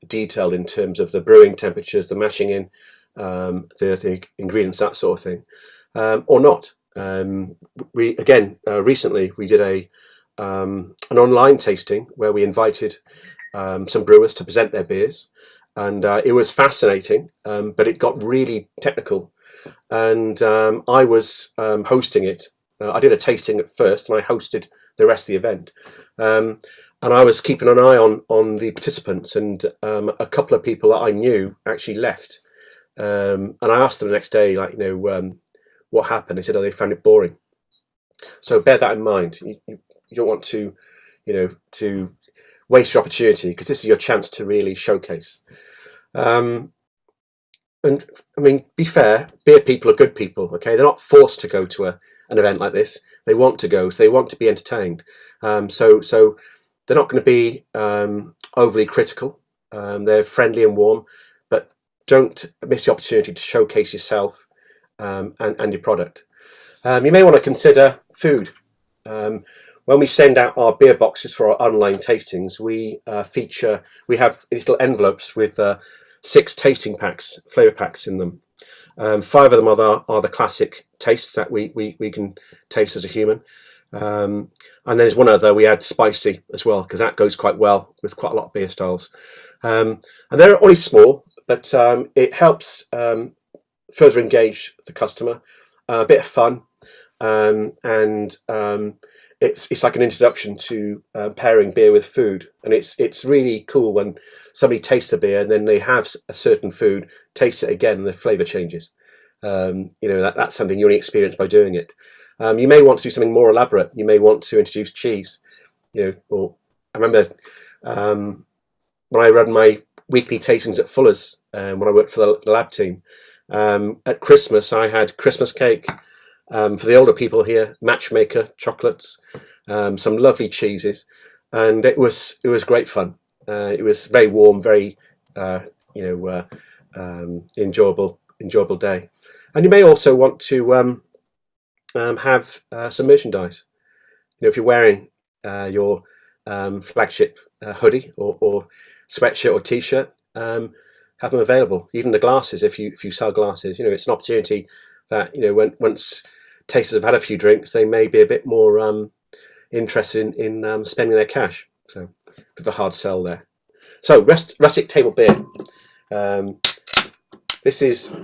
detailed in terms of the brewing temperatures, the mashing in, the ingredients, that sort of thing, or not? We recently we did an online tasting where we invited some brewers to present their beers, and it was fascinating, but it got really technical, and I was hosting it. I did a tasting at first, and I hosted the rest of the event, and I was keeping an eye on the participants, and a couple of people that I knew actually left, and I asked them the next day, what happened. They said, they found it boring. So bear that in mind. You don't want to waste your opportunity, because this is your chance to really showcase. And I mean, be fair, beer people are good people. Okay, they're not forced to go to an event like this. They want to go, so they want to be entertained. So they're not going to be overly critical. They're friendly and warm, but don't miss the opportunity to showcase yourself and your product. You may want to consider food. When we send out our beer boxes for our online tastings, we have little envelopes with 6 tasting packs, flavour packs in them. 5 of them are the classic tastes that we can taste as a human. And there's one other, we add spicy as well, because that goes quite well with quite a lot of beer styles. And they're only small, but it helps further engage the customer, a bit of fun, and it's like an introduction to pairing beer with food, and it's really cool when somebody tastes a beer and then they have a certain food, taste it again, and the flavour changes. That's something you only experience by doing it. You may want to do something more elaborate. You may want to introduce cheese. Or I remember when I ran my weekly tastings at Fuller's when I worked for the lab team. At Christmas, I had Christmas cake for the older people here, matchmaker chocolates, some lovely cheeses, and it was great fun. It was very warm, very enjoyable day. And you may also want to have some merchandise. If you're wearing your flagship hoodie or sweatshirt or t-shirt, have them available. Even the glasses, if you sell glasses, it's an opportunity that once tasters have had a few drinks, they may be a bit more interested in spending their cash. So, a bit of a hard sell there. So, rustic table beer. This is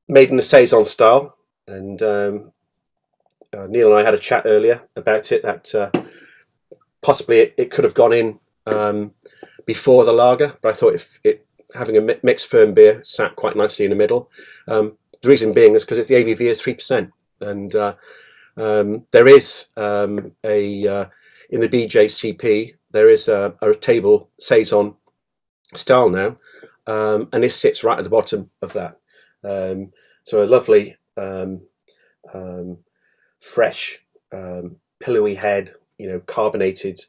made in the Saison style, and Neil and I had a chat earlier about it, that possibly it could have gone in before the lager, but I thought it having a mixed firm beer sat quite nicely in the middle. The reason being is because the ABV is 3%, and there is in the BJCP there is a table Saison style now, and this sits right at the bottom of that. So a lovely fresh, pillowy head, carbonated,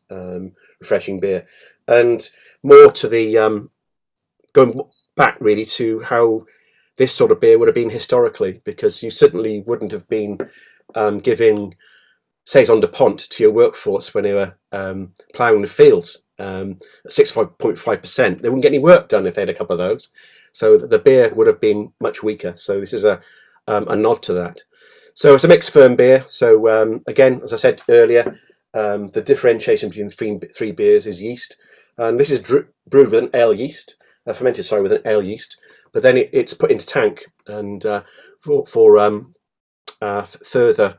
refreshing beer, and more to the going back really to how this sort of beer would have been historically, because you certainly wouldn't have been giving Saison de Pont to your workforce when they were ploughing the fields at 6.5%. They wouldn't get any work done if they had a couple of those. So the beer would have been much weaker. So this is a nod to that. So it's a mixed firm beer. So again, as I said earlier, the differentiation between three beers is yeast. And this is brewed with an ale yeast, fermented, with an ale yeast. But then it's put into tank and for further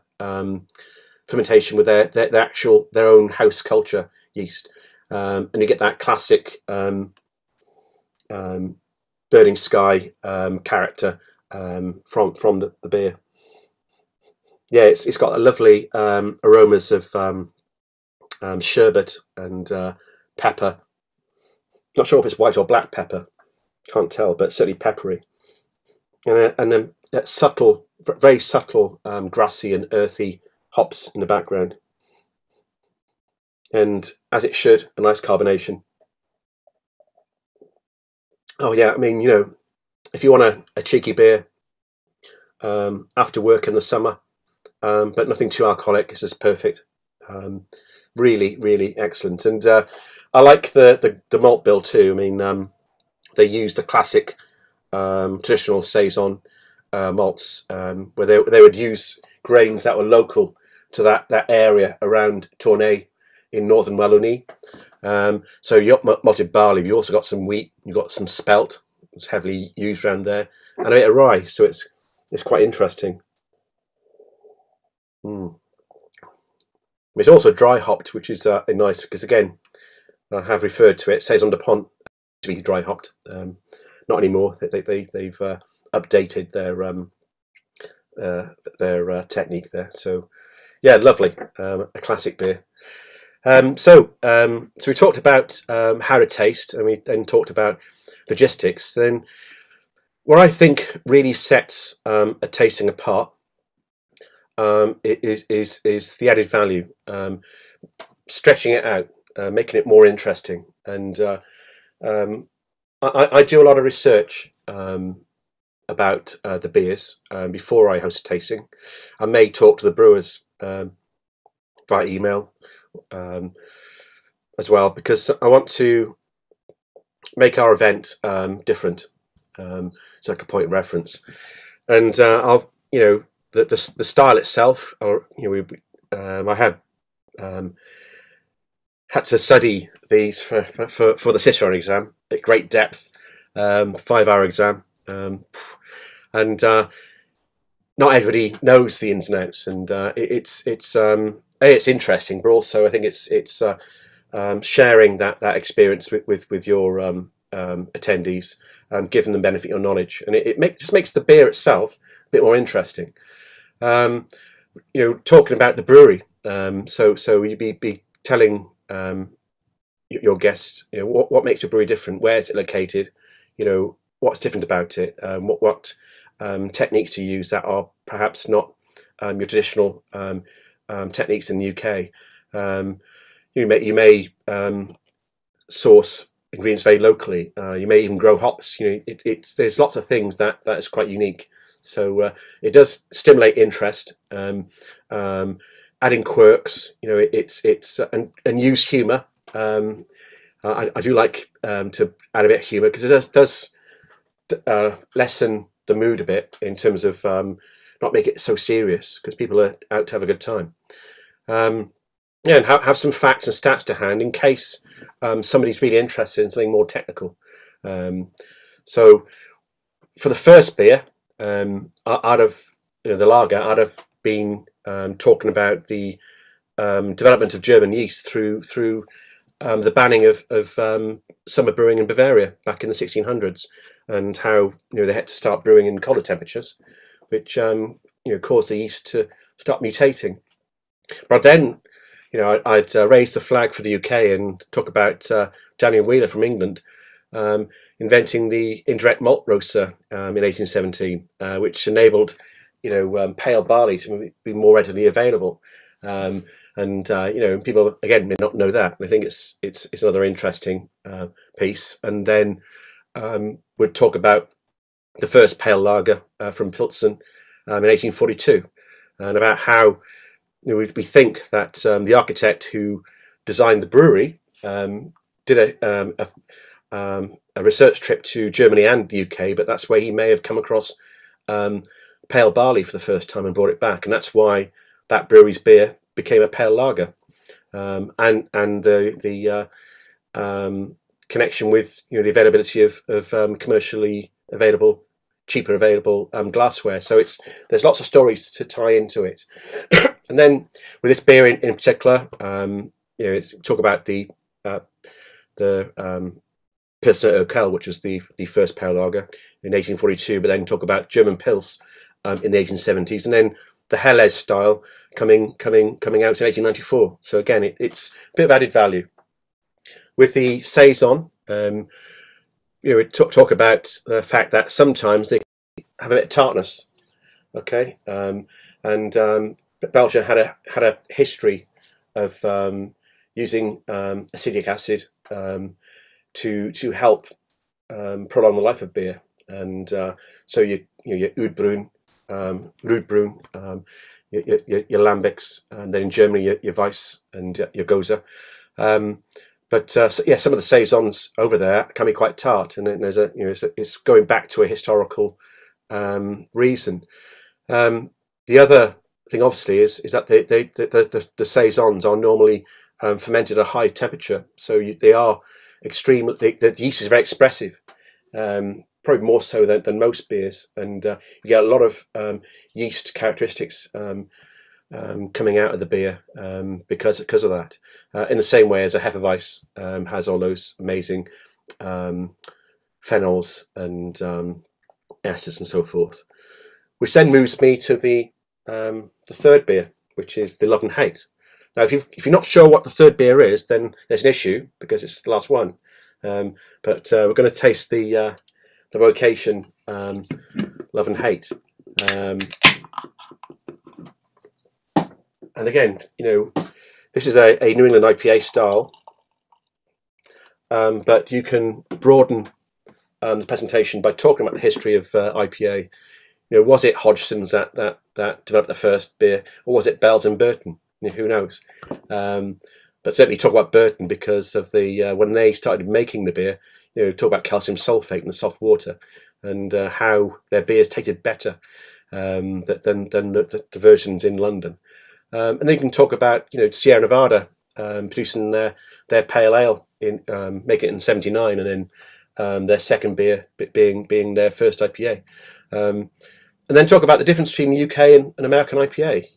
fermentation with their own house culture yeast, and you get that classic burning sky character from the beer. Yeah, it's got a lovely aromas of sherbet and pepper. Not sure if it's white or black pepper, can't tell, but certainly peppery, and then subtle, very subtle grassy and earthy hops in the background, and as it should, a nice carbonation. Oh yeah, I mean, if you want a cheeky beer after work in the summer, but nothing too alcoholic, this is perfect. Really, really excellent. And I like the malt bill too. I mean, they use the classic traditional Saison malts, where they would use grains that were local to that area around Tournai in northern Wallonie. So you got malted barley, you also got some wheat, you've got some spelt, it's heavily used around there, and a bit of rye, so it's quite interesting. It's also dry hopped, which is nice, because again, I have referred to it, Saison de Pont to be dry hopped. Not anymore. They've updated their technique there. So yeah, lovely, a classic beer. So we talked about how to taste, and we then talked about logistics. Then what I think really sets a tasting apart is the added value, stretching it out, making it more interesting. And I do a lot of research about the beers before I host a tasting. I may talk to the brewers via email as well, because I want to make our event different, so like a point of reference. And I'll, the style itself, or I have had to study these for the Cicerone exam at great depth, 5-hour exam, and not everybody knows the ins and outs, and it's interesting, but also I think it's sharing that experience with your attendees, giving them benefit of knowledge, and it just makes the beer itself a bit more interesting. talking about the brewery. So you'd be telling your guests, what makes your brewery different, where is it located, what's different about it, what techniques to use that are perhaps not your traditional techniques in the UK. You may source ingredients very locally. You may even grow hops. There's lots of things that is quite unique. So it does stimulate interest. Adding quirks, and use humour. I do like to add a bit of humour, because it does lessen the mood a bit, in terms of not make it so serious, because people are out to have a good time. And have some facts and stats to hand in case somebody's really interested in something more technical. So for the first beer, out of the lager, I'd have been talking about the development of German yeast through the banning of summer brewing in Bavaria back in the 1600s, and how they had to start brewing in colder temperatures, which caused the yeast to start mutating. But then I'd raise the flag for the UK and talk about Daniel Wheeler from England inventing the indirect malt roaster in 1817, which enabled pale barley to be more readily available. And people again may not know that. And I think it's another interesting piece. And then we'd talk about the first pale lager from Pilsen in 1842, and about how we think that the architect who designed the brewery did a research trip to Germany and the UK, but that's where he may have come across pale barley for the first time and brought it back, and that's why that brewery's beer became a pale lager. And the connection with the availability of commercially available, cheaper available glassware. So there's lots of stories to tie into it. And then with this beer in particular, talk about the Pilsner Urquell, which was the first pale lager in 1842, but then talk about German Pils in the 1870s, and then the Helles style coming out in 1894. So again, it's a bit of added value. With the Saison, we talk about the fact that sometimes they have a bit of tartness. Okay, and Belgium had a history of using acetic acid to help prolong the life of beer, and so your Oudbrun, Roodbrun, your Lambics, and then in Germany your Weiss and your Goza. But some of the Saisons over there can be quite tart, and then there's it's going back to a historical reason. The other thing, obviously, is that the Saisons are normally fermented at a high temperature, so they are extreme. The yeast is very expressive, probably more so than most beers, and you get a lot of yeast characteristics coming out of the beer because of that. In the same way as a Hefeweiss has all those amazing phenols and esters and so forth, which then moves me to the third beer, which is the Love and Hate. Now, if you're not sure what the third beer is, then there's an issue, because it's the last one. But we're going to taste the Vocation Love and Hate. And again, this is a New England IPA style, but you can broaden the presentation by talking about the history of IPA. Was it Hodgson's that developed the first beer, or was it Bell's and Burton? Who knows? But certainly talk about Burton because of the when they started making the beer. Talk about calcium sulfate in the soft water, and how their beers tasted better than the versions in London. And then you can talk about Sierra Nevada producing their pale ale making it in '79, and then their second beer being their first IPA. And then talk about the difference between the UK and American IPA.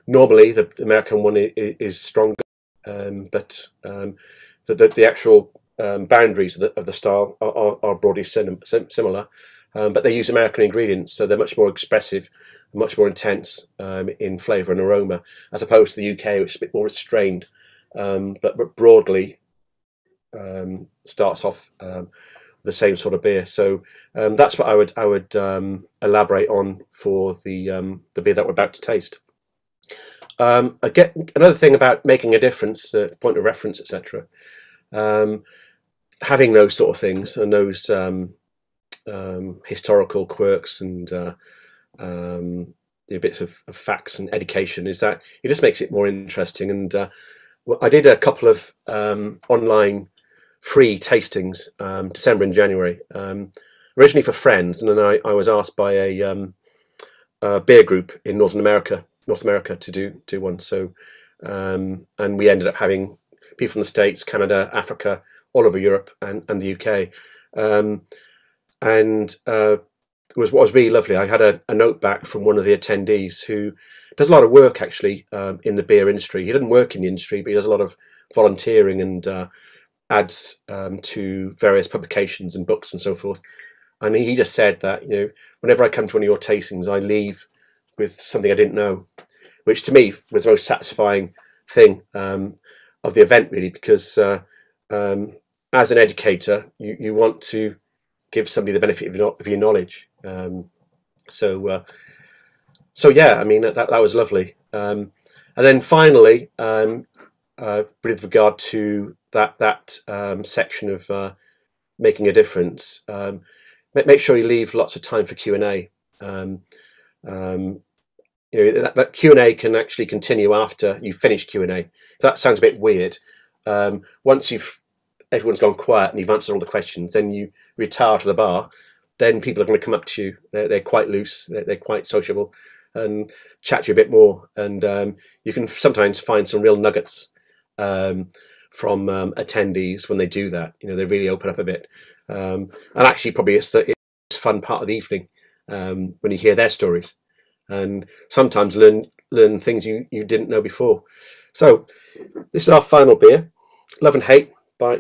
Normally the American one is stronger, but the actual boundaries of the style are broadly similar. but they use American ingredients, so they're much more expressive, much more intense in flavour and aroma, as opposed to the UK, which is a bit more restrained, but broadly starts off the same sort of beer. So that's what I would elaborate on for the beer that we're about to taste. Again, another thing about making a difference, point of reference, etc. Having those sort of things and those historical quirks and bits of facts and education is that it just makes it more interesting. And I did a couple of online free tastings, December and January, originally for friends, and then I was asked by a beer group in North America to do one. So and we ended up having people from the States, Canada, Africa, all over Europe and the UK. It was what was really lovely. I had a note back from one of the attendees who does a lot of work actually in the beer industry. He doesn't work in the industry, but he does a lot of volunteering and adds to various publications and books and so forth. And he just said that, whenever I come to one of your tastings, I leave with something I didn't know, which to me was the most satisfying thing of the event, really, because as an educator, you want to give somebody the benefit of your knowledge. So yeah, I mean that was lovely. And then finally, with regard to that section of making a difference, make sure you leave lots of time for Q&A. That Q&A can actually continue after you finish Q&A. That sounds a bit weird. Once everyone's gone quiet and you've answered all the questions, then you retire to the bar. Then people are going to come up to you. They're quite loose. They're quite sociable, and chat to you a bit more. And you can sometimes find some real nuggets from attendees when they do that. They really open up a bit. And actually, probably it's the fun part of the evening when you hear their stories, and sometimes learn things you didn't know before. So this is our final beer, Love and Hate by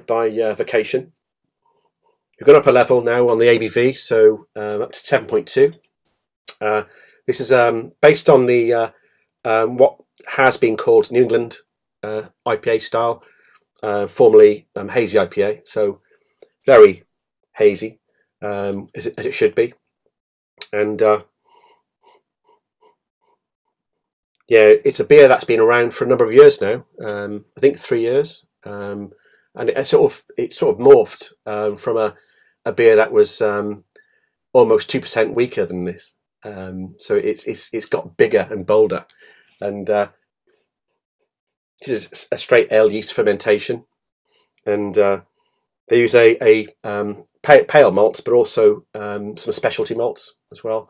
Vacation. We've gone up a level now on the ABV, so up to 7.2. This is based on the what has been called New England IPA style, formerly hazy IPA, so very hazy, as it should be. And yeah, it's a beer that's been around for a number of years now. I think 3 years, and it sort of morphed from a beer that was almost 2% weaker than this. So it's got bigger and bolder, and this is a straight ale yeast fermentation, and they use a pale malts, but also some specialty malts as well,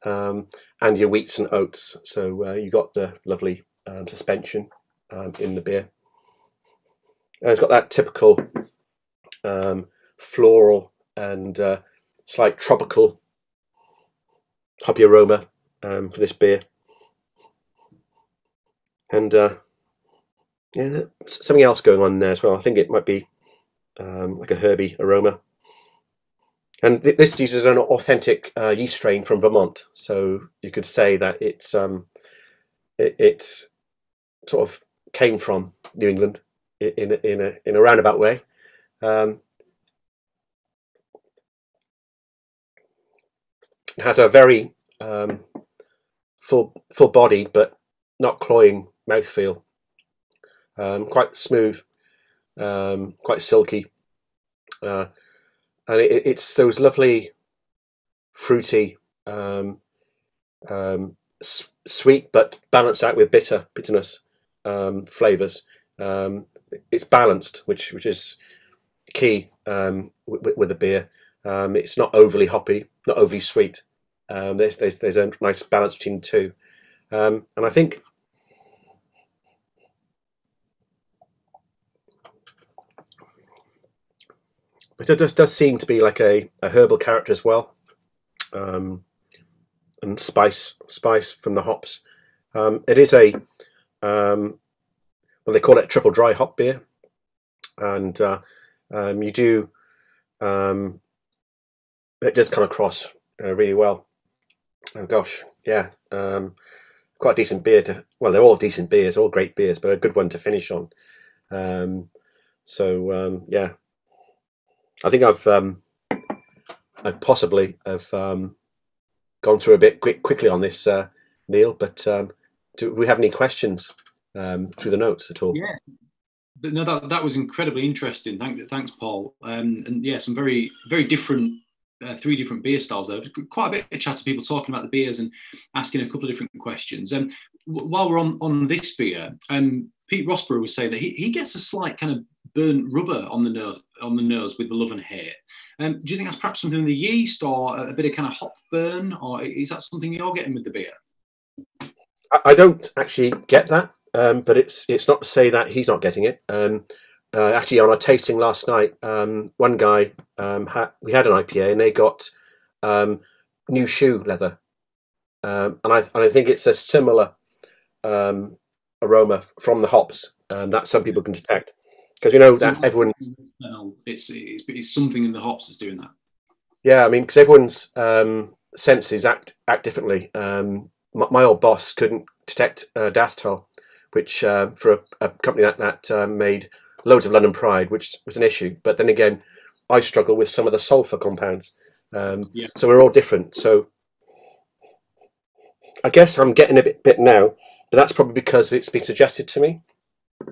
and your wheats and oats. So you got the lovely suspension in the beer. And it's got that typical floral and slight tropical hoppy aroma for this beer. And yeah, something else going on there as well. I think it might be like a herby aroma. And this uses an authentic yeast strain from Vermont, so you could say that it's sort of came from New England in a roundabout way. It has a very full-bodied but not cloying mouthfeel. Quite smooth, quite silky, and it's those lovely fruity, sweet but balanced out with bitterness flavors. It's balanced, which is key with the beer. It's not overly hoppy, not overly sweet. There's a nice balance between the two, and I think it does seem to be like a herbal character as well, and spice from the hops. It is a well, they call it a triple dry hop beer, and you do it does come across really well. Oh gosh, yeah, quite a decent beer to. Well, they're all decent beers, all great beers, but a good one to finish on. Yeah, I think I possibly have gone through a bit quickly on this, Neil. But do we have any questions through the notes at all? Yeah, but no, that was incredibly interesting. Thanks, Paul. And yeah, some very different. 3 different beer styles there. Quite a bit of chat of people talking about the beers and asking a couple of different questions. And while we're on this beer, Pete Rossborough was saying that he gets a slight kind of burnt rubber on the nose with the Love and Hate. Do you think that's perhaps something in the yeast or a bit of kind of hop burn, or is that something you're getting with the beer? I don't actually get that, but it's not to say that he's not getting it. Actually, on our tasting last night, one guy we had an IPA and they got new shoe leather, and I think it's a similar aroma from the hops that some people can detect, because that everyone. It's something in the hops that's doing that. Yeah, I mean, because everyone's senses act differently. My old boss couldn't detect Dastal, which for a company that made loads of London Pride, which was an issue. But then again, I struggle with some of the sulfur compounds. So we're all different. So I guess I'm getting a bit now, but that's probably because it's been suggested to me.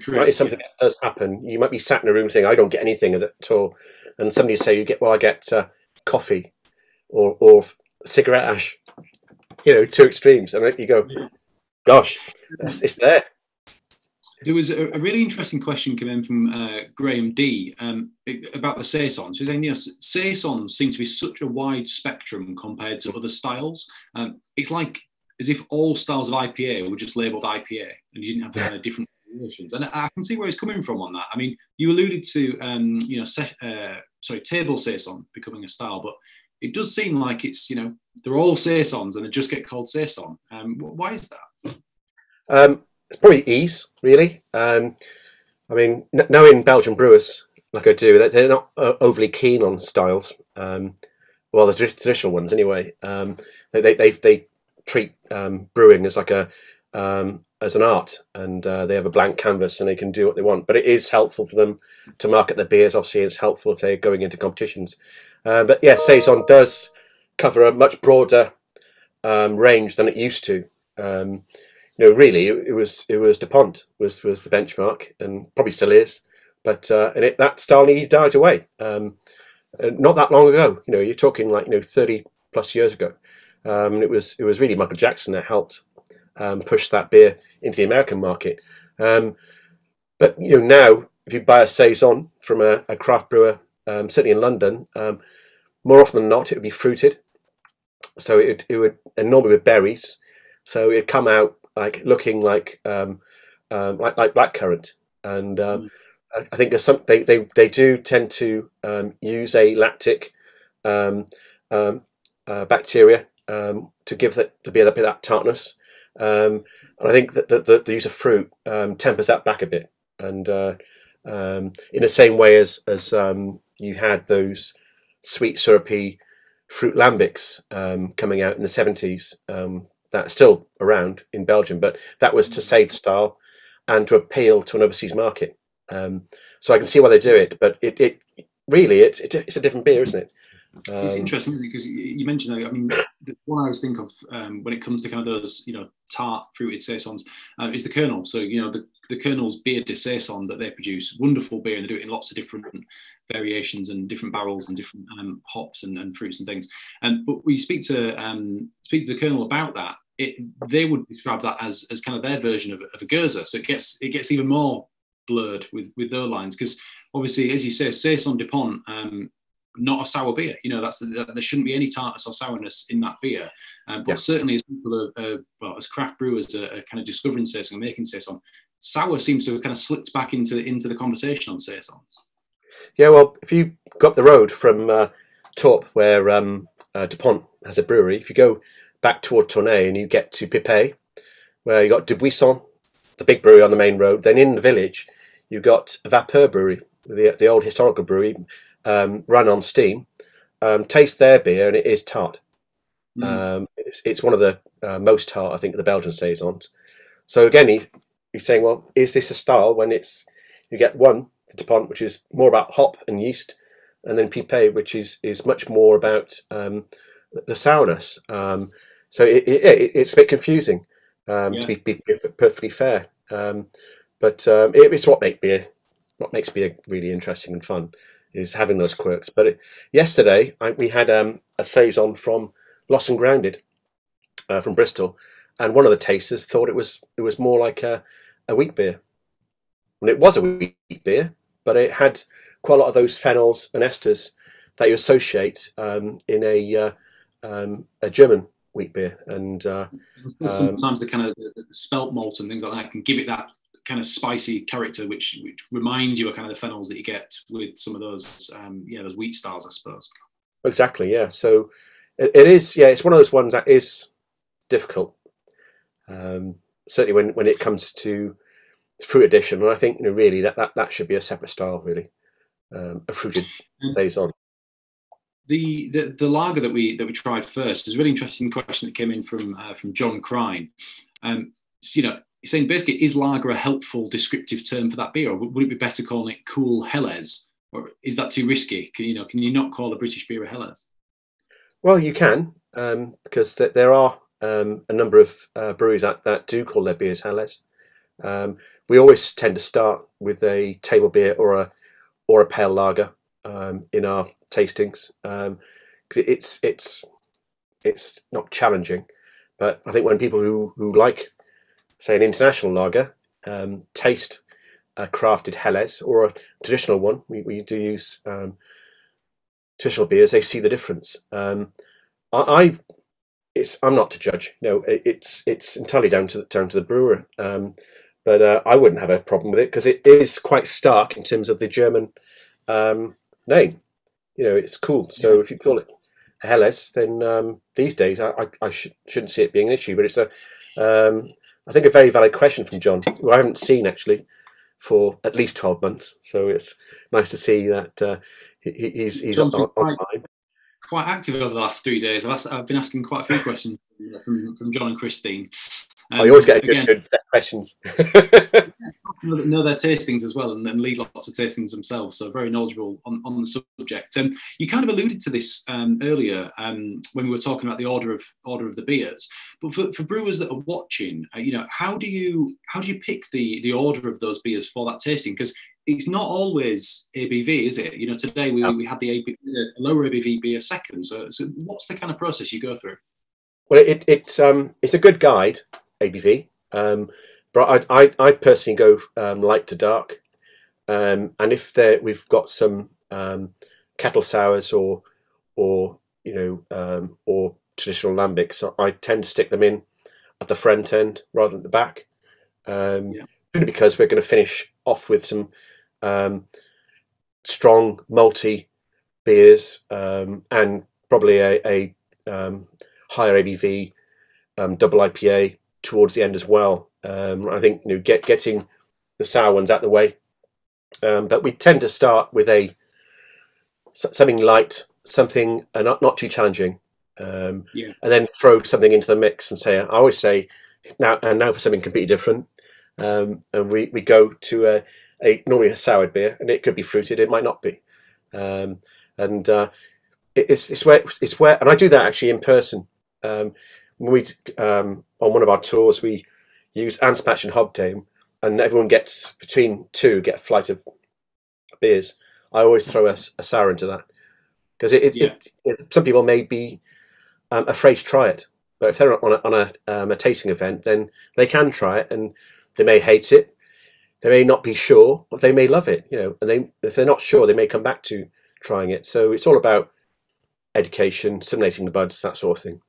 Right? It's something that does happen. You might be sat in a room saying, I don't get anything at all. And somebody say, I get coffee or cigarette ash, 2 extremes. And you go, gosh, it's there. There was a really interesting question coming in from Graham D about the Saisons. So then, Saisons seem to be such a wide spectrum compared to other styles. It's like as if all styles of IPA were just labelled IPA and you didn't have the kind of different variations. And I can see where he's coming from on that. I mean, you alluded to table Saison becoming a style, but it does seem like it's they're all Saisons and they just get called Saison. Why is that? It's probably ease, really. I mean, knowing Belgian brewers like I do, they're not overly keen on styles. Well, the traditional ones, anyway. They treat brewing as like as an art, and they have a blank canvas and they can do what they want. But it is helpful for them to market their beers. Obviously, it's helpful if they're going into competitions. But yeah, Saison does cover a much broader range than it used to. Really, it was DuPont was the benchmark, and probably still is. But that style nearly died away not that long ago. You're talking like 30 plus years ago. It was really Michael Jackson that helped push that beer into the American market. But now if you buy a Saison from a craft brewer, certainly in London, more often than not it would be fruited. So it would, and normally with berries. So it'd come out looking like blackcurrant, and I think there's some they do tend to use a lactic bacteria to give the beer a bit of that tartness, and I think that the use of fruit tempers that back a bit, and in the same way as you had those sweet syrupy fruit lambics coming out in the 70s. That's still around in Belgium, but that was to save the style and to appeal to an overseas market. So I can see why they do it, but it really it's a different beer, isn't it? It's interesting, isn't it? Because you mentioned that. I mean, the one I always think of when it comes to kind of those, tart fruited Saisons is the Colonel. So the Colonel's beer de Saison that they produce, wonderful beer, and they do it in lots of different variations and different barrels and different hops and fruits and things. But when you speak to the Colonel about that, they would describe that as kind of their version of a Gurza. So it gets even more blurred with their lines, because obviously, as you say, Saison DuPont, not a sour beer. There shouldn't be any tartness or sourness in that beer. But certainly, as people as craft brewers are kind of discovering Saison and making Saison, sour seems to have kind of slipped back into the conversation on Saisons. Yeah, well, if you go up the road from Torp, where DuPont has a brewery, if you go back toward Tournai and you get to Pipet, where you got Dubuisson, the big brewery on the main road, then in the village you've got a Vapeur brewery, the old historical brewery, run on steam. Taste their beer and it is tart. It's one of the most tart, I think, of the Belgian saisons. So again, he's saying, well, is this a style when you get one, the Dupont, which is more about hop and yeast, and then Pipet, which is much more about the sourness. So it's a bit confusing, to be perfectly fair. But it's what makes beer really interesting and fun, is having those quirks. But yesterday we had a saison from Lost and Grounded from Bristol, and one of the tasters thought it was more like a wheat beer. And it was a wheat beer, but it had quite a lot of those phenols and esters that you associate in a German wheat beer. And sometimes the kind of the spelt malt and things like that can give it that kind of spicy character, which reminds you of kind of the phenols that you get with some of those those wheat styles, I suppose. Exactly, yeah. So it is, yeah, it's one of those ones that is difficult. Certainly when it comes to fruit addition, and I think really that should be a separate style, really, a fruited saison. The lager that we tried first is a really interesting question that came in from John Crine. He's saying basically, is lager a helpful descriptive term for that beer, or would it be better calling it cool Helles, or is that too risky? Can you not call a British beer a Helles? Well, you can, because there are a number of breweries that do call their beers Helles. We always tend to start with a table beer or a pale lager in our tastings. It's not challenging, but I think when people who like, say, an international lager taste a crafted Helles or a traditional one, we do use traditional beers, they see the difference. I'm not to judge. No, it's entirely down to the brewer. But I wouldn't have a problem with it because it is quite stark in terms of the German name. It's cool. So if you call it Helles, then these days I shouldn't see it being an issue. But it's I think a very valid question from John, who I haven't seen actually for at least 12 months. So it's nice to see that he's online. Quite active over the last 3 days. I've been asking quite a few questions from John and Christine. You always get good set questions. Know their tastings as well, and lead lots of tastings themselves, so very knowledgeable on the subject. You kind of alluded to this earlier when we were talking about the order of the beers. But for brewers that are watching, how do you pick the order of those beers for that tasting? Because it's not always ABV, is it? Today we had the lower ABV beer second. So what's the kind of process you go through? Well, it's a good guide, ABV, but I personally go light to dark, and if we've got some kettle sours or traditional lambics, I tend to stick them in at the front end rather than the back, only because we're going to finish off with some strong malty beers and probably a higher ABV double IPA towards the end as well. I think getting the sour ones out the way, but we tend to start with something light, something not too challenging, and then throw something into the mix and say, I always say now for something completely different, and we go to normally a soured beer, and it could be fruited, it might not be, and it's where, and I do that actually in person. When on one of our tours, we use Anspach and Hobdame, and everyone gets between two, get a flight of beers. I always throw a sour into that because some people may be afraid to try it, but if they're on a tasting event, then they can try it, and they may hate it, they may not be sure, but they may love it, and if they're not sure, they may come back to trying it. So it's all about education, stimulating the buds, that sort of thing.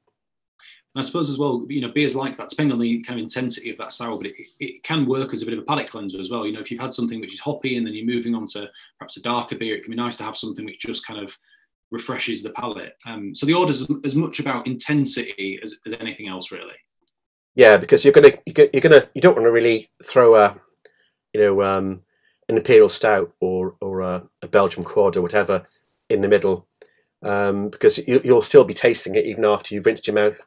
And I suppose as well, beers like that, depending on the kind of intensity of that sour, but it can work as a bit of a palate cleanser as well. If you've had something which is hoppy and then you're moving on to perhaps a darker beer, it can be nice to have something which just kind of refreshes the palate. So the order's as much about intensity as anything else, really. Yeah, because you don't want to really throw an imperial stout or a Belgian quad or whatever in the middle. because you'll still be tasting it even after you've rinsed your mouth.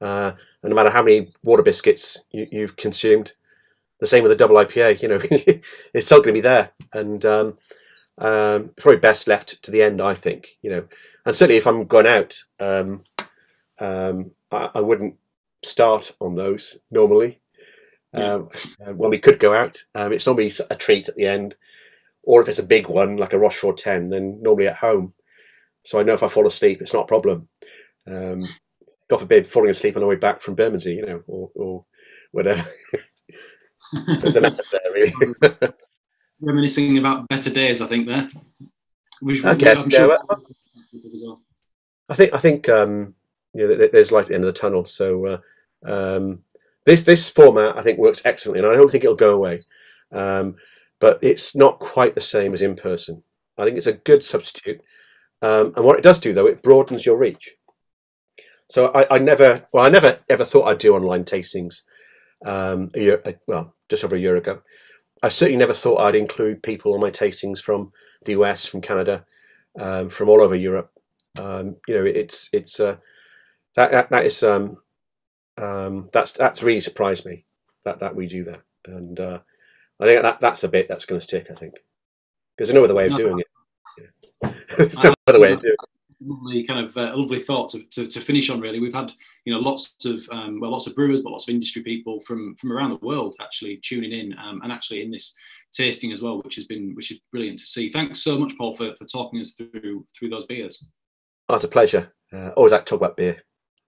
And no matter how many water biscuits you've consumed, the same with a double IPA, you know, it's still going to be there. And it's probably best left to the end, I think, you know. And certainly if I'm going out, I wouldn't start on those normally. When we could go out, it's normally a treat at the end. Or if it's a big one, like a Rochefort 10, then normally at home. So I know if I fall asleep, it's not a problem. God forbid falling asleep on the way back from Bermondsey, you know, or whatever. There's a method there, really. Reminiscing about better days, I think there. I guess. I'm sure. I think you know, there's light at the end of the tunnel. So this format I think works excellently, and I don't think it'll go away. But it's not quite the same as in person. I think it's a good substitute. And what it does do, though, it broadens your reach. So I never ever thought I'd do online tastings just over a year ago. I certainly never thought I'd include people on my tastings from the US, from Canada, from all over Europe. You know, that's really surprised me that we do that, and I think that's a bit that's going to stick. I think because there's no other way of doing it. Yeah. There's no other way of doing it. Lovely kind of lovely thought to finish on. Really, we've had lots of brewers, but lots of industry people from around the world actually tuning in and actually in this tasting as well, which is brilliant to see. Thanks so much, Paul, for talking us through those beers. Oh, it's a pleasure. Always like to talk about beer.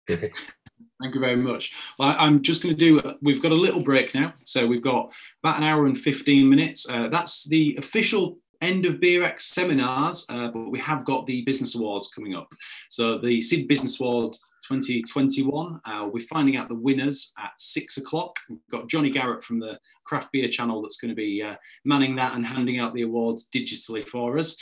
Thank you very much. Well, I'm just going to do, we've got a little break now. So we've got about an hour and 15 minutes. That's the official end of BeerX seminars, but we have got the Business Awards coming up. So the SIBA Business Awards 2021, we're finding out the winners at 6 o'clock. We've got Johnny Garrett from the Craft Beer channel that's going to be manning that and handing out the awards digitally for us.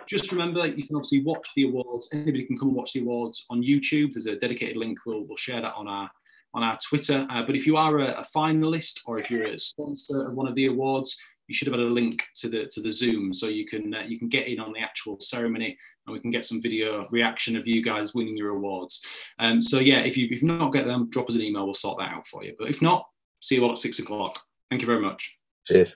Just remember, you can obviously watch the awards. Anybody can come and watch the awards on YouTube. There's a dedicated link. We'll share that on our Twitter. But if you are a finalist or if you're a sponsor of one of the awards, you should have had a link to the Zoom, so you can get in on the actual ceremony, and we can get some video reaction of you guys winning your awards. So yeah, if you've not got them, drop us an email. We'll sort that out for you. But if not, see you all at 6 o'clock. Thank you very much. Cheers.